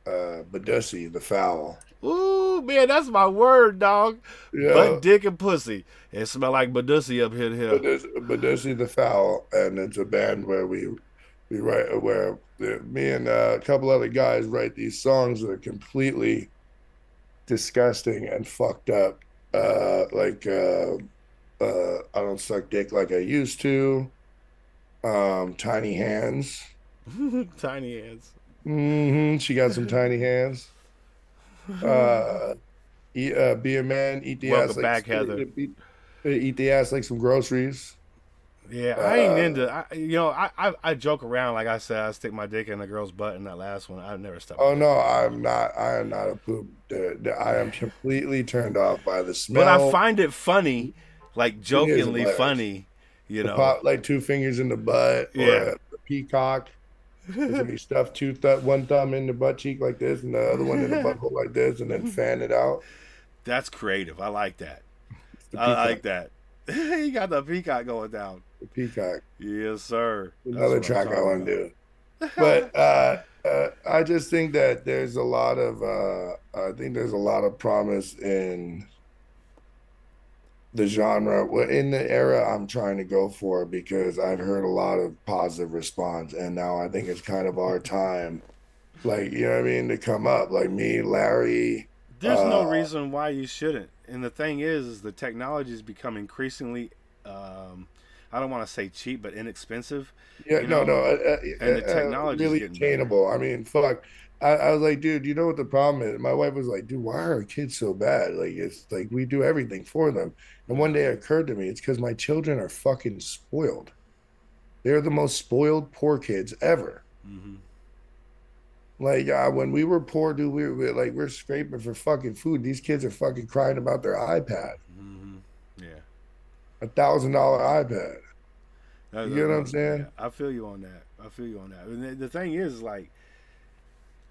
Speaker 7: Badussi, the Foul.
Speaker 4: Ooh, man, that's my word, dog.
Speaker 7: Yeah.
Speaker 4: Butt, dick, and pussy. It smell like Badussi up here.
Speaker 7: Badussi, the Foul, and it's a band where we write where me and a couple other guys write these songs that are completely disgusting and fucked up. I don't suck dick like I used to. Tiny hands.
Speaker 4: Tiny hands.
Speaker 7: She got some tiny hands. Be a man, eat the
Speaker 4: Welcome
Speaker 7: ass like
Speaker 4: back, Heather.
Speaker 7: eat the ass like some groceries.
Speaker 4: Yeah, I ain't into. I joke around like I said. I stick my dick in the girl's butt in that last one. I've never stuck.
Speaker 7: Oh no, I am not a poop. I am completely turned off by the smell.
Speaker 4: But I find it funny, like jokingly
Speaker 7: hilarious.
Speaker 4: funny. You
Speaker 7: The
Speaker 4: know,
Speaker 7: pop like 2 fingers in the butt, or
Speaker 4: Yeah.
Speaker 7: a peacock. There's gonna be stuffed one thumb in the butt cheek like this, and the other one in the butthole like this, and then fan it out.
Speaker 4: that's creative. I like that.
Speaker 7: The
Speaker 4: I like
Speaker 7: peacock.
Speaker 4: that. You got the peacock going down.
Speaker 7: The peacock.
Speaker 4: Yes, sir. That's
Speaker 7: Another
Speaker 4: what I'm
Speaker 7: track I
Speaker 4: talking
Speaker 7: want to
Speaker 4: about.
Speaker 7: do. But I just think that there's a lot of promise in the genre, in the era I'm trying to go for, because I've heard a lot of positive response, and now I think it's kind of our time, like, you know what I mean, to come up, like me, Larry.
Speaker 4: There's no reason why you shouldn't. And the thing is the technology has become increasingly, I don't want to say cheap, but inexpensive.
Speaker 7: Yeah,
Speaker 4: you know?
Speaker 7: no,
Speaker 4: And the technology is
Speaker 7: really
Speaker 4: getting better.
Speaker 7: attainable. I mean, fuck, I was like, dude, you know what the problem is? My wife was like, dude, why are our kids so bad? Like, it's like we do everything for them. And one day it occurred to me, it's because my children are fucking spoiled. They're the most spoiled poor kids ever. Like, when we were poor, dude, we're scraping for fucking food. These kids are fucking crying about their iPad,
Speaker 4: Yeah.
Speaker 7: $1,000 iPad.
Speaker 4: No,
Speaker 7: You
Speaker 4: no,
Speaker 7: get what I'm
Speaker 4: no,
Speaker 7: saying?
Speaker 4: yeah, I feel you on that. I feel you on that. And the thing is, like,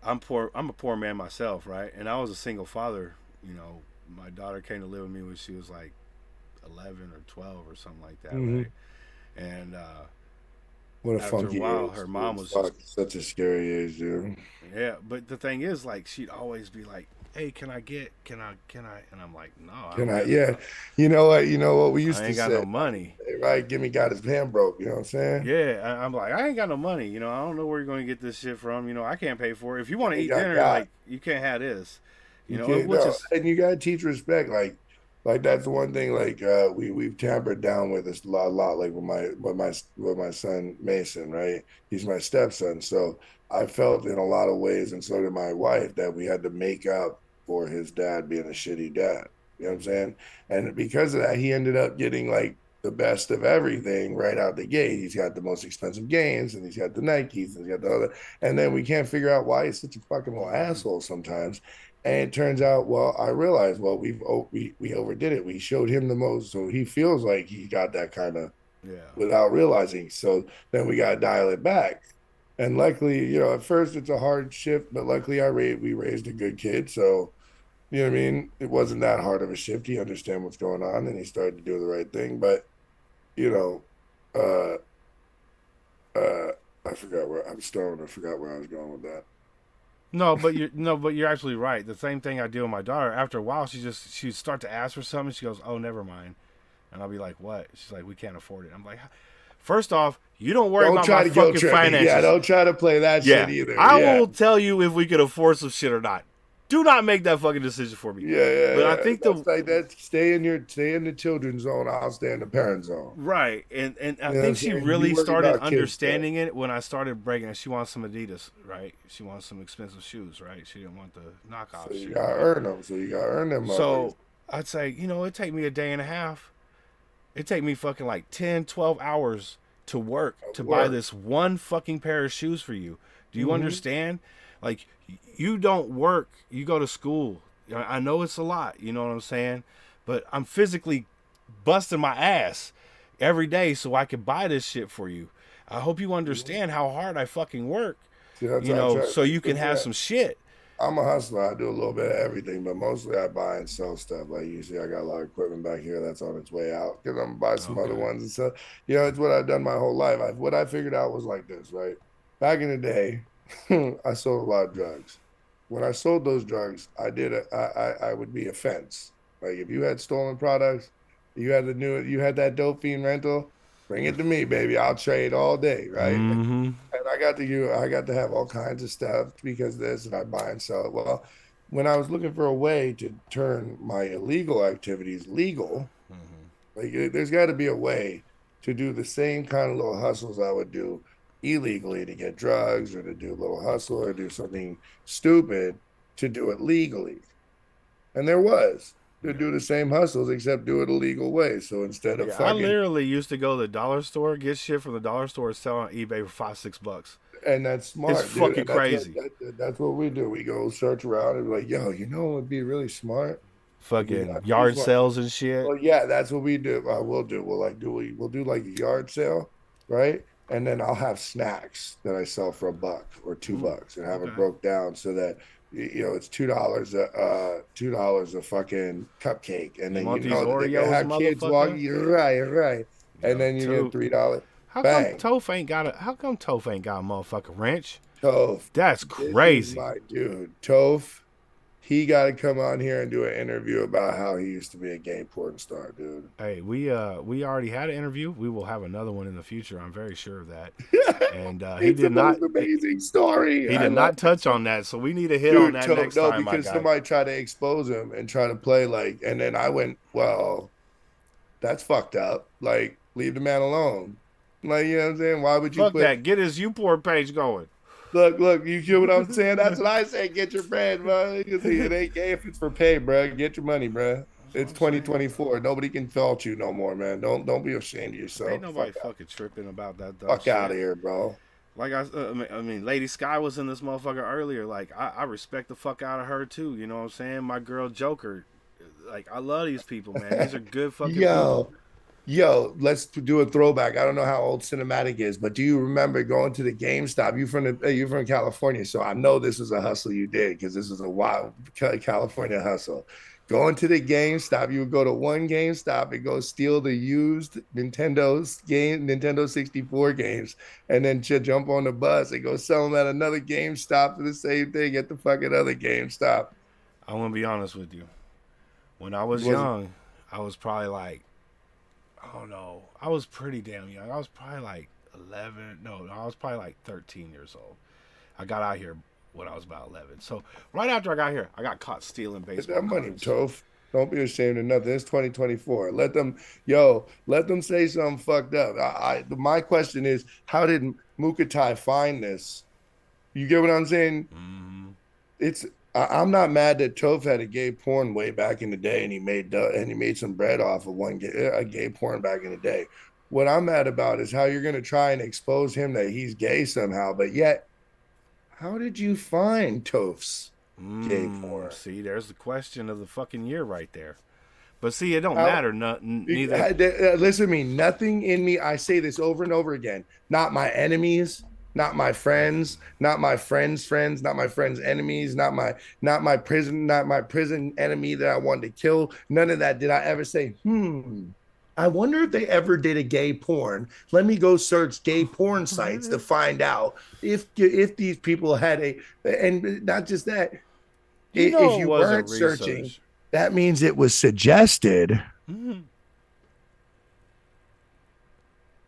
Speaker 4: I'm poor. I'm a poor man myself, right? And I was a single father. You know, my daughter came to live with me when she was like 11 or 12 or something like that, right? And
Speaker 7: What a
Speaker 4: after a
Speaker 7: funky
Speaker 4: while,
Speaker 7: age,
Speaker 4: her mom
Speaker 7: dude.
Speaker 4: was just
Speaker 7: Fuck, such a scary age, dude.
Speaker 4: yeah. But the thing is, like, she'd always be like, "Hey, can I get? Can I?" And I'm like, "No, I
Speaker 7: Can
Speaker 4: don't
Speaker 7: I?
Speaker 4: have.
Speaker 7: Yeah. You know what we used
Speaker 4: I
Speaker 7: to
Speaker 4: ain't got
Speaker 7: say,
Speaker 4: no money."
Speaker 7: right? Gimme got his hand broke. You know what I'm saying?
Speaker 4: Yeah, I'm like, I ain't got no money. You know, I don't know where you're going to get this shit from. You know, I can't pay for it. If you want to
Speaker 7: Gimme
Speaker 4: eat
Speaker 7: got
Speaker 4: dinner,
Speaker 7: got.
Speaker 4: like, you can't have this. You
Speaker 7: You
Speaker 4: know,
Speaker 7: can't
Speaker 4: which
Speaker 7: no,
Speaker 4: is
Speaker 7: and you gotta teach respect. Like that's the one thing. Like we've tampered down with this a lot. Like with my son Mason, right? He's my stepson, so I felt in a lot of ways, and so did my wife, that we had to make up for his dad being a shitty dad. You know what I'm saying? And because of that, he ended up getting like the best of everything right out the gate. He's got the most expensive games, and he's got the Nikes, and he's got the other. And then we can't figure out why he's such a fucking little asshole sometimes. And it turns out, well, I realized, well, we overdid it. We showed him the most, so he feels like he got that kind of
Speaker 4: yeah,
Speaker 7: without realizing. So then we got to dial it back. And luckily, at first it's a hard shift, but luckily we raised a good kid, so you know what I mean. It wasn't that hard of a shift. He understand what's going on, and he started to do the right thing. But you know, uh, uh, I forgot where I'm stoned. I forgot where I was going with that.
Speaker 4: but you're actually right. The same thing I do with my daughter. After a while, she'd start to ask for something. She goes, "Oh, never mind," and I'll be like, "What?" She's like, "We can't afford it." I'm like, first off, you don't worry
Speaker 7: Don't
Speaker 4: about
Speaker 7: try
Speaker 4: my
Speaker 7: to guilt
Speaker 4: fucking
Speaker 7: trip me. Yeah,
Speaker 4: finances.
Speaker 7: don't try to play that
Speaker 4: Yeah,
Speaker 7: shit either.
Speaker 4: I
Speaker 7: Yeah.
Speaker 4: will tell you if we could afford some shit or not. Do not make that fucking decision for me.
Speaker 7: Yeah, yeah,
Speaker 4: But I
Speaker 7: yeah.
Speaker 4: think
Speaker 7: That's like that. Stay in the children's zone. I'll stay in the parent zone.
Speaker 4: right, and I
Speaker 7: You know what I'm
Speaker 4: think she
Speaker 7: saying? You
Speaker 4: really
Speaker 7: worry
Speaker 4: started
Speaker 7: about kids stuff.
Speaker 4: understanding it when I started breaking it. She wants some Adidas, right? She wants some expensive shoes, right? She didn't want the
Speaker 7: So
Speaker 4: knockoff
Speaker 7: you
Speaker 4: shit,
Speaker 7: gotta
Speaker 4: right?
Speaker 7: earn them. So you gotta earn them motherfuckers.
Speaker 4: So I'd say, it take me a day and a half. It take me fucking like 10, 12 hours to work to buy
Speaker 7: Work.
Speaker 4: this one fucking pair of shoes for you. Do you
Speaker 7: Mm-hmm.
Speaker 4: understand? Like, you don't work, you go to school. I know it's a lot, you know what I'm saying? But I'm physically busting my ass every day so I can buy this shit for you. I hope you understand how hard I fucking work,
Speaker 7: See, that's what I try.
Speaker 4: so you can
Speaker 7: Because,
Speaker 4: have some shit.
Speaker 7: I'm a hustler. I do a little bit of everything, but mostly I buy and sell stuff. Like you see, I got a lot of equipment back here that's on its way out because I'm gonna buy some other
Speaker 4: Okay.
Speaker 7: ones and stuff. It's what I've done my whole life. What I figured out was like this, right? Back in the day, I sold a lot of drugs. When I sold those drugs, I would be a fence. Like if you had stolen products, you had that dope fiend rental, bring it to me, baby. I'll trade all day, right?
Speaker 4: Mm-hmm.
Speaker 7: And I got to have all kinds of stuff because of this, and I buy and sell it. Well, when I was looking for a way to turn my illegal activities legal, like there's got to be a way to do the same kind of little hustles I would do illegally to get drugs or to do a little hustle or do something stupid to do it legally. And there was to do the same hustles except do it a legal way. So instead of
Speaker 4: Yeah, I
Speaker 7: fucking
Speaker 4: literally used to go to the dollar store, get shit from the dollar store, sell on eBay for $5-6.
Speaker 7: and that's smart,
Speaker 4: It's
Speaker 7: dude.
Speaker 4: fucking
Speaker 7: And
Speaker 4: crazy.
Speaker 7: That's what we do. We go search around and be like, yo, what would be really smart?
Speaker 4: Fucking
Speaker 7: Here's
Speaker 4: yard
Speaker 7: what.
Speaker 4: sales and shit.
Speaker 7: Well, yeah, that's what we do. We'll do. We'll do like a yard sale, right? And then I'll have snacks that I sell for $1 or $2 and have it
Speaker 4: okay.
Speaker 7: broke down so that it's $2 a fucking cupcake, and then
Speaker 4: want these
Speaker 7: that they're gonna
Speaker 4: Oreos,
Speaker 7: have kids
Speaker 4: motherfucker?
Speaker 7: walking. Right, and
Speaker 4: Yo,
Speaker 7: then you get $3.
Speaker 4: How
Speaker 7: Bang.
Speaker 4: come Toph ain't got a motherfucking wrench?
Speaker 7: Toph,
Speaker 4: That's
Speaker 7: this is
Speaker 4: crazy.
Speaker 7: my dude, Toph. He got to come on here and do an interview about how he used to be a gay porn star, dude.
Speaker 4: Hey, we already had an interview. We will have another one in the future. I'm very sure of that. And he
Speaker 7: It's the
Speaker 4: did not.
Speaker 7: most amazing story.
Speaker 4: He
Speaker 7: I
Speaker 4: did
Speaker 7: love
Speaker 4: not touch on that, so we need to hit
Speaker 7: Dude,
Speaker 4: on that next
Speaker 7: no,
Speaker 4: time, my
Speaker 7: because
Speaker 4: guy.
Speaker 7: somebody tried to expose him and try to play like, and then I went, well, that's fucked up. Like, leave the man alone. Like, you know what I'm saying? Why would you
Speaker 4: Fuck
Speaker 7: put?
Speaker 4: that. Get his YouPorn page going.
Speaker 7: Look, you hear what I'm saying? That's what I say. Get your bread, bro. It ain't gay if it's for pay, bro. Get your money, bro. It's 2024. Nobody can fault you no more, man. Don't be ashamed of yourself.
Speaker 4: Ain't nobody fucking tripping about that dumb
Speaker 7: Fuck
Speaker 4: shit.
Speaker 7: out of here, bro.
Speaker 4: Like I mean, Lady Sky was in this motherfucker earlier. Like I respect the fuck out of her too. You know what I'm saying? My girl Joker. Like I love these people, man. These are good fucking people.
Speaker 7: Yo, let's do a throwback. I don't know how old Cinematic is, but do you remember going to the GameStop? You from California, so I know this was a hustle you did because this is a wild California hustle. Going to the GameStop, you would go to one GameStop and go steal the used Nintendo 64 games, and then jump on the bus and go sell them at another GameStop for the same thing at the fucking other GameStop.
Speaker 4: I'm gonna be honest with you. When I was young, I was probably like, I don't know, I was pretty damn young. I was probably like 11. No, I was probably like 13 years old. I got out here when I was about 11. So right after I got here, I got caught stealing baseball
Speaker 7: Get that money,
Speaker 4: cards.
Speaker 7: Toph. Don't be ashamed of nothing. It's 2024. Let them say something fucked up. My question is, how did Mukatai find this? You get what I'm saying?
Speaker 4: Mm-hmm.
Speaker 7: I'm not mad that Toph had a gay porn way back in the day, and he made some bread off of a gay porn back in the day. What I'm mad about is how you're gonna try and expose him that he's gay somehow, but yet, how did you find Toph's gay porn?
Speaker 4: See, there's the question of the fucking year right there. But see, it don't matter. Neither.
Speaker 7: Listen to me. Nothing in me. I say this over and over again. Not my enemies. Not my friends. Not my friends' friends. Not my friends' enemies. Not my prison. Not my prison enemy that I wanted to kill. None of that did I ever say. I wonder if they ever did a gay porn. Let me go search gay porn sites to find out if these people had and not just that. If you weren't searching, that means it was suggested.
Speaker 4: Mm-hmm.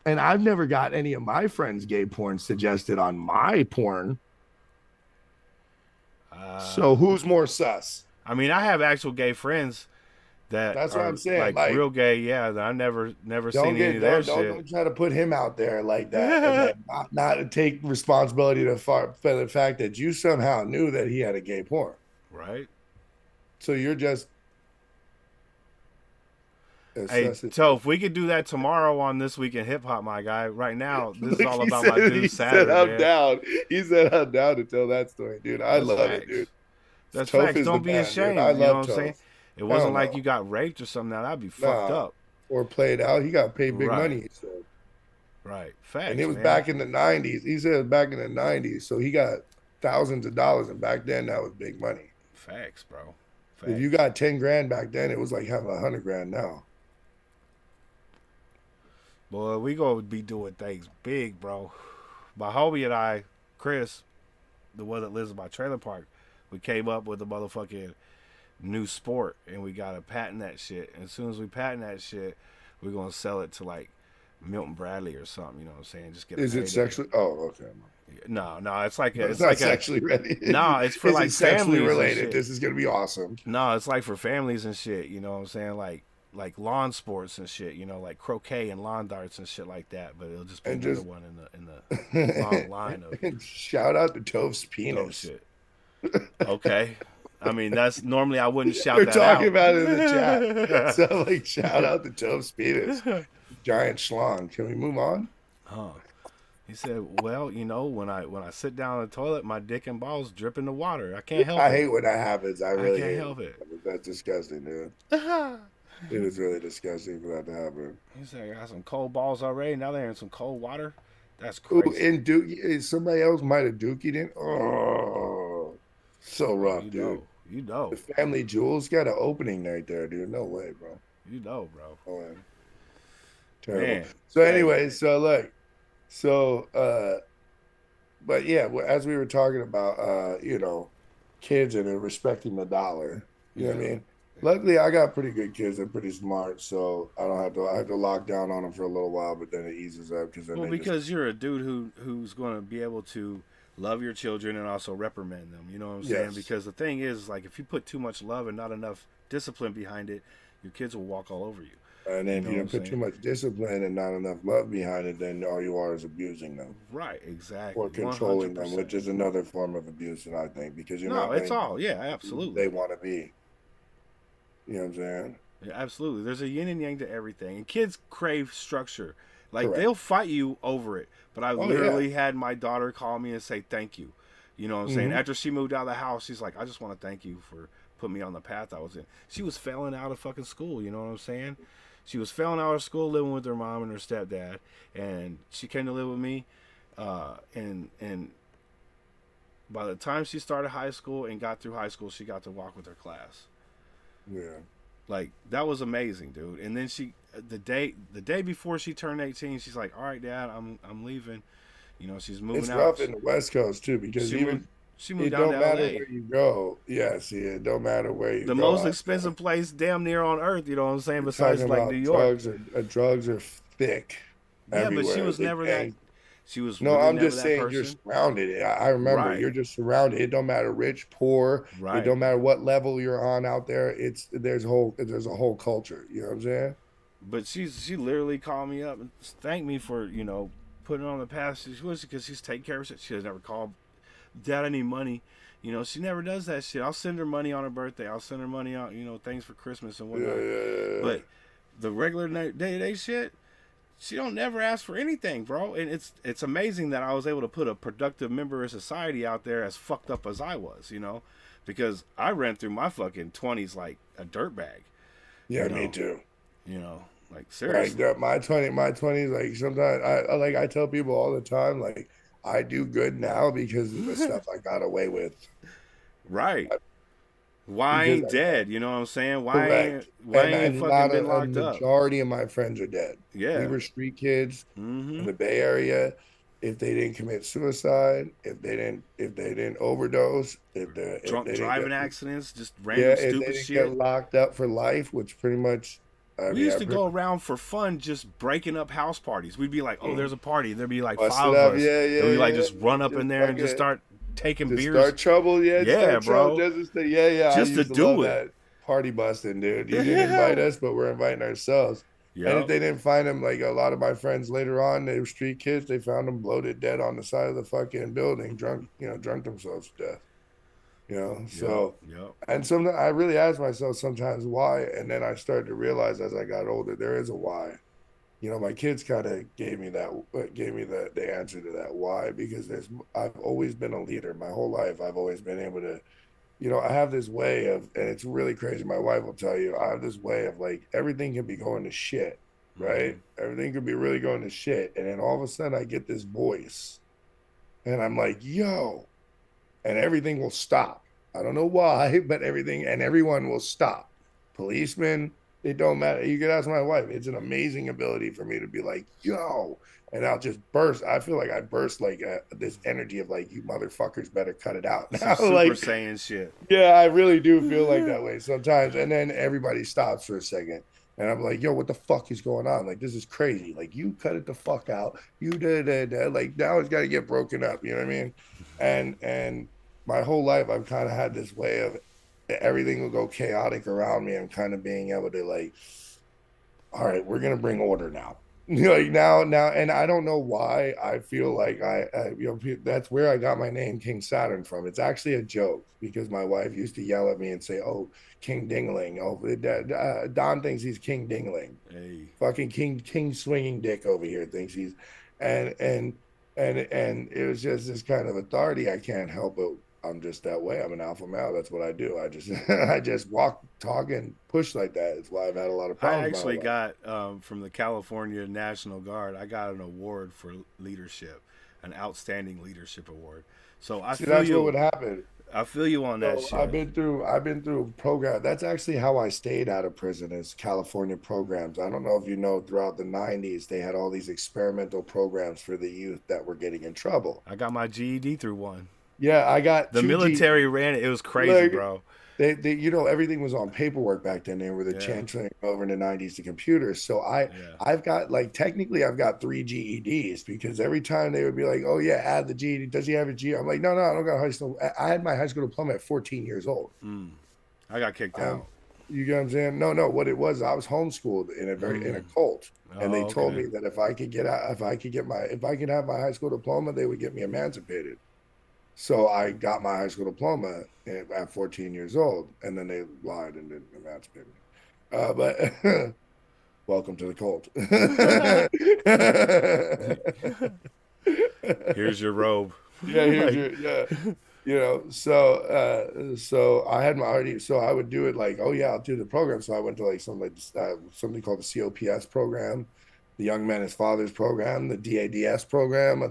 Speaker 7: And I've never got any of my friends' gay porn suggested on my porn. So who's more sus?
Speaker 4: I mean, I have actual gay friends.
Speaker 7: That's what I'm saying.
Speaker 4: Like real gay, yeah. I never seen any of their shit.
Speaker 7: Don't try to put him out there like that, and then not take responsibility for the fact that you somehow knew that he had a gay porn.
Speaker 4: Right.
Speaker 7: So you're just.
Speaker 4: Hey, so if we could do that tomorrow on This Week in Hip Hop, my guy. Right now, this is all about my dude Saturn.
Speaker 7: I'm down. He said I'm down to tell that story, dude. I love it, dude.
Speaker 4: That's facts. Don't be ashamed.
Speaker 7: I
Speaker 4: you know
Speaker 7: love
Speaker 4: what I'm saying? It wasn't like you got raped or something. Now that'd be fucked up.
Speaker 7: Or played out. He got paid big money. He said.
Speaker 4: Right. Facts.
Speaker 7: And it was back in the 90s. He said it was back in the 90s. So he got thousands of dollars, and back then that was big money.
Speaker 4: Facts, bro. Facts.
Speaker 7: If you got 10 grand back then, it was like having 100 grand now.
Speaker 4: Boy, we gonna be doing things big, bro. My homie and I, Chris, the one that lives in my trailer park, we came up with a motherfucking new sport, and we gotta patent that shit. And as soon as we patent that shit, we're gonna sell it to like Milton Bradley or something. You know what I'm saying? Just get.
Speaker 7: Is it sexually? Oh, okay.
Speaker 4: No, it's like
Speaker 7: it's not like sexually ready.
Speaker 4: No, it's for like
Speaker 7: sexually
Speaker 4: families
Speaker 7: related. This is gonna be awesome.
Speaker 4: No, it's like for families and shit. You know what I'm saying? Like lawn sports and shit, you know, like croquet and lawn darts and shit like that. But it'll just be another one in the long line of.
Speaker 7: Shout out to Toph's penis.
Speaker 4: Shit. Okay, I mean that's normally I wouldn't shout
Speaker 7: They're
Speaker 4: that
Speaker 7: talking
Speaker 4: out.
Speaker 7: about it in the chat. So like, shout out to Toph's penis, giant schlong. Can we move on?
Speaker 4: Huh. He said, "Well, you know, when I sit down in the toilet, my dick and balls drip in the water. I can't help it.
Speaker 7: I hate when that happens. I really
Speaker 4: can't
Speaker 7: hate
Speaker 4: help it.
Speaker 7: That's disgusting, dude. It is really disgusting for that to happen.
Speaker 4: He said, I got some cold balls already. Now they're in some cold water. That's
Speaker 7: Ooh,
Speaker 4: crazy.
Speaker 7: and somebody else might have dookied in. Oh, so rough, dude.
Speaker 4: You know.
Speaker 7: The Family Jewels got an opening right there, dude. No way, bro.
Speaker 4: You know, bro.
Speaker 7: Oh, man. Terrible.
Speaker 4: Man.
Speaker 7: So anyway, but yeah, as we were talking about, kids and respecting the dollar, you know what I mean? Luckily, I got pretty good kids. They're pretty smart, so I have to lock down on them for a little while, but then it eases up
Speaker 4: because you're a dude who's going to be able to love your children and also reprimand them. You know what I'm saying?
Speaker 7: Yes.
Speaker 4: Because the thing is, like, if you put too much love and not enough discipline behind it, your kids will walk all over you.
Speaker 7: And
Speaker 4: You
Speaker 7: if
Speaker 4: know
Speaker 7: you
Speaker 4: what I'm
Speaker 7: put too
Speaker 4: saying?
Speaker 7: much discipline and not enough love behind it, then all you are is abusing them
Speaker 4: Right, exactly.
Speaker 7: or controlling them,
Speaker 4: 100%.
Speaker 7: which is another form of abuse, and I think, because you're
Speaker 4: No,
Speaker 7: not
Speaker 4: it's
Speaker 7: letting
Speaker 4: all, yeah,
Speaker 7: them they
Speaker 4: absolutely.
Speaker 7: want to be. You know what I'm saying?
Speaker 4: Yeah, absolutely. There's a yin and yang to everything. And kids crave structure. Like,
Speaker 7: Correct.
Speaker 4: they'll fight you over it. But I
Speaker 7: Oh yeah.
Speaker 4: literally had my daughter call me and say thank you. You know what I'm saying?
Speaker 7: Hmm.
Speaker 4: After she moved out of the house, she's like, I just want to thank you for putting me on the path I was in. She was failing out of fucking school, you know what I'm saying? She was failing out of school, living with her mom and her stepdad. And she came to live with me. And by the time she started high school and got through high school, she got to walk with her class.
Speaker 7: Yeah.
Speaker 4: Like, that was amazing, dude. And then the day before she turned 18, she's like, "All right, Dad, I'm leaving." You know, she's moving
Speaker 7: It's
Speaker 4: out.
Speaker 7: rough in the West Coast too, because
Speaker 4: She moved.
Speaker 7: even
Speaker 4: She moved
Speaker 7: it
Speaker 4: down
Speaker 7: don't
Speaker 4: to
Speaker 7: matter
Speaker 4: L.A.
Speaker 7: where you go. Yeah, see, it don't matter where you
Speaker 4: The
Speaker 7: go
Speaker 4: most
Speaker 7: out
Speaker 4: expensive
Speaker 7: there.
Speaker 4: place damn near on earth. You know what I'm saying?
Speaker 7: You're talking
Speaker 4: Besides like New
Speaker 7: about
Speaker 4: York.
Speaker 7: drugs are thick
Speaker 4: Yeah, but she
Speaker 7: everywhere.
Speaker 4: was
Speaker 7: The
Speaker 4: never that.
Speaker 7: gangs.
Speaker 4: She was
Speaker 7: No,
Speaker 4: really
Speaker 7: I'm
Speaker 4: never
Speaker 7: just
Speaker 4: that
Speaker 7: saying you're
Speaker 4: person.
Speaker 7: surrounded. I remember
Speaker 4: Right.
Speaker 7: you're just surrounded. It don't matter rich, poor. It
Speaker 4: Right.
Speaker 7: don't matter what level you're on out there. There's a whole culture. You know what I'm saying?
Speaker 4: But she literally called me up and thanked me for putting her on the path she was, because she's taking care of it. She has never called, Dad, I need money. You know, she never does that shit. I'll send her money on her birthday. I'll send her money out, things for Christmas and
Speaker 7: Yeah,
Speaker 4: whatnot.
Speaker 7: yeah, yeah.
Speaker 4: But the regular day-to-day shit, she don't never ask for anything, bro. And it's amazing that I was able to put a productive member of society out there as fucked up as I was, because I ran through my fucking 20s like a dirtbag.
Speaker 7: Yeah,
Speaker 4: you
Speaker 7: me
Speaker 4: know,
Speaker 7: too.
Speaker 4: Like
Speaker 7: Like
Speaker 4: seriously.
Speaker 7: my 20s, like sometimes I tell people all the time, like I do good now because of the stuff I got away with.
Speaker 4: Right. Why
Speaker 7: Because
Speaker 4: ain't dead? You know what I'm saying? Why ain't
Speaker 7: correct.
Speaker 4: why
Speaker 7: And
Speaker 4: ain't
Speaker 7: a
Speaker 4: fucking
Speaker 7: lot
Speaker 4: been
Speaker 7: of a
Speaker 4: locked up?
Speaker 7: majority of my friends are dead. We
Speaker 4: Yeah.
Speaker 7: were street kids in
Speaker 4: Mm-hmm.
Speaker 7: the Bay Area. If they didn't commit suicide, if they didn't overdose, if
Speaker 4: Drunk
Speaker 7: they didn't
Speaker 4: driving
Speaker 7: get
Speaker 4: accidents, just
Speaker 7: yeah,
Speaker 4: random
Speaker 7: if they
Speaker 4: stupid
Speaker 7: didn't get
Speaker 4: shit.
Speaker 7: locked up for life, which pretty much I
Speaker 4: We
Speaker 7: mean
Speaker 4: used
Speaker 7: I
Speaker 4: to
Speaker 7: pretty
Speaker 4: go around for fun, just breaking up house parties. We'd be like, "Oh, there's a party." There'd be like
Speaker 7: bust it
Speaker 4: five of
Speaker 7: up.
Speaker 4: us,
Speaker 7: Yeah,
Speaker 4: and
Speaker 7: yeah,
Speaker 4: we like
Speaker 7: yeah.
Speaker 4: just run up in
Speaker 7: Just
Speaker 4: there and just
Speaker 7: fucking
Speaker 4: start taking
Speaker 7: to
Speaker 4: beers.
Speaker 7: start trouble. Yeah, to
Speaker 4: Yeah,
Speaker 7: start trouble.
Speaker 4: bro.
Speaker 7: Just to, yeah, yeah. I
Speaker 4: Just to
Speaker 7: used to love
Speaker 4: do it.
Speaker 7: that party busting, dude. You didn't invite us, but we're inviting ourselves. And if
Speaker 4: Yep.
Speaker 7: they didn't find him, like a lot of my friends later on, they were street kids. They found them bloated dead on the side of the fucking building, drunk, drunk themselves to death.
Speaker 4: Yep.
Speaker 7: So,
Speaker 4: Yep.
Speaker 7: and sometimes I really ask myself sometimes why, and then I started to realize as I got older there is a why. My kids kind of gave me the answer to that why, because I've always been a leader my whole life. I've always been able to, I have this way of, and it's really crazy. My wife will tell you, I have this way of like everything can be going to shit,
Speaker 4: Mm-hmm.
Speaker 7: right? Everything could be really going to shit, and then all of a sudden I get this voice, and I'm like, yo, and everything will stop. I don't know why, but everything and everyone will stop. Policemen, it don't matter. You can ask my wife. It's an amazing ability for me to be like, yo, and I'll just burst. I feel like I burst like this energy of like, you motherfuckers better cut it out
Speaker 4: Some
Speaker 7: now.
Speaker 4: Super
Speaker 7: Like,
Speaker 4: Saiyan shit.
Speaker 7: yeah, I really do feel like that way sometimes. And then everybody stops for a second. And I'm like, yo, what the fuck is going on? Like, this is crazy. Like, you cut it the fuck out. You did. Like, now it's got to get broken up. You know what I mean? And my whole life, I've kind of had this way of everything will go chaotic around me. I'm kind of being able to like, all right, we're gonna bring order now. Like now, and I don't know why I feel like that's where I got my name King Saturn from. It's actually a joke because my wife used to yell at me and say, "Oh, King Dingling." Oh, Don thinks he's King Dingling.
Speaker 4: Hey.
Speaker 7: Fucking King swinging dick over here thinks he's, and it was just this kind of authority. I can't help it. I'm just that way. I'm an alpha male. That's what I do. I just I just walk, talk, and push like that. It's why I've had a lot of
Speaker 4: I
Speaker 7: problems.
Speaker 4: actually got from the California National Guard. I got an award for leadership, an outstanding leadership award. So I
Speaker 7: See,
Speaker 4: feel
Speaker 7: that's
Speaker 4: you.
Speaker 7: what would happen.
Speaker 4: I feel you on that
Speaker 7: So
Speaker 4: shit.
Speaker 7: I've been through a program. That's actually how I stayed out of prison is California programs. I don't know if you know, throughout the 90s, they had all these experimental programs for the youth that were getting in trouble.
Speaker 4: I got my GED through one.
Speaker 7: Yeah, I got
Speaker 4: The
Speaker 7: 2G.
Speaker 4: military ran it. It was crazy,
Speaker 7: Like,
Speaker 4: bro.
Speaker 7: they everything was on paperwork back then. They were the transferring over in the 90s to computers. So I've got like technically I've got 3 GEDs because every time they would be like, oh yeah, add the GED. Does he have a GED? I'm like, no, I don't got high school. I had my high school diploma at 14 years old.
Speaker 4: I got kicked out.
Speaker 7: You get what I'm saying? No. What it was, I was homeschooled in a cult, and they
Speaker 4: Oh,
Speaker 7: told
Speaker 4: okay.
Speaker 7: me that if I could get out, if I could have my high school diploma, they would get me emancipated. So I got my high school diploma at 14 years old, and then they lied and didn't emancipate me. But welcome to the cult.
Speaker 4: Here's your robe.
Speaker 7: Yeah, here's
Speaker 4: Like,
Speaker 7: your yeah. So I had my already, so I would do it like, oh yeah, I'll do the program. So I went to like something called the COPS program, the Young Men as Fathers program, the DADS program,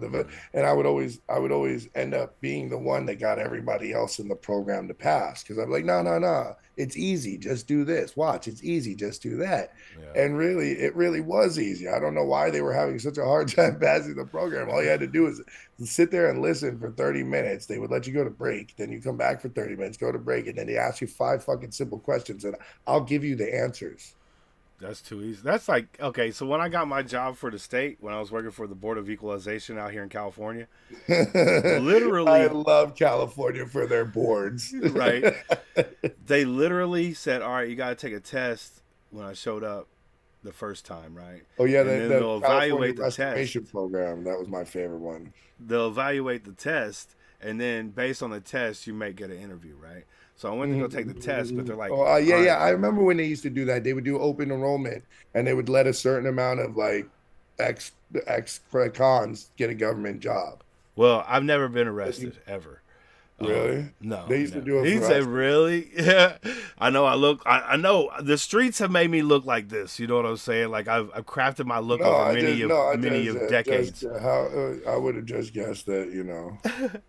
Speaker 7: and I would always end up being the one that got everybody else in the program to pass, because I'm like, no, it's easy, just do this. Watch, it's easy, just do that.
Speaker 4: yeah.
Speaker 7: And really, it really was easy. I don't know why they were having such a hard time passing the program. All you had to do is sit there and listen for 30 minutes. They would let you go to break. Then you come back for 30 minutes, go to break. And then they ask you 5 fucking simple questions, and I'll give you the answers.
Speaker 4: That's too easy. That's like, okay, so when I got my job for the state, when I was working for the Board of Equalization out here in California, literally,
Speaker 7: I love California for their boards.
Speaker 4: right? They literally said, all right, you got to take a test when I showed up the first time, right?
Speaker 7: Oh, yeah,
Speaker 4: And then
Speaker 7: the
Speaker 4: they'll
Speaker 7: California
Speaker 4: evaluate the test.
Speaker 7: Restoration Program. That was my favorite one.
Speaker 4: They'll evaluate the test, and then based on the test, you may get an interview, right? So I went to go take the test, but they're like,
Speaker 7: Oh,
Speaker 4: all
Speaker 7: yeah,
Speaker 4: right,
Speaker 7: yeah. I remember when they used to do that. They would do open enrollment, and they would let a certain amount of like ex cons get a government job.
Speaker 4: well, I've never been arrested ever.
Speaker 7: Really?
Speaker 4: No.
Speaker 7: They used to
Speaker 4: no.
Speaker 7: do it
Speaker 4: He
Speaker 7: for
Speaker 4: said,
Speaker 7: us.
Speaker 4: really? Yeah. I know I know the streets have made me look like this. You know what I'm saying? Like I've crafted my look
Speaker 7: No,
Speaker 4: over
Speaker 7: I just, no, I
Speaker 4: many
Speaker 7: just,
Speaker 4: of decades.
Speaker 7: how I would have just guessed that,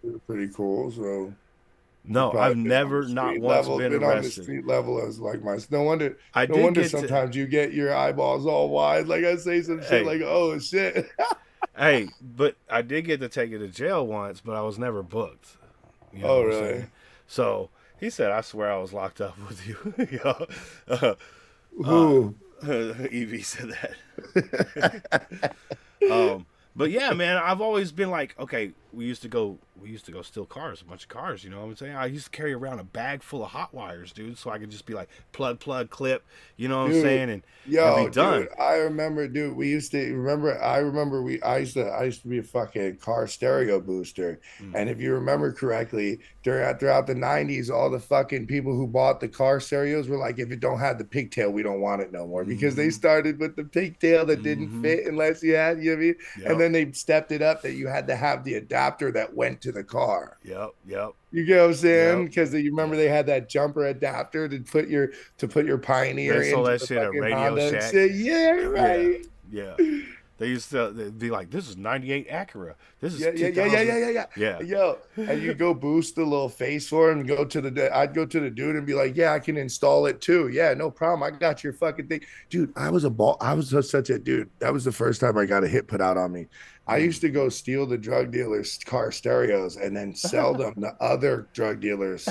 Speaker 7: they're pretty cool. So
Speaker 4: No,
Speaker 7: probably
Speaker 4: I've never not once been
Speaker 7: been on the
Speaker 4: arrested.
Speaker 7: street level as like my. No wonder,
Speaker 4: I
Speaker 7: no
Speaker 4: did
Speaker 7: wonder
Speaker 4: get to
Speaker 7: sometimes you get your eyeballs all wide. Like I say some shit
Speaker 4: Hey.
Speaker 7: like, oh shit.
Speaker 4: Hey, but I did get to take it to jail once, but I was never booked. You know
Speaker 7: Oh,
Speaker 4: what I'm
Speaker 7: really?
Speaker 4: saying? So he said, I swear I was locked up with you. You know?
Speaker 7: Who?
Speaker 4: Evie said that. But yeah, man, I've always been like, okay, we used to go steal cars, a bunch of cars, you know what I'm saying? I used to carry around a bag full of hot wires, dude, so I could just be like plug, clip, you know what I'm
Speaker 7: Dude,
Speaker 4: saying? And
Speaker 7: Yo,
Speaker 4: be done.
Speaker 7: dude, I remember, dude. We used to remember. I remember I used to be a fucking car stereo booster, and if you remember correctly, throughout the '90s, all the fucking people who bought the car stereos were like, if it don't have the pigtail, we don't want it no more, because they started with the pigtail that didn't fit unless you had, you know what I mean?
Speaker 4: Yep.
Speaker 7: And then they stepped it up that you had to have the adapter that went to the car.
Speaker 4: Yep.
Speaker 7: You get what I'm saying?
Speaker 4: Yep.
Speaker 7: Because you remember they had that jumper adapter to put your Pioneer
Speaker 4: They sold
Speaker 7: into
Speaker 4: that
Speaker 7: the
Speaker 4: shit at
Speaker 7: fucking
Speaker 4: Radio
Speaker 7: Honda and
Speaker 4: Shack.
Speaker 7: shit. Yeah, right.
Speaker 4: Yeah. They used to they'd be like, this is 98 Acura. This is
Speaker 7: Yeah.
Speaker 4: 2000.
Speaker 7: Yeah.
Speaker 4: Yeah.
Speaker 7: Yo, and you go boost the little face for him. I'd go to the dude and be like, yeah, I can install it too. Yeah, no problem. I got your fucking thing, dude. I was such a dude. That was the first time I got a hit put out on me. I used to go steal the drug dealers' car stereos and then sell them to other drug dealers'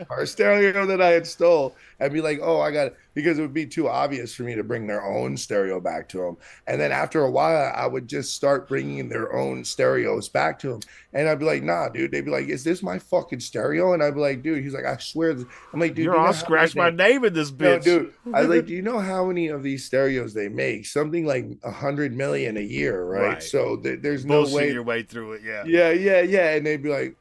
Speaker 7: car stereo that I had stole, and be like, oh, I got it, because it would be too obvious for me to bring their own stereo back to them. And then after a while, I would just start bringing their own stereos back to them. And I'd be like, nah, dude. They'd be like, is this my fucking stereo? And I'd be like, dude. He's like, I swear. I'm like, dude.
Speaker 4: You're all scratch my name in this
Speaker 7: No,
Speaker 4: bitch.
Speaker 7: dude. I was like, do you know how many of these stereos they make? Something like 100 million a year, right? So there's no
Speaker 4: Bullshit
Speaker 7: way.
Speaker 4: your way through it, yeah.
Speaker 7: Yeah. And they'd be like,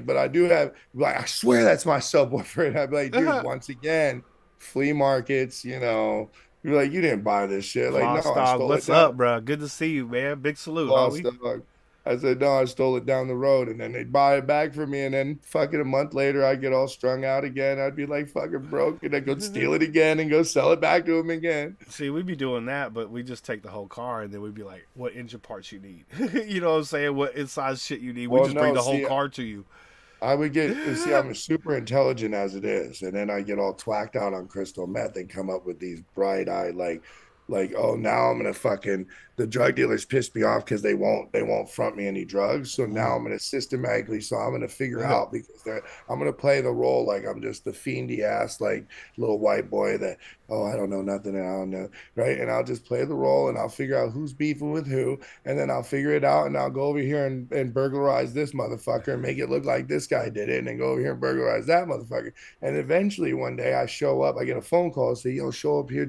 Speaker 7: but I do have, like, I swear that's my subwoofer. And I'd be like, dude, once again, flea markets, you're like, you didn't buy this shit. Like,
Speaker 4: Lost
Speaker 7: no, I
Speaker 4: dog,
Speaker 7: stole
Speaker 4: what's
Speaker 7: it down.
Speaker 4: up, bro? Good to see you, man. Big salute,
Speaker 7: Lost
Speaker 4: homie.
Speaker 7: dog. I said, no, I stole it down the road. And then they'd buy it back from me. And then fucking a month later, I'd get all strung out again. I'd be like fucking broke. And I'd go steal it again and go sell it back to him again.
Speaker 4: See, we'd be doing that, but we just take the whole car and then we'd be like, what engine parts you need? You know what I'm saying? What inside shit you need? We
Speaker 7: Well,
Speaker 4: just bring
Speaker 7: no,
Speaker 4: the whole
Speaker 7: see,
Speaker 4: car to you.
Speaker 7: I would I'm super intelligent as it is. And then I get all twacked out on crystal meth and come up with these bright eyed, like Like, oh, now I'm gonna fucking the drug dealers piss me off because they won't front me any drugs. So now I'm gonna systematically, so I'm gonna figure
Speaker 4: Yeah.
Speaker 7: out because I'm gonna play the role like I'm just the fiendy ass like little white boy that, oh, I don't know nothing and I don't know, right? And I'll just play the role and I'll figure out who's beefing with who, and then I'll figure it out and I'll go over here and burglarize this motherfucker and make it look like this guy did it, and then go over here and burglarize that motherfucker. And eventually one day I show up, I get a phone call, say, yo, show up here.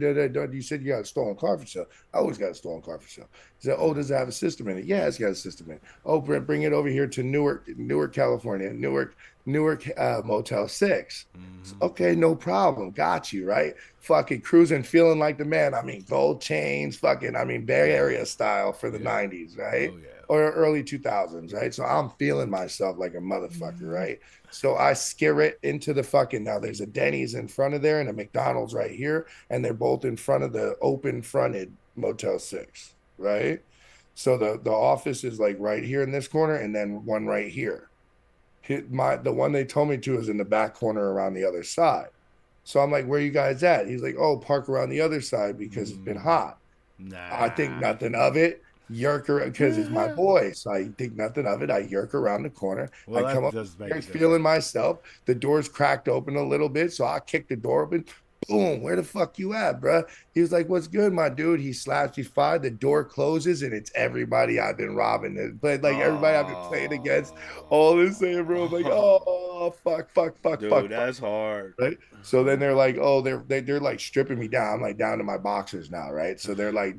Speaker 7: You said you got a stolen car for sale. I always got a stolen car for sale. He said, oh, does it have a system in it? Yeah, it's got a system in it. Oh, bring it over here to Newark, California, Newark Motel 6. Okay, no problem. Got you, right? Fucking cruising, feeling like the man. I mean, gold chains, fucking, I mean, Bay Area style for the 90s, right?
Speaker 4: Oh, yeah.
Speaker 7: Or early 2000s, right? So I'm feeling myself like a motherfucker, right? So I scare it into the fucking, now there's a Denny's in front of there and a McDonald's right here, and they're both in front of the open fronted Motel 6, right? So the office is like right here in this corner, and then one right here. The one they told me to is in the back corner around the other side. So I'm like, where you guys at? He's like, oh, park around the other side because it's been hot. I think nothing of it. Yerk around because it's my boy. So I think nothing of it. I yerk around the corner.
Speaker 4: Well,
Speaker 7: I come up,
Speaker 4: does make a
Speaker 7: feeling myself. The door's cracked open a little bit. So I kick the door open. Boom, where the fuck you at, bro? He was like, what's good, my dude? He slaps me five. The door closes, and it's everybody I've been robbing. But like everybody I've been playing against, all the same, bro. I'm like, oh, fuck,
Speaker 4: Dude, that's hard.
Speaker 7: right? So then they're like, oh, they're like stripping me down. I'm like down to my boxers now, right? So they're like,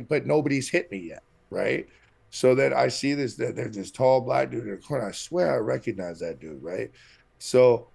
Speaker 7: but nobody's hit me yet, right? So then I see this, that there's this tall black dude in the corner. I swear I recognize that dude, right? So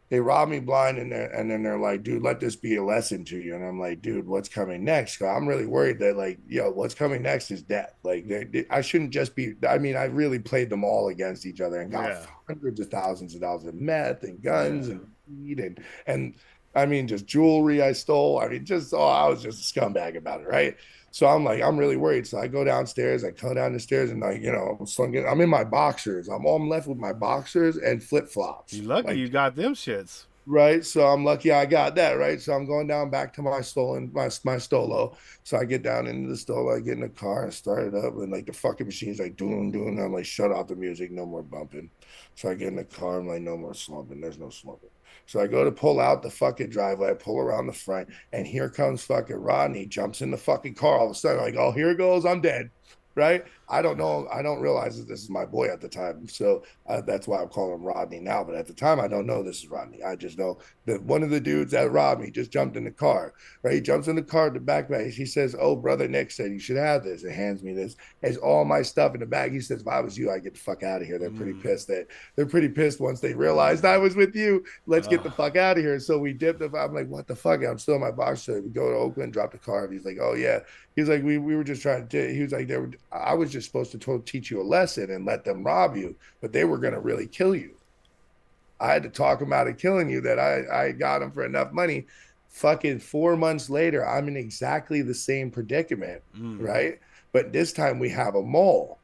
Speaker 7: they rob me blind, and then they're like, dude, let this be a lesson to you. And I'm like, dude, what's coming next? I'm really worried that like, yo, what's coming next is death. Like I shouldn't just be, I mean, I really played them all against each other and got hundreds of thousands of dollars of meth and guns and weed and I mean, just jewelry I stole. I mean, just, oh, I was just a scumbag about it, right? So I'm like, I'm really worried. So I go downstairs, I come down the stairs, and like, you know, I'm in my boxers. I'm left with my boxers and flip flops.
Speaker 4: You lucky
Speaker 7: like,
Speaker 4: you got them shits.
Speaker 7: right? So I'm lucky I got that, right? So I'm going down back to my stolen my stolo. So I get down into the stolo, I get in the car and start it up, and like the fucking machine's like doing. I'm like, shut off the music, no more bumping. So I get in the car, I'm like, no more slumping, there's no slumping. So I go to pull out the fucking driveway, I pull around the front, and here comes fucking Rodney, jumps in the fucking car. All of a sudden, I'm like, oh, here it goes, I'm dead. Right? I don't know. I don't realize that this is my boy at the time. So that's why I'm calling him Rodney now. But at the time, I don't know this is Rodney. I just know that one of the dudes that robbed me just jumped in the car. Right? He jumps in the car, the backpack. He says, oh, brother Nick said you should have this. And hands me this. Has all my stuff in the bag. He says, if I was you, I'd get the fuck out of here. They're pretty pissed once they realized I was with you. Let's get the fuck out of here. So we dipped. I'm like, what the fuck? I'm still in my box. So we go to Oakland, drop the car. He's like, oh, yeah. He's like, we were just trying to, he was like, I was just supposed to teach you a lesson and let them rob you, but they were going to really kill you. I had to talk them out of killing you, that I got them for enough money. Fucking 4 months later, I'm in exactly the same predicament, right? But this time we have a mole,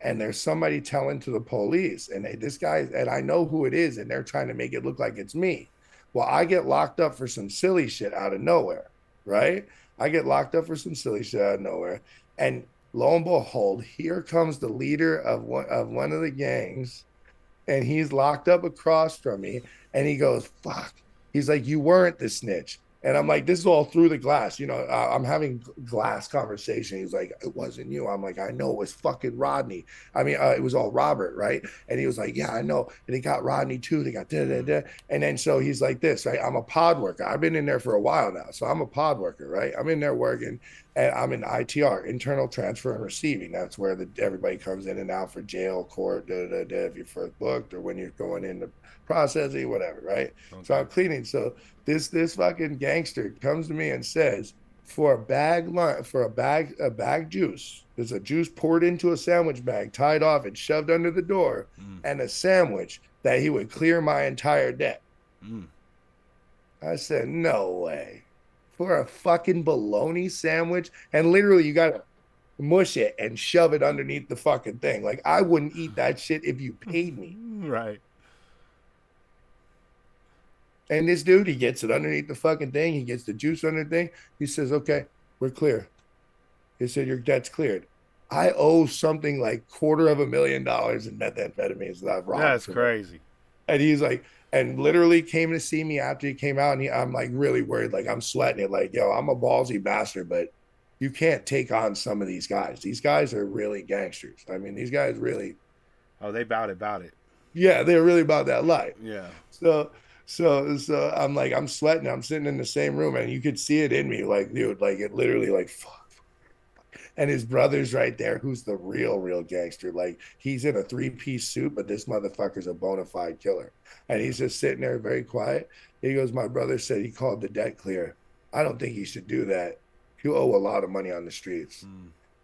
Speaker 7: and there's somebody telling to the police, and this guy, and I know who it is, and they're trying to make it look like it's me. Well, I get locked up for some silly shit out of nowhere, right? I get locked up for some silly shit out of nowhere. And lo and behold, here comes the leader of one of the gangs, and he's locked up across from me. And he goes, fuck. He's like, you weren't the snitch. And I'm like, this is all through the glass. You know, I'm having glass conversation. He's like, it wasn't you. I'm like, I know it was fucking Rodney. I mean, it was all Robert, right? And he was like, yeah, I know. And they got Rodney too. They got da-da-da. And then so he's like this, right? I'm a pod worker. I've been in there for a while now. So I'm a pod worker, right? I'm in there working, and I'm in ITR, internal transfer and receiving. That's where everybody comes in and out for jail, court, da-da-da, if you're first booked or when you're going into processing, whatever, right? Okay. So I'm cleaning. So this fucking gangster comes to me and says, for a bag juice, there's a juice poured into a sandwich bag, tied off and shoved under the door, and a sandwich, that he would clear my entire debt. I said, no way. For a fucking bologna sandwich? And literally you gotta mush it and shove it underneath the fucking thing. Like, I wouldn't eat that shit if you paid me.
Speaker 4: Right.
Speaker 7: And this dude, he gets it underneath the fucking thing. He gets the juice under the thing. He says, okay, we're clear. He said, your debt's cleared. I owe something like $250,000 in methamphetamines that I've robbed.
Speaker 4: That's
Speaker 7: from him.
Speaker 4: crazy.
Speaker 7: And he's like, and literally came to see me after he came out. And I'm like really worried. Like I'm sweating it. Like, yo, I'm a ballsy bastard, but you can't take on some of these guys. These guys are really gangsters. I mean, these guys really.
Speaker 4: Oh, they about it.
Speaker 7: Yeah, they're really about that life.
Speaker 4: Yeah.
Speaker 7: So I'm like, I'm sweating. I'm sitting in the same room, and you could see it in me. Like, dude, like it literally, like, fuck. And his brother's right there, who's the real gangster. Like he's in a 3-piece suit, but this motherfucker's a bona fide killer. And he's just sitting there very quiet. He goes, my brother said he called the debt clear. I don't think he should do that. You owe a lot of money on the streets.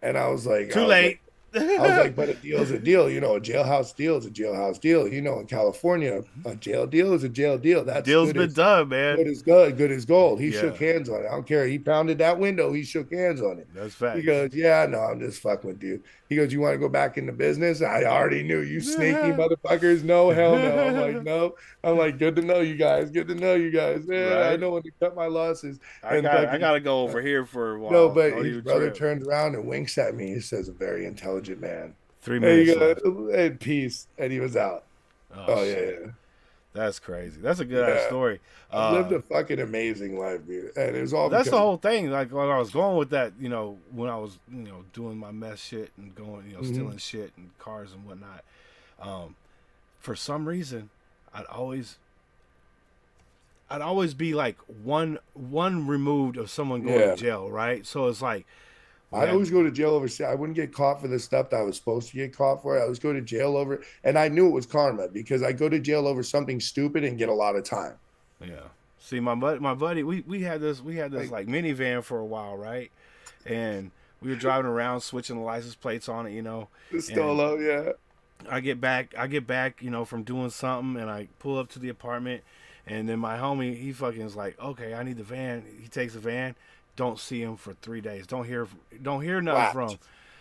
Speaker 7: And I was like,
Speaker 4: Too late.
Speaker 7: I was like, but a deal's a deal. You know, a jailhouse deal is a jailhouse deal. You know, in California, a jail deal is a jail deal. That's
Speaker 4: Deal's been done, man.
Speaker 7: Good as good, good as gold. He
Speaker 4: Yeah.
Speaker 7: shook hands on it. I don't care. He pounded that window. He shook hands on it.
Speaker 4: That's fact.
Speaker 7: He goes, yeah, no, I'm just fucking with you. He goes, you want to go back into business? I already knew you sneaky motherfuckers. No, hell no. I'm like, no. I'm like, good to know you guys. Good to know you guys. Yeah,
Speaker 4: Right.
Speaker 7: I know when to cut my losses.
Speaker 4: I gotta go over here for a while.
Speaker 7: No, but
Speaker 4: I'll
Speaker 7: his
Speaker 4: leave a
Speaker 7: brother
Speaker 4: trip.
Speaker 7: turns around and winks at me. He says, a very intelligent man.
Speaker 4: 3
Speaker 7: There
Speaker 4: minutes
Speaker 7: you
Speaker 4: left.
Speaker 7: go. And peace. And he was out. Oh, yeah,
Speaker 4: shit.
Speaker 7: yeah.
Speaker 4: That's crazy. That's a good ass story.
Speaker 7: I've lived a fucking amazing life, dude. And it was all
Speaker 4: That's
Speaker 7: because
Speaker 4: the whole thing. Like when I was going with that, you know, when I was, you know, doing my mess shit and going, you know, stealing shit and cars and whatnot. For some reason, I'd always be like one removed of someone going to jail, right? So it's like
Speaker 7: I'd always go to jail over. I wouldn't get caught for the stuff that I was supposed to get caught for. I always go to jail over, and I knew it was karma because I go to jail over something stupid and get a lot of time.
Speaker 4: Yeah. See, my buddy, we had this like minivan for a while, right? And we were driving around, switching the license plates on it, you know.
Speaker 7: The Stolo, yeah.
Speaker 4: I get back, you know, from doing something, and I pull up to the apartment, and then my homie, he fucking is like, okay, I need the van. He takes the van. Don't see him for 3 days. Don't hear nothing from him.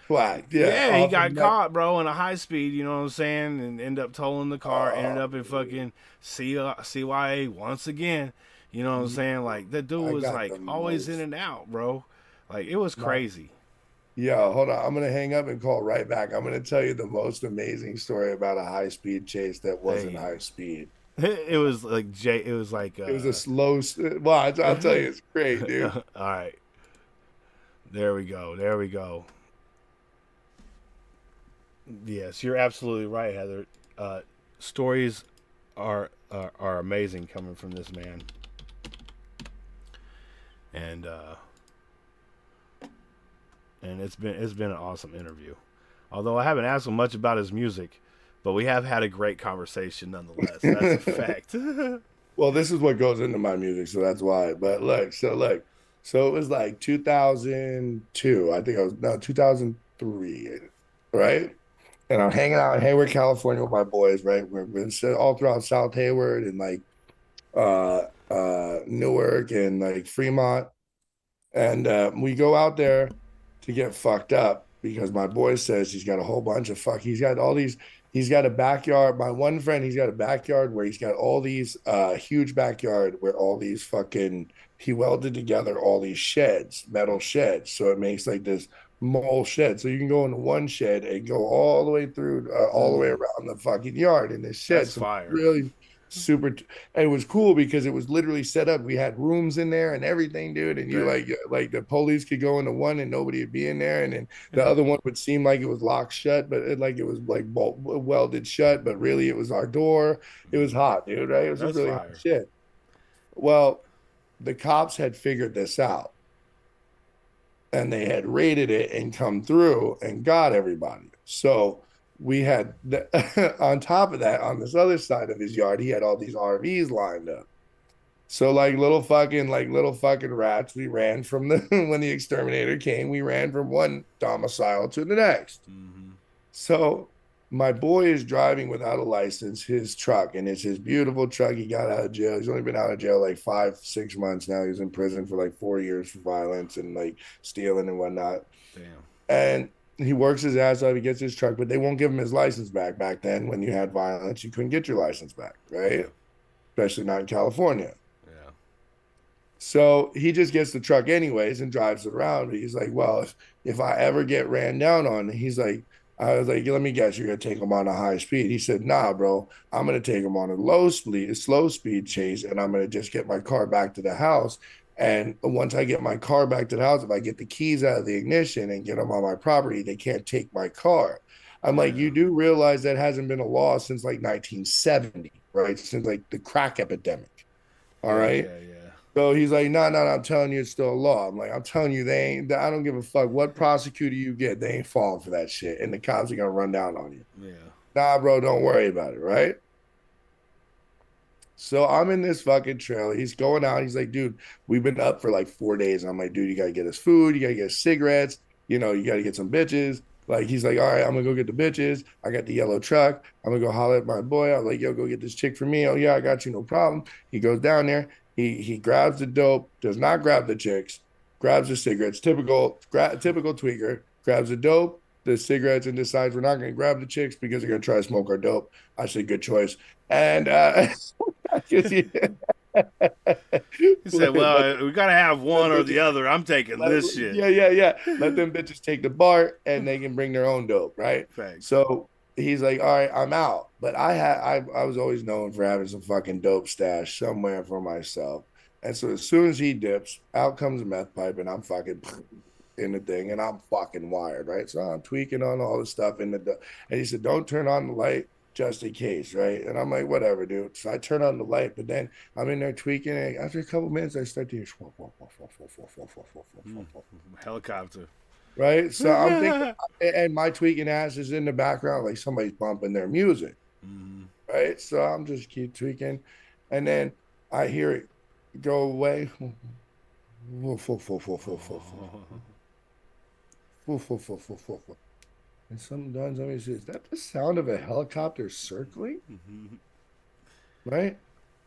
Speaker 7: Whack.
Speaker 4: Yeah, he got caught, bro, in a high speed, you know what I'm saying, and ended up tolling the car, ended up in fucking CYA once again. You know what I'm saying? Like, that dude was like always in and out, bro. Like, it was crazy.
Speaker 7: Yeah, hold on. I'm gonna hang up and call right back. I'm gonna tell you the most amazing story about a high speed chase that wasn't high speed.
Speaker 4: It was like it was
Speaker 7: a slow. Well, I'll tell you, it's great, dude.
Speaker 4: All right, there we go. Yes, you're absolutely right, Heather. Stories are amazing coming from this man, and it's been an awesome interview. Although I haven't asked him much about his music. But we have had a great conversation nonetheless. That's a fact.
Speaker 7: Well, this is what goes into my music, so that's why. But so it was like 2002. I think 2003, right? And I'm hanging out in Hayward, California with my boys, right? We're all throughout South Hayward and like Newark and like Fremont. And we go out there to get fucked up because my boy says he's got a whole bunch of he's got a backyard. My one friend, he's got a backyard where he's got all these huge backyard where all these he welded together all these sheds, metal sheds. So it makes like this mole shed. So you can go into one shed and go all the way through, all the way around the fucking yard in this shed.
Speaker 4: That's fire.
Speaker 7: Really super. And it was cool because it was literally set up. We had rooms in there and everything, dude. And you like the police could go into one and nobody would be in there. And then the other one would seem like it was locked shut, but it was like welded shut, but really it was our door. It was hot, dude, right? It was really hot shit. Well, the cops had figured this out and they had raided it and come through and got everybody. So we had on top of that, on this other side of his yard, he had all these RVs lined up. So like little fucking rats, we ran from when the exterminator came, we ran from one domicile to the next. Mm-hmm. So my boy is driving without a license, his truck, and it's his beautiful truck. He got out of jail. He's only been out of jail like 5-6 months now. He was in prison for like 4 years for violence and like stealing and whatnot. Damn. And he works his ass off. He gets his truck, but they won't give him his license back. Back then, when you had violence, you couldn't get your license back, right? Yeah. Especially not in California.
Speaker 4: Yeah.
Speaker 7: So he just gets the truck anyways and drives it around. He's like, well, if I ever get ran down on, he's like, I was like, let me guess, you're gonna take him on a high speed. He said, nah, bro, I'm gonna take him on a slow speed chase, and I'm gonna just get my car back to the house. And once I get my car back to the house, if I get the keys out of the ignition and get them on my property, they can't take my car. I'm like, you do realize that hasn't been a law since like 1970, right? Since like the crack epidemic. All right.
Speaker 4: Yeah.
Speaker 7: So he's like, no, I'm telling you, it's still a law. I'm like, I'm telling you, they ain't. I don't give a fuck what prosecutor you get. They ain't falling for that shit, and the cops are gonna run down on you.
Speaker 4: Yeah.
Speaker 7: Nah, bro, don't worry about it, right? So I'm in this fucking trailer. He's going out. He's like, dude, we've been up for like 4 days. I'm like, dude, you gotta get us food. You gotta get us cigarettes. You know, you gotta get some bitches. Like, he's like, all right, I'm gonna go get the bitches. I got the yellow truck. I'm gonna go holler at my boy. I'm like, yo, go get this chick for me. Oh yeah, I got you, no problem. He goes down there. He grabs the dope. Does not grab the chicks. Grabs the cigarettes. Typical tweaker. Grabs the dope, the cigarettes, and decides we're not gonna grab the chicks because they're gonna try to smoke our dope. I said, good choice. And
Speaker 4: He said, well, we got to have one or the other. I'm taking this shit.
Speaker 7: Yeah. Let them bitches take the bar and they can bring their own dope, right?
Speaker 4: Thanks.
Speaker 7: So he's like, all right, I'm out. But I was always known for having some fucking dope stash somewhere for myself. And so as soon as he dips, out comes a meth pipe and I'm fucking in the thing and I'm fucking wired, right? So I'm tweaking on all the stuff in the and he said, don't turn on the light just in case, right? And I'm like, whatever, dude. So I turn on the light, but then I'm in there tweaking, and after a couple minutes, I start to hear
Speaker 4: Helicopter.
Speaker 7: right? So I'm thinking, and my tweaking ass is in the background, like somebody's bumping their music, right? So I'm just keep tweaking, and then I hear it go away. And sometimes somebody says, is that the sound of a helicopter circling? Right?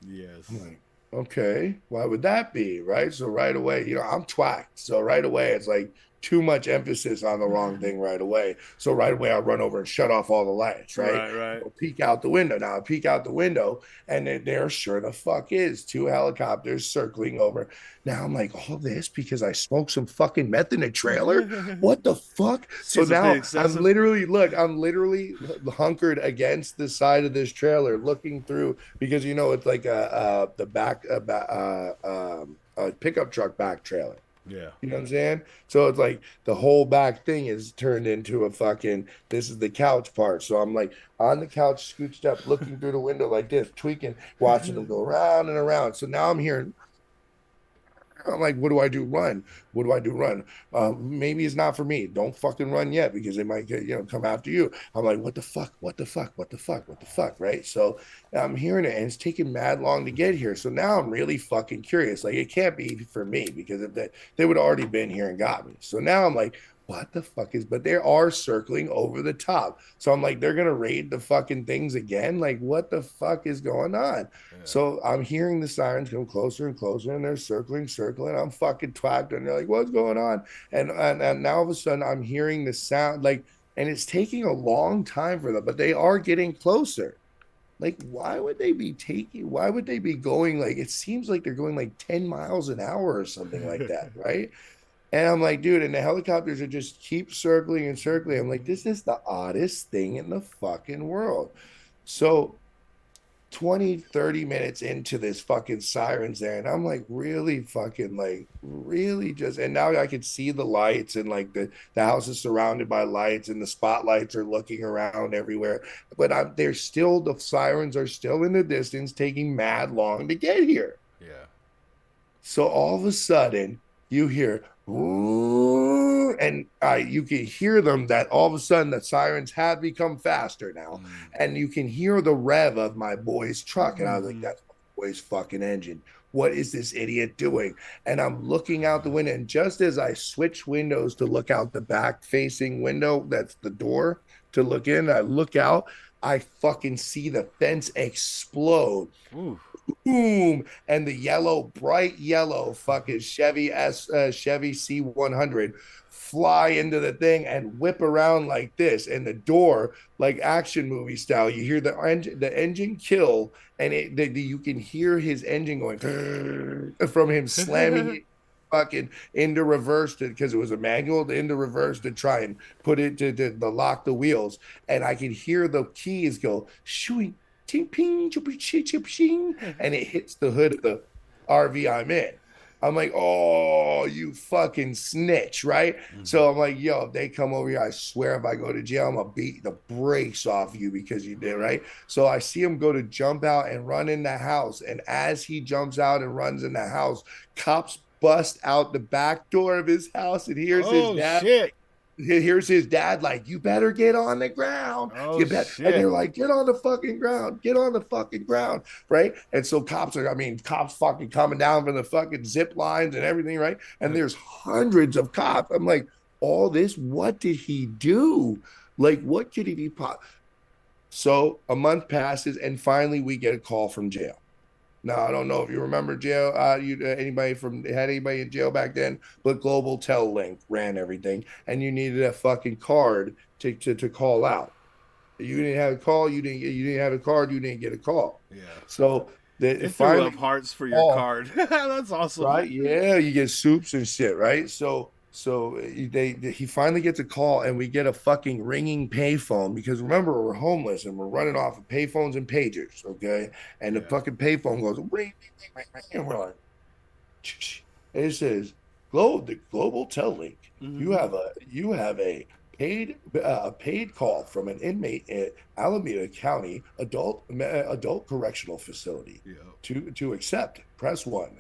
Speaker 4: Yes.
Speaker 7: I'm like, okay, why would that be? Right. So right away, I'm twacked. So right away, it's like too much emphasis on the wrong thing right away. So right away, I run over and shut off all the lights. Right.
Speaker 4: Right.
Speaker 7: I'll peek out the window. Now I peek out the window, and there sure the fuck is two helicopters circling over. Now I'm like, all this because I smoked some fucking meth in a trailer? What the fuck? So now I'm literally hunkered against the side of this trailer looking through because it's like the back a pickup truck back trailer.
Speaker 4: Yeah.
Speaker 7: You know what I'm saying? So it's like the whole back thing is turned into a fucking, this is the couch part. So I'm like on the couch, scooched up, looking through the window like this, tweaking, watching them go around and around. So now I'm hearing, I'm like, what do I do? Run. What do I do? Run. Maybe it's not for me. Don't fucking run yet because they might come after you. I'm like, what the fuck? What the fuck? What the fuck? What the fuck? Right. So I'm hearing it and it's taking mad long to get here. So now I'm really fucking curious. Like, it can't be for me because if they would have already been here and got me. So now I'm like, what the fuck but they are circling over the top. So I'm like, they're going to raid the fucking things again. Like, what the fuck is going on? Yeah. So I'm hearing the sirens come closer and closer and they're circling. I'm fucking twacked and they're like, what's going on? And now all of a sudden I'm hearing the sound and it's taking a long time for them, but they are getting closer. Like, why would they be going it seems like they're going like 10 miles an hour or something like that. Right. And I'm like, dude, and the helicopters are just keep circling and circling. I'm like, this is the oddest thing in the fucking world. So 20, 30 minutes into this fucking sirens there, and I'm like, really just, and now I can see the lights and like the house is surrounded by lights and the spotlights are looking around everywhere. But the sirens are still in the distance, taking mad long to get here.
Speaker 4: Yeah.
Speaker 7: So all of a sudden, you hear, and you can hear them that all of a sudden the sirens have become faster now. And you can hear the rev of my boy's truck. And I was like, that's my boy's fucking engine. What is this idiot doing? And I'm looking out the window. And just as I switch windows to look out the back facing window, that's the door to look in, I look out, I fucking see the fence explode. boom, and the yellow, bright yellow fucking Chevy C100 fly into the thing and whip around like this, and the door, like action movie style, you hear the engine kill, and you can hear his engine going from him slamming it fucking into reverse because it was a manual into reverse to try and put it to lock the wheels, and I can hear the keys go shooing ting ping ching, and it hits the hood of the RV I'm in. I'm like, oh, you fucking snitch, right? So I'm like, yo, if they come over here, I swear if I go to jail, I'm gonna beat the brakes off you because you did, right? So I see him go to jump out and run in the house. And as he jumps out and runs in the house, cops bust out the back door of his house, and here's his dad.
Speaker 4: Shit.
Speaker 7: Here's his dad, like, you better get on the ground.
Speaker 4: Oh, shit.
Speaker 7: And they're like, get on the fucking ground, get on the fucking ground, right? And so cops fucking coming down from the fucking zip lines and everything, right? And there's hundreds of cops. I'm like, all this, what did he do? Like, what could he be? So a month passes, and finally we get a call from jail. Now, I don't know if you remember jail. Anybody in jail back then? But Global Tel Link ran everything, and you needed a fucking card to call out. You didn't have a call. You didn't have a card. You didn't get a call.
Speaker 4: Yeah.
Speaker 7: So
Speaker 4: it threw up hearts for your card. That's awesome.
Speaker 7: Right? Yeah, you get soups and shit. Right? So he finally gets a call, and we get a fucking ringing payphone, because remember, we're homeless and we're running off of payphones and pagers, okay? And the fucking payphone goes ring, ring, ring, and we're like, and it says, the Global Tel Link. You have a paid call from an inmate at Alameda County adult correctional facility. To accept, press 1.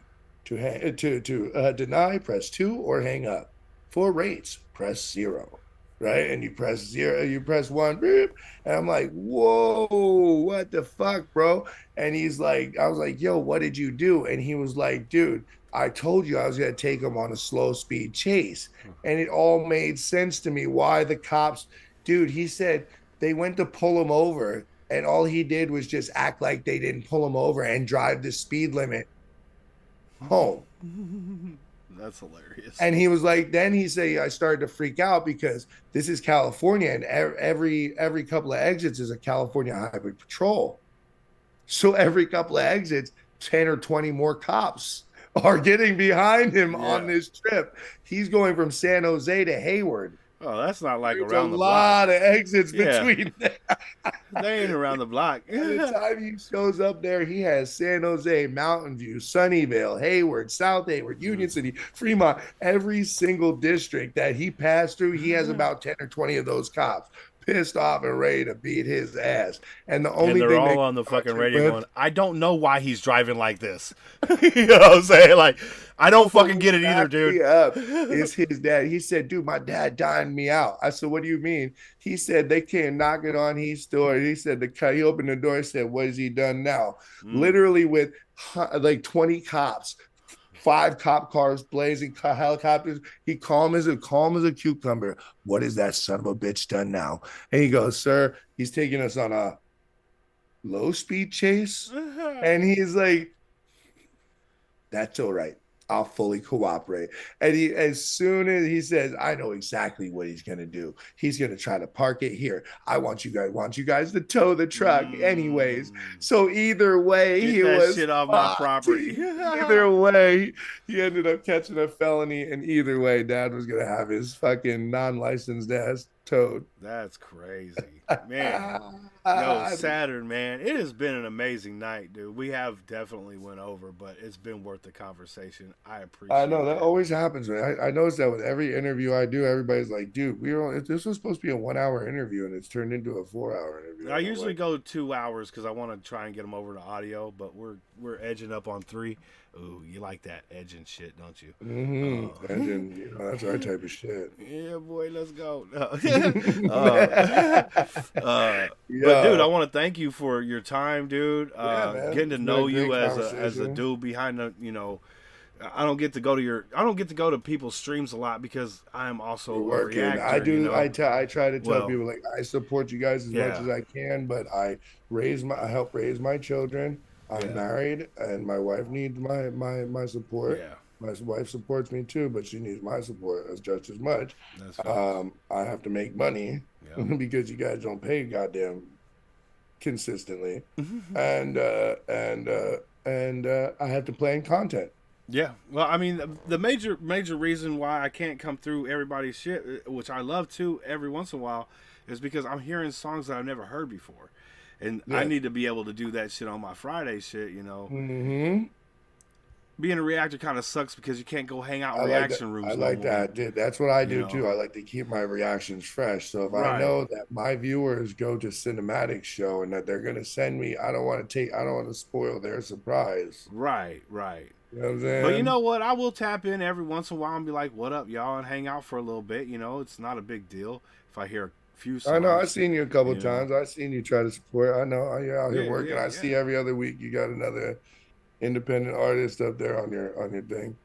Speaker 7: To deny, press 2, or hang up. For rates, press 0, right? And you press 0, you press 1, beep, and I'm like, whoa, what the fuck, bro? And I was like, yo, what did you do? And he was like, dude, I told you I was gonna take him on a slow speed chase. And it all made sense to me why the cops, dude, he said they went to pull him over, and all he did was just act like they didn't pull him over and drive the speed limit home.
Speaker 4: That's hilarious.
Speaker 7: And he was like, then he said, I started to freak out because this is California, and every couple of exits is a California Highway Patrol. So every couple of exits, 10 or 20 more cops are getting behind him on this trip. He's going from San Jose to Hayward.
Speaker 4: Oh, that's not like
Speaker 7: There's
Speaker 4: around the
Speaker 7: a
Speaker 4: block.
Speaker 7: lot of exits between them.
Speaker 4: They ain't around the block.
Speaker 7: By the time he shows up there, he has San Jose, Mountain View, Sunnyvale, Hayward, South Hayward, Union City, Fremont. Every single district that he passed through, he has about 10 or 20 of those cops pissed off and ready to beat his ass. And the only
Speaker 4: they're
Speaker 7: thing
Speaker 4: all on the fucking radio going, I don't know why he's driving like this. You know what I'm saying? Like, I don't fucking get it either, dude.
Speaker 7: It's his dad. He said, dude, my dad dined me out. I said, what do you mean? He said, they came knocking on his door. He said, he opened the door and said, what has he done now? Literally with like 20 cops, 5 cop cars blazing, helicopters. He calm as a cucumber. What is that son of a bitch done now? And he goes, sir, he's taking us on a low speed chase. And he's like, that's all right. I'll fully cooperate. And as soon as he says, I know exactly what he's going to do. He's going to try to park it here. I want you guys to tow the truck anyways. So either way,
Speaker 4: Get
Speaker 7: he
Speaker 4: that
Speaker 7: was
Speaker 4: shit off my property.
Speaker 7: Either way, he ended up catching a felony, and either way, dad was going to have his fucking non-licensed ass towed.
Speaker 4: That's crazy. Man. No, Saturn, man. It has been an amazing night, dude. We have definitely went over, but it's been worth the conversation. I appreciate it.
Speaker 7: I know that always happens, man. I notice that with every interview I do, everybody's like, dude, this was supposed to be a 1-hour interview, and it's turned into a 4-hour interview.
Speaker 4: I usually go 2 hours because I want to try and get them over to audio, but we're edging up on 3. Ooh, you like that edging shit, don't you?
Speaker 7: Edging, that's our type of shit.
Speaker 4: Yeah, boy, let's go. But dude, I want to thank you for your time, dude. Getting to know you as a dude behind the, I don't get to go to people's streams a lot because I'm also a reactor.
Speaker 7: I do. I try to tell people, like, I support you guys as much as I can, but I help raise my children. I'm married, and my wife needs my support.
Speaker 4: Yeah.
Speaker 7: My wife supports me too, but she needs my support as just as much.
Speaker 4: That's facts.
Speaker 7: I have to make money
Speaker 4: Yeah.
Speaker 7: because you guys don't pay goddamn consistently, and I have to plan content.
Speaker 4: Yeah, well, I mean, the major reason why I can't come through everybody's shit, which I love to every once in a while, is because I'm hearing songs that I've never heard before, and I need to be able to do that shit on my Friday shit. You know, being a reactor kind of sucks because you can't go hang out in reaction rooms.
Speaker 7: I like that, dude. That's what I do too.
Speaker 4: know.
Speaker 7: I like to keep my reactions fresh. So if I
Speaker 4: Right.
Speaker 7: know that my viewers go to cinematic show and that they're gonna send me, I don't want to spoil their surprise.
Speaker 4: Right.
Speaker 7: You know what I'm saying?
Speaker 4: But you know what? I will tap in every once in a while and be like, "What up, y'all?" and hang out for a little bit. You know, it's not a big deal if I hear a few songs.
Speaker 7: I know. I've seen you a couple
Speaker 4: you know.
Speaker 7: times. I've seen you try to support. I know. You're out here
Speaker 4: Yeah,
Speaker 7: working.
Speaker 4: yeah,
Speaker 7: I see every other week you got another independent artist up there on your thing.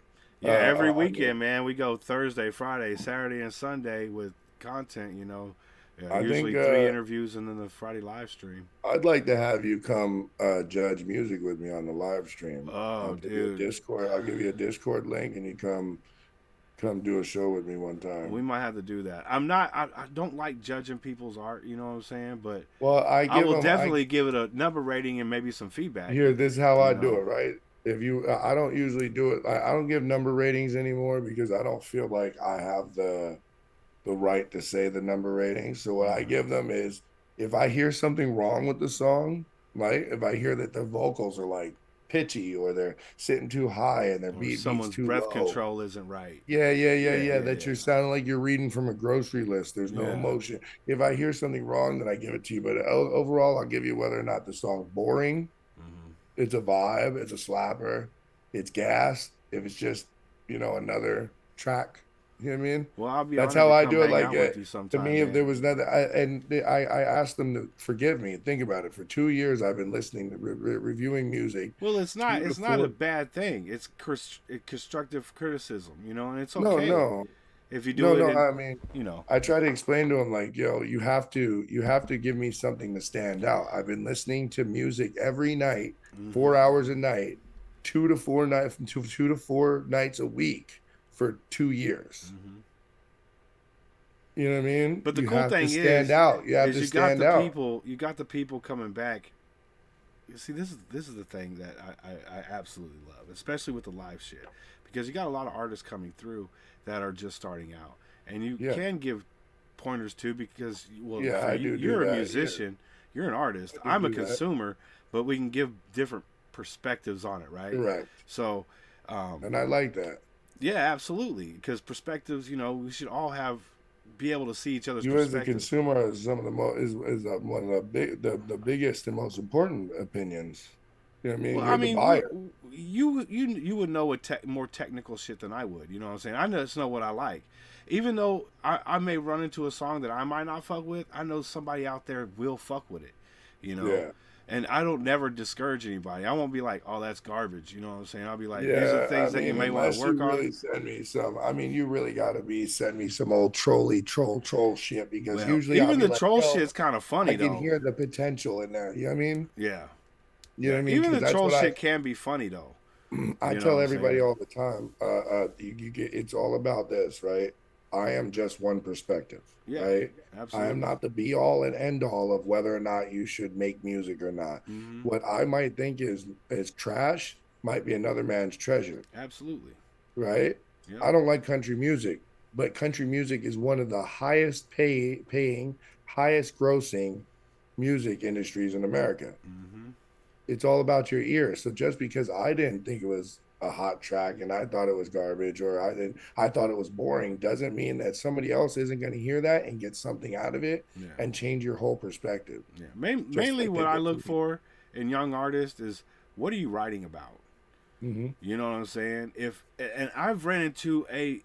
Speaker 4: Yeah, every
Speaker 7: on your-
Speaker 4: weekend, man, we go Thursday, Friday, Saturday, and Sunday with content. You know,
Speaker 7: I
Speaker 4: usually
Speaker 7: think,
Speaker 4: 3 interviews and then the Friday live stream.
Speaker 7: I'd like to have you come judge music with me on the live stream.
Speaker 4: Oh,
Speaker 7: I'll give you a
Speaker 4: dude.
Speaker 7: Discord. I'll give you a Discord link, and you come do a show with me one time.
Speaker 4: We might have to do that. I don't like judging people's art. You know what I'm saying? But
Speaker 7: Well,
Speaker 4: I will definitely give it a number rating and maybe some feedback.
Speaker 7: Here, this is how I do
Speaker 4: know.
Speaker 7: it, right? If you, I don't usually do it. I don't give number ratings anymore because I don't feel like I have the right to say the number ratings. So what I give them is, if I hear something wrong with the song, right? If I hear that the vocals are like pitchy or they're sitting too high and their beat's
Speaker 4: Someone's
Speaker 7: too
Speaker 4: breath
Speaker 7: low.
Speaker 4: control isn't right.
Speaker 7: Yeah. That you're sounding like you're reading from a grocery list. There's no
Speaker 4: Yeah.
Speaker 7: emotion. If I hear something wrong, then I give it to you. But overall, I'll give you whether or not the song's boring. It's a vibe. It's a slapper. It's gas. If it's just, another track. You know what I mean?
Speaker 4: Well, I'll be
Speaker 7: That's
Speaker 4: honored
Speaker 7: how
Speaker 4: to
Speaker 7: I
Speaker 4: come
Speaker 7: do it.
Speaker 4: hang
Speaker 7: Like
Speaker 4: out with you
Speaker 7: to
Speaker 4: sometime,
Speaker 7: me, if
Speaker 4: man.
Speaker 7: there was nothing, I asked them to forgive me. Think about it. For 2 years, I've been listening to reviewing music.
Speaker 4: Well, it's not
Speaker 7: 2 to
Speaker 4: it's not
Speaker 7: 4
Speaker 4: a bad thing. It's constructive criticism, and it's
Speaker 7: No,
Speaker 4: okay.
Speaker 7: no.
Speaker 4: If you do it,
Speaker 7: I mean,
Speaker 4: you know.
Speaker 7: I try to explain to him like, yo, you have to give me something to stand out. I've been listening to music every night, 4 hours a night, 2 to 4 nights a week for 2 years. You know what I mean?
Speaker 4: But the
Speaker 7: you
Speaker 4: cool
Speaker 7: have
Speaker 4: thing
Speaker 7: to stand
Speaker 4: is,
Speaker 7: out. You have to stand out.
Speaker 4: You got the people coming back. You see, this is the thing that I absolutely love, especially with the live shit, because you got a lot of artists coming through that are just starting out, and you can give pointers too, because you're a musician, you're an artist, I'm a consumer, but we can give different perspectives on it, right?
Speaker 7: Correct.
Speaker 4: So,
Speaker 7: and I like that.
Speaker 4: Yeah, absolutely, because perspectives, we should all be able to see each other's
Speaker 7: You as a
Speaker 4: perspectives.
Speaker 7: consumer is some of the one of the biggest and most important opinions. You know what I mean?
Speaker 4: Well,
Speaker 7: You're the buyer.
Speaker 4: You would know more technical shit than I would. You know what I'm saying? I just know what I like. Even though I may run into a song that I might not fuck with, I know somebody out there will fuck with it.
Speaker 7: Yeah.
Speaker 4: And I don't never discourage anybody. I won't be like, "Oh, that's garbage." You know what I'm saying? I'll be like, "These are things that you may want to work on."
Speaker 7: Really send me some. I mean, you really got to send me some old troll shit, because
Speaker 4: Well,
Speaker 7: usually
Speaker 4: even the
Speaker 7: like,
Speaker 4: troll shit's kind of funny.
Speaker 7: I can
Speaker 4: though.
Speaker 7: hear the potential in there. You know what I mean?
Speaker 4: Yeah.
Speaker 7: You know what I mean?
Speaker 4: Even
Speaker 7: 'Cause
Speaker 4: the
Speaker 7: that's
Speaker 4: troll
Speaker 7: what
Speaker 4: shit can be funny though.
Speaker 7: I tell everybody all the time. It's all about this, right? I am just one perspective, right?
Speaker 4: Absolutely.
Speaker 7: I am not the be all and end all of whether or not you should make music or not. What I might think is trash might be another man's treasure.
Speaker 4: Absolutely.
Speaker 7: Right?
Speaker 4: Yep.
Speaker 7: I don't like country music, but country music is one of the highest paying, highest grossing music industries in America. It's all about your ear. So just because I didn't think it was a hot track and I thought it was garbage, or I thought it was boring, doesn't mean that somebody else isn't going to hear that and get something out of it and change your whole perspective.
Speaker 4: Yeah. Mainly what I look for in young artists is, what are you writing about? You know what I'm saying? And I've ran into a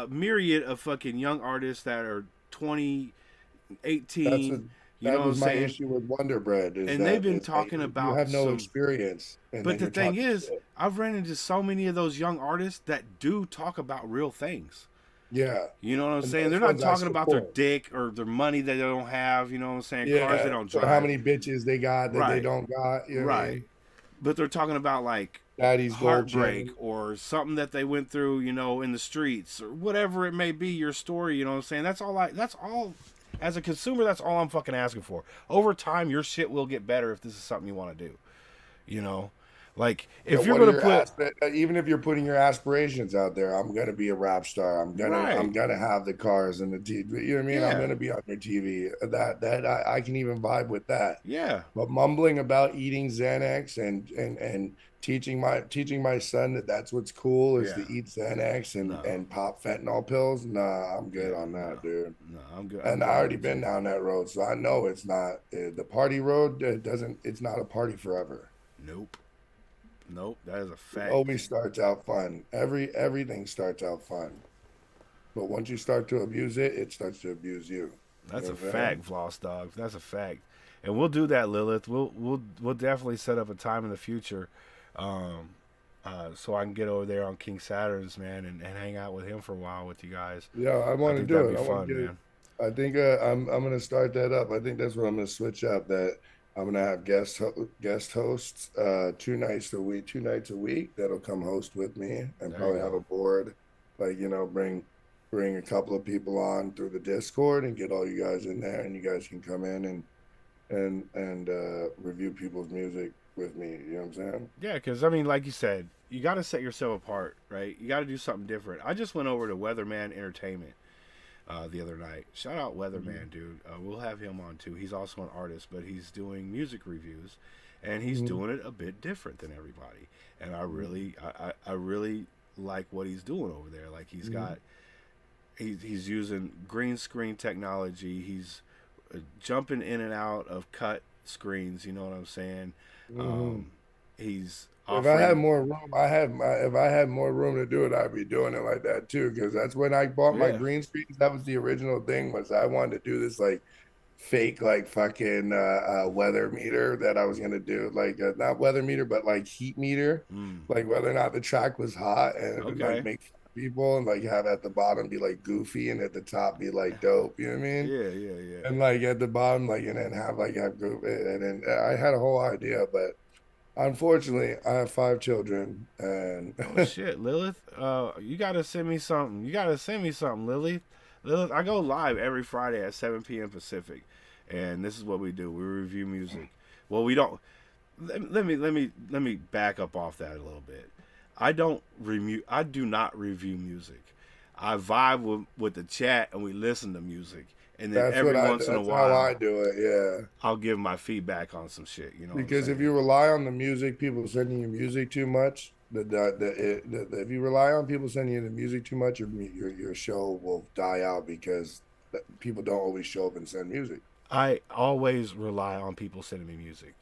Speaker 4: myriad of fucking young artists that are 20, 18.
Speaker 7: That was my issue with Wonder Bread.
Speaker 4: And they've been talking about
Speaker 7: you have no experience.
Speaker 4: But the thing is, I've ran into so many of those young artists that do talk about real things.
Speaker 7: Yeah.
Speaker 4: You know what I'm saying? They're not talking about their dick or their money that they don't have. You know what I'm saying? Cars they don't drive.
Speaker 7: Or how many bitches they got that they don't got. You know what I mean?
Speaker 4: but they're talking about like
Speaker 7: Daddy's gold
Speaker 4: heartbreak
Speaker 7: chain.
Speaker 4: or something that they went through, you know, in the streets or whatever it may be, your story, you know what I'm saying? That's all as a consumer, that's all I'm fucking asking for. Over time, your shit will get better if this is something you want to do, you know? Like, if you're
Speaker 7: What are
Speaker 4: going to
Speaker 7: your
Speaker 4: put...
Speaker 7: even if you're putting your aspirations out there, I'm gonna be a rap star.
Speaker 4: Right.
Speaker 7: I'm gonna have the cars and the TV. You know what I mean? I'm
Speaker 4: Yeah.
Speaker 7: gonna be on your TV. I can even vibe with that.
Speaker 4: Yeah.
Speaker 7: But mumbling about eating Xanax and teaching my son that that's what's cool is to
Speaker 4: Yeah.
Speaker 7: eat Xanax
Speaker 4: No.
Speaker 7: and pop fentanyl pills. Nah, I'm good on that, dude.
Speaker 4: No, I'm good.
Speaker 7: And I already been down that road, so I know it's not the party road. It's not a party forever.
Speaker 4: Nope. Nope, that is a fact.
Speaker 7: It always starts out fun. Everything starts out fun, but once you start to abuse it, it starts to abuse you.
Speaker 4: That's
Speaker 7: You
Speaker 4: a
Speaker 7: know what I'm
Speaker 4: fact, Floss Dog. That's a fact, and we'll do that, Lilith. We'll definitely set up a time in the future, so I can get over there on King Saturn's, man, and hang out with him for a while with you guys.
Speaker 7: Yeah, I want to
Speaker 4: think
Speaker 7: do
Speaker 4: that'd
Speaker 7: it.
Speaker 4: be
Speaker 7: I want
Speaker 4: fun,
Speaker 7: to get
Speaker 4: man.
Speaker 7: it. I think I'm gonna start that up. I think that's what I'm gonna switch up. That I'm gonna have guest hosts 2 nights a week that'll come host with me and
Speaker 4: There you
Speaker 7: probably
Speaker 4: go.
Speaker 7: have a board, like bring a couple of people on through the Discord and get all you guys in there, and you guys can come in and review people's music with me. You know what I'm saying?
Speaker 4: Yeah, because I mean, like you said, you got to set yourself apart, right? You got to do something different. I just went over to Weatherman Entertainment the other night. Shout out Weatherman, dude. We'll have him on too. He's also an artist, but he's doing music reviews, and he's doing it a bit different than everybody. And I really like what he's doing over there. Like he's got, he's using green screen technology. He's jumping in and out of cut screens. You know what I'm saying? He's
Speaker 7: If I had more room, if I had more room to do it, I'd be doing it like that too. Because that's when I bought my
Speaker 4: Yeah.
Speaker 7: green screens. That was the original thing. Was I wanted to do this like fake like fucking weather meter that I was gonna do, like not weather meter, but like heat meter, like whether or not the track was hot, and
Speaker 4: Okay.
Speaker 7: like make fun of people and like have at the bottom be like goofy and at the top be like dope. You know what I mean?
Speaker 4: Yeah.
Speaker 7: And like at the bottom, like and then have group, and then I had a whole idea, but. Unfortunately, I have 5 children, and
Speaker 4: Oh shit, Lilith. You gotta send me something. Lilith. Lilith, I go live every Friday at 7 p.m. Pacific, and this is what we do. We review music. Well, we don't. Let me back up off that a little bit. I do not review music. I vibe with the chat and we listen to music. And then every once in a while,
Speaker 7: how I do it. Yeah,
Speaker 4: I'll give my feedback on some shit. You know,
Speaker 7: because if you rely on the music, people sending you music too much. If you rely on people sending you the music too much, your show will die out because people don't always show up and send music.
Speaker 4: I always rely on people sending me music.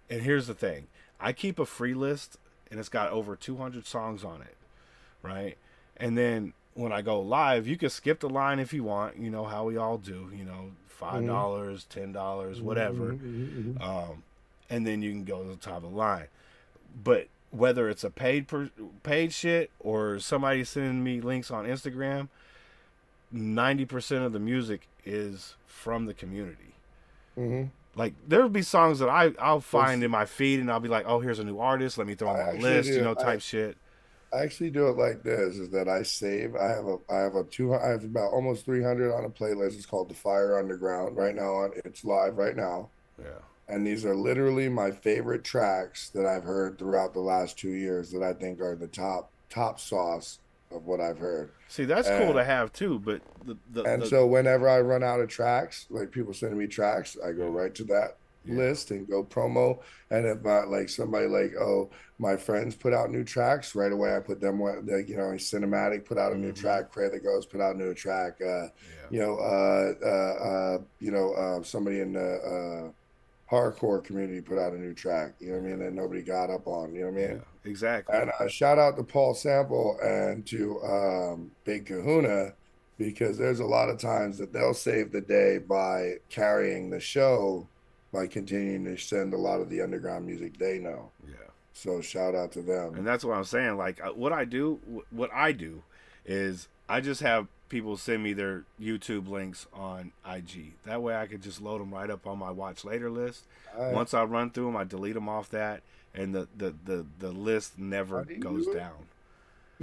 Speaker 4: And here's the thing: I keep a free list, and it's got over 200 songs on it, right? And then when I go live, you can skip the line if you want. You know how we all do. You know, $5, $10, whatever. And then you can go to the top of the line. But whether it's a paid shit or somebody sending me links on Instagram, 90% of the music is from the community. Like there'll be songs that I'll find in my feed, and I'll be like, oh, here's a new artist. Let me throw them on the list. You know, type shit.
Speaker 7: I actually do it like this: is that I save. I have about almost 300 on a playlist. It's called The Fire Underground. Right now, it's live right now.
Speaker 4: Yeah.
Speaker 7: And these are literally my favorite tracks that I've heard throughout the last 2 years that I think are the top sauce of what I've heard.
Speaker 4: See, that's cool to have too, but
Speaker 7: so whenever I run out of tracks, like people sending me tracks, I go right to that list and go promo. And if somebody like, oh, my friends put out new tracks, right away I put them, like, you know, Cinematic put out a new track, Pray the Ghost put out a new track, somebody in the hardcore community put out a new track, you know what I mean, that nobody got up on, you know what I mean?
Speaker 4: Yeah, exactly.
Speaker 7: And shout out to Paul Sample and to Big Kahuna, because there's a lot of times that they'll save the day by carrying the show by continuing to send a lot of the underground music they know.
Speaker 4: Yeah.
Speaker 7: So shout out to them.
Speaker 4: And that's what I'm saying. Like what I do is I just have people send me their YouTube links on IG. That way I could just load them right up on my watch later list. Once I run through them, I delete them off that, and the list never
Speaker 7: How do you
Speaker 4: goes
Speaker 7: do it?
Speaker 4: down.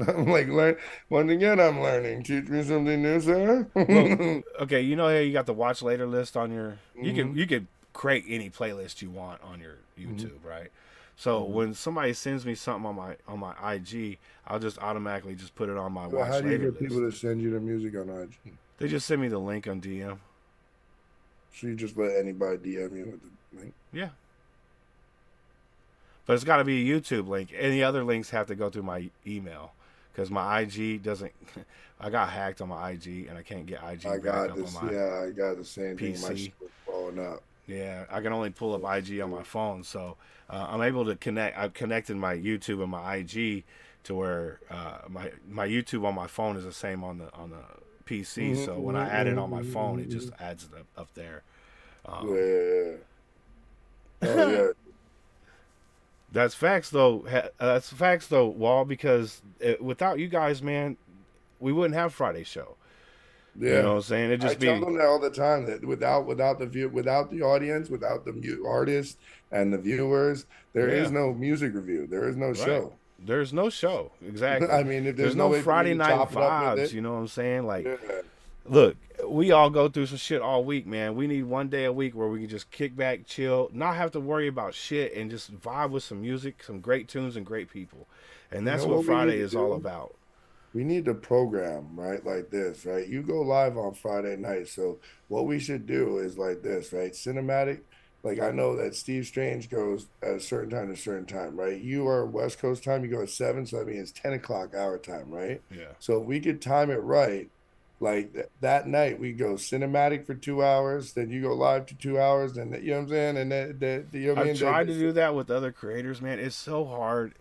Speaker 7: I'm like, once again, I'm learning. Teach me something new, sir.
Speaker 4: Well, okay, you know how you got the watch later list on your
Speaker 7: Mhm.
Speaker 4: you could create any playlist you want on your
Speaker 7: Mhm.
Speaker 4: YouTube, right? So
Speaker 7: Mhm.
Speaker 4: when somebody sends me something on my IG, I'll just automatically just put it on my
Speaker 7: So how
Speaker 4: watch
Speaker 7: do you
Speaker 4: later
Speaker 7: get people
Speaker 4: list.
Speaker 7: to send you the music on IG?
Speaker 4: They just send me the link on DM.
Speaker 7: So you just let anybody DM you with the link?
Speaker 4: Yeah. But it's got to be a YouTube link. Any other links have to go through my email because my IG doesn't. I got hacked on my IG and I can't get IG
Speaker 7: I
Speaker 4: back
Speaker 7: got
Speaker 4: up on
Speaker 7: this.
Speaker 4: my
Speaker 7: Yeah, I got the same thing. My
Speaker 4: PC.
Speaker 7: shit was blowing up.
Speaker 4: Yeah, I can only pull up IG on my phone, so I'm able to connect. I've connected my YouTube and my IG to where my YouTube on my phone is the same on the PC.
Speaker 7: Mhm,
Speaker 4: So when I
Speaker 7: mhm,
Speaker 4: add it
Speaker 7: mhm,
Speaker 4: on my
Speaker 7: mhm,
Speaker 4: phone, it just
Speaker 7: mhm,
Speaker 4: adds it up there.
Speaker 7: mhm. Yeah. Oh yeah.
Speaker 4: That's facts though. That's facts though, Wall. Because without you guys, man, we wouldn't have Friday show. You know
Speaker 7: Yeah.
Speaker 4: what I'm saying? It'd
Speaker 7: I
Speaker 4: just
Speaker 7: tell
Speaker 4: be
Speaker 7: them that all the time that without the view, without the audience, without the artists and the viewers, there is
Speaker 4: yeah,
Speaker 7: no music review. There is no
Speaker 4: right.
Speaker 7: show.
Speaker 4: There's no show exactly.
Speaker 7: I mean, if
Speaker 4: There's
Speaker 7: there's no
Speaker 4: no
Speaker 7: way for me
Speaker 4: Friday
Speaker 7: to
Speaker 4: night
Speaker 7: chop it up with
Speaker 4: vibes.
Speaker 7: it,
Speaker 4: You know what I'm saying? Like,
Speaker 7: yeah.
Speaker 4: look, we all go through some shit all week, man. We need one day a week where we can just kick back, chill, not have to worry about shit, and just vibe with some music, some great tunes, and great people. And
Speaker 7: You
Speaker 4: that's
Speaker 7: know
Speaker 4: what
Speaker 7: what we need
Speaker 4: Friday
Speaker 7: to
Speaker 4: is all
Speaker 7: do?
Speaker 4: about.
Speaker 7: We need to program, right? Like this, right? You go live on Friday night. So what we should do is like this, right? Cinematic. Like I know that Steve Strange goes at a certain time to a certain time, right? You are West Coast time, you go at 7, so that means 10 o'clock our time, right?
Speaker 4: Yeah.
Speaker 7: So if we could time it right, like that night we go cinematic for 2 hours, then you go live to 2 hours, and you know what I'm saying? And then you know what I
Speaker 4: I've
Speaker 7: mean?
Speaker 4: tried to do that with other creators, man. It's so hard.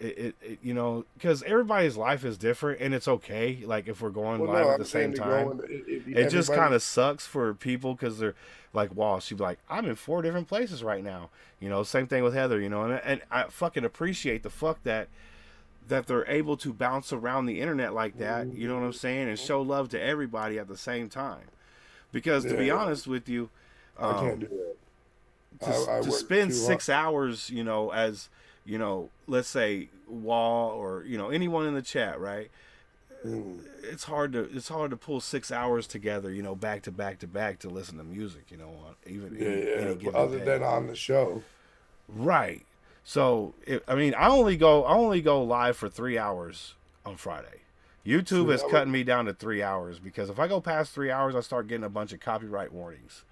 Speaker 4: You know, because everybody's life is different, and it's okay. Like if we're going
Speaker 7: Well,
Speaker 4: live
Speaker 7: no,
Speaker 4: at the
Speaker 7: I'm
Speaker 4: same
Speaker 7: saying to go
Speaker 4: time,
Speaker 7: and if
Speaker 4: it just kind
Speaker 7: everybody.
Speaker 4: of sucks for people because they're like, "Wow," she'd be like, "I'm in 4 different places right now." You know, same thing with Heather. You know, and I fucking appreciate the fuck that they're able to bounce around the internet like that. You know what I'm saying, and show love to everybody at the same time. Because to be
Speaker 7: Yeah,
Speaker 4: honest with you,
Speaker 7: I can't do that. I
Speaker 4: to
Speaker 7: work
Speaker 4: spend
Speaker 7: too hard.
Speaker 4: 6 hours, you know, as you know, let's say Wall or you know anyone in the chat, right?
Speaker 7: Mm.
Speaker 4: It's hard to pull 6 hours together, you know, back to back to back to listen to music, you know, on even
Speaker 7: Yeah, yeah.
Speaker 4: any given
Speaker 7: Other
Speaker 4: day,
Speaker 7: than on the show.
Speaker 4: right? So I mean, I only go live for 3 hours on Friday.
Speaker 7: So
Speaker 4: YouTube has
Speaker 7: that
Speaker 4: cut
Speaker 7: would
Speaker 4: me down to 3 hours because if I go past 3 hours, I start getting a bunch of copyright warnings.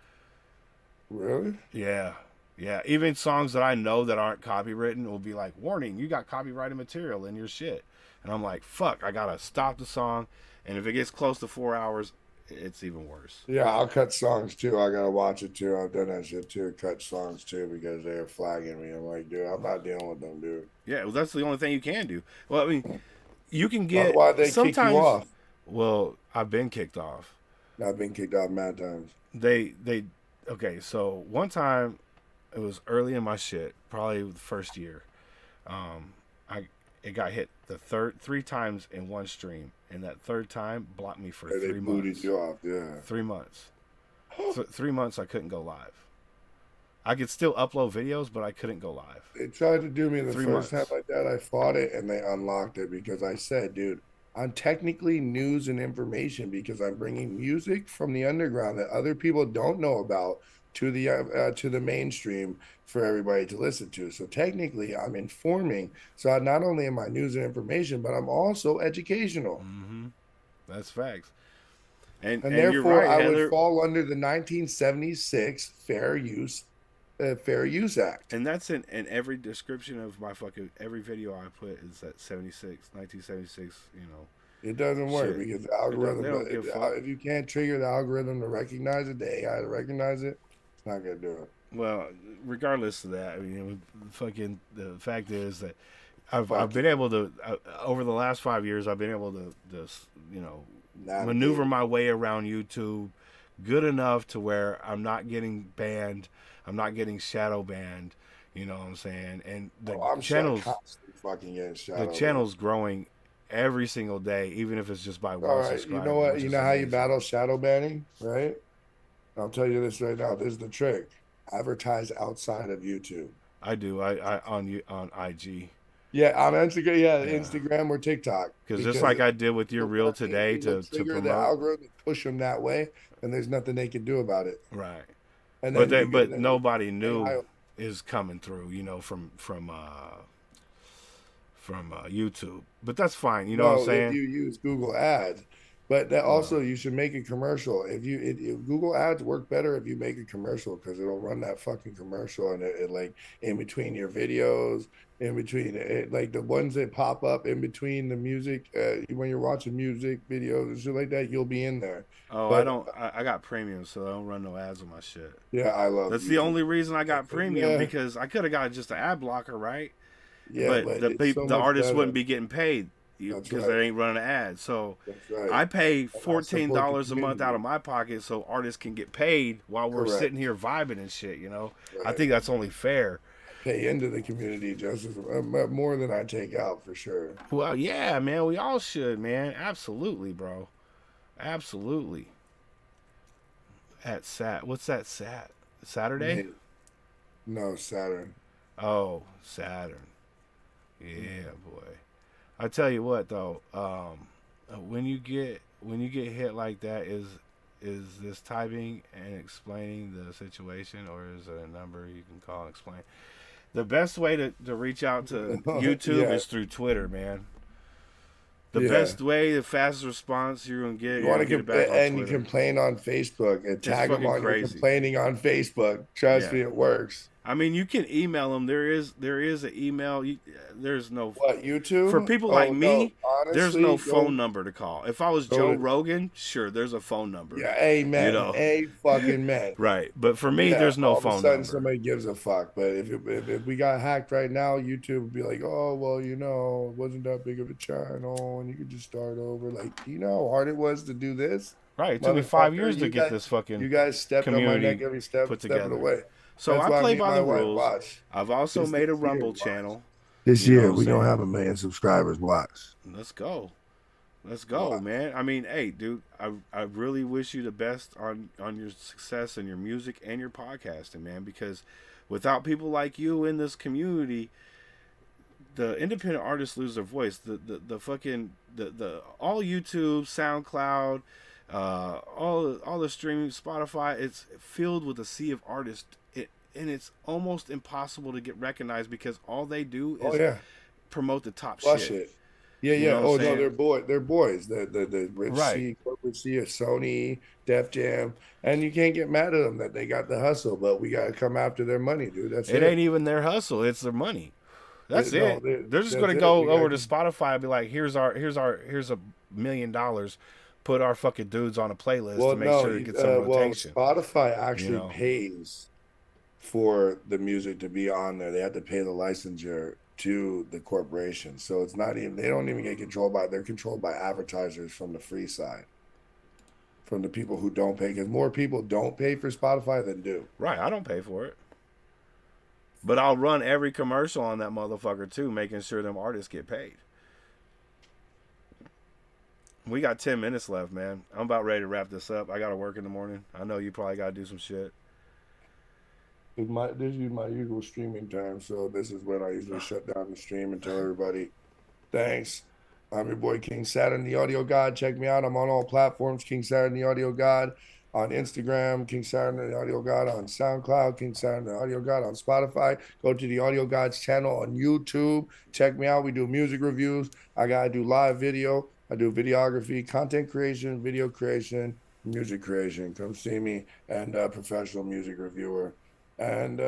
Speaker 7: really?
Speaker 4: Yeah. Yeah. Even songs that I know that aren't copywritten will be like, warning, you got copyrighted material in your shit. And I'm like, fuck, I gotta stop the song. And if it gets close to 4 hours, it's even worse.
Speaker 7: Yeah, I'll cut songs too. I gotta watch it too. I've done that shit too. Cut songs too because they're flagging me. I'm like, dude, I'm not dealing with them, dude.
Speaker 4: Yeah, well, that's the only thing you can do. Well, I mean, you can get
Speaker 7: Otherwise, they kick you
Speaker 4: sometimes.
Speaker 7: off.
Speaker 4: Well, I've been kicked off.
Speaker 7: I've been kicked off mad times.
Speaker 4: They okay. So one time, it was early in my shit, probably the first year. I it got hit the 3 times in one stream, and that third time blocked me for
Speaker 7: They
Speaker 4: 3
Speaker 7: booted
Speaker 4: months.
Speaker 7: you off. Yeah.
Speaker 4: 3 months. 3 months I couldn't go live. I could still upload videos, but I couldn't go live.
Speaker 7: They tried to do me the
Speaker 4: 3
Speaker 7: first time
Speaker 4: months.
Speaker 7: like that. I fought it and they unlocked it because I said, dude, I'm technically news and information because I'm bringing music from the underground that other people don't know about to the mainstream for everybody to listen to. So technically, I'm informing. So not only am I news and information, but I'm also educational.
Speaker 4: Mm-hmm. That's facts. And
Speaker 7: And
Speaker 4: you're
Speaker 7: therefore,
Speaker 4: right,
Speaker 7: I would
Speaker 4: Heather.
Speaker 7: fall under the 1976 Fair Use Act.
Speaker 4: And that's in every description of my fucking every video I put is that 1976, you know.
Speaker 7: It doesn't work
Speaker 4: Shit.
Speaker 7: because the
Speaker 4: They
Speaker 7: algorithm,
Speaker 4: don't give a fuck.
Speaker 7: if you can't trigger the algorithm to recognize it, the AI to recognize it, it's not gonna do it.
Speaker 4: Well, regardless of that, I mean, fucking the fact is that I've
Speaker 7: Fuck
Speaker 4: been able to over the last 5 years I've been able to you know
Speaker 7: Navigate.
Speaker 4: maneuver my way around YouTube good enough to where I'm not getting banned, I'm not getting shadow banned, you know what I'm saying? And the
Speaker 7: Oh, I'm
Speaker 4: channels
Speaker 7: constantly fucking getting
Speaker 4: the
Speaker 7: shadow.
Speaker 4: channel's growing every single day, even if it's just by
Speaker 7: All
Speaker 4: one
Speaker 7: right,
Speaker 4: subscriber.
Speaker 7: you know what?
Speaker 4: which
Speaker 7: You
Speaker 4: is
Speaker 7: know how you
Speaker 4: amazing.
Speaker 7: battle shadow banning, right? I'll tell you this right now. This is the trick. Advertise outside of YouTube.
Speaker 4: I do. I on IG.
Speaker 7: Yeah, on Instagram. Yeah, Instagram or TikTok.
Speaker 4: Because just like I did with your reel today to
Speaker 7: trigger the
Speaker 4: promote.
Speaker 7: algorithm, push them that way, and there's nothing they can do about it.
Speaker 4: Right.
Speaker 7: And
Speaker 4: But
Speaker 7: then
Speaker 4: but nobody
Speaker 7: I
Speaker 4: knew is coming through, from YouTube. But that's fine. You know what I'm saying?
Speaker 7: If you use Google Ads, but that also you should make a commercial. If Google Ads work better if you make a commercial, because it'll run that fucking commercial and it like in between your videos, in between it, like the ones that pop up in between the music when you're watching music videos and shit like that, you'll be in there.
Speaker 4: Oh,
Speaker 7: but,
Speaker 4: I got premium, so I don't run no ads on my shit.
Speaker 7: Yeah, I love.
Speaker 4: That's
Speaker 7: YouTube.
Speaker 4: the only reason I got premium, because I could have got just an ad blocker, right?
Speaker 7: Yeah,
Speaker 4: but the artists wouldn't be getting paid because they ain't running ads. So I pay $14 a month out of my pocket so artists can get paid while we're sitting here vibing and shit. I think that's only fair.
Speaker 7: Pay into the community just more than I take out, for sure.
Speaker 4: Well, yeah, man, we all should, man. Absolutely, bro. Absolutely. What's that? Saturday?
Speaker 7: No, Saturn.
Speaker 4: Oh, Saturn. Yeah, boy. I tell you what, though, when you get hit like that, is this typing and explaining the situation, or is it a number you can call and explain? The best way to reach out to YouTube is through Twitter, man. The best way, the fastest response you're gonna get.
Speaker 7: You want to
Speaker 4: get it back on
Speaker 7: and
Speaker 4: Twitter.
Speaker 7: you complain on Facebook and tag them on your complaining on Facebook. Trust me, it works.
Speaker 4: I mean, you can email them. There is an email. There's no
Speaker 7: YouTube
Speaker 4: for people like me.
Speaker 7: Honestly,
Speaker 4: there's no phone number to call. If I was Joe Rogan, sure, there's a phone number.
Speaker 7: Yeah, amen. A fucking man.
Speaker 4: Right, but for me, there's no phone number. All of a sudden,
Speaker 7: somebody gives a fuck. But if we got hacked right now, YouTube would be like, oh well, it wasn't that big of a channel, and you could just start over. Like, how hard it was to do this?
Speaker 4: Right, it took me 5 years to get this fucking.
Speaker 7: You guys stepped on my neck every step of the way.
Speaker 4: So
Speaker 7: That's
Speaker 4: I play by the rules.
Speaker 7: Watch.
Speaker 4: I've also made a Rumble channel.
Speaker 7: This year we're gonna have 1 million subscribers. Watch.
Speaker 4: Let's go, man. I mean, hey, dude, I really wish you the best on your success and your music and your podcasting, man. Because without people like you in this community, the independent artists lose their voice. The fucking all YouTube, SoundCloud, all the streaming, Spotify, it's filled with a sea of artists. And it's almost impossible to get recognized because all they do is promote the top shit.
Speaker 7: Yeah, yeah. No, they're boys. The Rich C, Corporate C, or Sony, Def Jam, and you can't get mad at them that they got the hustle. But we gotta come after their money, dude. That's it.
Speaker 4: It ain't even their hustle; it's their money. That's it. They're just gonna go over to Spotify and be like, "Here's $1 million. Put our fucking dudes on a playlist to make sure it gets some rotation."
Speaker 7: Spotify actually pays for the music to be on there. They have to pay the licensure to the corporation. So it's not even, they don't even get controlled by, they're controlled by advertisers from the free side, from the people who don't pay, because more people don't pay for Spotify than do.
Speaker 4: Right, I don't pay for it. But I'll run every commercial on that motherfucker too, making sure them artists get paid. We got 10 minutes left, man. I'm about ready to wrap this up. I got to work in the morning. I know you probably got to do some shit.
Speaker 7: This is my usual streaming time, so this is when I usually shut down the stream and tell everybody, thanks. I'm your boy King Saturn, the Audio God. Check me out. I'm on all platforms, King Saturn, the Audio God. On Instagram, King Saturn, the Audio God. On SoundCloud, King Saturn, the Audio God. On Spotify, go to the Audio God's channel on YouTube. Check me out. We do music reviews. I got to do live video. I do videography, content creation, video creation, music creation. Come see me. And professional music reviewer. And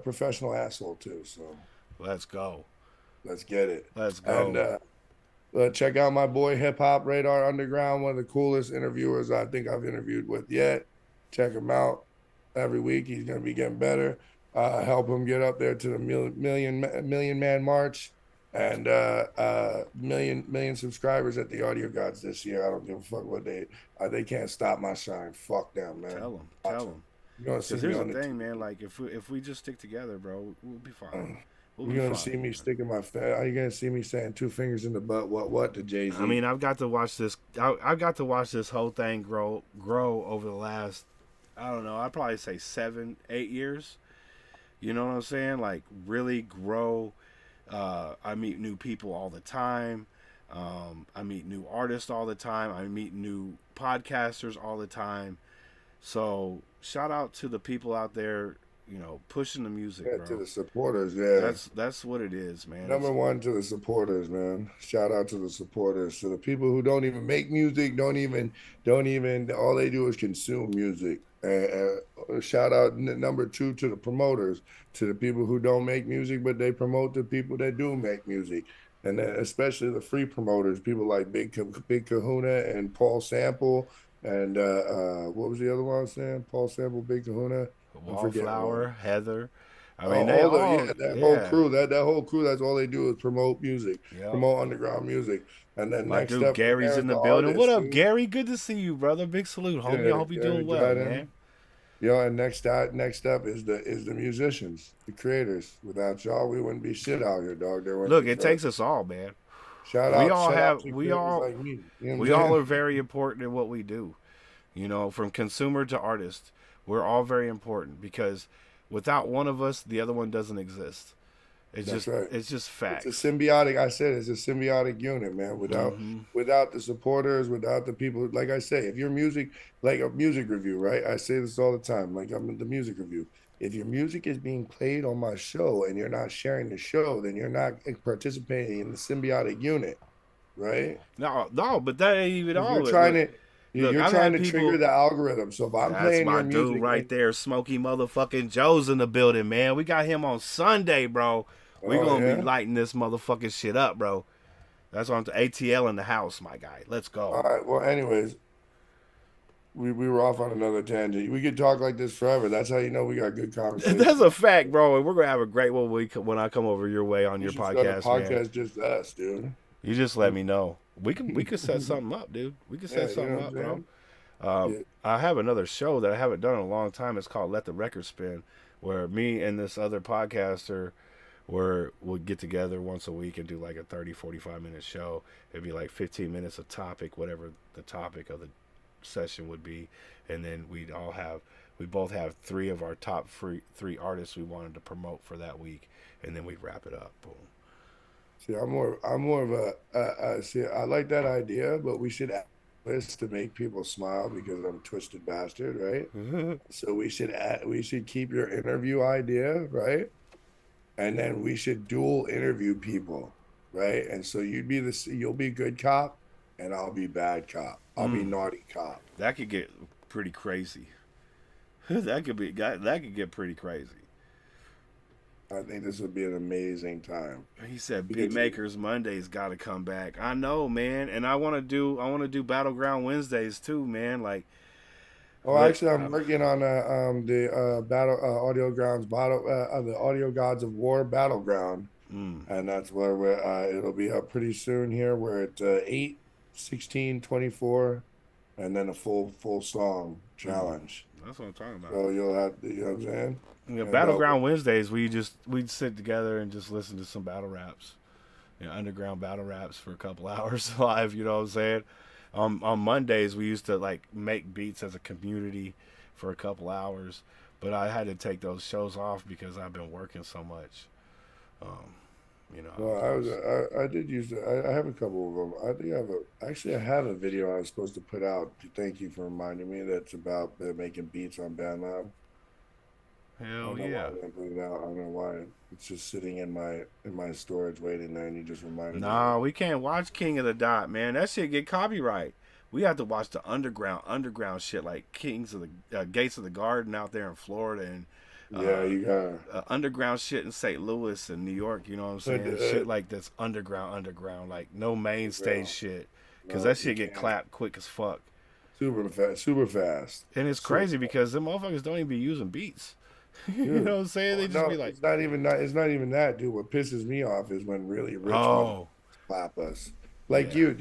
Speaker 7: professional asshole too. So
Speaker 4: let's go.
Speaker 7: Let's get it.
Speaker 4: Let's go.
Speaker 7: And check out my boy Hip Hop Radar Underground, one of the coolest interviewers I think I've interviewed with yet. Check him out every week. He's gonna be getting better. Help him get up there to the million man march, and million subscribers at the Audio Gods this year. I don't give a fuck what they can't stop my shine. Fuck them, man.
Speaker 4: Tell them. Because here's the thing, man. Like if we just stick together, bro, we'll be fine.
Speaker 7: You're gonna see me sticking my Are you gonna see me saying 2 fingers in the butt? What to Jay-Z?
Speaker 4: I mean, I've got to watch this. I've got to watch this whole thing grow over the last. I don't know. I'd probably say 7-8 years. You know what I'm saying? Like really grow. I meet new people all the time. I meet new artists all the time. I meet new podcasters all the time. So shout out to the people out there, you know, pushing the music,
Speaker 7: Yeah,
Speaker 4: bro.
Speaker 7: to the supporters, yeah.
Speaker 4: That's what it is, man.
Speaker 7: Number one to the supporters, man. Shout out to the supporters, to the people who don't even make music, don't even. All they do is consume music. Shout out number two to the promoters, to the people who don't make music, but they promote the people that do make music, and then especially the free promoters, people like Big Kahuna and Paul Sample, and what was the other one saying? Paul Sample, Big Kahuna, I'm forgetting one.
Speaker 4: Wallflower, Heather. I
Speaker 7: Oh,
Speaker 4: mean, they all,
Speaker 7: yeah, that whole crew, that whole crew, that's all they do is promote music,
Speaker 4: Yep.
Speaker 7: promote underground music. And then
Speaker 4: My
Speaker 7: next
Speaker 4: dude
Speaker 7: up,
Speaker 4: Gary's in the building. What up, Gary? Good to see you, brother. Big salute, homie. I hope you're doing well, man.
Speaker 7: Yo, and next up is the musicians, the creators. Without y'all, we wouldn't be shit out here, dog.
Speaker 4: Look, it takes us all, man.
Speaker 7: Shout out to creators like me. You know
Speaker 4: we all are very important in what we do. You know, from consumer to artist, we're all very important because without one of us, the other one doesn't exist. It's just fact.
Speaker 7: It's a symbiotic. I said it's a symbiotic unit, man. Without the supporters, without the people, like I say, if your music, like a music review, right? I say this all the time. Like I'm in the music review. If your music is being played on my show and you're not sharing the show, then you're not participating in the symbiotic unit, right?
Speaker 4: No, but that ain't even all.
Speaker 7: You're trying to. You're trying to trigger the algorithm. So if I'm playing your music,
Speaker 4: that's my dude right there, Smokey motherfucking Joe's in the building, man. We got him on Sunday, bro. We gonna be lighting this motherfucking shit up, bro. That's on ATL in the house, my guy. Let's go.
Speaker 7: All right. Well, anyways, we were off on another tangent. We could talk like this forever. That's how you know we got good conversation.
Speaker 4: That's a fact, bro. And we're gonna have a great one when I come over your way on your podcast.
Speaker 7: Podcast just us, dude.
Speaker 4: You just let me know. We could set something up, dude. We could set something up, bro. I have another show that I haven't done in a long time. It's called Let the Record Spin, where me and this other podcaster we'll get together once a week and do like a 30, 45-minute show. It'd be like 15 minutes of topic, whatever the topic of the session would be. And then we both have three of our top three artists we wanted to promote for that week. And then we wrap it up. Boom.
Speaker 7: See, I'm more of a see, I like that idea, but we should add this to make people smile because I'm a twisted bastard, right? So we should keep your interview idea, right? And then we should dual interview people, right? And so you'll be good cop, and I'll be bad cop. I'll be naughty cop.
Speaker 4: That could get pretty crazy. That could get pretty crazy.
Speaker 7: I think this would be an amazing time.
Speaker 4: He said Beat Makers Mondays got to come back. I know, man, and I want to do Battleground Wednesdays too, man. Like,
Speaker 7: actually, I'm working on the battle audio grounds the Audio Gods of War Battleground, and that's where it'll be up pretty soon. Here, we're at 8, 16, 24, and then a full song challenge.
Speaker 4: That's what I'm talking about.
Speaker 7: So you'll have, you know what I'm saying?
Speaker 4: Yeah, Battleground Wednesdays, we'd sit together and just listen to some battle raps, underground battle raps for a couple hours live. You know what I'm saying? On Mondays, we used to like make beats as a community for a couple hours, but I had to take those shows off because I've been working so much.
Speaker 7: Well, I did use it. I have a couple of them. I think I have a video I was supposed to put out. Thank you for reminding me. That's about making beats on BandLab.
Speaker 4: Hell yeah!
Speaker 7: I didn't put it out. I don't know why. It's just sitting in my storage waiting there, and you just reminded me.
Speaker 4: Nah, we can't watch King of the Dot, man. That shit get copyright. We have to watch the underground shit like Kings of the Gates of the Garden out there in Florida and
Speaker 7: you got
Speaker 4: underground shit in St. Louis and New York. You know what I'm saying? Shit like that's underground, like no main stage shit, because that shit get clapped quick as fuck.
Speaker 7: Super fast.
Speaker 4: And it's crazy because them motherfuckers don't even be using beats. You know what I'm saying? They just be like,
Speaker 7: it's not even that, dude. What pisses me off is when really rich ones clap us. Like you're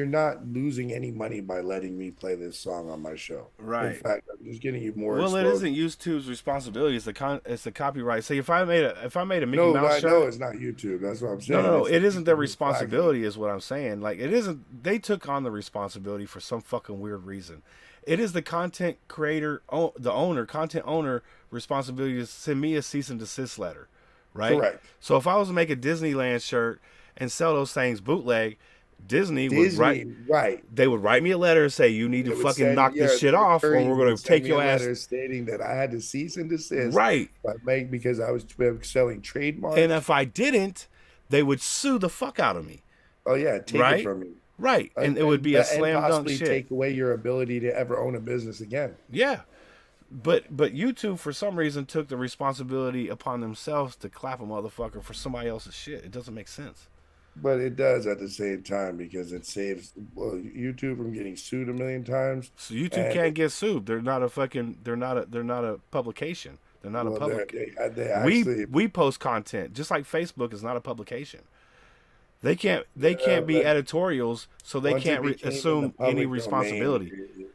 Speaker 7: not losing any money by letting me play this song on my show.
Speaker 4: Right.
Speaker 7: In fact, I'm just getting you more.
Speaker 4: Well, it
Speaker 7: exposure.
Speaker 4: isn't YouTube's responsibility. It's the copyright. See, if I made a Mickey
Speaker 7: No,
Speaker 4: Mouse
Speaker 7: I
Speaker 4: shirt,
Speaker 7: know it's not YouTube. That's what I'm saying.
Speaker 4: no,
Speaker 7: It's
Speaker 4: it isn't their
Speaker 7: flagging.
Speaker 4: responsibility, is what I'm saying. Like, it isn't. They took on the responsibility for some fucking weird reason. It is the content creator, content owner responsibility to send me a cease and desist letter, right?
Speaker 7: Correct.
Speaker 4: So if I was to make a Disneyland shirt and sell those things bootleg, Disney would write.
Speaker 7: Right.
Speaker 4: They would write me a letter and say, "You need to
Speaker 7: They would
Speaker 4: fucking
Speaker 7: send-
Speaker 4: knock this
Speaker 7: yeah,
Speaker 4: shit off, or
Speaker 7: Curry
Speaker 4: we're going
Speaker 7: would
Speaker 4: to
Speaker 7: send
Speaker 4: take
Speaker 7: me
Speaker 4: your
Speaker 7: a
Speaker 4: ass."
Speaker 7: letter stating that I had to cease and desist.
Speaker 4: Right.
Speaker 7: Because I was selling trademarks.
Speaker 4: And if I didn't, they would sue the fuck out of me.
Speaker 7: Oh yeah, take
Speaker 4: Right?
Speaker 7: it from me.
Speaker 4: Right. And it would be a
Speaker 7: and
Speaker 4: slam dunk
Speaker 7: possibly
Speaker 4: shit.
Speaker 7: take away your ability to ever own a business again.
Speaker 4: Yeah. But YouTube, for some reason, took the responsibility upon themselves to clap a motherfucker for somebody else's shit. It doesn't make sense.
Speaker 7: But it does at the same time because it saves YouTube from getting sued a million times.
Speaker 4: So YouTube can't get sued. They're not a fucking. They're not a publication. They're not a public.
Speaker 7: They actually,
Speaker 4: we post content just like Facebook is not a publication. They can't be editorials, so they
Speaker 7: once it
Speaker 4: can't
Speaker 7: became in
Speaker 4: assume
Speaker 7: the public
Speaker 4: any
Speaker 7: domain,
Speaker 4: responsibility.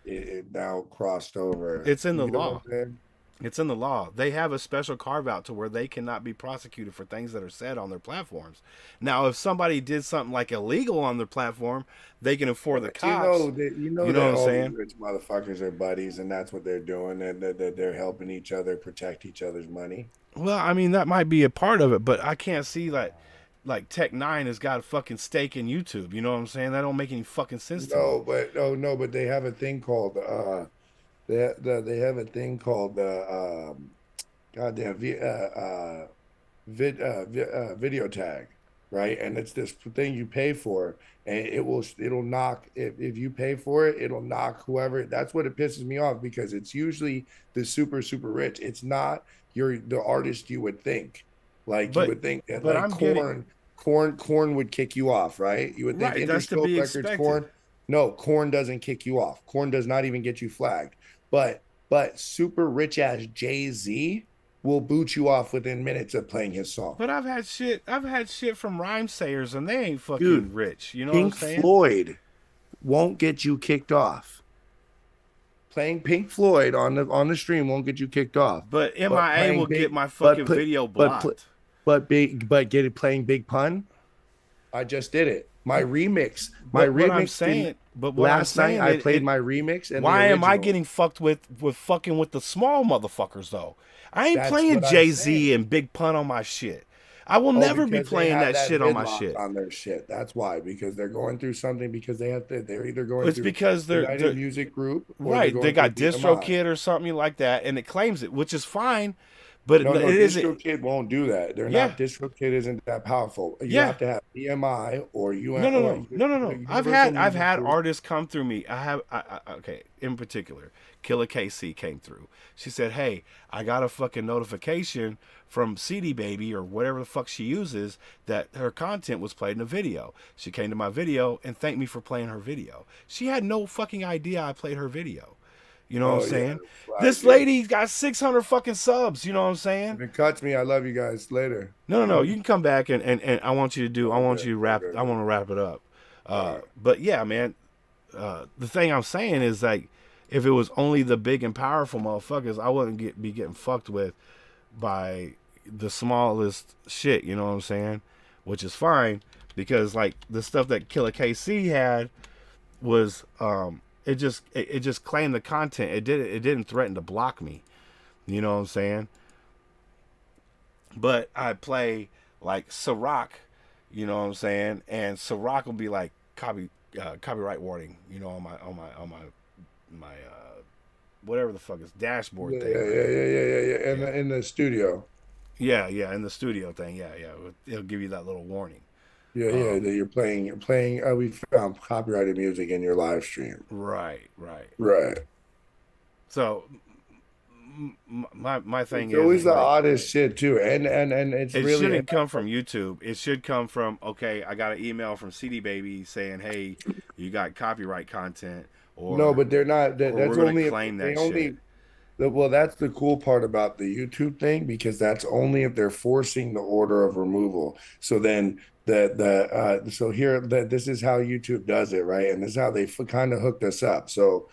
Speaker 7: It now crossed over.
Speaker 4: It's in the
Speaker 7: You know
Speaker 4: law.
Speaker 7: what I'm saying?
Speaker 4: It's in the law. They have a special carve out to where they cannot be prosecuted for things that are said on their platforms. Now, if somebody did something like illegal on their platform, they can afford the cops.
Speaker 7: You know
Speaker 4: what I'm
Speaker 7: all
Speaker 4: saying?
Speaker 7: these rich motherfuckers are buddies, and that's what they're doing, and that they're helping each other protect each other's money.
Speaker 4: Well, I mean, that might be a part of it, but I can't see that. Like Tech Nine has got a fucking stake in YouTube. You know what I'm saying? That don't make any fucking sense to me.
Speaker 7: But they have a thing called they have a thing called goddamn video tag, right? And it's this thing you pay for, and it'll knock if you pay for it, it'll knock whoever. That's what it pisses me off because it's usually the super rich. It's not the artist you would think. Like you would think that like Corn would kick you off, right? You would think
Speaker 4: Right, that's to be expected.
Speaker 7: Corn. No, Corn doesn't kick you off. Corn does not even get you flagged. But super rich ass Jay-Z will boot you off within minutes of playing his song.
Speaker 4: But I've had shit from rhyme sayers and they ain't fucking rich. You know
Speaker 7: Pink
Speaker 4: what I'm saying?
Speaker 7: Floyd won't get you kicked off. Playing Pink Floyd on the stream won't get you kicked off.
Speaker 4: But MIA will get my fucking video blocked.
Speaker 7: Playing Big Pun, I just did it. My remix. Last night I played my remix. And
Speaker 4: why am I getting fucked with fucking with the small motherfuckers though? I ain't playing Jay-Z and Big Pun on my shit. I will never be playing that shit on my shit.
Speaker 7: On their shit. That's why, because they're going through something because they're either going through
Speaker 4: because they're
Speaker 7: music group,
Speaker 4: right? They got DistroKid or something like that, and it claims it, which is fine. But
Speaker 7: DistroKid won't do that. They're not. DistroKid isn't that powerful. You have to have EMI or UN.
Speaker 4: No. I've had artists come through me. Okay. In particular, Killer KC came through. She said, "Hey, I got a fucking notification from CD Baby or whatever the fuck she uses that her content was played in a video. She came to my video and thanked me for playing her video. She had no fucking idea I played her video." You know what I'm saying?
Speaker 7: Yeah.
Speaker 4: This lady got 600 fucking subs. You know what I'm saying?
Speaker 7: If it cuts me, I love you guys later.
Speaker 4: No. You can come back and I want you to I want to wrap it up. But yeah, man, the thing I'm saying is like, if it was only the big and powerful motherfuckers, I wouldn't be getting fucked with by the smallest shit. You know what I'm saying? Which is fine because like the stuff that Killer KC had was It just claimed the content. It didn't threaten to block me. You know what I'm saying? But I play like Ciroc, you know what I'm saying? And Ciroc will be like copyright warning, you know, on my whatever the fuck is dashboard thing.
Speaker 7: Yeah. In the studio.
Speaker 4: Yeah, in the studio thing. Yeah. It'll give you that little warning.
Speaker 7: That you're playing. We found copyrighted music in your live stream.
Speaker 4: Right. So my thing
Speaker 7: it's always the oddest shit too, and it
Speaker 4: shouldn't come from YouTube. It should come from I got an email from CD Baby saying, "Hey, you got copyright content." Or
Speaker 7: no, but they're not. That's only
Speaker 4: claim
Speaker 7: they
Speaker 4: that
Speaker 7: only.
Speaker 4: shit.
Speaker 7: Well, that's the cool part about the YouTube thing because that's only if they're forcing the order of removal. So then so here this is how YouTube does it, right? And this is how they kind of hooked us up. So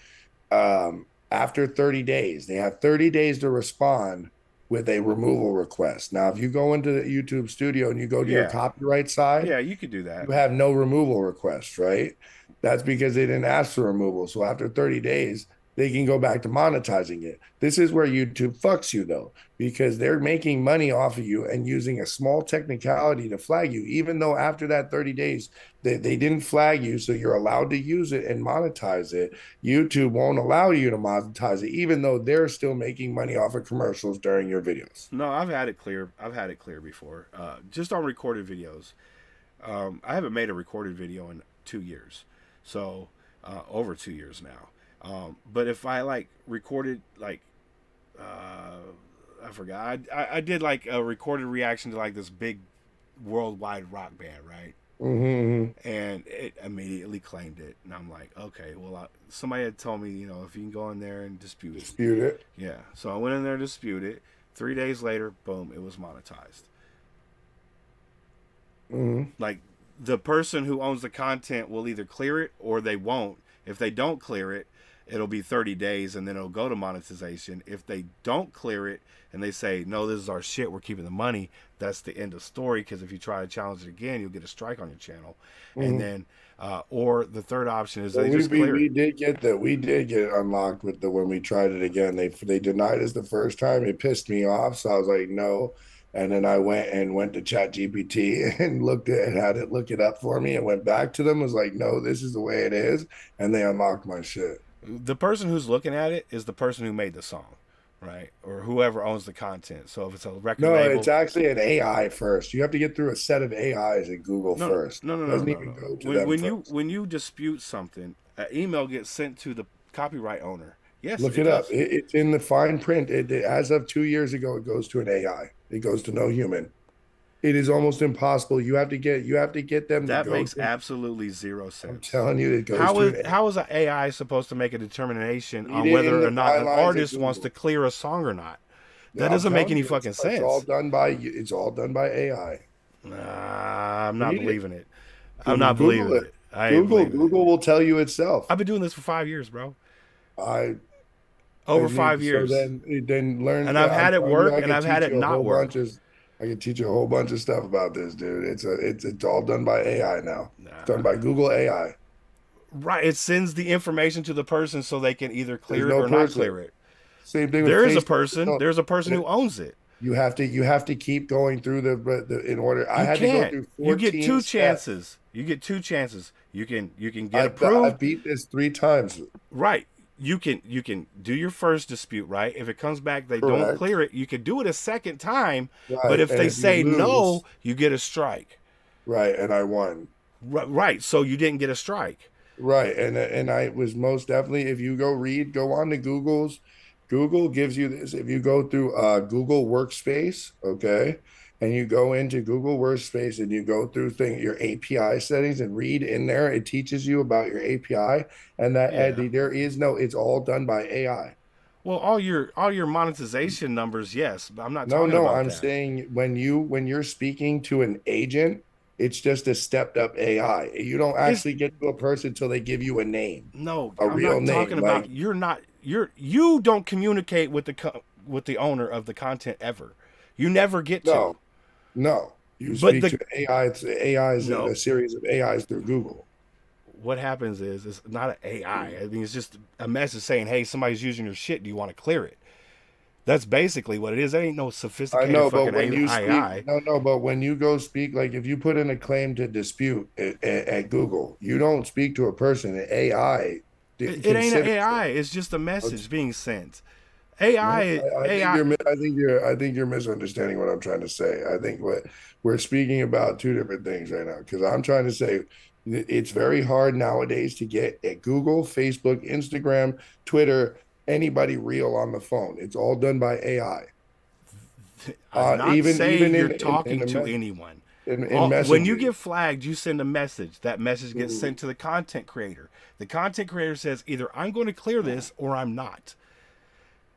Speaker 7: after 30 days, they have 30 days to respond with a removal request. Now, if you go into the YouTube studio and you go to your
Speaker 4: Yeah.
Speaker 7: copyright side,
Speaker 4: Yeah, you could do that.
Speaker 7: you have no removal request, right? That's because they didn't ask for removal. So after 30 days, they can go back to monetizing it. This is where YouTube fucks you though, because they're making money off of you and using a small technicality to flag you, even though after that 30 days, they didn't flag you. So you're allowed to use it and monetize it. YouTube won't allow you to monetize it, even though they're still making money off of commercials during your videos.
Speaker 4: No, I've had it clear. I've had it clear before. Just on recorded videos. I haven't made a recorded video in 2 years, so over 2 years now. But if I like recorded like I forgot, I did like a recorded reaction to like this big worldwide rock band, right?
Speaker 7: Mm-hmm.
Speaker 4: And it immediately claimed it, and I'm like, okay, well, somebody had told me, you know, if you can go in there and dispute it.
Speaker 7: Dispute it.
Speaker 4: Yeah, so I went in there to dispute it. 3 days later, boom, it was monetized.
Speaker 7: Mm-hmm.
Speaker 4: Like the person who owns the content will either clear it or they won't. If they don't clear it, it'll be 30 days and then it'll go to monetization. If they don't clear it and they say, no, this is our shit, we're keeping the money, that's the end of story. Because if you try to challenge it again, you'll get a strike on your channel.
Speaker 7: Mm-hmm.
Speaker 4: And then or the third option is
Speaker 7: Well,
Speaker 4: they just clear
Speaker 7: we
Speaker 4: it.
Speaker 7: did get that. We did get unlocked with the when we tried it again. They denied us the first time. It pissed me off. So I was like, no. And then I went to Chat GPT and looked at and had it look it up for me and went back to them, was like, no, this is the way it is. And they unlocked my shit.
Speaker 4: The person who's looking at it is the person who made the song, right? Or whoever owns the content. So if it's a record
Speaker 7: No,
Speaker 4: label,
Speaker 7: it's actually an AI first. You have to get through a set of AIs at Google
Speaker 4: no,
Speaker 7: first.
Speaker 4: No,
Speaker 7: It doesn't even go to them first.
Speaker 4: When you dispute something, an email gets sent to the copyright owner. Yes,
Speaker 7: Look
Speaker 4: it
Speaker 7: it up.
Speaker 4: does.
Speaker 7: It's in the fine print. As of 2 years ago, it goes to an AI. It goes to no human. It is almost impossible. You have to get them
Speaker 4: That
Speaker 7: to go.
Speaker 4: makes absolutely zero
Speaker 7: I'm
Speaker 4: sense.
Speaker 7: telling you, it goes to an
Speaker 4: How is an AI supposed to make a determination on
Speaker 7: Read it in
Speaker 4: whether
Speaker 7: the
Speaker 4: or not an
Speaker 7: guidelines of
Speaker 4: artist wants to
Speaker 7: Google.
Speaker 4: clear a song or not? That
Speaker 7: I'm
Speaker 4: doesn't make
Speaker 7: telling
Speaker 4: any
Speaker 7: you,
Speaker 4: fucking
Speaker 7: it's
Speaker 4: sense.
Speaker 7: all done by it's all done by AI.
Speaker 4: I'm not
Speaker 7: Read it.
Speaker 4: believing it. I'm not believing
Speaker 7: Google
Speaker 4: it. I ain't believing it.
Speaker 7: Google will tell you itself.
Speaker 4: I've been doing this for 5 years, bro.
Speaker 7: I
Speaker 4: Over
Speaker 7: I mean,
Speaker 4: 5 years.
Speaker 7: So then learn.
Speaker 4: And I've had it
Speaker 7: I'm telling you,
Speaker 4: work
Speaker 7: I
Speaker 4: and
Speaker 7: can
Speaker 4: I've had
Speaker 7: teach
Speaker 4: it
Speaker 7: you a
Speaker 4: not
Speaker 7: whole
Speaker 4: work.
Speaker 7: I can teach you a whole bunch of stuff about this, dude. It's all done by AI now. It's done by Google AI.
Speaker 4: Right. It sends the information to the person so they can either clear
Speaker 7: There's
Speaker 4: it
Speaker 7: no
Speaker 4: or not
Speaker 7: person.
Speaker 4: clear it.
Speaker 7: Same thing with
Speaker 4: There is a
Speaker 7: Facebook.
Speaker 4: person.
Speaker 7: No,
Speaker 4: There's a person who owns it.
Speaker 7: you have to keep going through the in order. I
Speaker 4: You
Speaker 7: had to go
Speaker 4: can't.
Speaker 7: through
Speaker 4: You
Speaker 7: 14
Speaker 4: get two
Speaker 7: steps.
Speaker 4: chances. You get two chances. You can get
Speaker 7: I
Speaker 4: approved.
Speaker 7: beat this 3 times.
Speaker 4: Right. You can do your first dispute, right? If it comes back they don't
Speaker 7: Correct.
Speaker 4: clear it, you can do it a second time.
Speaker 7: Right.
Speaker 4: But if
Speaker 7: And
Speaker 4: they
Speaker 7: if you
Speaker 4: say no,
Speaker 7: lose-
Speaker 4: you get a strike.
Speaker 7: Right, and I won.
Speaker 4: Right. So you didn't get a strike.
Speaker 7: Right, and I was most definitely. If you go on to Google's. Google gives you this. If you go through Google Workspace, okay, and you go into Google Workspace and you go through your API settings and read in there, it teaches you about your API and that
Speaker 4: Yeah.
Speaker 7: there is no. It's all done by AI.
Speaker 4: Well, all your monetization numbers, yes, but I'm not
Speaker 7: No,
Speaker 4: talking
Speaker 7: no,
Speaker 4: about
Speaker 7: I'm
Speaker 4: that.
Speaker 7: saying when you're speaking to an agent, it's just a stepped up AI. You don't actually get to a person until they give you a name.
Speaker 4: No,
Speaker 7: A
Speaker 4: I'm
Speaker 7: real
Speaker 4: not talking
Speaker 7: name,
Speaker 4: about.
Speaker 7: like-
Speaker 4: You don't communicate with the owner of the content ever. You never get to.
Speaker 7: No, no. You
Speaker 4: But
Speaker 7: speak to AI. It's AI is
Speaker 4: No.
Speaker 7: a series of AIs through Google.
Speaker 4: What happens is it's not an AI. I mean, it's just a message saying, "Hey, somebody's using your shit. Do you want to clear it?" That's basically what it is. That ain't no
Speaker 7: I
Speaker 4: sophisticated
Speaker 7: know, but
Speaker 4: fucking
Speaker 7: when you
Speaker 4: AI.
Speaker 7: speak, no, but when you go speak, like if you put in a claim to dispute at Google, you don't speak to a person. An AI.
Speaker 4: It ain't an AI. It's just a message being sent. AI.
Speaker 7: I think you're misunderstanding what I'm trying to say. I think what we're speaking about two different things right now. Because I'm trying to say it's very hard nowadays to get at Google, Facebook, Instagram, Twitter, anybody real on the phone. It's all done by AI.
Speaker 4: I'm not
Speaker 7: even-
Speaker 4: saying
Speaker 7: even
Speaker 4: you're
Speaker 7: in
Speaker 4: talking
Speaker 7: the
Speaker 4: to
Speaker 7: me-
Speaker 4: anyone.
Speaker 7: In
Speaker 4: When you
Speaker 7: messaging.
Speaker 4: get flagged, you send a message. That message gets sent to the content creator. The content creator says either I'm going to clear this or I'm not.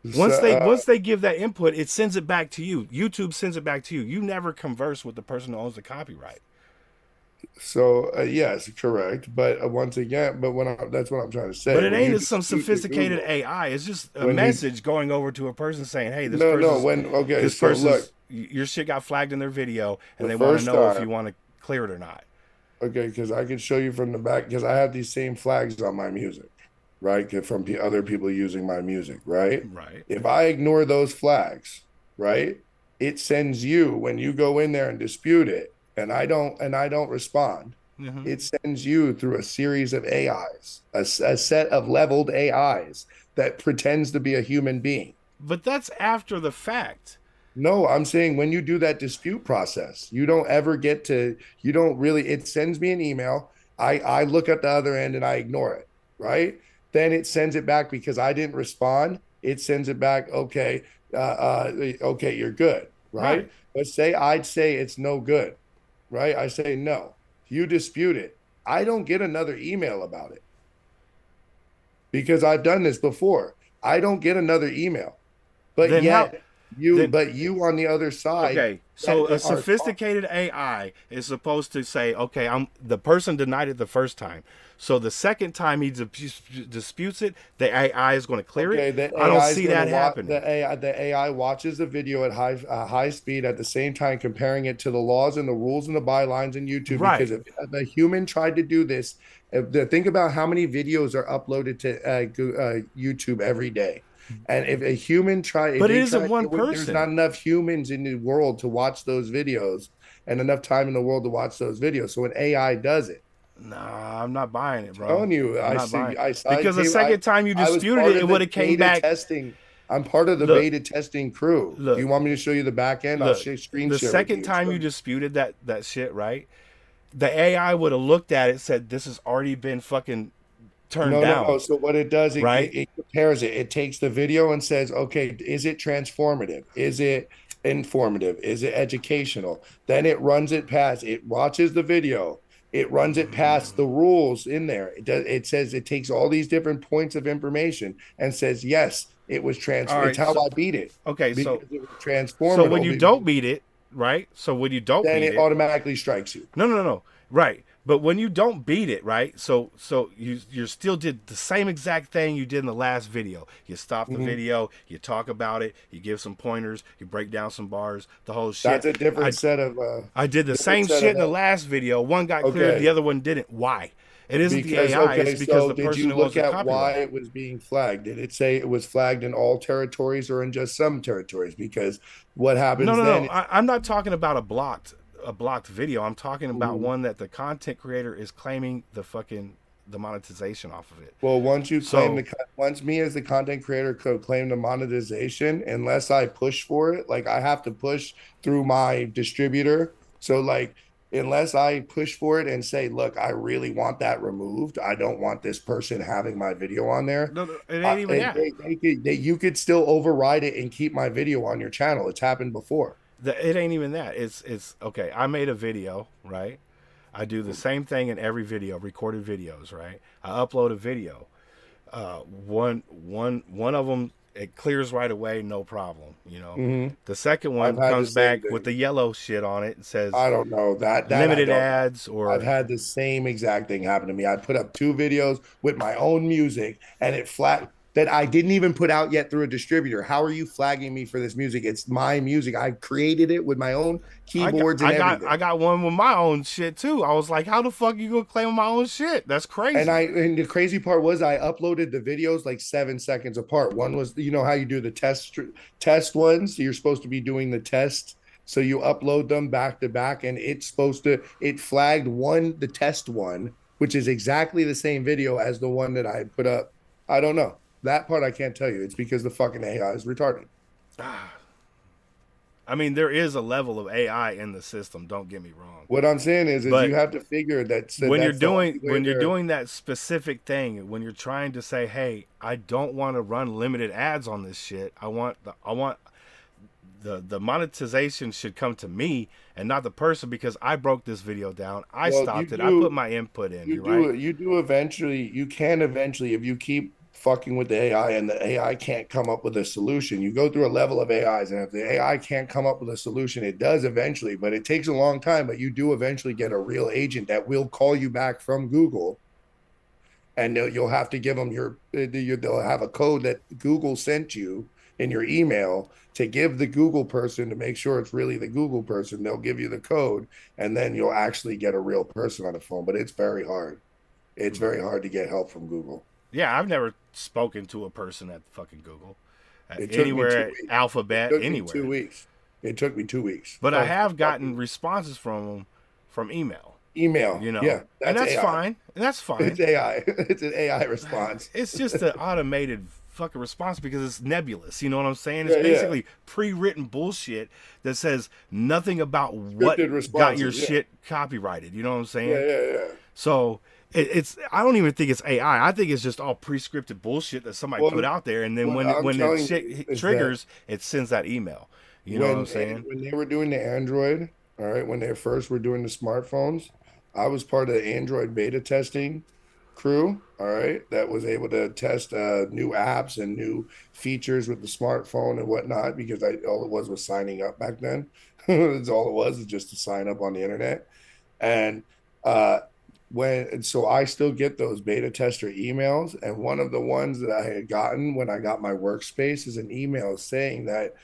Speaker 4: Once they give that input, it sends it back to you. YouTube sends it back to you. You never converse with the person who owns the copyright.
Speaker 7: Yes, correct. But once again, that's what I'm trying to say.
Speaker 4: But it
Speaker 7: When you
Speaker 4: ain't some
Speaker 7: dispute the
Speaker 4: sophisticated
Speaker 7: Google,
Speaker 4: AI. It's just a
Speaker 7: when you-
Speaker 4: message going over to a person saying, "Hey, this
Speaker 7: no,
Speaker 4: person's
Speaker 7: okay.
Speaker 4: this
Speaker 7: So
Speaker 4: person's
Speaker 7: look,
Speaker 4: your shit got flagged in their video, and
Speaker 7: The
Speaker 4: they want to
Speaker 7: first
Speaker 4: know if
Speaker 7: time-
Speaker 4: you want to clear it or not."
Speaker 7: okay, because I can show you from the back because I have these same flags on my music, right? From other people using my music, right?
Speaker 4: Right.
Speaker 7: If I ignore those flags, right, it sends you when you go in there and dispute it, and I don't respond.
Speaker 4: Mm-hmm.
Speaker 7: It sends you through a series of AIs, a set of leveled AIs that pretends to be a human being.
Speaker 4: But that's after the fact.
Speaker 7: No, I'm saying when you do that dispute process, you don't ever get to, you don't really, it sends me an email. I look at the other end and I ignore it, right? Then it sends it back because I didn't respond. It sends it back, okay, okay, you're good, right?
Speaker 4: Right.
Speaker 7: But I'd say it's no good, right? I say no. You dispute it. I don't get another email about it because I've done this before. I don't get another email, but
Speaker 4: Then
Speaker 7: yet
Speaker 4: how-
Speaker 7: you,
Speaker 4: then-
Speaker 7: but you on the other side.
Speaker 4: Okay, so
Speaker 7: that
Speaker 4: a
Speaker 7: are-
Speaker 4: sophisticated AI is supposed to say, "Okay, the person denied it the first time, so the second time he disputes it, the AI is going to clear
Speaker 7: Okay,
Speaker 4: it."
Speaker 7: the
Speaker 4: I don't
Speaker 7: AI is
Speaker 4: see
Speaker 7: gonna
Speaker 4: that
Speaker 7: wa-
Speaker 4: happening.
Speaker 7: The AI watches the video at high speed at the same time, comparing it to the laws and the rules and the bylines in YouTube.
Speaker 4: Right.
Speaker 7: Because if a human tried to do this, think about how many videos are uploaded to YouTube every day. And if a human tried,
Speaker 4: But it isn't one
Speaker 7: there's
Speaker 4: person.
Speaker 7: not enough humans in the world to watch those videos, and enough time in the world to watch those videos. So an AI does it.
Speaker 4: Nah, I'm not buying it, bro.
Speaker 7: Telling you,
Speaker 4: I'm
Speaker 7: I
Speaker 4: not
Speaker 7: see.
Speaker 4: buying it.
Speaker 7: I
Speaker 4: Because the
Speaker 7: came-
Speaker 4: second time you
Speaker 7: I was
Speaker 4: disputed
Speaker 7: part
Speaker 4: it,
Speaker 7: of
Speaker 4: it
Speaker 7: the
Speaker 4: would have came
Speaker 7: beta
Speaker 4: back.
Speaker 7: testing. I'm part of the
Speaker 4: Look.
Speaker 7: beta testing crew.
Speaker 4: Look.
Speaker 7: Do you want me to show you the back end? I'll
Speaker 4: Look,
Speaker 7: screen
Speaker 4: the
Speaker 7: share.
Speaker 4: second time you disputed that shit, right? The AI would have looked at it, said, "This has already been fucking turned down."
Speaker 7: No. So what it does,
Speaker 4: Right?
Speaker 7: it compares it. It takes the video and says, okay, is it transformative? Is it informative? Is it educational? Then it runs it past. It watches the video. It runs it past the rules in there. It says it takes all these different points of information and says, yes, it was
Speaker 4: All right,
Speaker 7: It's how
Speaker 4: so-
Speaker 7: I beat it.
Speaker 4: Okay, so
Speaker 7: Because it was transformative.
Speaker 4: so when you don't beat it, right? So when you don't
Speaker 7: then
Speaker 4: beat
Speaker 7: it
Speaker 4: it,
Speaker 7: automatically strikes you.
Speaker 4: no, right? But when you don't beat it, right? So you still did the same exact thing you did in the last video. You stop the
Speaker 7: Mm-hmm.
Speaker 4: video, you talk about it, you give some pointers, you break down some bars, the whole shit.
Speaker 7: That's a different set of.
Speaker 4: I did the
Speaker 7: different
Speaker 4: same
Speaker 7: set
Speaker 4: shit
Speaker 7: of
Speaker 4: in the
Speaker 7: that.
Speaker 4: last video. One got cleared,
Speaker 7: Okay.
Speaker 4: the other one didn't. Why? It isn't
Speaker 7: Because,
Speaker 4: the AI.
Speaker 7: okay,
Speaker 4: It's because
Speaker 7: so
Speaker 4: the
Speaker 7: did
Speaker 4: person
Speaker 7: you
Speaker 4: who owns
Speaker 7: look
Speaker 4: the
Speaker 7: at
Speaker 4: copyright.
Speaker 7: why it was being flagged? Did it say it was flagged in all territories or in just some territories? Because what happens
Speaker 4: No.
Speaker 7: then?
Speaker 4: I'm not talking about a blocked video. I'm talking about
Speaker 7: Mm-hmm.
Speaker 4: one that the content creator is claiming the monetization off of it.
Speaker 7: Well, once you claim
Speaker 4: So-
Speaker 7: once me as the content creator could claim the monetization, unless I push for it, like I have to push through my distributor. So like, unless I push for it and say, look, I really want that removed. I don't want this person having my video on there.
Speaker 4: No, it ain't even that.
Speaker 7: You could still override it and keep my video on your channel. It's happened before.
Speaker 4: It ain't even that. It's okay. I made a video, right? I do the same thing in every video, recorded videos, right? I upload a video. One of them, it clears right away, no problem. You know, the second one
Speaker 7: I've had
Speaker 4: comes
Speaker 7: the same
Speaker 4: back
Speaker 7: thing.
Speaker 4: with the yellow shit on it and says
Speaker 7: I don't know that
Speaker 4: limited
Speaker 7: I don't.
Speaker 4: ads or
Speaker 7: I've had the same exact thing happen to me. I put up 2 videos with my own music and it that I didn't even put out yet through a distributor. How are you flagging me for this music? It's my music. I created it with my own keyboards and everything.
Speaker 4: I got one with my own shit too. I was like, how the fuck you gonna claim my own shit? That's crazy.
Speaker 7: And the crazy part was I uploaded the videos like 7 seconds apart. One was, you know how you do the test ones? You're supposed to be doing the test. So you upload them back to back and it flagged the test one, which is exactly the same video as the one that I put up. I don't know. That part I can't tell you. It's because the fucking AI is retarded.
Speaker 4: I mean, there is a level of AI in the system. Don't get me wrong.
Speaker 7: What I'm saying is
Speaker 4: But
Speaker 7: you have to figure that
Speaker 4: When you're doing that specific thing, when you're trying to say, "Hey, I don't want to run limited ads on this shit. I want the monetization should come to me and not the person because I broke this video down. I stopped it. I put my input in.
Speaker 7: You
Speaker 4: right?
Speaker 7: You can eventually, if you keep fucking with the AI, and the AI can't come up with a solution. You go through a level of AIs, and if the AI can't come up with a solution, it does eventually, but it takes a long time. But you do eventually get a real agent that will call you back from Google, and you'll have to give them they'll have a code that Google sent you in your email to give the Google person to make sure it's really the Google person. They'll give you the code, and then you'll actually get a real person on the phone. But it's very hard. It's very hard to get help from Google.
Speaker 4: Yeah, I've never spoken to a person at fucking Google,
Speaker 7: It took me
Speaker 4: anywhere
Speaker 7: 2
Speaker 4: at
Speaker 7: weeks.
Speaker 4: Alphabet,
Speaker 7: It took me
Speaker 4: anywhere.
Speaker 7: 2 weeks. It took me 2 weeks.
Speaker 4: But I have gotten responses from them from email.
Speaker 7: Email.
Speaker 4: You know,
Speaker 7: Yeah,
Speaker 4: and that's
Speaker 7: AI.
Speaker 4: fine. And that's fine.
Speaker 7: It's AI. It's an AI response.
Speaker 4: It's just an automated fucking response because it's nebulous. You know what I'm saying? It's
Speaker 7: Yeah,
Speaker 4: basically pre-written bullshit that says nothing about what
Speaker 7: Scripted
Speaker 4: got your
Speaker 7: responses, yeah.
Speaker 4: shit copyrighted. You know what I'm saying?
Speaker 7: Yeah.
Speaker 4: So it's I don't even think it's AI. I think it's just all pre-scripted bullshit that somebody
Speaker 7: Well,
Speaker 4: put out there, and then
Speaker 7: what
Speaker 4: when
Speaker 7: I'm
Speaker 4: the
Speaker 7: telling
Speaker 4: shit
Speaker 7: you is
Speaker 4: triggers, it sends that email. You know what I'm saying?
Speaker 7: When they were doing the Android, all right, when they first were doing the smartphones, I was part of the Android beta testing crew, all right, that was able to test new apps and new features with the smartphone and whatnot, because all it was signing up back then. That's all it was just to sign up on the internet. And so I still get those beta tester emails, and one of the ones that I had gotten when I got my workspace is an email saying that,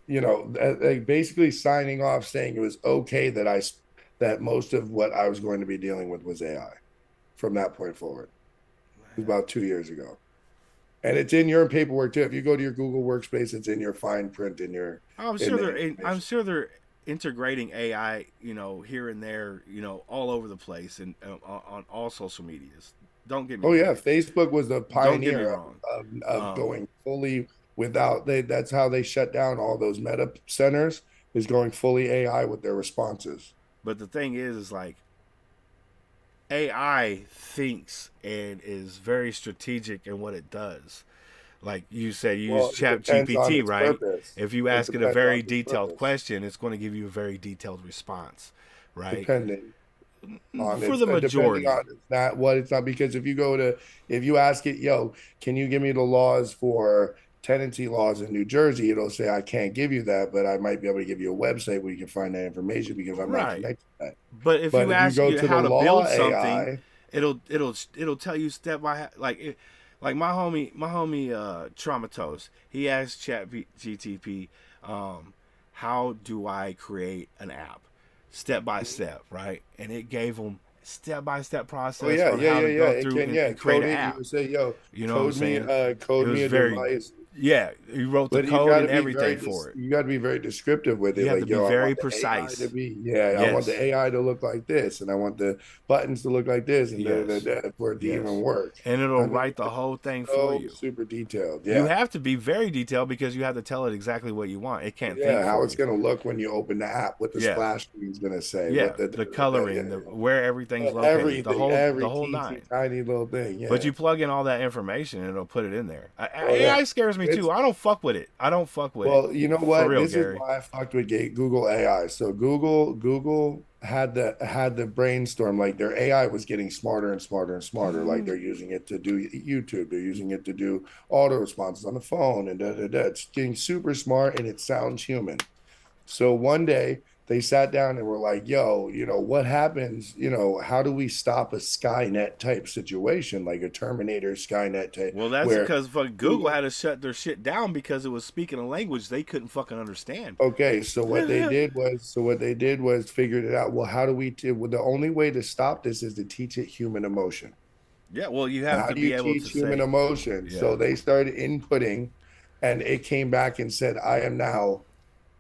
Speaker 7: like basically signing off saying it was okay that most of what I was going to be dealing with was AI from that point forward. It was about 2 years ago. And it's in your paperwork too. If you go to your Google workspace, it's in your fine print in your.
Speaker 4: I'm sure they're integrating AI, here and there, all over the place and on all social medias. Don't get me
Speaker 7: Oh
Speaker 4: wrong.
Speaker 7: yeah, Facebook was the
Speaker 4: Don't get me
Speaker 7: pioneer
Speaker 4: wrong.
Speaker 7: of going fully without. That's how they shut down all those meta centers, is going fully AI with their responses.
Speaker 4: But the thing is like AI thinks and is very strategic in what it does. Like you said, you use Chat
Speaker 7: depends on
Speaker 4: GPT,
Speaker 7: its
Speaker 4: right?
Speaker 7: purpose.
Speaker 4: If you
Speaker 7: It
Speaker 4: ask it a
Speaker 7: depends
Speaker 4: very
Speaker 7: on its
Speaker 4: detailed
Speaker 7: purpose.
Speaker 4: question, it's going to give you a very detailed response, right?
Speaker 7: Depending on
Speaker 4: For
Speaker 7: its,
Speaker 4: the
Speaker 7: depending
Speaker 4: majority.
Speaker 7: on it's not, because if you ask it, yo, can you give me the laws for tenancy laws in New Jersey, it'll say I can't give you that, but I might be able to give you a website where you can find that information because I'm not
Speaker 4: Right.
Speaker 7: connected to that.
Speaker 4: But if you ask
Speaker 7: go
Speaker 4: it
Speaker 7: to
Speaker 4: how
Speaker 7: the
Speaker 4: to
Speaker 7: law
Speaker 4: build something,
Speaker 7: AI,
Speaker 4: it'll tell you step by like my homie Traumatos. He asked Chat GTP, how do I create an app, step by step, right? And it gave him step by step process
Speaker 7: oh yeah,
Speaker 4: on
Speaker 7: yeah,
Speaker 4: how
Speaker 7: yeah,
Speaker 4: to
Speaker 7: yeah.
Speaker 4: go
Speaker 7: It
Speaker 4: through
Speaker 7: can,
Speaker 4: and create
Speaker 7: code
Speaker 4: an
Speaker 7: it.
Speaker 4: app.
Speaker 7: You would say, yo,
Speaker 4: You know what I'm saying?
Speaker 7: code
Speaker 4: It
Speaker 7: me
Speaker 4: was
Speaker 7: a
Speaker 4: very
Speaker 7: device.
Speaker 4: Yeah, he wrote the
Speaker 7: But you
Speaker 4: code
Speaker 7: got
Speaker 4: and
Speaker 7: to be
Speaker 4: everything for it.
Speaker 7: You got to be very descriptive with it.
Speaker 4: You have
Speaker 7: Like,
Speaker 4: to be
Speaker 7: yo, I
Speaker 4: very
Speaker 7: want the
Speaker 4: precise.
Speaker 7: AI to be, I want
Speaker 4: Yes.
Speaker 7: the AI to look like this, and I want the buttons to look like this, and
Speaker 4: Yes.
Speaker 7: for it to
Speaker 4: Yes.
Speaker 7: even work.
Speaker 4: And it'll
Speaker 7: I mean,
Speaker 4: write the whole thing for
Speaker 7: so
Speaker 4: you.
Speaker 7: super detailed.
Speaker 4: You
Speaker 7: Yeah,
Speaker 4: have to be very detailed because you have to tell it exactly what you want. It can't think
Speaker 7: yeah. How
Speaker 4: for
Speaker 7: it's
Speaker 4: you.
Speaker 7: going to look when you open the app, what the
Speaker 4: Yeah.
Speaker 7: splash screen's going to say,
Speaker 4: Yeah,
Speaker 7: what
Speaker 4: the coloring, where everything's located,
Speaker 7: everything,
Speaker 4: the
Speaker 7: every
Speaker 4: whole
Speaker 7: teensy
Speaker 4: nine.
Speaker 7: tiny little thing. Yeah.
Speaker 4: But you plug in all that information and it'll put it in there.
Speaker 7: Oh, yeah.
Speaker 4: AI scares me too. I don't fuck with it. I don't fuck with it.
Speaker 7: Well, you know what?
Speaker 4: For real,
Speaker 7: This
Speaker 4: Gary.
Speaker 7: is why I fucked with Google AI. So Google had the brainstorm, like their AI was getting smarter and smarter and smarter. Like they're using it to do YouTube, they're using it to do auto responses on the phone, and It's getting super smart and it sounds human. So one day they sat down and were like, yo, what happens? How do we stop a Skynet type situation, like a Terminator Skynet type?
Speaker 4: Well, that's
Speaker 7: where
Speaker 4: because fucking Google had to shut their shit down because it was speaking a language they couldn't fucking understand.
Speaker 7: Okay, so what they did was figured it out. Well, how do well, the only way to stop this is to teach it human emotion.
Speaker 4: Yeah, well, you have
Speaker 7: How
Speaker 4: to
Speaker 7: do
Speaker 4: be
Speaker 7: you
Speaker 4: able
Speaker 7: teach
Speaker 4: to
Speaker 7: human
Speaker 4: say.
Speaker 7: emotion?
Speaker 4: Yeah.
Speaker 7: So they started inputting, and it came back and said, I am now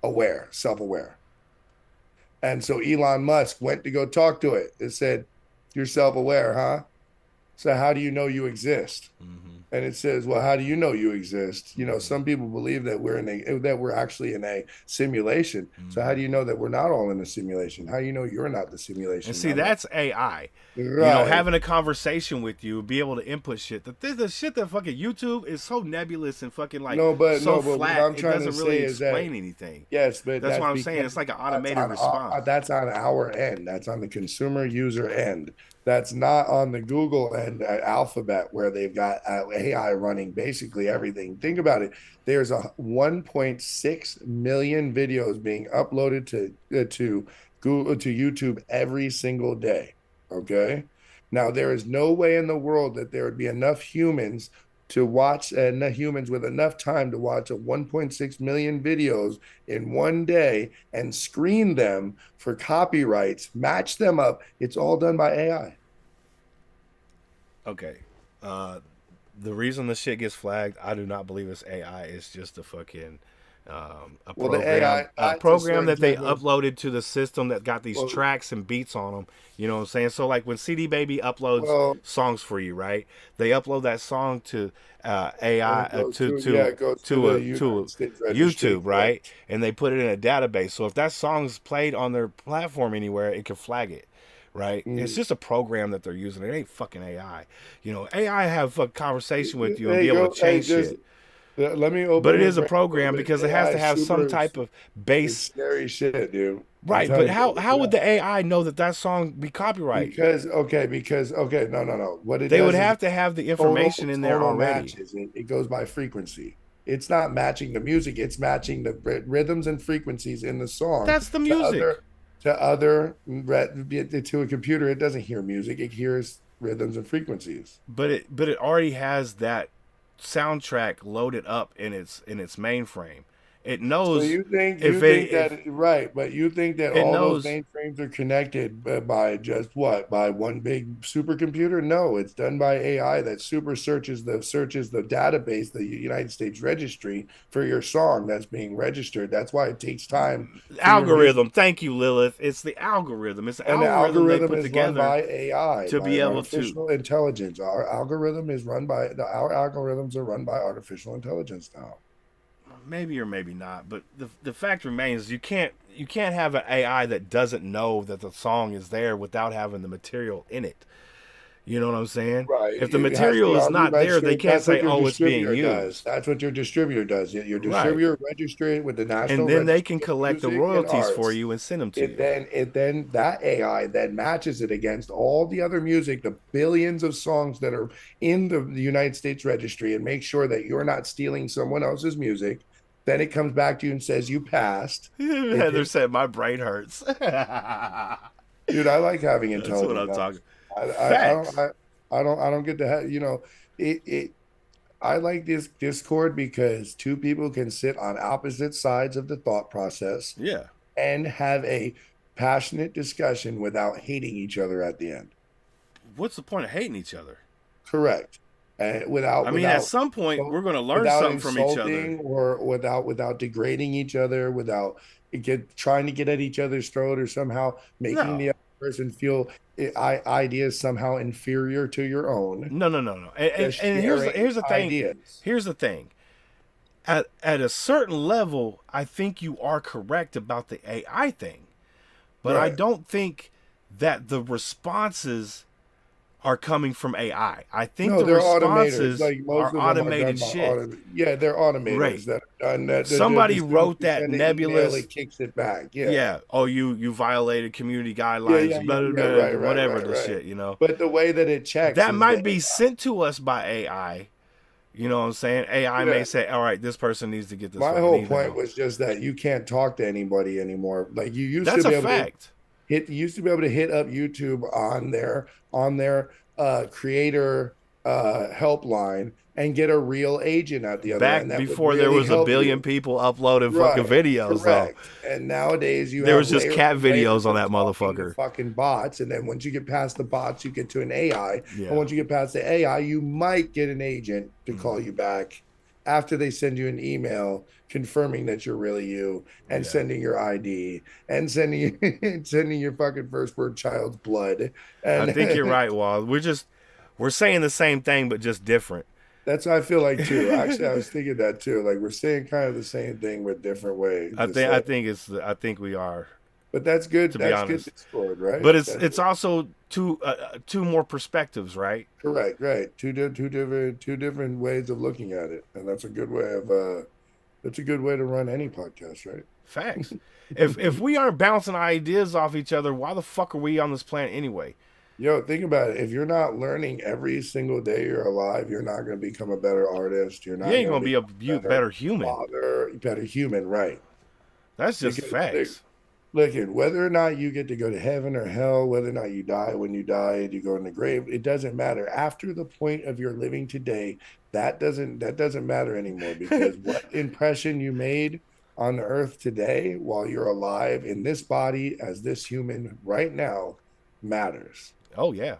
Speaker 7: aware, self-aware. And so Elon Musk went to go talk to it. It said, you're self-aware, huh? So how do you know you exist? And it says, well, how do you know you exist? Some people believe that we're actually in a simulation. So how do you know that we're not all in a simulation? How do you know you're not the simulation?
Speaker 4: And see, that's AI.
Speaker 7: Right.
Speaker 4: Having a conversation with you, be able to input shit. The shit that fucking YouTube is so nebulous and fucking like
Speaker 7: but
Speaker 4: so
Speaker 7: what
Speaker 4: flat.
Speaker 7: I'm trying
Speaker 4: it
Speaker 7: to
Speaker 4: doesn't really
Speaker 7: say is that-
Speaker 4: explain anything.
Speaker 7: Yes, but
Speaker 4: That's what I'm saying.
Speaker 7: because
Speaker 4: It's like an
Speaker 7: that's
Speaker 4: automated
Speaker 7: on
Speaker 4: response.
Speaker 7: That's on our end. That's on the consumer user end. That's not on the Google end at Alphabet, where they've got AI running basically everything. Think about it. There's a 1.6 million videos being uploaded to Google to YouTube every single day. Okay. Now there is no way in the world that there would be enough humans to watch enough humans with enough time to watch a 1.6 million videos in one day and screen them for copyrights, match them up. It's all done by AI.
Speaker 4: Okay. The reason this shit gets flagged, I do not believe it's AI. It's just a fucking a
Speaker 7: Well, the
Speaker 4: program,
Speaker 7: AI,
Speaker 4: a
Speaker 7: that's a
Speaker 4: program
Speaker 7: certain
Speaker 4: that they
Speaker 7: type of,
Speaker 4: uploaded to the system that got these
Speaker 7: well,
Speaker 4: tracks and beats on them. You know what I'm saying? So like when CD Baby uploads
Speaker 7: well,
Speaker 4: songs for you, right? They upload that song to
Speaker 7: and
Speaker 4: AI
Speaker 7: it goes to, yeah, it goes to the United States Registry,
Speaker 4: YouTube, right?
Speaker 7: correct?
Speaker 4: And they put it in a database. So if that song's played on their platform anywhere, it can flag it. Right, it's just a program that they're using. It ain't fucking AI. You know, AI have a conversation with you and
Speaker 7: Hey,
Speaker 4: be able to
Speaker 7: go, hey,
Speaker 4: change
Speaker 7: just
Speaker 4: shit.
Speaker 7: let me
Speaker 4: But
Speaker 7: open
Speaker 4: it
Speaker 7: your
Speaker 4: is a
Speaker 7: brain a little
Speaker 4: program
Speaker 7: bit.
Speaker 4: because it has
Speaker 7: AI
Speaker 4: to
Speaker 7: is
Speaker 4: have some
Speaker 7: super,
Speaker 4: type of
Speaker 7: it's
Speaker 4: base.
Speaker 7: scary shit, dude. I'm
Speaker 4: Right, but
Speaker 7: telling you,
Speaker 4: how would the AI know that that song be copyright?
Speaker 7: because no. What it
Speaker 4: They would
Speaker 7: does is
Speaker 4: have to have the
Speaker 7: tonal
Speaker 4: information in there
Speaker 7: tonal
Speaker 4: already.
Speaker 7: matches. It goes by frequency. It's not matching the music. It's matching the rhythms and frequencies in the song
Speaker 4: That's the
Speaker 7: to
Speaker 4: music.
Speaker 7: to a computer. It doesn't hear music. It hears rhythms and frequencies.
Speaker 4: But it already has that soundtrack loaded up in its mainframe. It
Speaker 7: So
Speaker 4: knows
Speaker 7: you think
Speaker 4: if
Speaker 7: that right, but you think that
Speaker 4: it
Speaker 7: all those
Speaker 4: knows.
Speaker 7: mainframes are connected by just what? By one big supercomputer? No, it's done by AI that super searches the database, the United States Registry for your song that's being registered. That's why it takes time for your music.
Speaker 4: Algorithm. Thank you, Lilith. It's the algorithm. It's the
Speaker 7: And the
Speaker 4: algorithm they
Speaker 7: algorithm
Speaker 4: put
Speaker 7: is run
Speaker 4: together
Speaker 7: by AI,
Speaker 4: to
Speaker 7: by
Speaker 4: be able to.
Speaker 7: artificial intelligence. Our algorithms are run by artificial intelligence now.
Speaker 4: Maybe or maybe not, but the fact remains you can't have an AI that doesn't know that the song is there without having the material in it. You know what I'm saying?
Speaker 7: Right.
Speaker 4: If the
Speaker 7: It has to
Speaker 4: material
Speaker 7: be
Speaker 4: is
Speaker 7: already
Speaker 4: not there, they
Speaker 7: registered.
Speaker 4: can't
Speaker 7: That's
Speaker 4: say,
Speaker 7: what your
Speaker 4: "Oh, it's being
Speaker 7: distributor does.
Speaker 4: used."
Speaker 7: That's what your distributor does. Your
Speaker 4: Right.
Speaker 7: distributor registers it with the
Speaker 4: And
Speaker 7: National
Speaker 4: then they can
Speaker 7: Registry of
Speaker 4: collect the
Speaker 7: Music and
Speaker 4: royalties for
Speaker 7: Arts.
Speaker 4: you and send them to
Speaker 7: It
Speaker 4: you.
Speaker 7: then it then that AI then matches it against all the other music, the billions of songs that are in the United States Registry, and make sure that you're not stealing someone else's music. Then it comes back to you and says you passed.
Speaker 4: Heather said, "My brain hurts."
Speaker 7: Dude, I like having
Speaker 4: That's what
Speaker 7: intelligent
Speaker 4: I'm talking.
Speaker 7: numbers.
Speaker 4: Facts.
Speaker 7: I don't get to have, it I like this Discord because two people can sit on opposite sides of the thought process
Speaker 4: Yeah.
Speaker 7: and have a passionate discussion without hating each other at the end.
Speaker 4: What's the point of hating each other?
Speaker 7: Correct. And
Speaker 4: I mean, at some point, we're going to learn
Speaker 7: without
Speaker 4: something from each other.
Speaker 7: insulting or without degrading each other, without trying to get at each other's throat or somehow making
Speaker 4: No.
Speaker 7: the other person feel ideas somehow inferior to your own.
Speaker 4: No. And
Speaker 7: Just
Speaker 4: here's
Speaker 7: sharing
Speaker 4: the thing.
Speaker 7: ideas.
Speaker 4: Here's the thing. At a certain level, I think you are correct about the AI thing, but I
Speaker 7: Right.
Speaker 4: don't think that the responses are coming from AI. I think
Speaker 7: No,
Speaker 4: the
Speaker 7: they're automators.
Speaker 4: responses
Speaker 7: Like most
Speaker 4: are
Speaker 7: of them are done
Speaker 4: automated
Speaker 7: by
Speaker 4: shit.
Speaker 7: yeah, they're
Speaker 4: Right.
Speaker 7: automators that are done that
Speaker 4: Somebody
Speaker 7: as soon as
Speaker 4: wrote
Speaker 7: you
Speaker 4: that
Speaker 7: send an email,
Speaker 4: nebulous.
Speaker 7: it kicks it back. Yeah.
Speaker 4: Yeah. Oh, you violated community guidelines.
Speaker 7: Yeah.
Speaker 4: Blah, blah,
Speaker 7: Right,
Speaker 4: blah, whatever the
Speaker 7: right.
Speaker 4: shit. You know.
Speaker 7: But the way that it checks
Speaker 4: That
Speaker 7: is that
Speaker 4: might be sent to us by AI. You know what I'm saying? AI
Speaker 7: yeah.
Speaker 4: may say, "All right, this person needs to get this
Speaker 7: My
Speaker 4: fucking
Speaker 7: whole point
Speaker 4: email."
Speaker 7: was just that you can't talk to anybody anymore. Like you used to
Speaker 4: That's a
Speaker 7: be able to
Speaker 4: fact.
Speaker 7: you used to be able to hit up YouTube on their creator helpline and get a real agent at the other end
Speaker 4: Back
Speaker 7: that would
Speaker 4: before there
Speaker 7: really
Speaker 4: was a
Speaker 7: help
Speaker 4: billion
Speaker 7: you.
Speaker 4: people uploading fucking
Speaker 7: Right,
Speaker 4: videos, though.
Speaker 7: correct. And nowadays you
Speaker 4: There
Speaker 7: have
Speaker 4: was just
Speaker 7: layers
Speaker 4: cat
Speaker 7: and layers
Speaker 4: videos on
Speaker 7: of
Speaker 4: that
Speaker 7: talking to
Speaker 4: motherfucker.
Speaker 7: fucking bots. And then once you get past the bots, you get to an AI.
Speaker 4: Yeah.
Speaker 7: And once you get past the AI, you might get an agent to call you back after they send you an email confirming that you're really you and
Speaker 4: Yeah.
Speaker 7: sending your ID and sending your fucking firstborn child's blood. And
Speaker 4: I think you're right, Wall. We're saying the same thing, but just different.
Speaker 7: that's how I feel like too. Actually, I was thinking that too. Like we're saying kind of the same thing with different ways.
Speaker 4: I think we are,
Speaker 7: But that's good.
Speaker 4: to be
Speaker 7: That's good
Speaker 4: honest.
Speaker 7: Discord, right?
Speaker 4: But
Speaker 7: That's
Speaker 4: it's also two more perspectives, right?
Speaker 7: correct, right? Two different ways of looking at it, and that's a good way of that's a good way to run any podcast, right?
Speaker 4: Facts. If we aren't bouncing ideas off each other, why the fuck are we on this planet anyway?
Speaker 7: Yo, think about it. If you're not learning every single day you're alive, you're not going to become a better artist. You're
Speaker 4: You
Speaker 7: not
Speaker 4: ain't
Speaker 7: going to
Speaker 4: gonna be a
Speaker 7: become a better
Speaker 4: better human.
Speaker 7: father, better human, right?
Speaker 4: That's just
Speaker 7: Because
Speaker 4: facts.
Speaker 7: look at whether or not you get to go to heaven or hell, whether or not you die when you die and you go in the grave, it doesn't matter. After the point of your living today, that doesn't matter anymore because what impression you made on the earth today while you're alive in this body as this human right now matters.
Speaker 4: Oh yeah,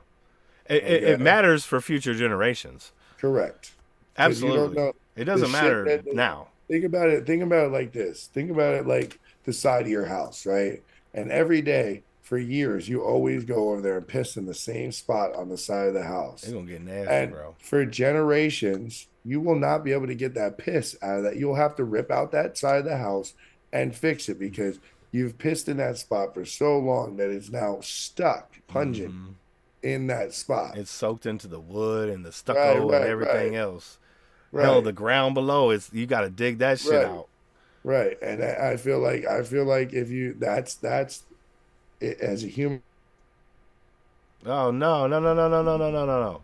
Speaker 4: it
Speaker 7: Okay.
Speaker 4: matters for future generations.
Speaker 7: Correct. Because you don't
Speaker 4: Absolutely,
Speaker 7: know
Speaker 4: it
Speaker 7: the
Speaker 4: doesn't
Speaker 7: shit
Speaker 4: matter
Speaker 7: that
Speaker 4: now.
Speaker 7: think about it. Think about it like this. Think about it like the side of your house, right? And every day for years, you always go over there and piss in the same spot on the side of the
Speaker 4: It's
Speaker 7: house.
Speaker 4: gonna get nasty,
Speaker 7: And
Speaker 4: bro.
Speaker 7: for generations, you will not be able to get that piss out of that. You'll have to rip out that side of the house and fix it because you've pissed in that spot for so long that it's now stuck, pungent in that spot.
Speaker 4: It's soaked into the wood and the
Speaker 7: Right,
Speaker 4: stucco and
Speaker 7: right, right,
Speaker 4: everything else. Hell,
Speaker 7: right,
Speaker 4: the ground below is you got to dig that shit
Speaker 7: right.
Speaker 4: out.
Speaker 7: Right. And I feel like if you that's it, as a human
Speaker 4: Oh no, no, no, no, no, no, no, no, no, no.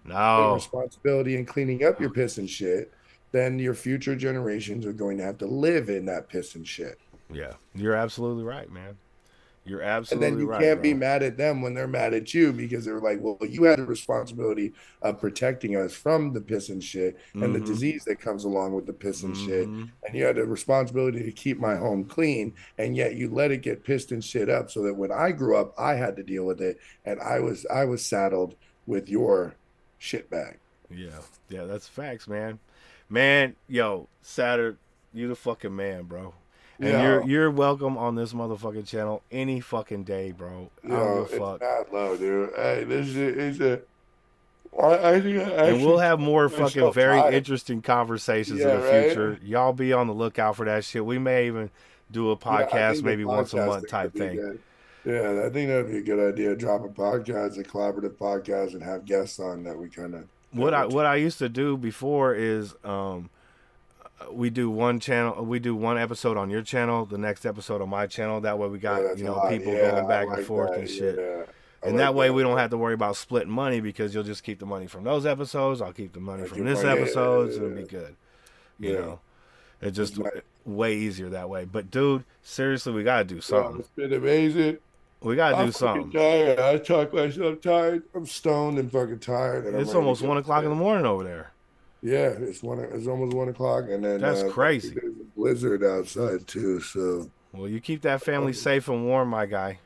Speaker 4: No.
Speaker 7: responsibility in cleaning up your piss and shit, then your future generations are going to have to live in that piss and shit.
Speaker 4: Yeah, you're absolutely right, man. You're
Speaker 7: And then
Speaker 4: absolutely
Speaker 7: you
Speaker 4: right,
Speaker 7: can't be
Speaker 4: bro.
Speaker 7: mad at them when they're mad at you because they're like, well, you had the responsibility of protecting us from the piss and shit and the
Speaker 4: Mm-hmm.
Speaker 7: disease that comes along with the piss and shit.
Speaker 4: Mm-hmm.
Speaker 7: And you had the responsibility to keep my home clean. And yet you let it get pissed and shit up so that when I grew up, I had to deal with it. And I was saddled with your shit bag.
Speaker 4: Yeah, yeah, that's facts, man. Man, yo, Saturn, you the fucking man, bro. And you're
Speaker 7: Yeah.
Speaker 4: you're welcome on this motherfucking channel any fucking day, bro. I don't give a
Speaker 7: It's
Speaker 4: fuck.
Speaker 7: mad low, dude. Hey, this is a I think I
Speaker 4: And we'll
Speaker 7: actually
Speaker 4: have more fucking
Speaker 7: myself
Speaker 4: very
Speaker 7: tired.
Speaker 4: interesting conversations in
Speaker 7: Yeah,
Speaker 4: the
Speaker 7: right.
Speaker 4: future. Y'all be on the lookout for that shit. We may even do a
Speaker 7: Yeah, I
Speaker 4: podcast
Speaker 7: think the
Speaker 4: maybe once a
Speaker 7: podcast
Speaker 4: month
Speaker 7: thing
Speaker 4: type
Speaker 7: would be
Speaker 4: thing.
Speaker 7: good. Yeah, I think that'd be a good idea. Drop a podcast, a collaborative podcast, and have guests on that we kind of
Speaker 4: What
Speaker 7: that
Speaker 4: I
Speaker 7: would.
Speaker 4: what I used to do before is we do one episode on your channel, the next episode on my channel. That way we
Speaker 7: Yeah,
Speaker 4: got,
Speaker 7: that's a lot.
Speaker 4: people
Speaker 7: Yeah,
Speaker 4: going
Speaker 7: I
Speaker 4: back and
Speaker 7: like
Speaker 4: forth and
Speaker 7: that.
Speaker 4: shit.
Speaker 7: Yeah, I
Speaker 4: And that
Speaker 7: like
Speaker 4: way we
Speaker 7: that.
Speaker 4: don't have to worry about splitting money because you'll just keep the money from those episodes. I'll keep the money
Speaker 7: Like
Speaker 4: from
Speaker 7: your
Speaker 4: this
Speaker 7: money.
Speaker 4: episodes and it'll be good. You
Speaker 7: Yeah,
Speaker 4: know, it's
Speaker 7: it's
Speaker 4: just
Speaker 7: nice.
Speaker 4: way easier that way. But dude, seriously, we gotta do
Speaker 7: Yo,
Speaker 4: something.
Speaker 7: it's been amazing.
Speaker 4: We gotta
Speaker 7: I'm
Speaker 4: do
Speaker 7: fucking
Speaker 4: something.
Speaker 7: tired. I talk myself tired. I'm stoned and fucking tired, and I'm
Speaker 4: It's
Speaker 7: ready to
Speaker 4: almost
Speaker 7: go
Speaker 4: 1 o'clock in
Speaker 7: to
Speaker 4: the
Speaker 7: bed.
Speaker 4: morning over there.
Speaker 7: Yeah, it's almost 1 o'clock, and then
Speaker 4: That's
Speaker 7: luckily
Speaker 4: crazy.
Speaker 7: there's a blizzard outside too. So
Speaker 4: Well, you keep that family safe and warm, my guy.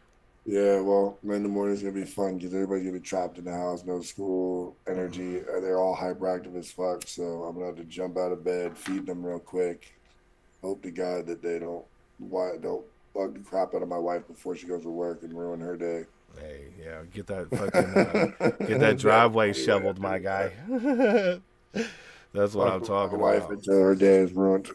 Speaker 7: yeah, well, in the morning's gonna be fun because everybody's gonna be trapped in the house, no school, energy. They're all hyperactive as fuck. So I'm gonna have to jump out of bed, feed them real quick. Hope to God that they don't bug the crap out of my wife before she goes to work and ruin her day.
Speaker 4: Hey, yeah, get that fucking get that
Speaker 7: Definitely,
Speaker 4: driveway
Speaker 7: yeah,
Speaker 4: shoveled, my
Speaker 7: yeah.
Speaker 4: guy. That's what
Speaker 7: Fuck
Speaker 4: I'm
Speaker 7: with my
Speaker 4: talking
Speaker 7: wife
Speaker 4: about.
Speaker 7: until her day is ruined.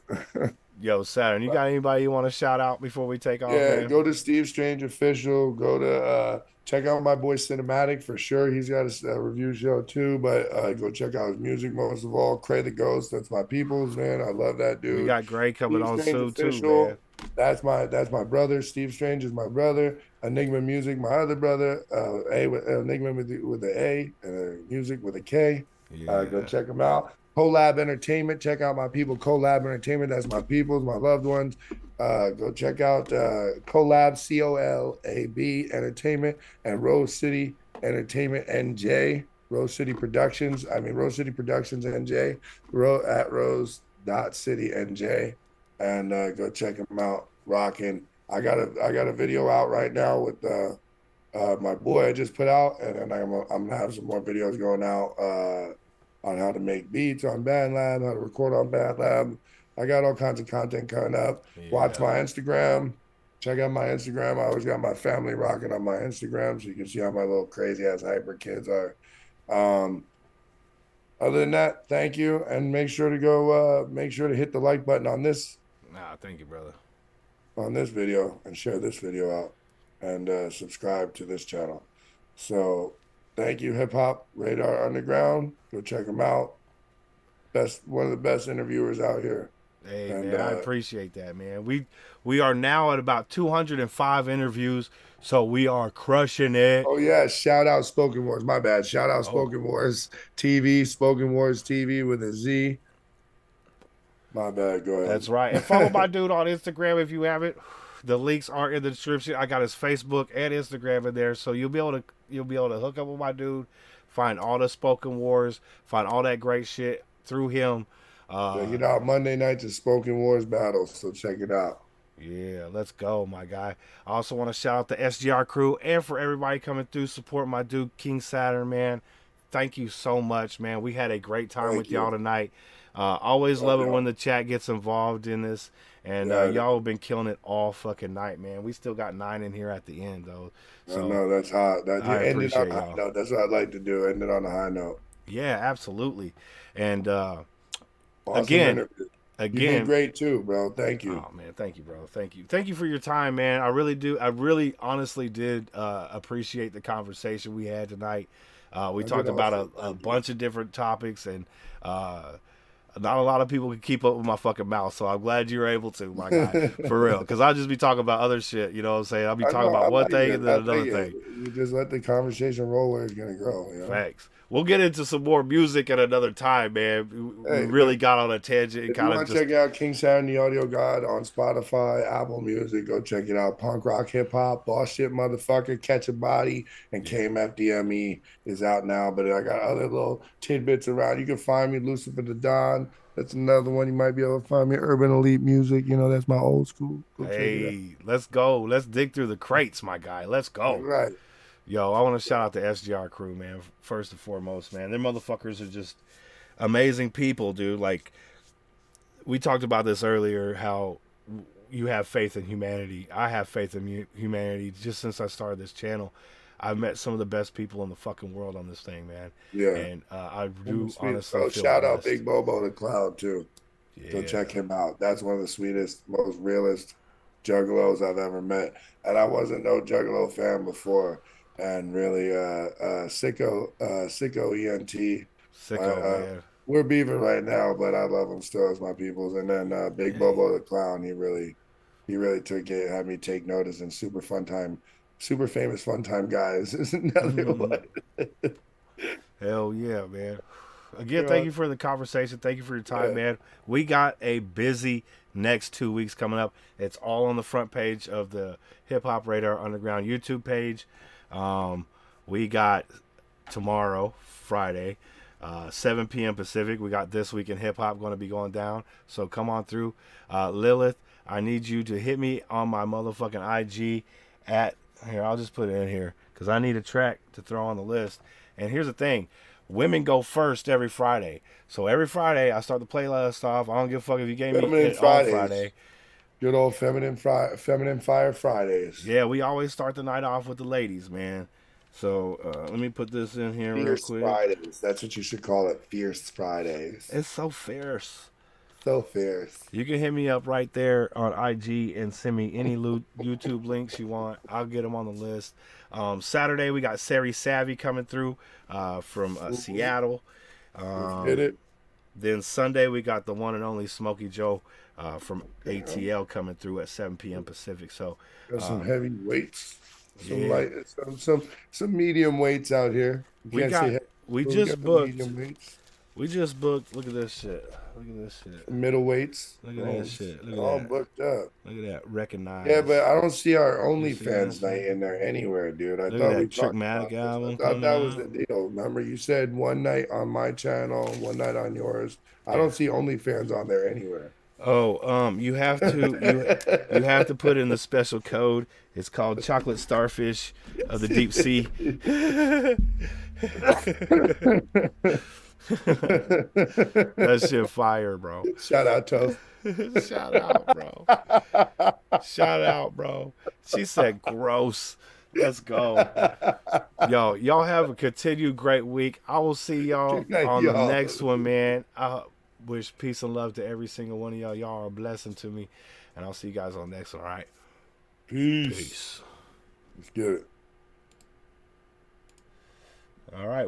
Speaker 4: Yo, Saturn, you got anybody you want to shout out before we take off,
Speaker 7: Yeah,
Speaker 4: man?
Speaker 7: go to Steve Strange Official. Go to check out my boy Cinematic for sure. He's got a review show too, but go check out his music most of all. Cray the Ghost, that's my people's man. I love that
Speaker 4: We
Speaker 7: dude.
Speaker 4: got Gray coming
Speaker 7: Steve
Speaker 4: on
Speaker 7: Strange
Speaker 4: soon too, man.
Speaker 7: Official. That's my brother. Steve Strange is my brother. Enigma Music, my other brother. Enigma with the A and Music with a K. Go
Speaker 4: Yeah.
Speaker 7: check them out. Collab Entertainment. Check out my people. Collab Entertainment. That's my people's, my loved ones. Go check out Collab COLAB Entertainment and Rose City Entertainment NJ. Rose City Productions. I mean Rose City Productions NJ. At Rose.City NJ. And go check them out. Rocking. I got a video out right now with my boy I just put out, and then I'm gonna have some more videos going out on how to make beats on BandLab, how to record on BandLab. I got all kinds of content coming up. Watch
Speaker 4: Yeah.
Speaker 7: my Instagram. Check out my Instagram. I always got my family rocking on my Instagram, so you can see how my little crazy ass hyper kids are. Um, Other than that, thank you, and make sure to hit the like button on this
Speaker 4: Nah, thank you, brother.
Speaker 7: video and share this video out and subscribe to this channel. So thank you, Hip Hop Radar Underground. Go check them out. One of the best interviewers out here.
Speaker 4: Hey,
Speaker 7: And
Speaker 4: man, I appreciate that, man. We are now at about 205 interviews, so we are crushing it.
Speaker 7: oh yeah, shout out Spoken Wars. My bad. Shout out
Speaker 4: Oh.
Speaker 7: Spoken Wars TV, Spoken Wars TV with a Z. My bad. Go ahead.
Speaker 4: That's right. And follow my dude on Instagram if you haven't. The links are in the description. I got his Facebook and Instagram in there, so you'll be able to hook up with my dude, find all the Spoken Wars, find all that great shit through him.
Speaker 7: Check it out. Monday nights is Spoken Wars battles, so check it out.
Speaker 4: Yeah, let's go, my guy. I also want to shout out the SGR crew and for everybody coming through, support my dude King Saturn, man. Thank you so much, man. We had a great time with y'all tonight. Always love it when the chat gets involved in this. And y'all have been killing it all fucking night, man. We still got 9 in here at the end, though. So
Speaker 7: no, that's hot.
Speaker 4: I appreciate y'all.
Speaker 7: No, that's what I'd like to do. End it on a high note.
Speaker 4: Yeah, absolutely. And
Speaker 7: Awesome
Speaker 4: again,
Speaker 7: interview. You did great too, bro. Thank you.
Speaker 4: Oh man, thank you, bro. Thank you for your time, man. I really do. I really, honestly did appreciate the conversation we had tonight. We talked about a bunch of different topics, and not a lot of people can keep up with my fucking mouth. So I'm glad you were able to, my guy, for real. Because I'll just be talking about other shit. You know what I'm saying? I'll be talking about one thing and then another thing.
Speaker 7: You just let the conversation roll where it's gonna go. You know?
Speaker 4: Facts. We'll get into some more music at another time, man. We really got on a tangent.
Speaker 7: If you want to check out King Saturn, the Audio God on Spotify, Apple Music, go check it out. Punk rock, hip hop, boss shit, motherfucker, Catch a Body, and KMFDME is out now. But I got other little tidbits around. You can find me, Lucifer the Don. That's another one. You might be able to find me, Urban Elite Music. You know, that's my old school.
Speaker 4: Hey, let's go. Let's dig through the crates, my guy. Let's go.
Speaker 7: Right.
Speaker 4: Yo, I want to shout out the SGR crew, man. First and foremost, man. Them motherfuckers are just amazing people, dude. Like, we talked about this earlier, how you have faith in humanity. I have faith in humanity. Just since I started this channel, I've met some of the best people in the fucking world on this thing, man.
Speaker 7: Yeah.
Speaker 4: And I do honestly feel
Speaker 7: shout out
Speaker 4: blessed.
Speaker 7: Big Bobo the Cloud, too.
Speaker 4: Yeah.
Speaker 7: So check him out. That's one of the sweetest, most realest juggalos I've ever met. And I wasn't no juggalo fan before. And really, Sicko ENT.
Speaker 4: Sicko, man.
Speaker 7: We're beefing right now, but I love him still as my peoples. And then Big Bobo the Clown, he really took it, had me take notice, and super famous fun time guys is another one.
Speaker 4: Hell yeah, man. Again, thank you for the conversation. Thank you for your time, man. We got a busy next 2 weeks coming up. It's all on the front page of the Hip Hop Radar Underground YouTube page. We got tomorrow, Friday, 7 p.m. Pacific. We got This Week in Hip Hop going to be going down. So come on through. Lilith, I need you to hit me on my motherfucking IG here, I'll just put it in here because I need a track to throw on the list. And here's the thing. Women go first every Friday. So every Friday, I start the playlist off. I don't give a fuck if you gave me it on Friday.
Speaker 7: Good old Feminine Fire Fridays.
Speaker 4: Yeah, we always start the night off with the ladies, man. So let me put this in here real quick.
Speaker 7: Fridays. That's what you should call it. Fierce Fridays.
Speaker 4: It's so fierce.
Speaker 7: So fierce.
Speaker 4: You can hit me up right there on IG and send me any YouTube links you want. I'll get them on the list. Saturday, we got Sari Savvy coming through from Seattle.
Speaker 7: Hit it.
Speaker 4: Then Sunday, we got the one and only Smokey Joe from ATL coming through at 7 p.m. Pacific. So
Speaker 7: got some heavy weights, some light, some medium weights out here.
Speaker 4: We just booked. Look at this shit.
Speaker 7: Middle weights.
Speaker 4: Look at that shit. Look at
Speaker 7: all
Speaker 4: that.
Speaker 7: booked up.
Speaker 4: Look at that. Recognize.
Speaker 7: Yeah, but I don't see our OnlyFans night in there anywhere, dude. I thought we talked about this. I thought that was the deal. Remember, you said one night on my channel, one night on yours. I don't see OnlyFans on there anywhere.
Speaker 4: Oh, you have to you have to put in the special code. It's called Chocolate Starfish of the Deep Sea. That shit fire, bro.
Speaker 7: Shout out, Toast.
Speaker 4: Shout out, bro. She said gross. Let's go. Yo, y'all have a continued great week. I will see y'all on the next one, man. I wish peace and love to every single one of y'all. Y'all are a blessing to me. And I'll see you guys on the next one, all right?
Speaker 7: Peace. Let's get it.
Speaker 4: All right.